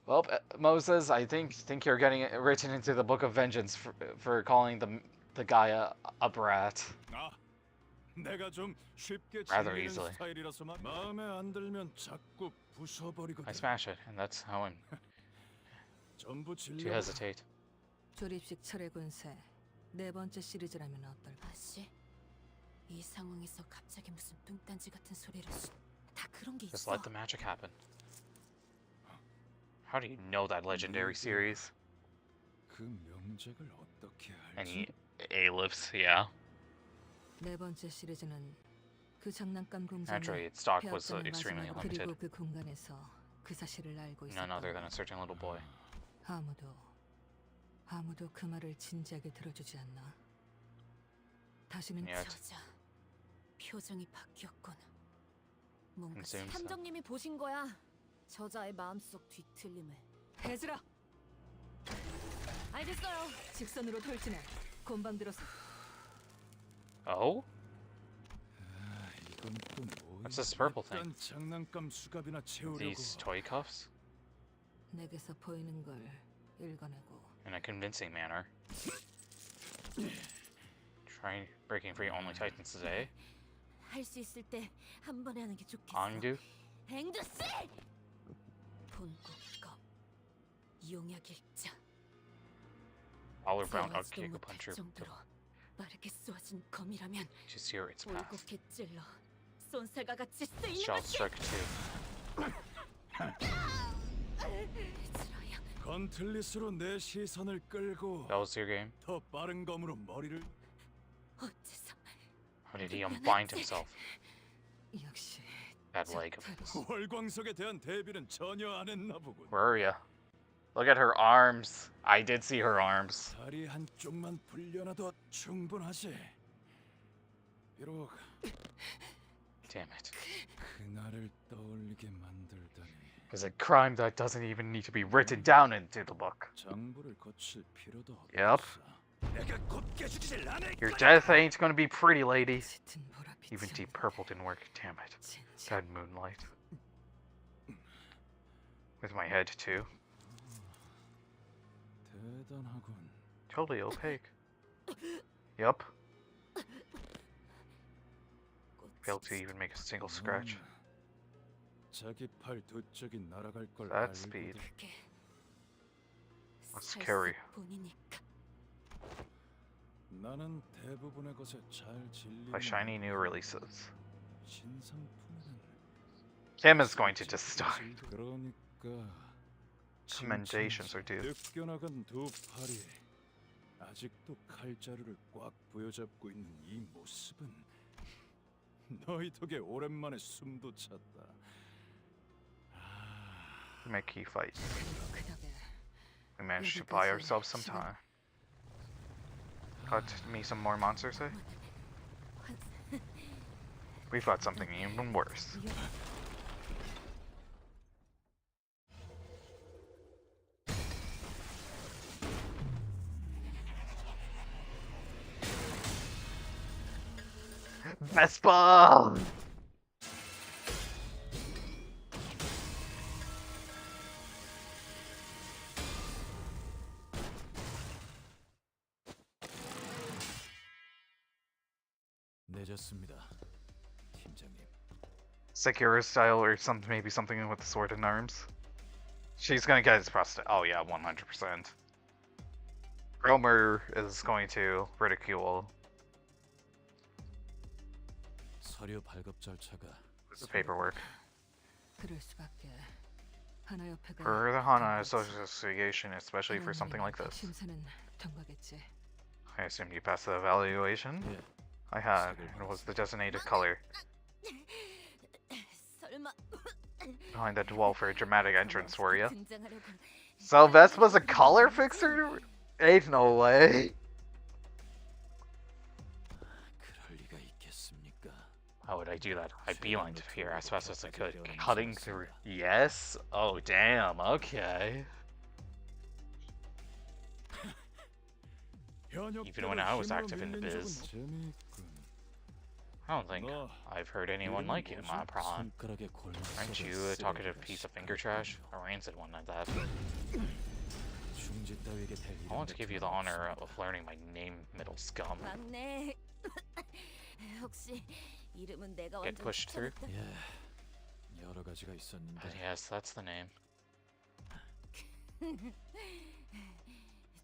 [SPEAKER 1] well, Moses, I think you're getting it written into the Book of Vengeance for calling the guy a brat. Rather easily. I smash it, and that's how I'm to hesitate.
[SPEAKER 9] 조립식 철의 군세 네 번째 시리즈라면 어떨까?
[SPEAKER 6] 아씨, 이 상황에서 갑자기 무슨 뚱딴지 같은 소리를 다 그런 게
[SPEAKER 1] Just
[SPEAKER 6] 있어.
[SPEAKER 1] let the magic happen. How do you know that legendary series? Any A-lifts, yeah.
[SPEAKER 9] 네 번째 시리즈는 그 장난감 공장에
[SPEAKER 1] Naturally, its stock was extremely limited.
[SPEAKER 9] 그리고 그 공간에서 그 사실을 알고 있었던
[SPEAKER 1] None other than a certain little boy.
[SPEAKER 9] 아무도 그 말을 진지하게 들어주지 않나. 다시는
[SPEAKER 6] 저자 표정이 바뀌었군. 뭔가 함정님이 보신 거야. 저자의 마음속 뒤틀림을.
[SPEAKER 9] 해즈라.
[SPEAKER 6] 알겠어요.
[SPEAKER 9] 직선으로 돌진해. 곤방 들어서.
[SPEAKER 1] Oh? What's this purple thing? These toy cuffs?
[SPEAKER 9] 내게서 보이는 걸 읽어내고.
[SPEAKER 1] In a convincing manner. Try breaking free only Titans today.
[SPEAKER 6] 할 수 있을 때 한 번에 하는 게 좋겠어.
[SPEAKER 1] Undo?
[SPEAKER 6] 앵두씨! 본국검 용약 일자.
[SPEAKER 1] Olive Brown Kick Puncher.
[SPEAKER 6] 정도로 빠르게 쏘아진 검이라면
[SPEAKER 1] Just hear its path.
[SPEAKER 6] 올곧게 찔러 쏜살과 같이 쓰이는
[SPEAKER 1] Shall
[SPEAKER 6] 거지.
[SPEAKER 1] strike
[SPEAKER 5] 건틀릿으로 내 시선을 끌고
[SPEAKER 1] That was your game?
[SPEAKER 5] 더 빠른 검으로 머리를
[SPEAKER 6] 어째서
[SPEAKER 1] How did he unbind himself?
[SPEAKER 9] 역시
[SPEAKER 1] That leg of his.
[SPEAKER 5] 월광석에 대한 대비는 전혀 안 했나 보군.
[SPEAKER 1] Where are ya? Look at her arms. I did see her arms.
[SPEAKER 5] 다리 한쪽만 불려놔도 충분하지. 비록
[SPEAKER 1] Damn it.
[SPEAKER 5] 그날을 떠올리게 만들다니.
[SPEAKER 1] It's a crime that doesn't even need to be written down into the book.
[SPEAKER 5] 장부를 거칠 필요도
[SPEAKER 1] Yep.
[SPEAKER 5] 내가 곱게 죽이질 않을
[SPEAKER 1] Your
[SPEAKER 5] 거야.
[SPEAKER 1] death ain't gonna be pretty, lady. Even deep purple didn't work. Damn it. God, moonlight. With my head, too.
[SPEAKER 5] 대단하군.
[SPEAKER 1] Totally opaque. Yup. Failed to even make a single scratch.
[SPEAKER 5] 자기 팔 두 쪽이 날아갈 걸
[SPEAKER 1] That
[SPEAKER 5] 알고
[SPEAKER 1] speed. That's
[SPEAKER 6] 살
[SPEAKER 1] scary.
[SPEAKER 6] 뿐이니까.
[SPEAKER 5] 나는 대부분의 것에 잘
[SPEAKER 1] By
[SPEAKER 5] 질리는
[SPEAKER 1] shiny new releases.
[SPEAKER 5] 신상품이란
[SPEAKER 1] Kim is going to just die.
[SPEAKER 5] 그러니까
[SPEAKER 1] Commendations are due.
[SPEAKER 5] 느껴나간 두 팔이 아직도 칼자루를 꽉 부여잡고 있는 이 모습은 너희 덕에 오랜만에 숨도 찼다.
[SPEAKER 1] Make key fight. We managed to buy ourselves some time. Got me some more monsters, eh? We've got something even worse. Vespa!
[SPEAKER 5] 늦었습니다, 팀장님.
[SPEAKER 1] Sekiro style or maybe something with the sword and arms. She's gonna get his prostate. Oh yeah, 100%. Romer is going to ridicule
[SPEAKER 4] 서류 발급 절차가
[SPEAKER 1] the paperwork.
[SPEAKER 9] 그럴 수밖에. 하나 협회가
[SPEAKER 1] For the Hana Association, especially for something like this.
[SPEAKER 9] 심사는 통과겠지.
[SPEAKER 1] I assume you passed the evaluation?
[SPEAKER 4] 예.
[SPEAKER 1] I had. It was the designated color.
[SPEAKER 6] 설마
[SPEAKER 1] Behind that wall for a dramatic entrance, were ya? So Vespa's a color fixer? Ain't no way.
[SPEAKER 4] 그럴 리가 있겠습니까?
[SPEAKER 1] How would I do that? I beelined here as fast as I could, cutting through. Yes? Oh, damn. Okay. Even when I was active in the biz. I don't think I've heard anyone like you, my prawn. Aren't you a talkative piece of finger trash? A rancid one at that. I want to give you the honor of learning my name, middle scum.
[SPEAKER 6] 막내. 혹시 이름은 내가
[SPEAKER 1] Get
[SPEAKER 6] 완전
[SPEAKER 1] pushed through?
[SPEAKER 4] 예. 여러 가지가 있었는데.
[SPEAKER 1] But yes, that's the name.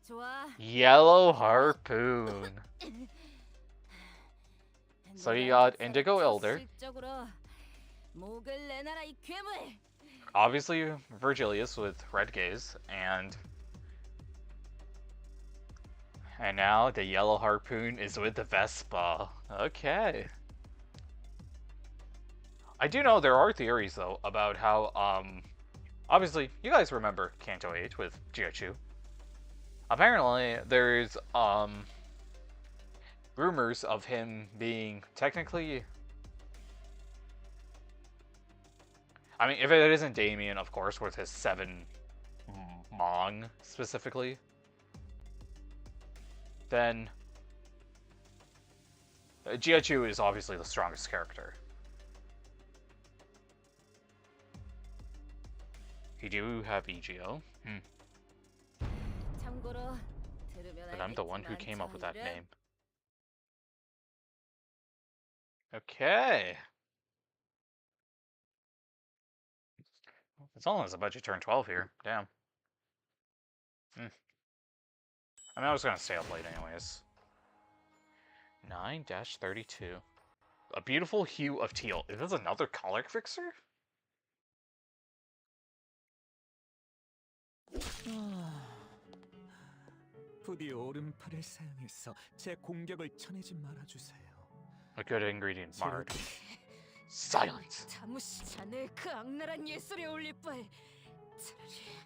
[SPEAKER 6] 좋아.
[SPEAKER 1] Yellow Harpoon. So you got Indigo Elder.
[SPEAKER 6] 목을 내놔라 이 괴물.
[SPEAKER 1] Obviously Virgilius with Red Gaze, and now the Yellow Harpoon is with the Vespa. Okay. I do know there are theories though about how obviously you guys remember Canto 8 with Ryoshu. Apparently there's rumors of him being technically, I mean, if it isn't Damien, of course, with his 7 Mong specifically, then Ryoshu is obviously the strongest character. You do have EGO. But I'm the one who came up with that name. Okay. It's almost about to turn 12 here. Damn. I mean, I was gonna stay up late anyways. 9-32. A beautiful hue of teal. Is this another color fixer?
[SPEAKER 5] 부디 오른팔을 사용해서 제 공격을 쳐내지 말아주세요.
[SPEAKER 1] A good ingredient, Mark. Silence.
[SPEAKER 6] 자무시 자네 그 악랄한 예술에 올릴 바에 차라리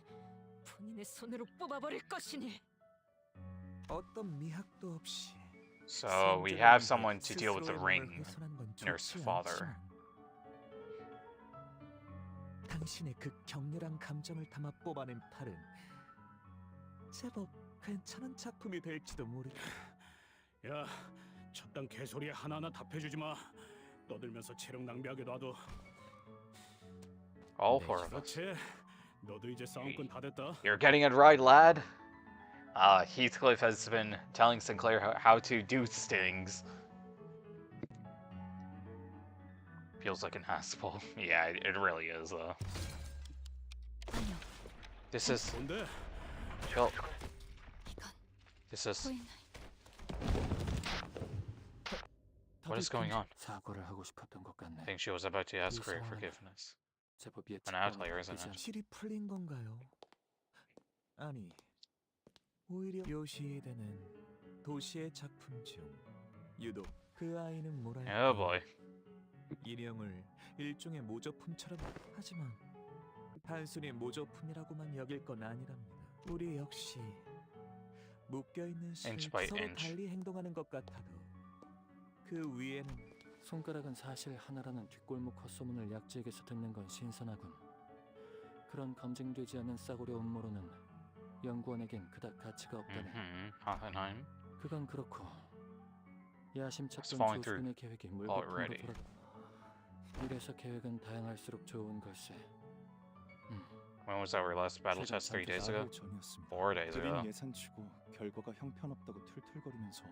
[SPEAKER 6] 본인의 손으로 뽑아버릴 것이니.
[SPEAKER 5] 어떤 미학도 없이.
[SPEAKER 1] So we have someone to deal with the ring, Nurse Father.
[SPEAKER 5] 당신의 그 격렬한 감정을 담아 뽑아낸 팔은 제법 괜찮은 작품이 될지도 모르겠다.
[SPEAKER 13] 야, 저딴 개소리에 하나하나 답해주지 마. 떠들면서 체력 낭비하게 놔둬.
[SPEAKER 1] All 4 of us.
[SPEAKER 13] 그렇지. 너도 이제 싸움꾼 다 됐다.
[SPEAKER 1] You're getting it right, lad. Heathcliff has been telling Sinclair how to do things. Feels like an asshole. Yeah, it really is, though. This is... Kill. This is... What is going on?
[SPEAKER 4] 사과를 하고 싶었던 것 같네.
[SPEAKER 1] I think she was about to ask for your forgiveness. An outlier, isn't it?
[SPEAKER 5] 실이 풀린 건가요? 아니, 오히려 요시에대는 도시의 작품 중 유독 그 아이는 뭐랄까.
[SPEAKER 1] Oh boy.
[SPEAKER 5] 인형을 일종의 모조품처럼. 하지만 단순히 모조품이라고만 여길 건 아니랍니다. 우리 역시 묶여있는 실을 서로 달리 행동하는 것 같아도 그 위에는
[SPEAKER 4] 손가락은 사실 하나라는 뒷골목 헛소문을 약지에게서 듣는 건 신선하군. 그런 검증되지 않은 싸구려 음모로는 연구원에겐 그닥 가치가 없다네. 그건 그렇고 야심찼던 조수군의 계획이 물거품으로 돌아가. 이래서 계획은 다양할수록 좋은 걸세.
[SPEAKER 1] When was our last battle test? 3 days ago? 4 days ago.
[SPEAKER 5] 예산치고 결과가 형편없다고 툴툴거리면서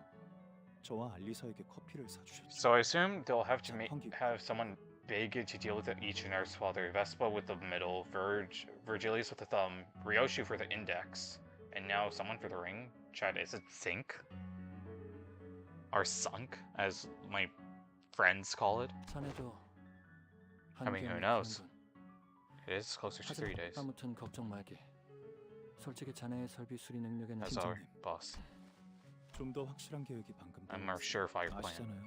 [SPEAKER 5] 저와 알리사에게 커피를 사주셨죠.
[SPEAKER 1] So I assume they'll have to have someone big to deal with each and their father. Vespa with the middle, Virgilius with the thumb, Ryoshu for the index, and now someone for the ring. Chad, is it Sink? Or Sunk, as my friends call it? I mean, who knows? It is closer to 3 days.
[SPEAKER 4] 아무튼 걱정 말게. 솔직히 자네의 설비 수리 능력에는
[SPEAKER 1] That's our boss.
[SPEAKER 5] 좀 더 확실한 계획이 방금
[SPEAKER 1] I'm more surefire plan.
[SPEAKER 5] 아시잖아요.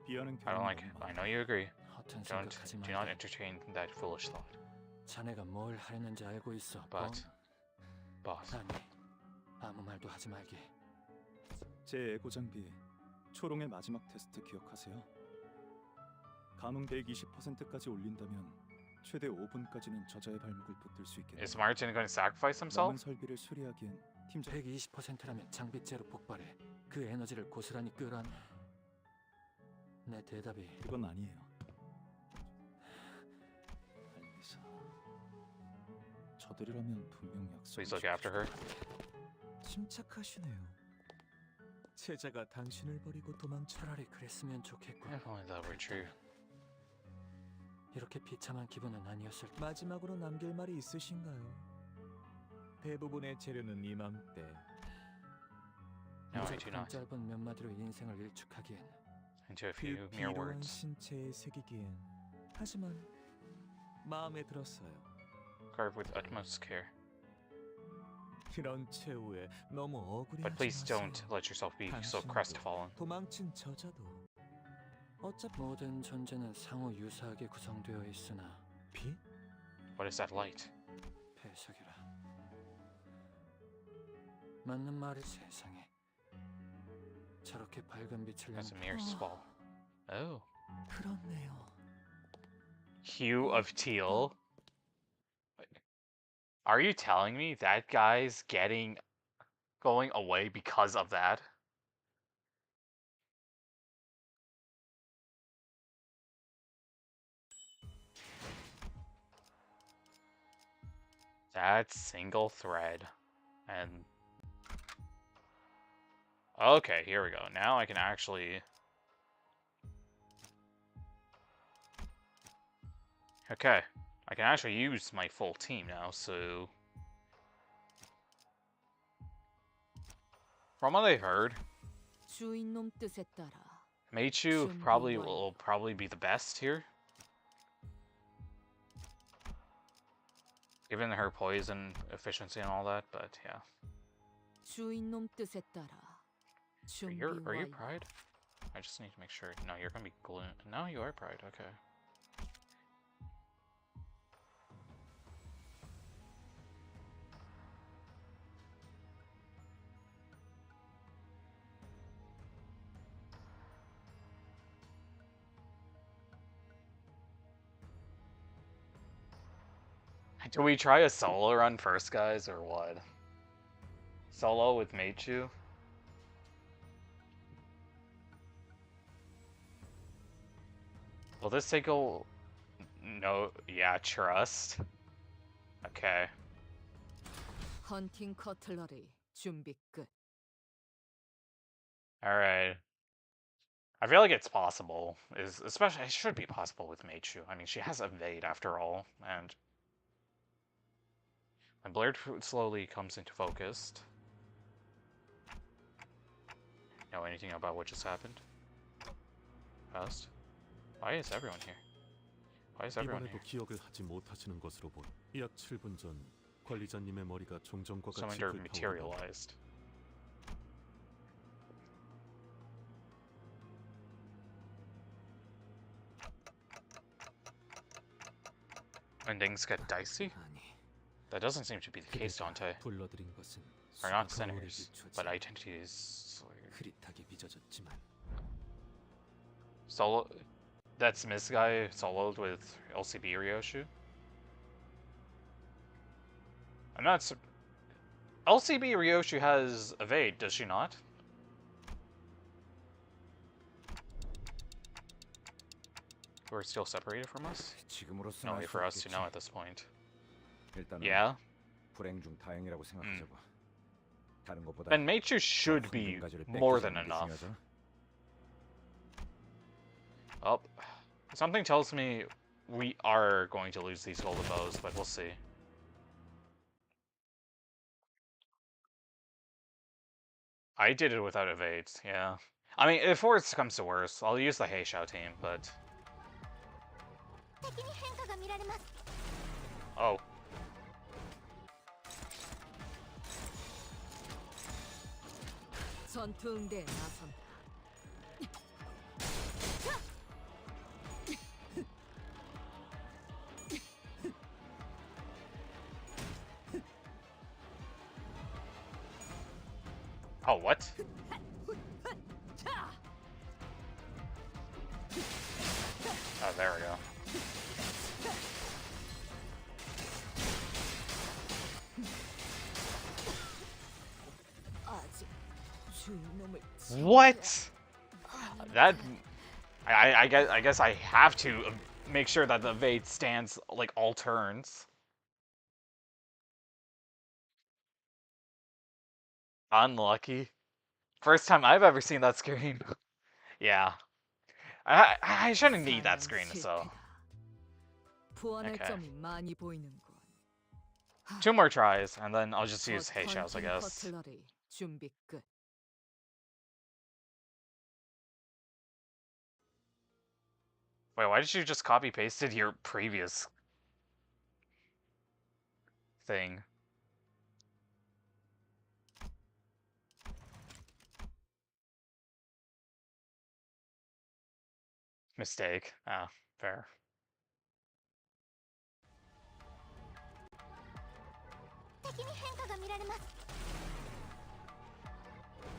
[SPEAKER 5] 비하는
[SPEAKER 1] I don't like
[SPEAKER 5] 경험이
[SPEAKER 1] it. I know you agree.
[SPEAKER 4] 허튼
[SPEAKER 1] Do
[SPEAKER 4] 생각하지
[SPEAKER 1] not
[SPEAKER 4] 말게.
[SPEAKER 1] entertain that foolish thought.
[SPEAKER 4] 자네가 뭘 하려는지 알고 있어.
[SPEAKER 1] But, boss.
[SPEAKER 4] 아니, 아무 말도 하지 말게.
[SPEAKER 5] 제 에고 장비 초롱의 마지막 테스트 기억하세요? 감응 120%까지 올린다면 최대 5분까지는 저자의 발목을 붙들 수 있겠네요.
[SPEAKER 1] Is Martin going to sacrifice himself?
[SPEAKER 5] 남은 설비를 수리하기엔 팀장
[SPEAKER 4] 120%라면 장비째로 폭발해. 그 에너지를 고스란히 끌어안. 내 대답이
[SPEAKER 5] 그건 아니에요. 알리사, 저들이라면 분명 약속.
[SPEAKER 1] Please look after her.
[SPEAKER 8] 침착하시네요. 제자가 당신을 버리고 도망쳐.
[SPEAKER 4] 차라리 그랬으면 좋겠군.
[SPEAKER 1] If only that were true.
[SPEAKER 4] 이렇게 비참한 기분은 아니었을 텐데.
[SPEAKER 8] 마지막으로 남길 말이 있으신가요? 대부분의 재료는 이맘때.
[SPEAKER 1] No, I do not.
[SPEAKER 4] 짧은 몇 마디로 인생을 일축하기엔.
[SPEAKER 1] Into a few mere
[SPEAKER 8] 불필요한
[SPEAKER 1] words.
[SPEAKER 8] 신체에 새기기엔. 하지만 마음에 들었어요.
[SPEAKER 1] Carve with utmost care.
[SPEAKER 8] 이런 최후에 너무 억울해하지
[SPEAKER 1] But please
[SPEAKER 8] 마세요.
[SPEAKER 1] don't let yourself be so
[SPEAKER 8] 당신도,
[SPEAKER 1] crestfallen.
[SPEAKER 8] 도망친 저자도 어차피
[SPEAKER 4] 모든 존재는 상호 유사하게 구성되어 있으나
[SPEAKER 8] 빛?
[SPEAKER 1] What is that light?
[SPEAKER 4] 폐석이라. 맞는 말이 세상에. 저렇게 밝은 빛을
[SPEAKER 1] That's a mere spall. Oh.
[SPEAKER 8] 그렇네요.
[SPEAKER 1] Hue of teal. Are you telling me that guy's going away because of that? That single thread. And okay, here we go. Now I can actually okay. I can actually use my full team now, so from what I've heard,
[SPEAKER 6] 주인놈 뜻에 따라
[SPEAKER 1] Meichu will probably be the best here. Given her poison efficiency and all that, but yeah.
[SPEAKER 6] 주인놈 뜻에 따라
[SPEAKER 1] Are you Pride? I just need to make sure. No, you're gonna be Gloom. No, you are Pride, okay. Do we try a solo run first, guys, or what? Solo with Meichu? Will this take a... No, yeah, trust. Okay.
[SPEAKER 6] 헌팅 커틀러리 준비 끝.
[SPEAKER 1] Alright. I feel like it's possible. Especially, it should be possible with Meichu. I mean, she has evade after all, and... My Blared Fruit slowly comes into focus. Know anything about what just happened? First? Why is everyone here? Why is everyone
[SPEAKER 11] 이번에도
[SPEAKER 1] here?
[SPEAKER 11] 기억을 하지 못하시는 것으로 본. 약 7분 전 관리자님의 머리가 종전과 같이
[SPEAKER 1] Summoner
[SPEAKER 11] 불타오르던
[SPEAKER 1] materialized. When things get dicey? That doesn't seem to be the case, Dante.
[SPEAKER 8] 불러들인 것은
[SPEAKER 1] Are not
[SPEAKER 8] 수가 거울에
[SPEAKER 1] sinners,
[SPEAKER 8] 비춰지
[SPEAKER 1] but identities.
[SPEAKER 8] 흐릿하게 빚어졌지만
[SPEAKER 1] Solo. That Smith guy soloed with LCB Ryoshu? I'm not. LCB Ryoshu has evade, does she not? We're still separated from us? No way for us to know at this point. Yeah?
[SPEAKER 14] 불행 중 다행이라고 생각하자고. 다른 것보다
[SPEAKER 1] Then Meichu should be more than enough. Oh. Something tells me we are going to lose these golden bows, but we'll see. I did it without evades, yeah. I mean, if worse comes to worse, I'll use the Heishao team, but... Oh.
[SPEAKER 6] 전투응대에 나선다.
[SPEAKER 1] Oh, what? Oh, there we go. What? That... I guess I have to make sure that the evade stands, like, all turns. Unlucky. First time I've ever seen that screen. Yeah. I shouldn't need that screen, so... Okay. 2 more tries, and then I'll just use Heishao's, I guess. Wait, why did you just copy-pasted your previous thing? Mistake. Ah, fair.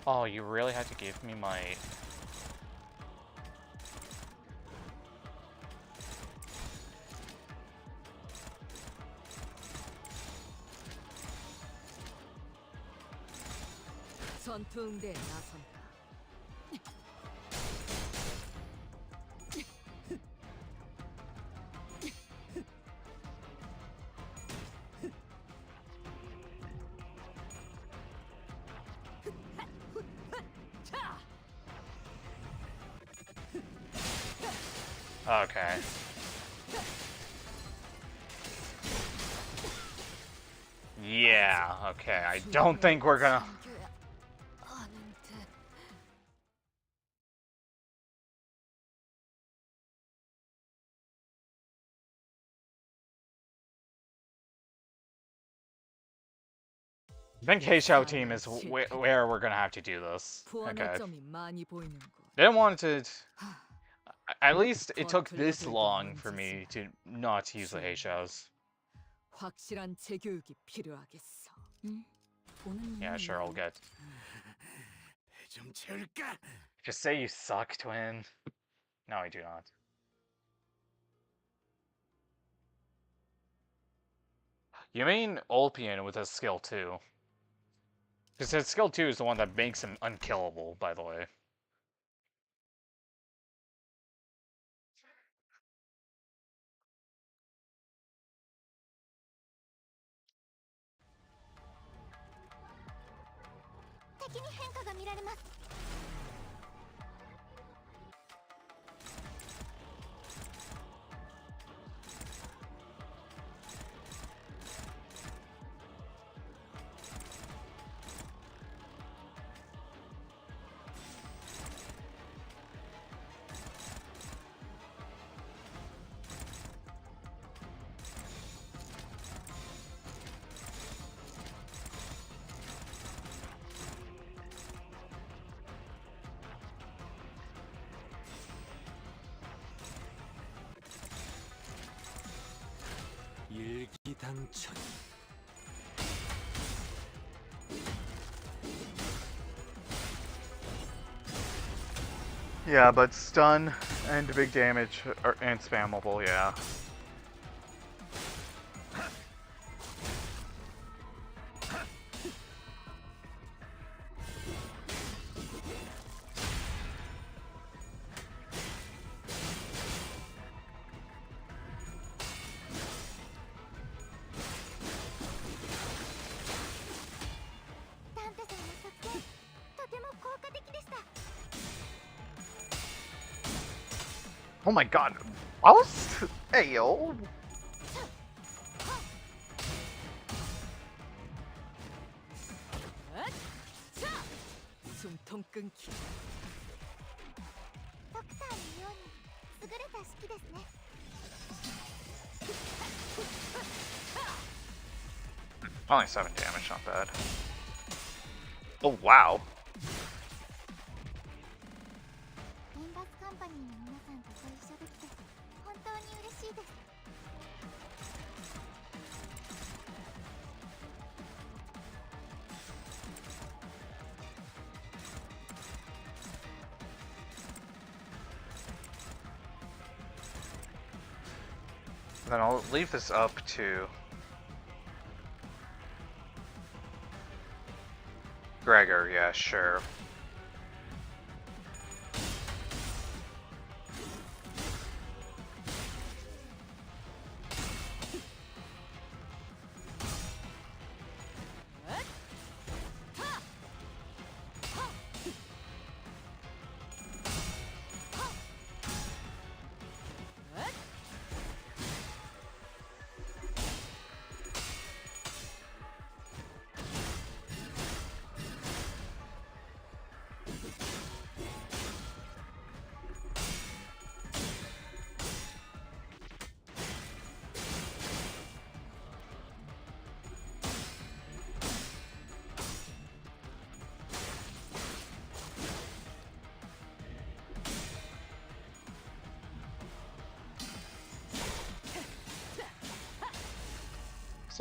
[SPEAKER 1] Oh, you really had to give me my...
[SPEAKER 6] 전투응대에 나선다.
[SPEAKER 1] Okay. Yeah, okay. I don't think we're gonna... I think Heishao team is where we're gonna have to do this. Okay. Didn't want to... At least it took this long for me to not use the Heishaos. Yeah, sure, I'll get... Just say you suck, twin. No, I do not. You mean Ulpian with his skill 2. Because his skill 2 is the one that makes him unkillable, by the way.
[SPEAKER 8] 일기당천.
[SPEAKER 1] Yeah, but stun and big damage are, and spammable, yeah. Oh my god. I was... Hey, yo.
[SPEAKER 6] 숨통 끊기.
[SPEAKER 2] ドクターのように優れた式ですね。
[SPEAKER 1] Only 7 damage, not bad. Oh, wow.
[SPEAKER 2] リンバスカンパニーの皆さんとご一緒できて本当に嬉しいです。
[SPEAKER 1] Then I'll leave this up to Gregor, yeah, sure.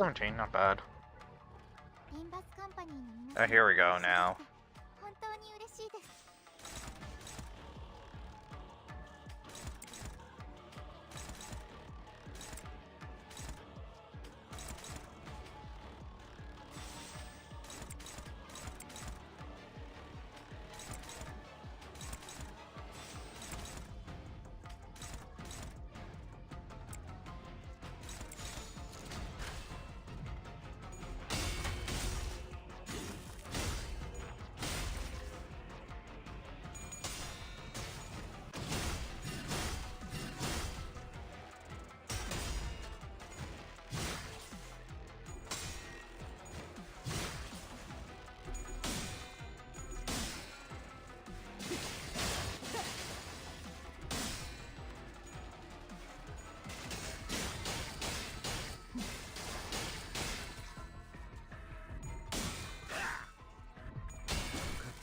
[SPEAKER 1] $17, not bad.
[SPEAKER 2] リンバスカンパニーの皆さん
[SPEAKER 1] Here we go now.
[SPEAKER 2] 本当に嬉しいです。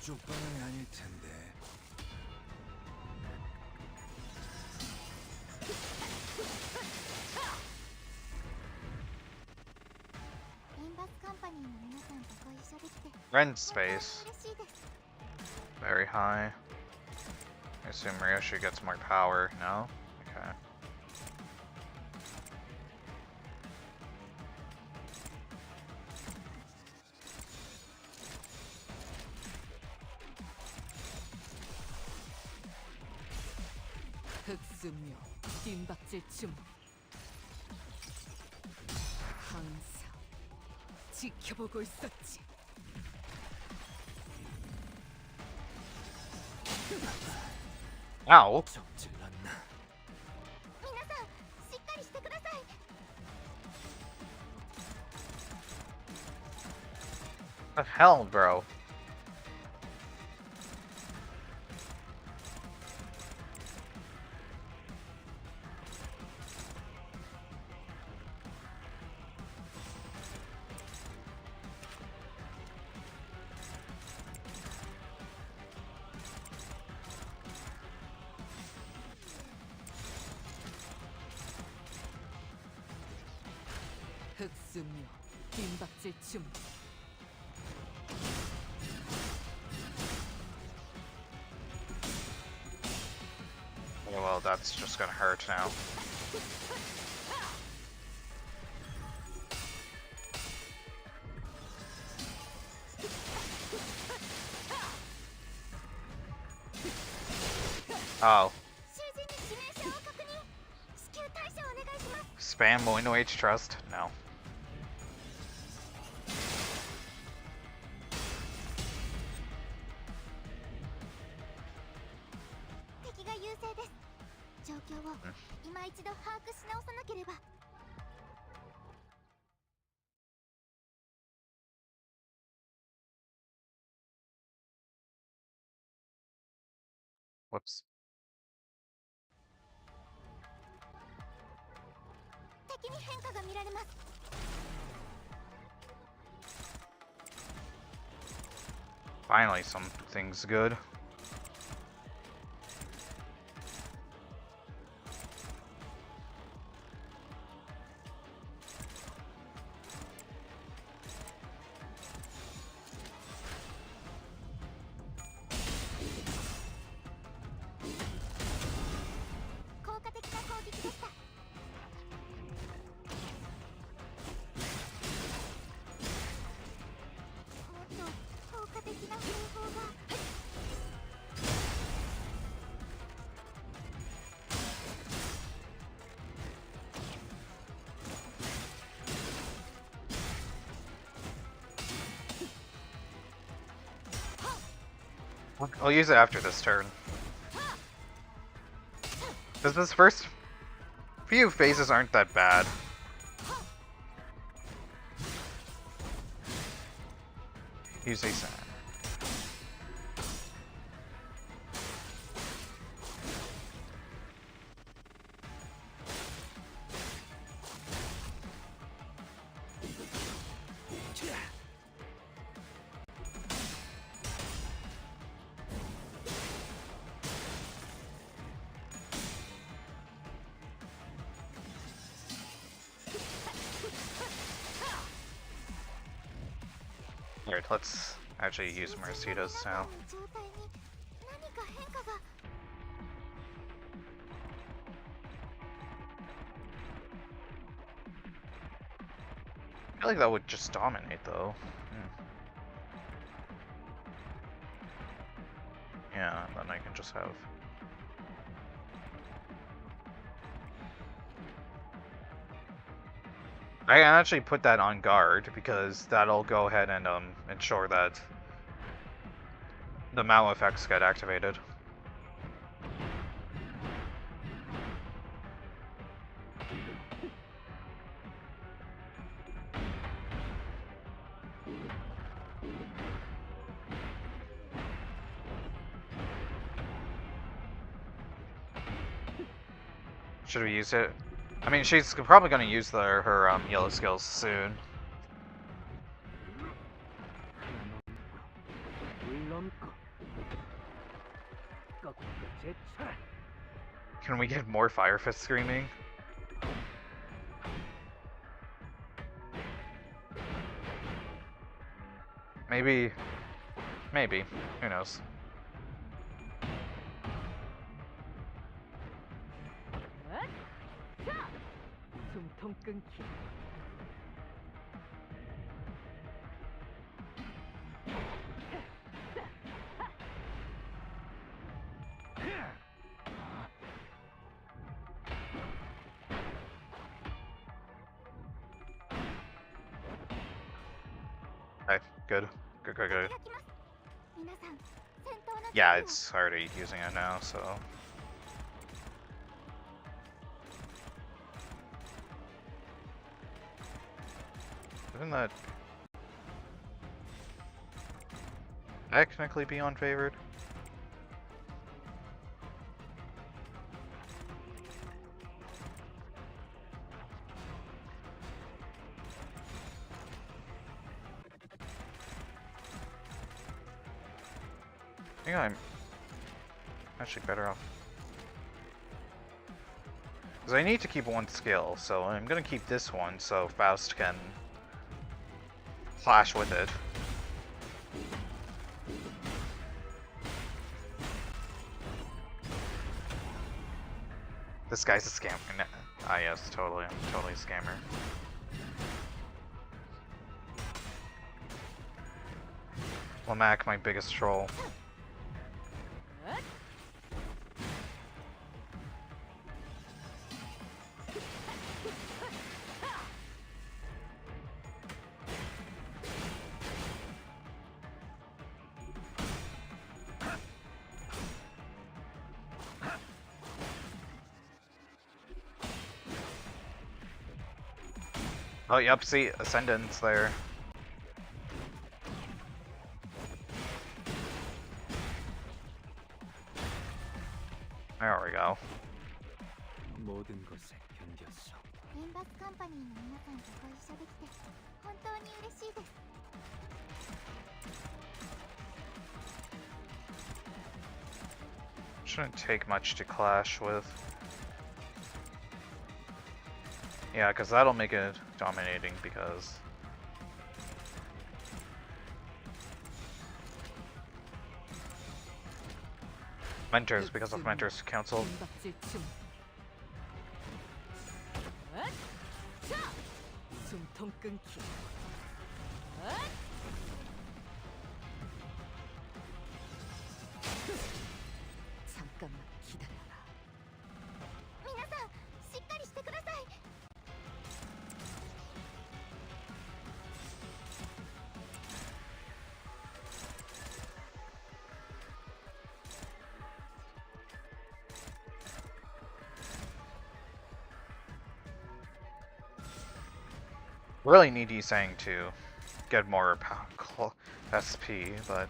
[SPEAKER 14] 쪽방은 아닐 텐데.
[SPEAKER 1] Rend space. Very high. I assume Ryoshu gets more power. No? Okay.
[SPEAKER 6] 흑수묘, 뒷박질춤. 항상 지켜보고 있었지.
[SPEAKER 1] Ow. What the hell, bro?
[SPEAKER 6] 흑수묘, 뒷박질춤.
[SPEAKER 1] Oh, well, that's just gonna hurt now. Oh. Spam Moino H Trust? No.
[SPEAKER 2] 状況を今一度把握し直さなければ。
[SPEAKER 1] Whoops.
[SPEAKER 2] 敵に変化が見られます。
[SPEAKER 1] Finally, something's good. I'll use it after this turn. Because this first few phases aren't that bad. Use a sand. Alright, let's actually use Mercedes now. I feel like that would just dominate though. Yeah, then I can just have... I can actually put that on guard because that'll go ahead and ensure that the Mao effects get activated. Should we use it? I mean, she's probably going to use her yellow skills soon. Can we get more Fire Fist screaming? Maybe. Maybe. Who knows? Okay, good. Good. Yeah, it's already using it now, so... Shouldn't that technically be unfavored? I think I'm actually better off. Because I need to keep one skill, so I'm going to keep this one so Faust can clash with it. This guy's a scammer. Ah yes, totally a scammer. Lamak, my biggest troll. Oh, yep, see, Ascendant's there. There we go.
[SPEAKER 8] 모든 것을 견뎠어.
[SPEAKER 2] 림버스 컴퍼니の皆さんとご一緒できて本当に嬉しいです。
[SPEAKER 1] Shouldn't take much to clash with. Yeah, because that'll make it dominating because... Mentors, because of Mentors Council.
[SPEAKER 6] 숨통 끊기. 잠깐만 기다려라.
[SPEAKER 2] 皆さんしっかりしてください。
[SPEAKER 1] Really need Yisang to get more SP, but...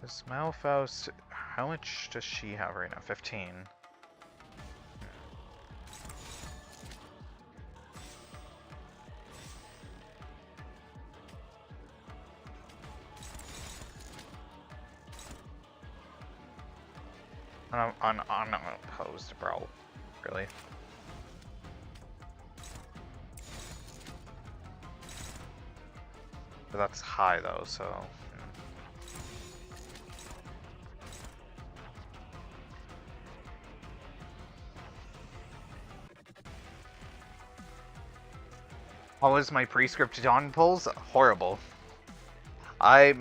[SPEAKER 1] This Malfaust, how much does she have right now? 15. Unopposed, bro. Really? But that's high though, so... How was my pre-scripted Dawn polls? Horrible. I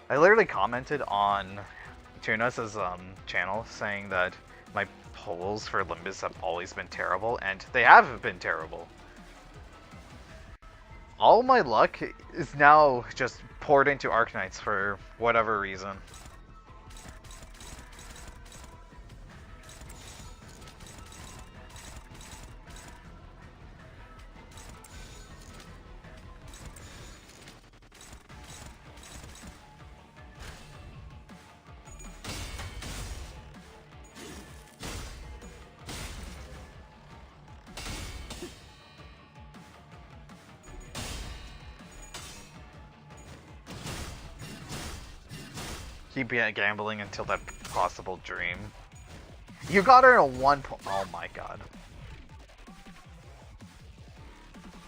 [SPEAKER 1] literally commented on Tuna's channel saying that my polls for Limbus have always been terrible, and they have been terrible. All my luck is now just poured into Arknights for whatever reason. Keep gambling until that possible dream. You got her in a 1 point. Oh my god.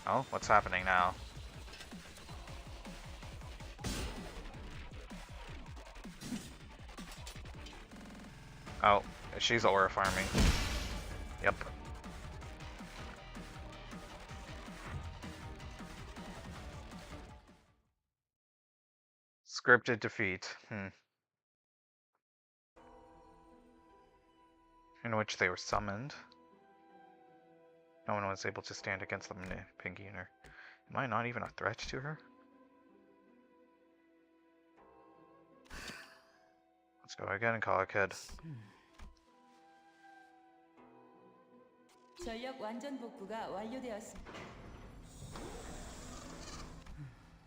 [SPEAKER 1] Oh, what's happening now? Oh, she's aura farming. Yep. Scripted defeat. In which they were summoned. No one was able to stand against them, Pinky and her. Am I not even a threat to her? Let's go again and call a kid.
[SPEAKER 6] 전력 완전 복구가 완료되었습니다.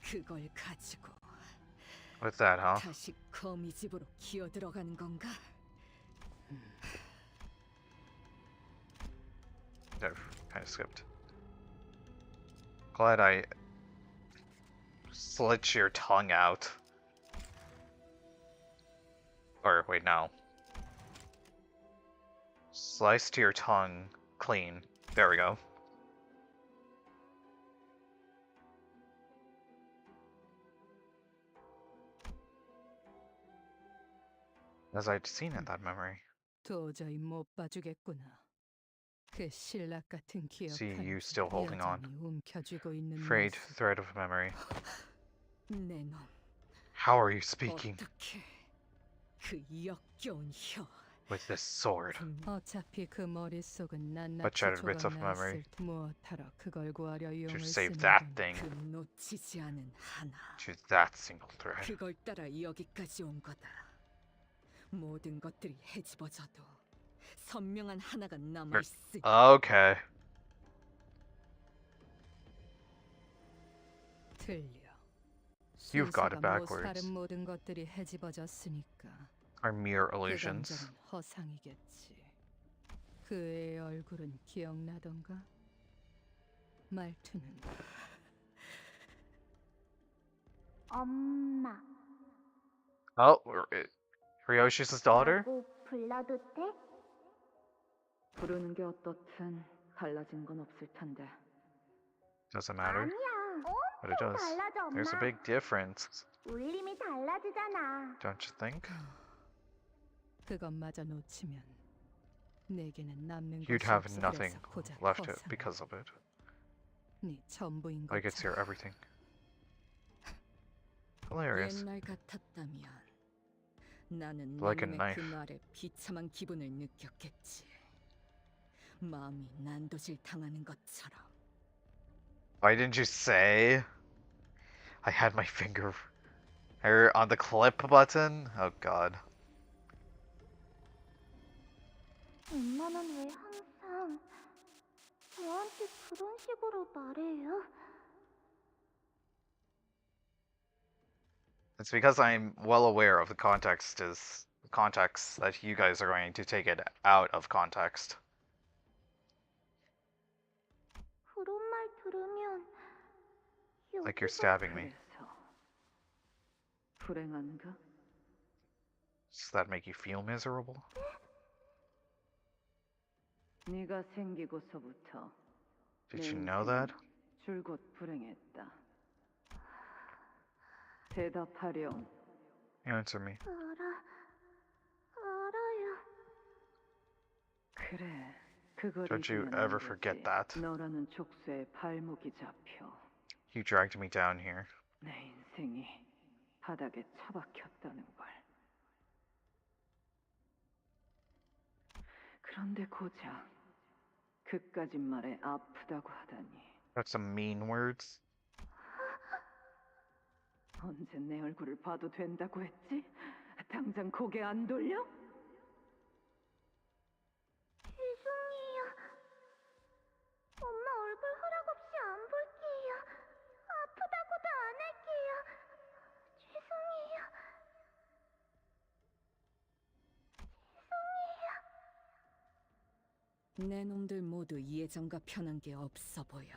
[SPEAKER 6] 그걸 가지고
[SPEAKER 1] What's that, huh?
[SPEAKER 6] 다시 거미 집으로 기어 들어가는 건가?
[SPEAKER 1] Kind of skipped. Glad I slit your tongue out. Or wait, no. Sliced your tongue clean. There we go. As I'd seen in that memory.
[SPEAKER 6] 도저히 못 봐주겠구나. 그 신락 같은
[SPEAKER 1] See
[SPEAKER 6] 기억은
[SPEAKER 1] you still holding on.
[SPEAKER 6] 여전히 움켜쥐고 있는
[SPEAKER 1] Frayed
[SPEAKER 6] 모습.
[SPEAKER 1] thread of memory.
[SPEAKER 6] 내 놈,
[SPEAKER 1] How are you speaking?
[SPEAKER 6] 어떻게 그 역겨운 혀
[SPEAKER 1] with this sword.
[SPEAKER 9] 어차피 그 머릿속은 낱낱이
[SPEAKER 1] But shattered bits of
[SPEAKER 9] 조각났을
[SPEAKER 1] memory.
[SPEAKER 9] 무엇하러 그걸 구하려
[SPEAKER 1] To
[SPEAKER 9] 용을
[SPEAKER 1] save
[SPEAKER 9] 쓰는
[SPEAKER 1] that
[SPEAKER 9] 건
[SPEAKER 1] thing.
[SPEAKER 12] 그 놓치지 않은 하나.
[SPEAKER 1] To that single thread.
[SPEAKER 12] 그걸 따라 여기까지 온 거다. 모든 것들이 헤집어져도 선명한 하나가 남아 있으니.
[SPEAKER 1] Okay.
[SPEAKER 9] 틀려.
[SPEAKER 1] You've got it
[SPEAKER 9] 순서가
[SPEAKER 1] backwards.
[SPEAKER 9] 다른 모든 것들이 헤집어졌으니까
[SPEAKER 1] Are mere
[SPEAKER 9] 그
[SPEAKER 1] illusions.
[SPEAKER 9] 감정은 허상이겠지. 그의 얼굴은 기억나던가? 말투는
[SPEAKER 2] 엄마.
[SPEAKER 1] Oh, Ryoshu's daughter?
[SPEAKER 2] 라고 불러도 돼?
[SPEAKER 3] 부르는 게 어떻든 달라진 건 없을 텐데.
[SPEAKER 1] Doesn't matter.
[SPEAKER 2] 아니야.
[SPEAKER 1] But it does.
[SPEAKER 2] 달라져,
[SPEAKER 1] There's a
[SPEAKER 2] 엄마.
[SPEAKER 1] big difference,
[SPEAKER 2] 울림이 달라지잖아.
[SPEAKER 1] don't you think?
[SPEAKER 9] 그것마저 놓치면 내게는 남는
[SPEAKER 1] You'd
[SPEAKER 9] 것이
[SPEAKER 1] have
[SPEAKER 9] 없어.
[SPEAKER 1] nothing
[SPEAKER 9] 그래서 고작
[SPEAKER 1] left
[SPEAKER 9] 허상.
[SPEAKER 1] because of it.
[SPEAKER 9] 네 전부인
[SPEAKER 1] Like it's your
[SPEAKER 9] 것처럼.
[SPEAKER 1] everything. Hilarious.
[SPEAKER 12] 옛날 같았다면 나는
[SPEAKER 1] Like a
[SPEAKER 12] 나님의 그
[SPEAKER 1] knife.
[SPEAKER 12] 말에 비참한 기분을 느꼈겠지. 마음이 난도질 당하는 것처럼.
[SPEAKER 1] Why didn't you say? I had my finger on the clip button? Oh god.
[SPEAKER 2] 엄마는 왜 항상 저한테 그런 식으로 말해요?
[SPEAKER 1] It's because I'm well aware of the context that you guys are going to take it out of context.
[SPEAKER 2] 그런 말 들으면
[SPEAKER 1] Like you're stabbing me.
[SPEAKER 3] 불행한가?
[SPEAKER 1] Does that make you feel miserable?
[SPEAKER 3] 네가 생기고서부터
[SPEAKER 1] Did you know that?
[SPEAKER 3] 줄곧 불행했다. 대답하렴.
[SPEAKER 1] Answer me.
[SPEAKER 2] 알아요.
[SPEAKER 3] 그래, 그걸
[SPEAKER 1] Don't you
[SPEAKER 3] 잊으면
[SPEAKER 1] ever
[SPEAKER 3] 안
[SPEAKER 1] forget
[SPEAKER 3] 되지.
[SPEAKER 1] that.
[SPEAKER 3] 너라는 족쇄에 발목이 잡혀
[SPEAKER 1] You dragged me down here.
[SPEAKER 3] 내 인생이 바닥에 처박혔다는 걸. 그런데 고작 그까짓 말에 아프다고 하다니.
[SPEAKER 1] That's some mean words.
[SPEAKER 3] 언제 내 얼굴을 봐도 된다고 했지? 당장 고개 안 돌려?
[SPEAKER 2] 죄송해요. 엄마 얼굴 허락 없이 안 볼게요. 아프다고도 안 할게요. 죄송해요.
[SPEAKER 12] 내 놈들 모두 예전과 편한 게 없어 보여.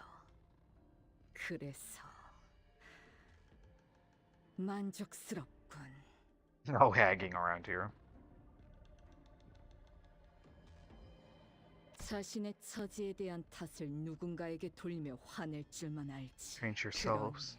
[SPEAKER 12] 그래서 만족스럽군.
[SPEAKER 1] No hagging around here.
[SPEAKER 12] 자신의 처지에 대한 탓을 누군가에게 돌리며 화낼 줄만 알지.
[SPEAKER 1] Change yourselves.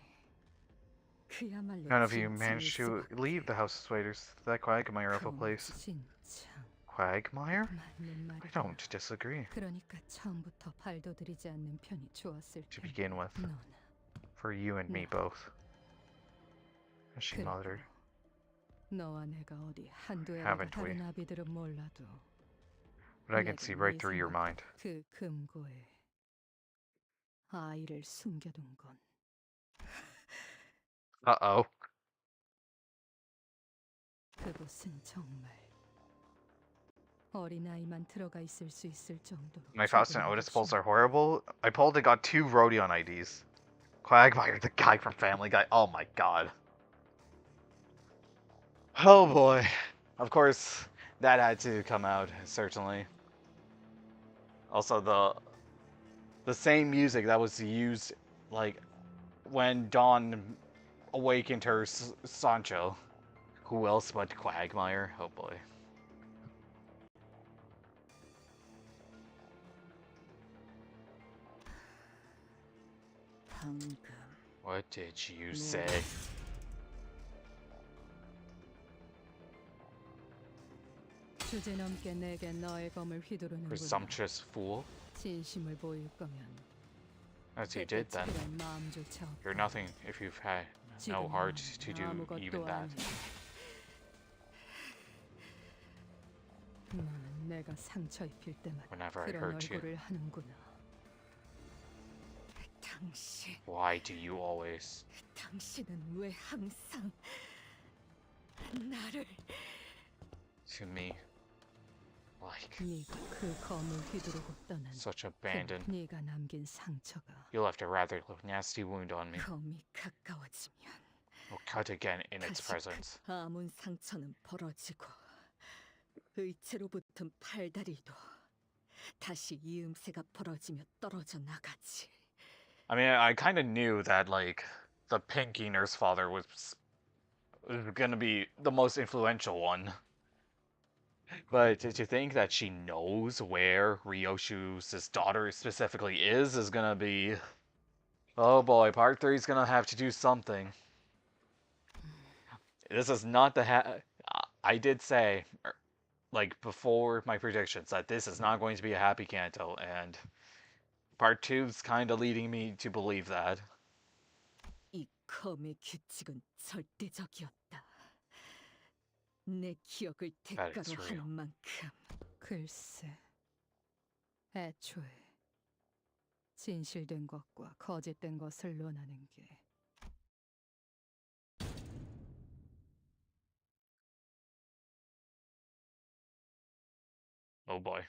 [SPEAKER 12] 그야말로
[SPEAKER 1] None of you managed to leave the House of Swaders. That Quagmire of a place.
[SPEAKER 9] 진짜
[SPEAKER 1] Quagmire?
[SPEAKER 9] 맞는
[SPEAKER 1] I
[SPEAKER 9] 말이야.
[SPEAKER 1] don't disagree.
[SPEAKER 9] 그러니까 처음부터 발도 들이지 않는 편이 좋았을
[SPEAKER 1] To
[SPEAKER 9] 텐데.
[SPEAKER 1] begin with.
[SPEAKER 9] 너나
[SPEAKER 1] For you and me both. And she
[SPEAKER 9] 그리고
[SPEAKER 1] nodded.
[SPEAKER 9] 너와 내가 어디 한두 해가
[SPEAKER 1] Haven't we?
[SPEAKER 9] 다른 아비들은 몰라도
[SPEAKER 1] But I can see right through your mind.
[SPEAKER 9] 그 금고에 아이를 숨겨둔 건
[SPEAKER 1] Uh-oh.
[SPEAKER 9] 그곳은 정말 어린아이만 들어가 있을 수 있을 정도로
[SPEAKER 1] My Faust and
[SPEAKER 9] 조그만
[SPEAKER 1] Otis pulls
[SPEAKER 9] 곳이야.
[SPEAKER 1] are horrible. I pulled and got 2 Rodion IDs. Quagmire, the guy from Family Guy. Oh my god. Oh boy. Of course, that had to come out, certainly. Also, the same music that was used, like, when Dawn awakened her Sancho. Who else but Quagmire? Oh boy.
[SPEAKER 12] 방금
[SPEAKER 1] What did you say?
[SPEAKER 9] 주제넘게 내게 너의 검을 휘두르는구나.
[SPEAKER 1] Presumptuous fool.
[SPEAKER 9] 진심을 보일 거면
[SPEAKER 1] As you did then.
[SPEAKER 9] 그런 마음조차 없고
[SPEAKER 1] You're nothing if you've had no
[SPEAKER 9] 지금은
[SPEAKER 1] heart to do
[SPEAKER 9] 아무것도
[SPEAKER 1] even that.
[SPEAKER 9] 아니야.
[SPEAKER 6] 너는 내가 상처 입힐 때마다
[SPEAKER 1] Whenever I
[SPEAKER 6] 그런
[SPEAKER 1] hurt you.
[SPEAKER 6] 얼굴을 하는구나. 당신.
[SPEAKER 1] Why do you always?
[SPEAKER 6] 당신은 왜 항상 나를
[SPEAKER 1] To me, like
[SPEAKER 6] 네가 그 검을 휘두르고 떠난
[SPEAKER 1] such abandon.
[SPEAKER 6] 네가 남긴 상처가
[SPEAKER 1] You left a rather nasty wound on me.
[SPEAKER 6] 검이 가까워지면
[SPEAKER 1] Or cut again in its
[SPEAKER 6] 다시
[SPEAKER 1] presence.
[SPEAKER 6] 그 아문 상처는 벌어지고 의체로 붙은 팔다리도 다시 이음새가 벌어지며 떨어져 나가지.
[SPEAKER 1] I mean, I kind of knew that like the Pinky Nurse Father was gonna be the most influential one. But to think that she knows where Ryoshu's daughter specifically is gonna be... Oh boy, part 3 is gonna have to do something. This is not the I did say, like, before my predictions, that this is not going to be a happy Canto, and part 2 is kind of leading me to believe that.
[SPEAKER 6] 이 검의 규칙은 절대적이었다. 내 기억을 대가로 하는 만큼. 글쎄, 애초에 진실된 것과 거짓된 것을 논하는 게
[SPEAKER 1] Oh boy.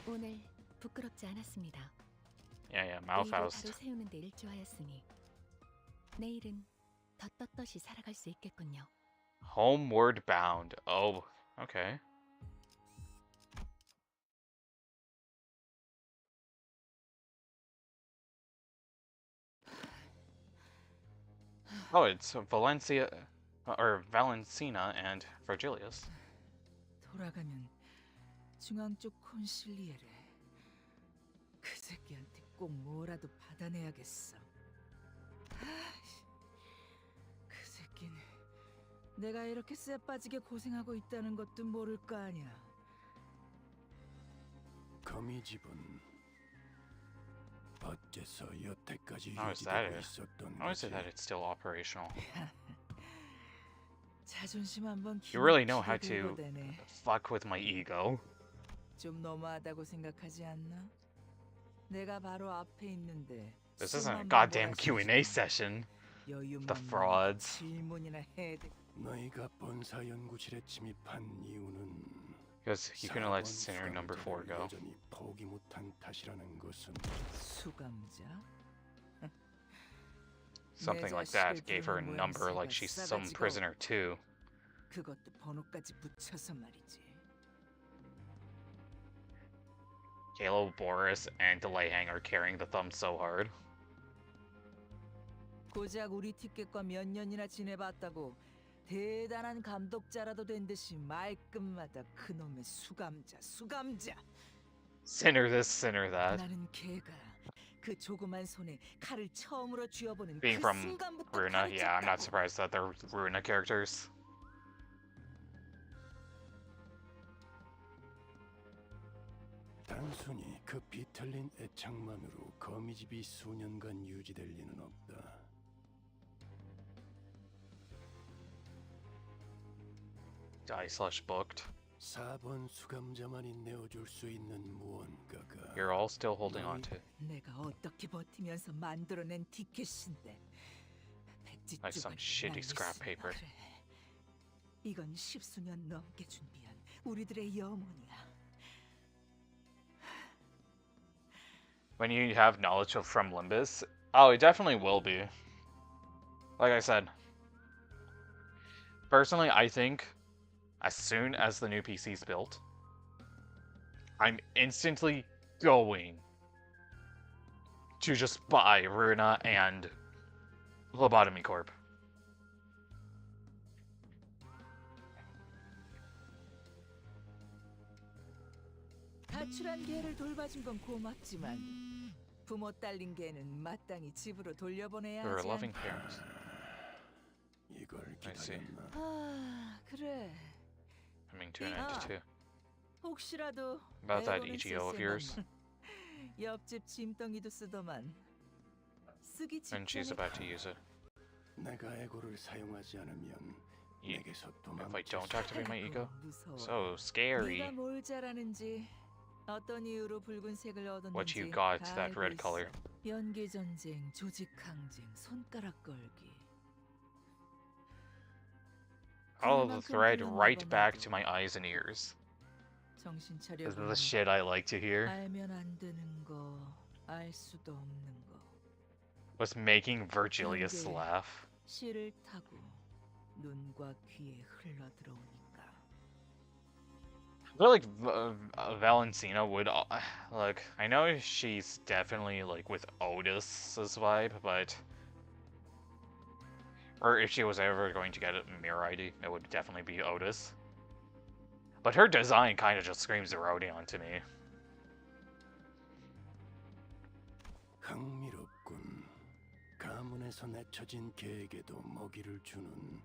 [SPEAKER 3] 오늘 부끄럽지 않았습니다.
[SPEAKER 1] Yeah, Malfaust.
[SPEAKER 3] 바로 세우는 데 일조하였으니 내일은 더 떳떳이 살아갈 수 있겠군요.
[SPEAKER 1] Homeward bound. Oh, okay. Oh, it's Valencia, or Valencina and Virgilius.
[SPEAKER 12] 돌아가면 중앙 쪽 콘실리에를 그 새끼한테 꼭 뭐라도 받아내야겠어. 그 새끼는 내가 이렇게 쎄 빠지게 고생하고 있다는 것도 모를 거 아니야.
[SPEAKER 13] 거미집은 어째서 여태까지
[SPEAKER 1] How is that
[SPEAKER 13] 유지되고
[SPEAKER 1] it?
[SPEAKER 13] 있었던
[SPEAKER 1] How is
[SPEAKER 13] 거지?
[SPEAKER 1] it that it's still operational?
[SPEAKER 12] 자존심 한번
[SPEAKER 1] You really know
[SPEAKER 12] 기가
[SPEAKER 1] how to
[SPEAKER 12] 들고대네.
[SPEAKER 1] fuck with my ego.
[SPEAKER 12] 좀 너무하다고 생각하지 않나? 내가 바로 앞에 있는데.
[SPEAKER 1] This isn't a goddamn Q&A session. The frauds.
[SPEAKER 12] 질문이나 해.
[SPEAKER 13] 너희가 본사 연구실에 침입한 이유는
[SPEAKER 1] Because you couldn't let Sinner number 4 go.
[SPEAKER 13] 여전히 포기 못한 탓이라는 것은
[SPEAKER 12] 수감자?
[SPEAKER 1] Something like that gave her a number like she's some prisoner too.
[SPEAKER 12] 그것도 번호까지 붙여서 말이지.
[SPEAKER 1] Halo, Boris, and Delayhang are carrying the thumb so hard.
[SPEAKER 12] 고작 우리 티켓과 몇 년이나 지내봤다고 대단한 감독자라도 된 듯이 말끝마다 그놈의 수감자.
[SPEAKER 1] Sinner this, sinner that.
[SPEAKER 12] 나는 걔가 그 조그만 손에 칼을 처음으로 쥐어보는
[SPEAKER 1] Being
[SPEAKER 12] 그
[SPEAKER 1] from
[SPEAKER 12] 순간부터
[SPEAKER 1] Runa, yeah, I'm not
[SPEAKER 12] 가르쳤다고.
[SPEAKER 1] surprised that they're Runa characters.
[SPEAKER 13] 단순히 그 비틀린 애착만으로 거미집이 수년간 유지될 리는 없다.
[SPEAKER 1] Die/booked.
[SPEAKER 13] 4번 수감자만이 내어줄 수 있는 무언가가
[SPEAKER 1] You're all still holding on to.
[SPEAKER 12] 내가 어떻게 버티면서 만들어낸 티켓인데
[SPEAKER 1] Like some shitty scrap paper.
[SPEAKER 12] 그래. 이건 10수년 넘게 준비한 우리들의 염원이야.
[SPEAKER 1] When you have knowledge of from Limbus, oh, it definitely will be. Like I said, personally, I think as soon as the new PC's built, I'm instantly going to just buy Runa and Lobotomy Corp.
[SPEAKER 12] 가출한 개를 돌봐준 건 고맙지만 부모 딸린 개는 마땅히 집으로 돌려보내야
[SPEAKER 1] They're
[SPEAKER 12] 하지
[SPEAKER 1] loving
[SPEAKER 12] 않나?
[SPEAKER 1] parents.
[SPEAKER 13] 이걸
[SPEAKER 1] I see.
[SPEAKER 13] 기다렸나?
[SPEAKER 12] 아, 그래.
[SPEAKER 1] Coming to an end too.
[SPEAKER 12] 혹시라도
[SPEAKER 1] About that
[SPEAKER 12] 에고는
[SPEAKER 1] EGO of
[SPEAKER 12] 쓸쓸한
[SPEAKER 1] yours.
[SPEAKER 12] 옆집 짐덩이도 쓰더만
[SPEAKER 1] And she's about to use it.
[SPEAKER 13] 내가 에고를 사용하지 않으면 내게서
[SPEAKER 1] If I don't activate my ego?
[SPEAKER 9] 무서워.
[SPEAKER 1] So scary.
[SPEAKER 9] 네가 뭘 잘하는지, 어떤 이유로 붉은색을 얻었는지
[SPEAKER 1] What you got
[SPEAKER 9] 다
[SPEAKER 1] that
[SPEAKER 9] 알고
[SPEAKER 1] red
[SPEAKER 9] 있어.
[SPEAKER 1] color.
[SPEAKER 9] 연기 전쟁, 조직 항쟁, 손가락 걸기.
[SPEAKER 1] Follow the thread right back to my eyes and ears.
[SPEAKER 9] 정신 차려.
[SPEAKER 1] This is the shit I like to hear.
[SPEAKER 9] 알면 안 되는 거, 알 수도 없는 거.
[SPEAKER 1] Was making Virgilius laugh.
[SPEAKER 9] 실을 타고 눈과 귀에 흘러 들어오니까.
[SPEAKER 1] I feel like Valentina would look. I know she's definitely like with Otis's vibe, but or if she was ever going to get a mirror ID, it would definitely be Otis. But her design kind of just screams Herodion to me.
[SPEAKER 13] 흥미롭군. 가문에서 내쳐진 개에게도 먹이를 주는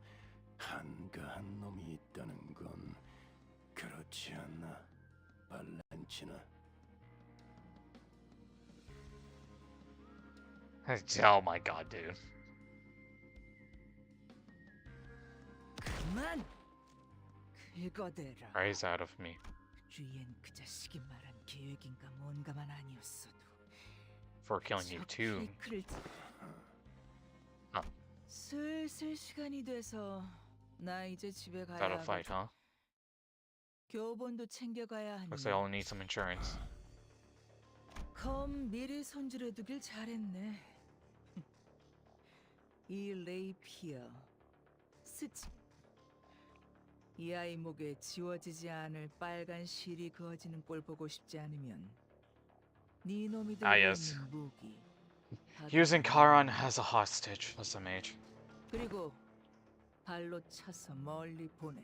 [SPEAKER 13] 한가한 놈이 있다는 건 그렇지 않나, 발렌티나?
[SPEAKER 1] Oh my god, dude.
[SPEAKER 9] 그만. 긁어대라.
[SPEAKER 1] Rise out of me.
[SPEAKER 9] 뒤엔 그 자식이 말한 계획인가 뭔가만 아니었어도.
[SPEAKER 1] For killing you too.
[SPEAKER 9] 슬슬 시간이 돼서 나 이제 집에 가야
[SPEAKER 1] Without a fight, huh?
[SPEAKER 9] 교본도 챙겨가야 하니.
[SPEAKER 1] Looks like I only need some insurance.
[SPEAKER 9] 검 미리 손질해두길 잘했네. 이 레이피어 스치. 이 아이 목에 지워지지 않을 빨간 실이 그어지는 꼴 보고 싶지 않으면 네 놈이 들고 있는 무기.
[SPEAKER 1] Using Charon as a hostage. That's a mage.
[SPEAKER 9] 그리고 발로 차서 멀리 보내.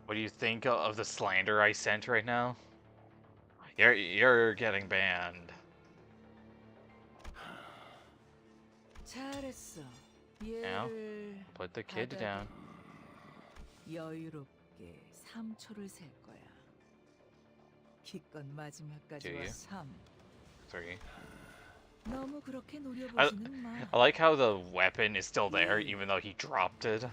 [SPEAKER 1] What do you think of the slander I sent right now? You're getting banned.
[SPEAKER 9] 잘했어.
[SPEAKER 1] Now, put the kid down.
[SPEAKER 9] 여유롭게 3초를 셀 거야. 기껏 마지막까지 3.
[SPEAKER 1] 3.
[SPEAKER 9] 너무 그렇게 노려보지는 마.
[SPEAKER 1] I like how the weapon is still there even though he dropped it.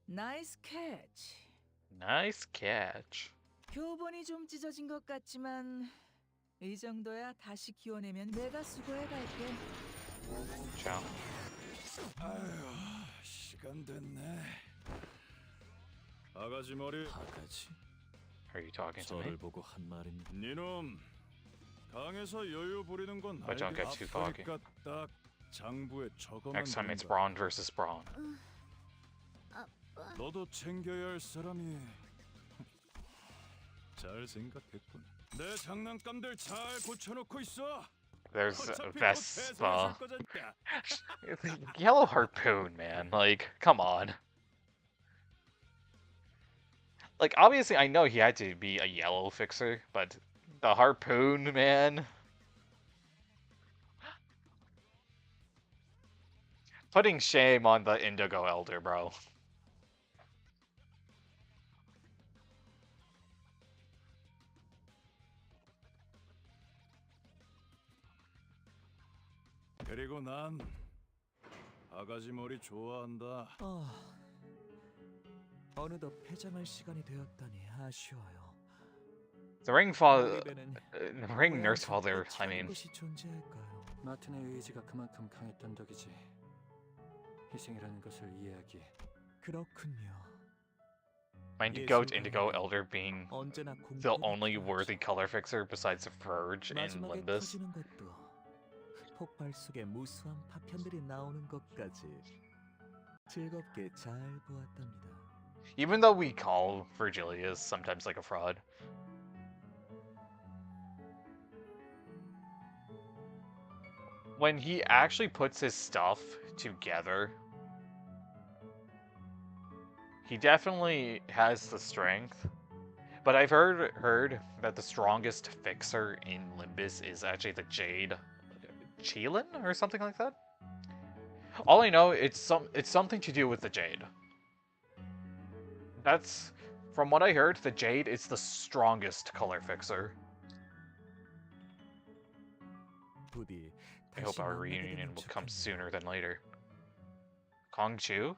[SPEAKER 9] Nice catch.
[SPEAKER 1] Nice catch.
[SPEAKER 9] 교본이 좀 찢어진 것 같지만 이 정도야 다시 기워내면 내가 수고해 갈게.
[SPEAKER 1] Ciao.
[SPEAKER 5] 아휴, 시간 됐네. 아가지 머리.
[SPEAKER 8] 아가지?
[SPEAKER 1] Are you talking to me?
[SPEAKER 8] 저를 보고 한 말입니다.
[SPEAKER 5] 니놈, 강에서 여유 부리는 건
[SPEAKER 1] But don't get too cocky.
[SPEAKER 5] 딱 장부에 적어만.
[SPEAKER 1] Next time it's Braun versus Braun.
[SPEAKER 5] 너도 챙겨야 할 사람이. 잘 생각했군. 내 장난감들 잘 고쳐놓고 있어.
[SPEAKER 1] There's Vespa. Yellow Harpoon, man. Like, come on. Like, obviously, I know he had to be a yellow fixer, but the Harpoon, man. Putting shame on the Indigo Elder, bro.
[SPEAKER 5] 그리고 난 아가지 머리 좋아한다.
[SPEAKER 4] 어느덧 폐장할 시간이 되었다니 아쉬워요.
[SPEAKER 1] The ring nurse father, I mean.
[SPEAKER 4] 것이 존재할까요? 마틴의 의지가 그만큼 강했던 덕이지. 희생이라는 것을 이해하기에. 그렇군요.
[SPEAKER 1] Mind the goat Indigo Elder being the only worthy color fixer besides Verge in Limbus.
[SPEAKER 4] 폭발 속에 무수한 파편들이 나오는 것까지 즐겁게 잘 보았답니다.
[SPEAKER 1] Even though we call Virgilius sometimes like a fraud. When he actually puts his stuff together, he definitely has the strength. But I've heard that the strongest fixer in Limbus is actually the Jade Cheelin or something like that. All I know, it's something to do with the Jade. That's, from what I heard, the Jade is the strongest color fixer.
[SPEAKER 8] 부디
[SPEAKER 1] I hope
[SPEAKER 8] 다시
[SPEAKER 1] our
[SPEAKER 8] 만나게
[SPEAKER 1] reunion
[SPEAKER 8] 되면
[SPEAKER 1] will come
[SPEAKER 8] 좋겠네요.
[SPEAKER 1] sooner than later. Kongchu?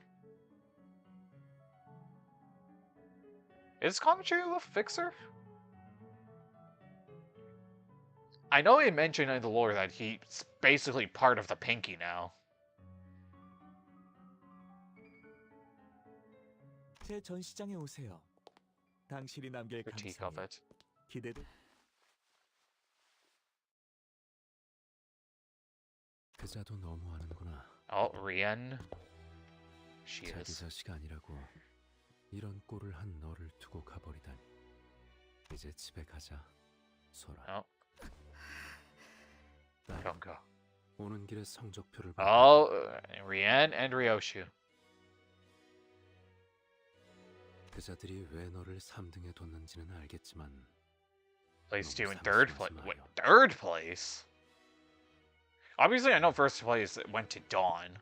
[SPEAKER 1] Is Kongchu a fixer? I know he mentioned in the lore that he's basically part of the Pinky now.
[SPEAKER 8] 제 전시장에 오세요. 당신이 남길
[SPEAKER 1] Critique of
[SPEAKER 8] 감상에
[SPEAKER 1] it.
[SPEAKER 8] 기대돼. 그자도 너무하는구나.
[SPEAKER 1] Oh, Rien. She
[SPEAKER 8] 자기
[SPEAKER 1] is.
[SPEAKER 8] 자식 아니라고 이런 꼴을 한 너를 두고 가버리다니. 이제 집에 가자, 소라.
[SPEAKER 1] Oh. Don't go.
[SPEAKER 8] 오는 길에 성적표를
[SPEAKER 1] Oh, Rien and Ryoshu.
[SPEAKER 8] 그자들이 왜 너를 3등에 뒀는지는 알겠지만
[SPEAKER 1] Placed you in third place. Wait, third place? Obviously, I know first place went to Dawn.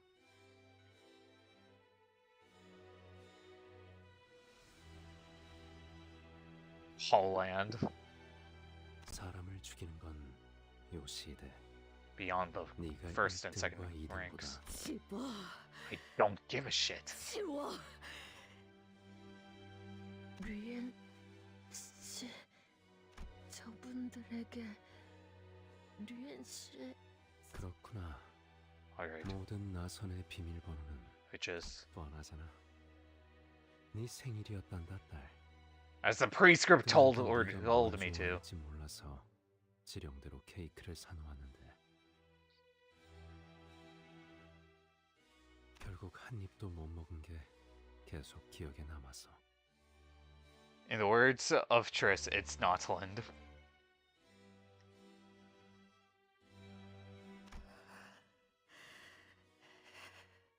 [SPEAKER 1] Holland.
[SPEAKER 8] 사람을 죽이는 건 요시대.
[SPEAKER 1] Beyond the first and second ranks. I don't give a shit.
[SPEAKER 6] 치워. 류엔 씨, 저분들에게 류엔 씨.
[SPEAKER 8] 그렇구나.
[SPEAKER 1] Alright.
[SPEAKER 8] 모든 나선의 비밀번호는
[SPEAKER 1] Which is
[SPEAKER 8] 뻔하잖아. 네 생일이었단다, 딸.
[SPEAKER 1] as the prescript told me to.
[SPEAKER 8] 몰라서 지령대로 케이크를 사놓았는데 결국 한 입도 못 먹은 게 계속 기억에 남아서.
[SPEAKER 1] In the words of Triss, it's not Lind.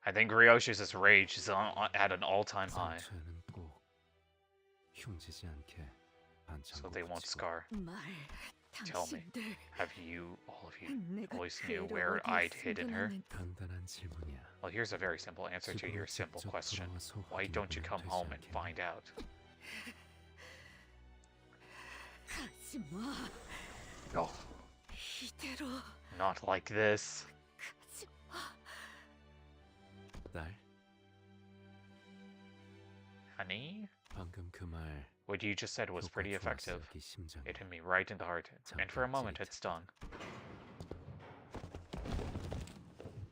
[SPEAKER 1] I think Ryoshu's rage is at an all-time high.
[SPEAKER 8] 상처에는 꼭 흉지지 않게
[SPEAKER 1] So they won't scar. Tell me, have you, all of you, always knew where I'd hidden her?
[SPEAKER 8] 간단한 질문이야.
[SPEAKER 1] Well, here's a very simple answer to your simple question. Why don't you come home and find out?
[SPEAKER 6] 가지마.
[SPEAKER 1] No.
[SPEAKER 6] 이대로
[SPEAKER 1] Not like this.
[SPEAKER 6] 가지마.
[SPEAKER 8] 딸,
[SPEAKER 1] Honey?
[SPEAKER 8] 방금 그 말
[SPEAKER 1] What you just said was pretty effective.
[SPEAKER 8] 네 심장에.
[SPEAKER 1] It hit me right in the heart, and for a moment it stung.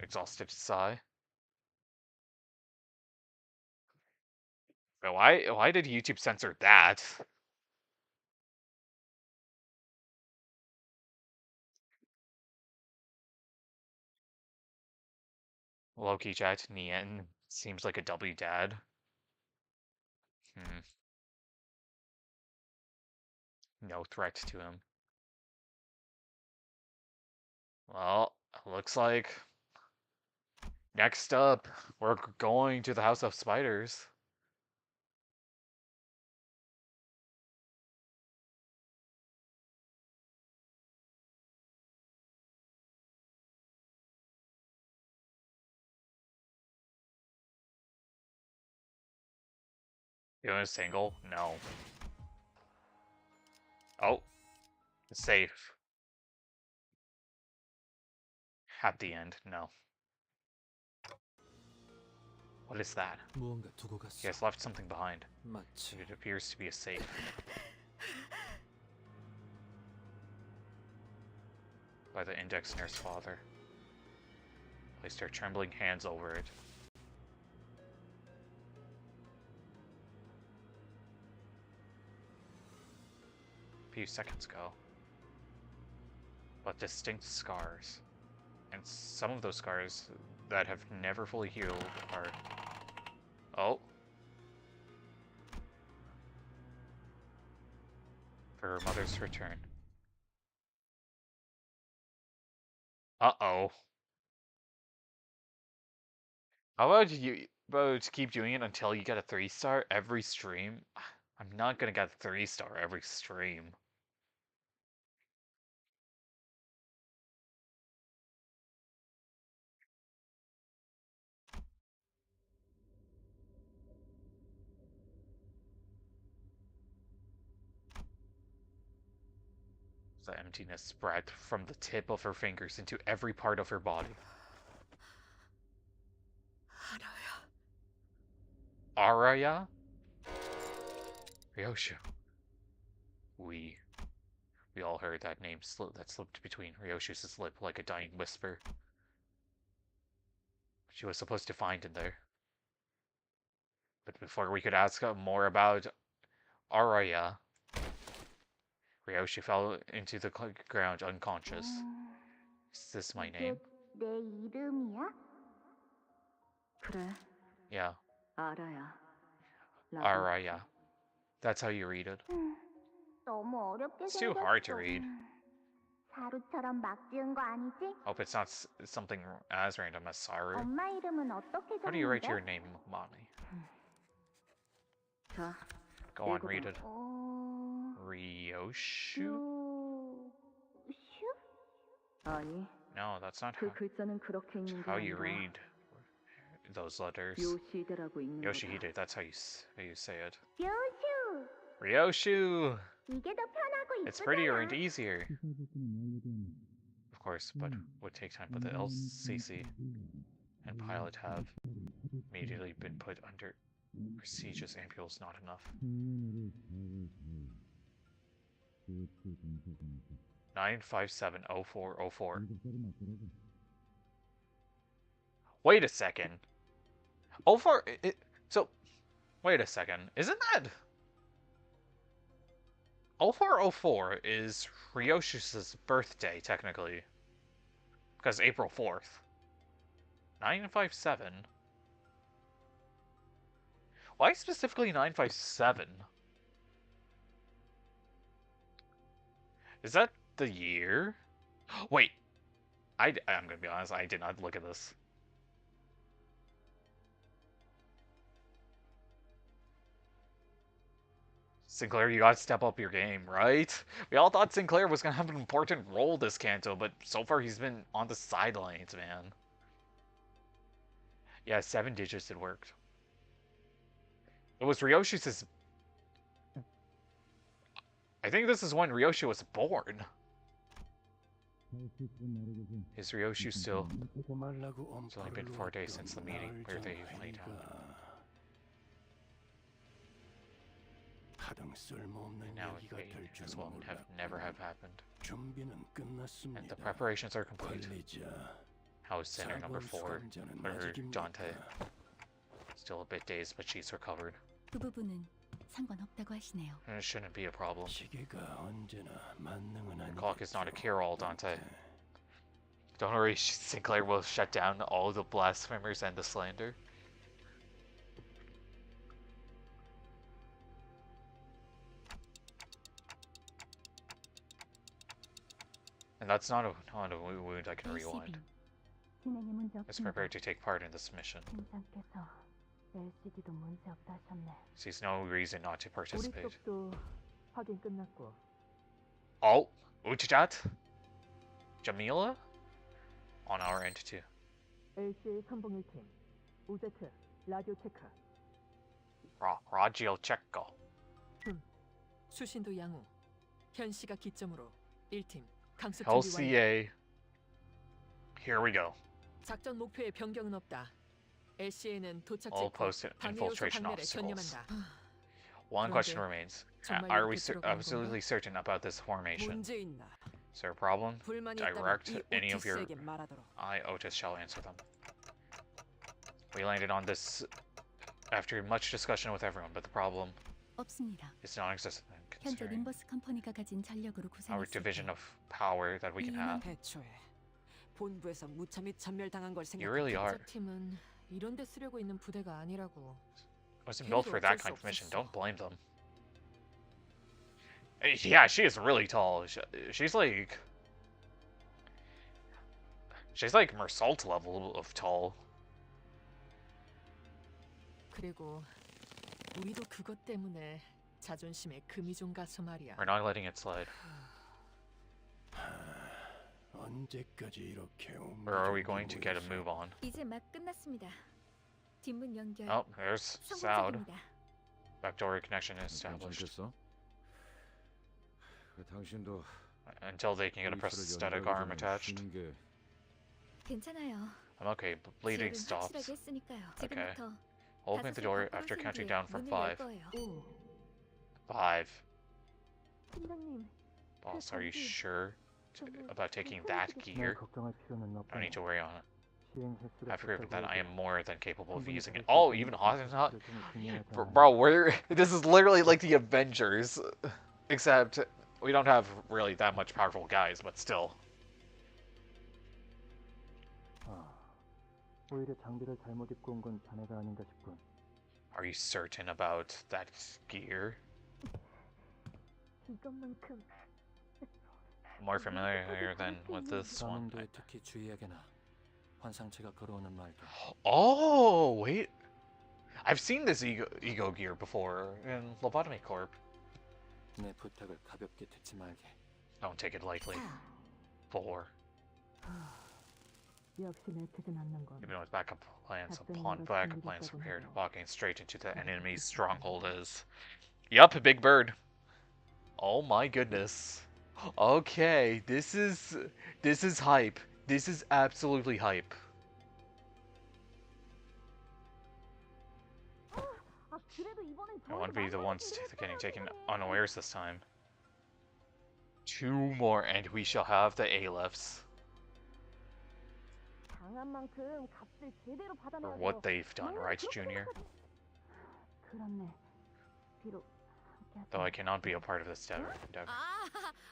[SPEAKER 1] Exhausted sigh. But why did YouTube censor that? Loki chat, Nien seems like a W dad. No threat to him. Well, looks like next up, we're going to the House of Spiders. You want a single? No. Oh. Safe. At the end, no. What is that?
[SPEAKER 8] 무언가 두고 갔어.
[SPEAKER 1] He has left something behind.
[SPEAKER 8] 마치
[SPEAKER 1] It appears to be a safe. By the index nurse father. Placed her trembling hands over it. A few seconds ago. But distinct scars. And some of those scars that have never fully healed are... Oh. For her mother's return. Uh-oh. How about keep doing it until you get a 3-star every stream? I'm not gonna get a 3-star every stream. The emptiness spread from the tip of her fingers into every part of her body. Araya? Ryoshu. We all heard that name that slipped between Ryoshu's lip like a dying whisper. She was supposed to find in there. But before we could ask more about Araya, Ryoshu fell into the ground unconscious. Is this my name?
[SPEAKER 3] 내 이름이야? 그래.
[SPEAKER 1] Yeah.
[SPEAKER 3] 알아야.
[SPEAKER 1] Araya. That's how you read it.
[SPEAKER 2] 너무 어렵게
[SPEAKER 1] It's too hard to read.
[SPEAKER 2] 사루처럼 막 지은 거 아니지?
[SPEAKER 1] Hope it's not something as random as Saru.
[SPEAKER 2] 엄마 이름은 어떻게
[SPEAKER 1] How do you write
[SPEAKER 2] 적는데?
[SPEAKER 1] your name, Mommy?
[SPEAKER 3] 자,
[SPEAKER 1] Go on, read it.
[SPEAKER 2] 어...
[SPEAKER 1] Ryoshu?
[SPEAKER 2] 슈?
[SPEAKER 3] 아니.
[SPEAKER 1] No, that's not
[SPEAKER 3] 그 글자는 그렇게 읽는 게
[SPEAKER 1] how you
[SPEAKER 3] 아니라
[SPEAKER 1] read those letters.
[SPEAKER 3] 요시히데라고 읽는 거다.
[SPEAKER 1] Yoshihide, that's how you say it.
[SPEAKER 2] 요슈!
[SPEAKER 1] Ryoshu!
[SPEAKER 2] 이게 더 편하고
[SPEAKER 1] It's prettier and
[SPEAKER 2] 이쁘잖아.
[SPEAKER 1] easier. Of course, but would take time. But the LCC and pilot have immediately been put under prestigious ampules, not enough. 9570404. Wait a second. 04. So, wait a second. Isn't that 0404 is Ryoshu's birthday technically? Because April 4th. 957. Why specifically 957? Is that the year? Wait. I'm gonna be honest, I did not look at this. Sinclair, you gotta step up your game, right? We all thought Sinclair was gonna have an important role this Canto, but so far he's been on the sidelines, man. Yeah, 7 digits, it worked. It was Ryoshu's... I think this is when Ryoshu was born. Is Ryoshu still... It's only been 4 days since the meeting where they laid out. Now it may as well never have happened. And the preparations are complete. House center number 4, where Dante. Still a bit dazed, but she's recovered.
[SPEAKER 3] 그 부분은 상관없다고 하시네요.
[SPEAKER 1] And it shouldn't be a problem. The clock is not a cure-all, Dante. Don't worry, Sinclair will shut down all the blasphemers and the slander. And that's not a wound I can rewind.
[SPEAKER 3] 진행에 문제
[SPEAKER 1] Is
[SPEAKER 3] 없습니다.
[SPEAKER 1] prepared to take part in this mission.
[SPEAKER 3] 팀장께서 LCD도 문제 없다 하셨네.
[SPEAKER 1] Sees no reason not to
[SPEAKER 3] 우리
[SPEAKER 1] participate.
[SPEAKER 3] 쪽도 확인 끝났고.
[SPEAKER 1] Oh, Uchijat? Jamila? On our end too.
[SPEAKER 3] LCA 301팀, 우제트, 라디오 체크.
[SPEAKER 1] Radio Checo.
[SPEAKER 12] 수신도 양호. 현 시각 기점으로 1팀 강습 준비 완료.
[SPEAKER 1] LCA. Here we go.
[SPEAKER 12] 작전 목표에 변경은 없다. LCA는 도착
[SPEAKER 1] All
[SPEAKER 12] 직후
[SPEAKER 1] post
[SPEAKER 12] 방해 요소
[SPEAKER 1] infiltration
[SPEAKER 12] 방멸에
[SPEAKER 1] obstacles.
[SPEAKER 12] 전념한다.
[SPEAKER 1] One question remains. Are we absolutely
[SPEAKER 12] 건가?
[SPEAKER 1] certain about this formation?
[SPEAKER 12] 문제 있나?
[SPEAKER 1] Is there a problem?
[SPEAKER 12] 불만이 있다면
[SPEAKER 1] Direct
[SPEAKER 12] 이
[SPEAKER 1] any of your...
[SPEAKER 12] 오티스에게 말하도록.
[SPEAKER 1] I, Otis, shall answer them. We landed on this after much discussion with everyone, but the problem
[SPEAKER 3] 없습니다.
[SPEAKER 1] is non-existent
[SPEAKER 3] 현재
[SPEAKER 1] considering
[SPEAKER 3] 림버스 컴퍼니가 가진 전력으로
[SPEAKER 1] our
[SPEAKER 3] 구성했을
[SPEAKER 1] division
[SPEAKER 3] 때
[SPEAKER 1] of power that we can have.
[SPEAKER 12] 애초에 본부에서 무참히 전멸당한 걸
[SPEAKER 1] You really are.
[SPEAKER 12] 생각해. 팀은 이런 데 쓰려고 있는 부대가 아니라고.
[SPEAKER 1] Wasn't built for that kind of
[SPEAKER 12] 어쩔 수
[SPEAKER 1] mission.
[SPEAKER 12] 없었어.
[SPEAKER 1] Don't blame them. Yeah, she is really tall. She's like... She's like Mersault level of tall.
[SPEAKER 12] 그리고 우리도 그것 때문에 자존심에 금이 좀 가서 말이야.
[SPEAKER 1] We're not letting it slide. Or are we going to get a move on?
[SPEAKER 2] 이제 막 끝났습니다. 뒷문 연결.
[SPEAKER 1] Oh, there's Sound.
[SPEAKER 2] 성공적입니다.
[SPEAKER 1] Backdoor connection is established.
[SPEAKER 14] 당신도
[SPEAKER 1] until they can get a prosthetic arm attached.
[SPEAKER 2] 괜찮아요.
[SPEAKER 1] I'm okay, but bleeding
[SPEAKER 2] 지압은
[SPEAKER 1] stops.
[SPEAKER 2] 확실하게 했으니까요.
[SPEAKER 1] Okay.
[SPEAKER 2] 지금부터
[SPEAKER 1] Open the door
[SPEAKER 2] 다섯
[SPEAKER 1] after
[SPEAKER 2] 세
[SPEAKER 1] counting
[SPEAKER 2] 뒤에
[SPEAKER 1] down from
[SPEAKER 2] 문을 열
[SPEAKER 1] 5.
[SPEAKER 2] 거예요.
[SPEAKER 1] 5.
[SPEAKER 3] 팀장님,
[SPEAKER 1] Boss, are you sure about taking that gear?
[SPEAKER 4] 걱정할 필요는
[SPEAKER 1] I don't need to worry on it.
[SPEAKER 4] 시행 횟수가
[SPEAKER 1] I've proven that I am more than capable of
[SPEAKER 4] 충분히
[SPEAKER 1] using it.
[SPEAKER 4] 그럴 수
[SPEAKER 1] Oh,
[SPEAKER 4] 있다는
[SPEAKER 1] even
[SPEAKER 4] 것을
[SPEAKER 1] Hawkins not?
[SPEAKER 4] 결정을 중요하다.
[SPEAKER 1] Bro, we're this is literally like the Avengers, except we don't have really that much powerful guys, but still.
[SPEAKER 4] 오히려 장비를 잘못 입고 온 건 자네가 아닌가 싶군.
[SPEAKER 1] Are you certain about that gear?
[SPEAKER 3] 이것만큼
[SPEAKER 1] More familiar than with this one.
[SPEAKER 4] 감염도에 특히 주의하게나. 환상체가 걸어오는 말도.
[SPEAKER 1] Oh, wait. I've seen this ego gear before in Lobotomy Corp.
[SPEAKER 4] 내 부탁을 가볍게 듣지 말게.
[SPEAKER 1] Don't take it lightly. 4.
[SPEAKER 3] 역시 내치진 않는 건.
[SPEAKER 1] Even with backup plans prepared, walking straight into the enemy's stronghold is. Yup, Big Bird. Oh my goodness. Okay, this is hype. This is absolutely hype. I want to be the ones getting taken unawares this time. 2 more and we shall have the A-lefts.
[SPEAKER 3] 당한 만큼 값을 제대로
[SPEAKER 1] For
[SPEAKER 3] 받아내야
[SPEAKER 1] what they've done, right, Junior?
[SPEAKER 3] 그렇네. 비록
[SPEAKER 1] Though I cannot be a part of this endeavor.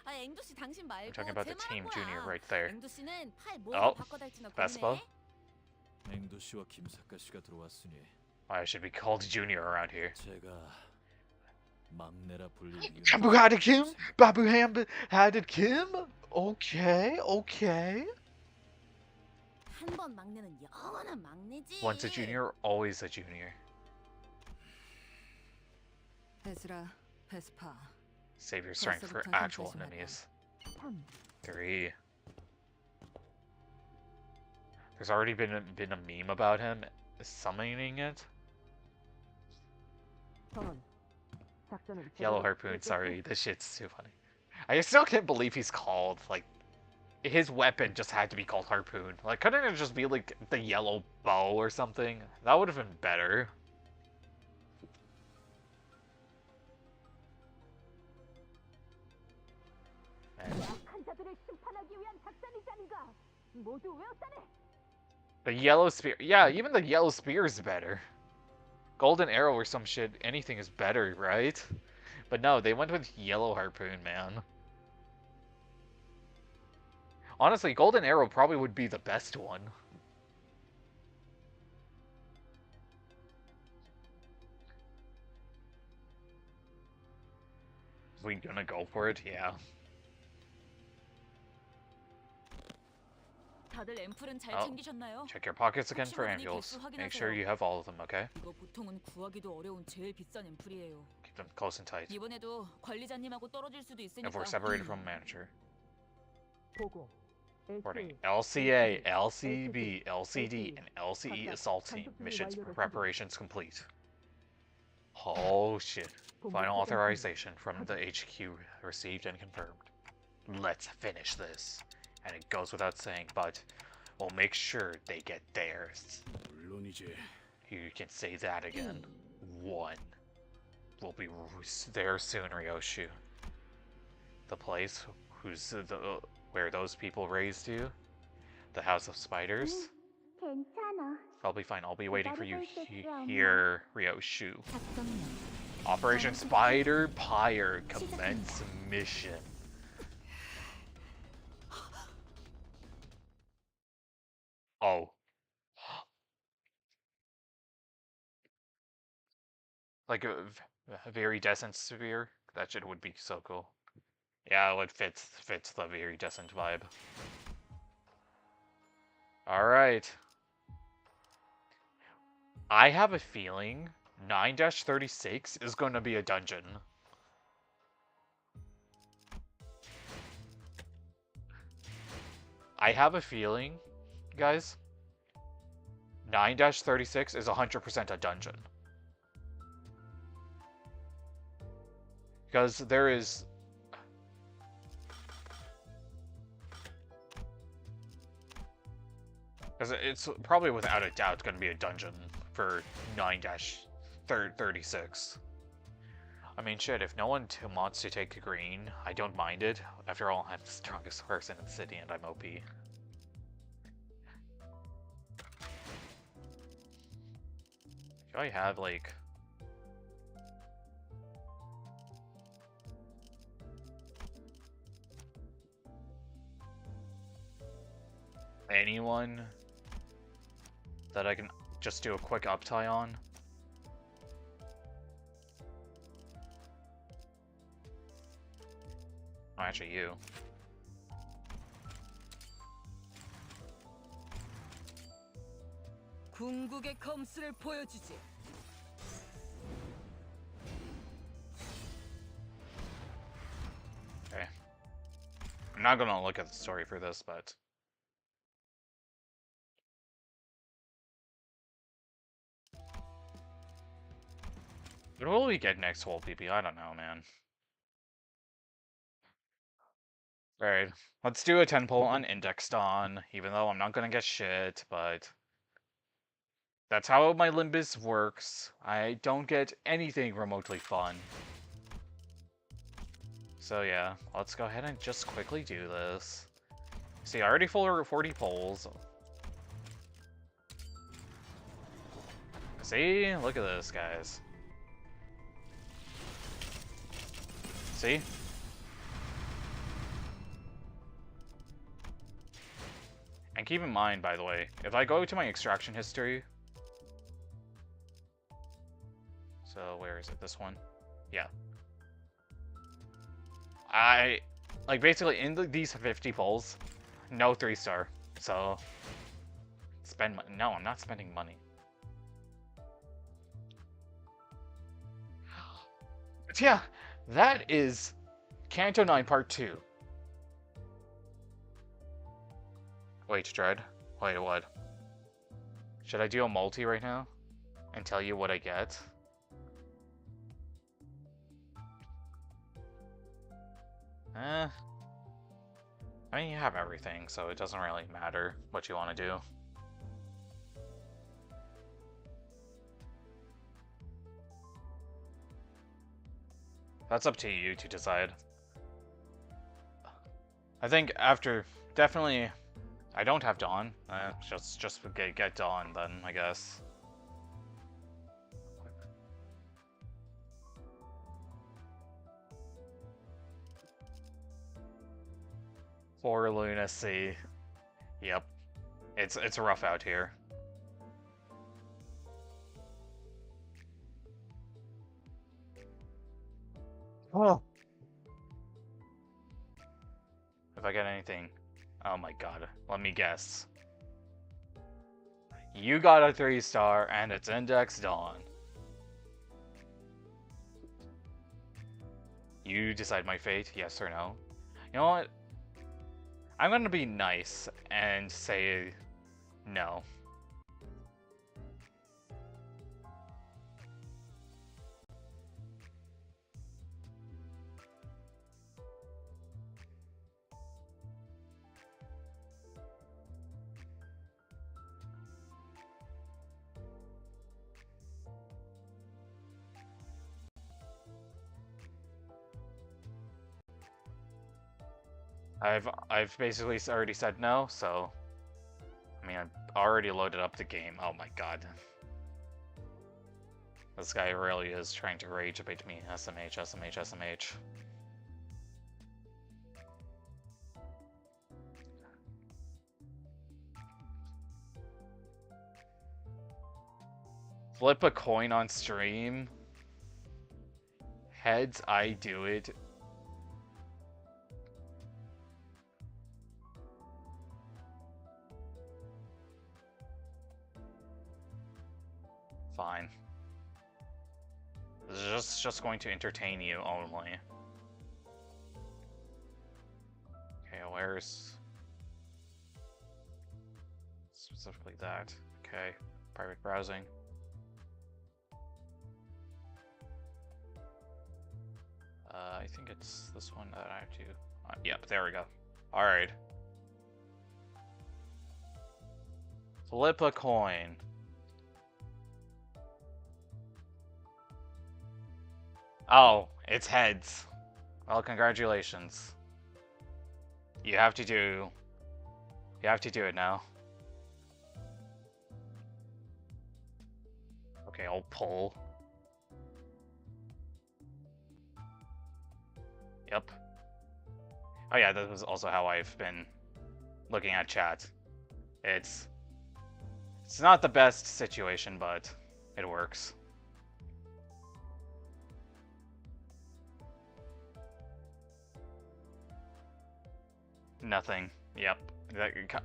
[SPEAKER 6] 앵두 씨 당신 말고
[SPEAKER 1] I'm talking about the
[SPEAKER 6] 제
[SPEAKER 1] team
[SPEAKER 6] 말한
[SPEAKER 1] Junior
[SPEAKER 6] 거야.
[SPEAKER 1] right there.
[SPEAKER 6] 앵두 씨는 팔
[SPEAKER 1] Oh,
[SPEAKER 6] 뭐로 바꿔달지나
[SPEAKER 1] Vespa?
[SPEAKER 6] 고민해.
[SPEAKER 5] 앵도 씨와 김사카 씨가 들어왔으니
[SPEAKER 1] I should be called Junior around here.
[SPEAKER 5] 제가 막내라 불릴 이유는
[SPEAKER 1] Babu had it, Kim? Babu had it, Kim? Okay, okay.
[SPEAKER 6] 한 번 막내는 영원한 막내지.
[SPEAKER 1] Once a junior, always a junior.
[SPEAKER 6] 베스라, 베스파.
[SPEAKER 1] Save your strength for
[SPEAKER 6] 벌써부터
[SPEAKER 1] actual
[SPEAKER 6] 조심하자.
[SPEAKER 1] enemies.
[SPEAKER 3] 3.
[SPEAKER 1] 3. There's already been a meme about him summoning it. Yellow harpoon, sorry, this shit's too funny. I still can't believe he's called, like, his weapon just had to be called harpoon. Like, couldn't it just be, like, the yellow bow or something? That would have been better. The yellow spear. Yeah, even the yellow spear is better. Golden arrow or some shit, anything is better, right? But no, they went with yellow harpoon, man. Honestly, golden arrow probably would be the best one. We gonna go for it? Yeah.
[SPEAKER 6] 다들 앰플은 잘
[SPEAKER 1] Oh,
[SPEAKER 6] 챙기셨나요?
[SPEAKER 1] check your pockets again for
[SPEAKER 6] 혹시 모르니
[SPEAKER 1] ampules.
[SPEAKER 6] 개수
[SPEAKER 1] Make sure
[SPEAKER 6] 확인하세요.
[SPEAKER 1] you have all of them, okay?
[SPEAKER 6] 이거 보통은 구하기도 어려운 제일 비싼 앰플이에요.
[SPEAKER 1] Keep them close and tight.
[SPEAKER 6] 이번에도 관리자님하고 떨어질 수도
[SPEAKER 1] If
[SPEAKER 6] 있으니까.
[SPEAKER 1] we're separated from manager.
[SPEAKER 3] 보고.
[SPEAKER 1] Reporting LCA, LCB, LCD, and LCE assault team. Missions preparations complete. Oh shit. Final authorization from the HQ received and confirmed. Let's finish this. And it goes without saying, but we'll make sure they get theirs.
[SPEAKER 13] 물론이지.
[SPEAKER 1] You can say that again. 1. We'll be there soon, Ryoshu. The place where those people raised you? The House of Spiders?
[SPEAKER 2] 괜찮아.
[SPEAKER 1] Probably fine. I'll be waiting for you here, Ryoshu. Operation Spider Pyre commence mission. Oh. Like a very decent sphere? That shit would be so cool. Yeah, it fits the very decent vibe. Alright. I have a feeling 9-36 is going to be a dungeon. I have a feeling, guys, 9-36 is 100% a dungeon. Because there is... Because it's probably without a doubt going to be a dungeon for 9-36. I mean, shit, if no one wants to take green, I don't mind it. After all, I'm the strongest person in the city and I'm OP. Do I have, like... anyone that I can just do a quick uptie on? Oh, actually, you.
[SPEAKER 6] 궁극의 검수를 보여주지.
[SPEAKER 1] Okay. I'm not gonna look at the story for this, but... what will we get next whole PP? I don't know, man. Alright, let's do a 10 pull on indexed on, even though I'm not gonna get shit, but... that's how my Limbus works. I don't get anything remotely fun. So yeah, let's go ahead and just quickly do this. See, I already full 40 pulls. See? Look at this, guys. See? And keep in mind, by the way, if I go to my extraction history... so, where is it? This one? Yeah. like, basically, in these 50 pulls, no 3-star. So, spend money. No, I'm not spending money. But yeah, that is Canto 9 Part 2. Wait, Dread. Wait, what? Should I do a multi right now? And tell you what I get? I mean, you have everything, so it doesn't really matter what you want to do. That's up to you to decide. I think after, definitely, I don't have Dawn. Just get Dawn then, I guess. For lunacy. Yep. It's rough out here. Oh. If I get anything. Oh my god. Let me guess. You got a 3-star and it's indexed on. You decide my fate, yes or no. You know what? I'm gonna be nice and say no. I've basically already said no, so I mean I've already loaded up the game. Oh my god. This guy really is trying to rage bait me. SMH, SMH, SMH. Flip a coin on stream. Heads, I do it. Fine. This is just going to entertain you only. Okay, where's... specifically that. Okay, private browsing. I think it's this one that I have to... yep, there we go. Alright. Flip a coin. Oh, it's heads. Well, congratulations. You have to do it now. Okay, I'll pull. Yep. Oh yeah, that was also how I've been looking at chat. It's not the best situation, but it works. Nothing. Yep.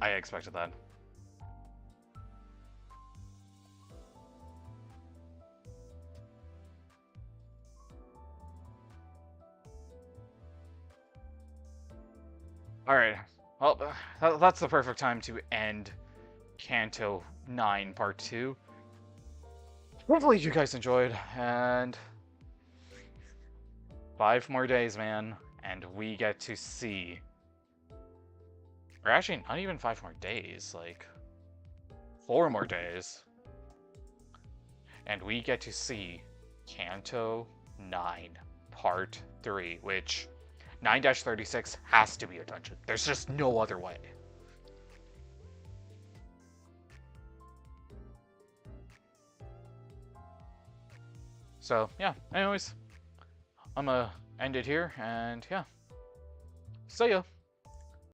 [SPEAKER 1] I expected that. Alright. Well, that's the perfect time to end Canto 9 Part 2. Hopefully you guys enjoyed, and 5 more days, man, and we get to see... Or actually, not even 5 more days, like 4 more days. And we get to see Canto 9 Part 3, which 9-36 has to be a dungeon. There's just no other way. So, yeah, anyways, I'm gonna end it here, and yeah, see ya.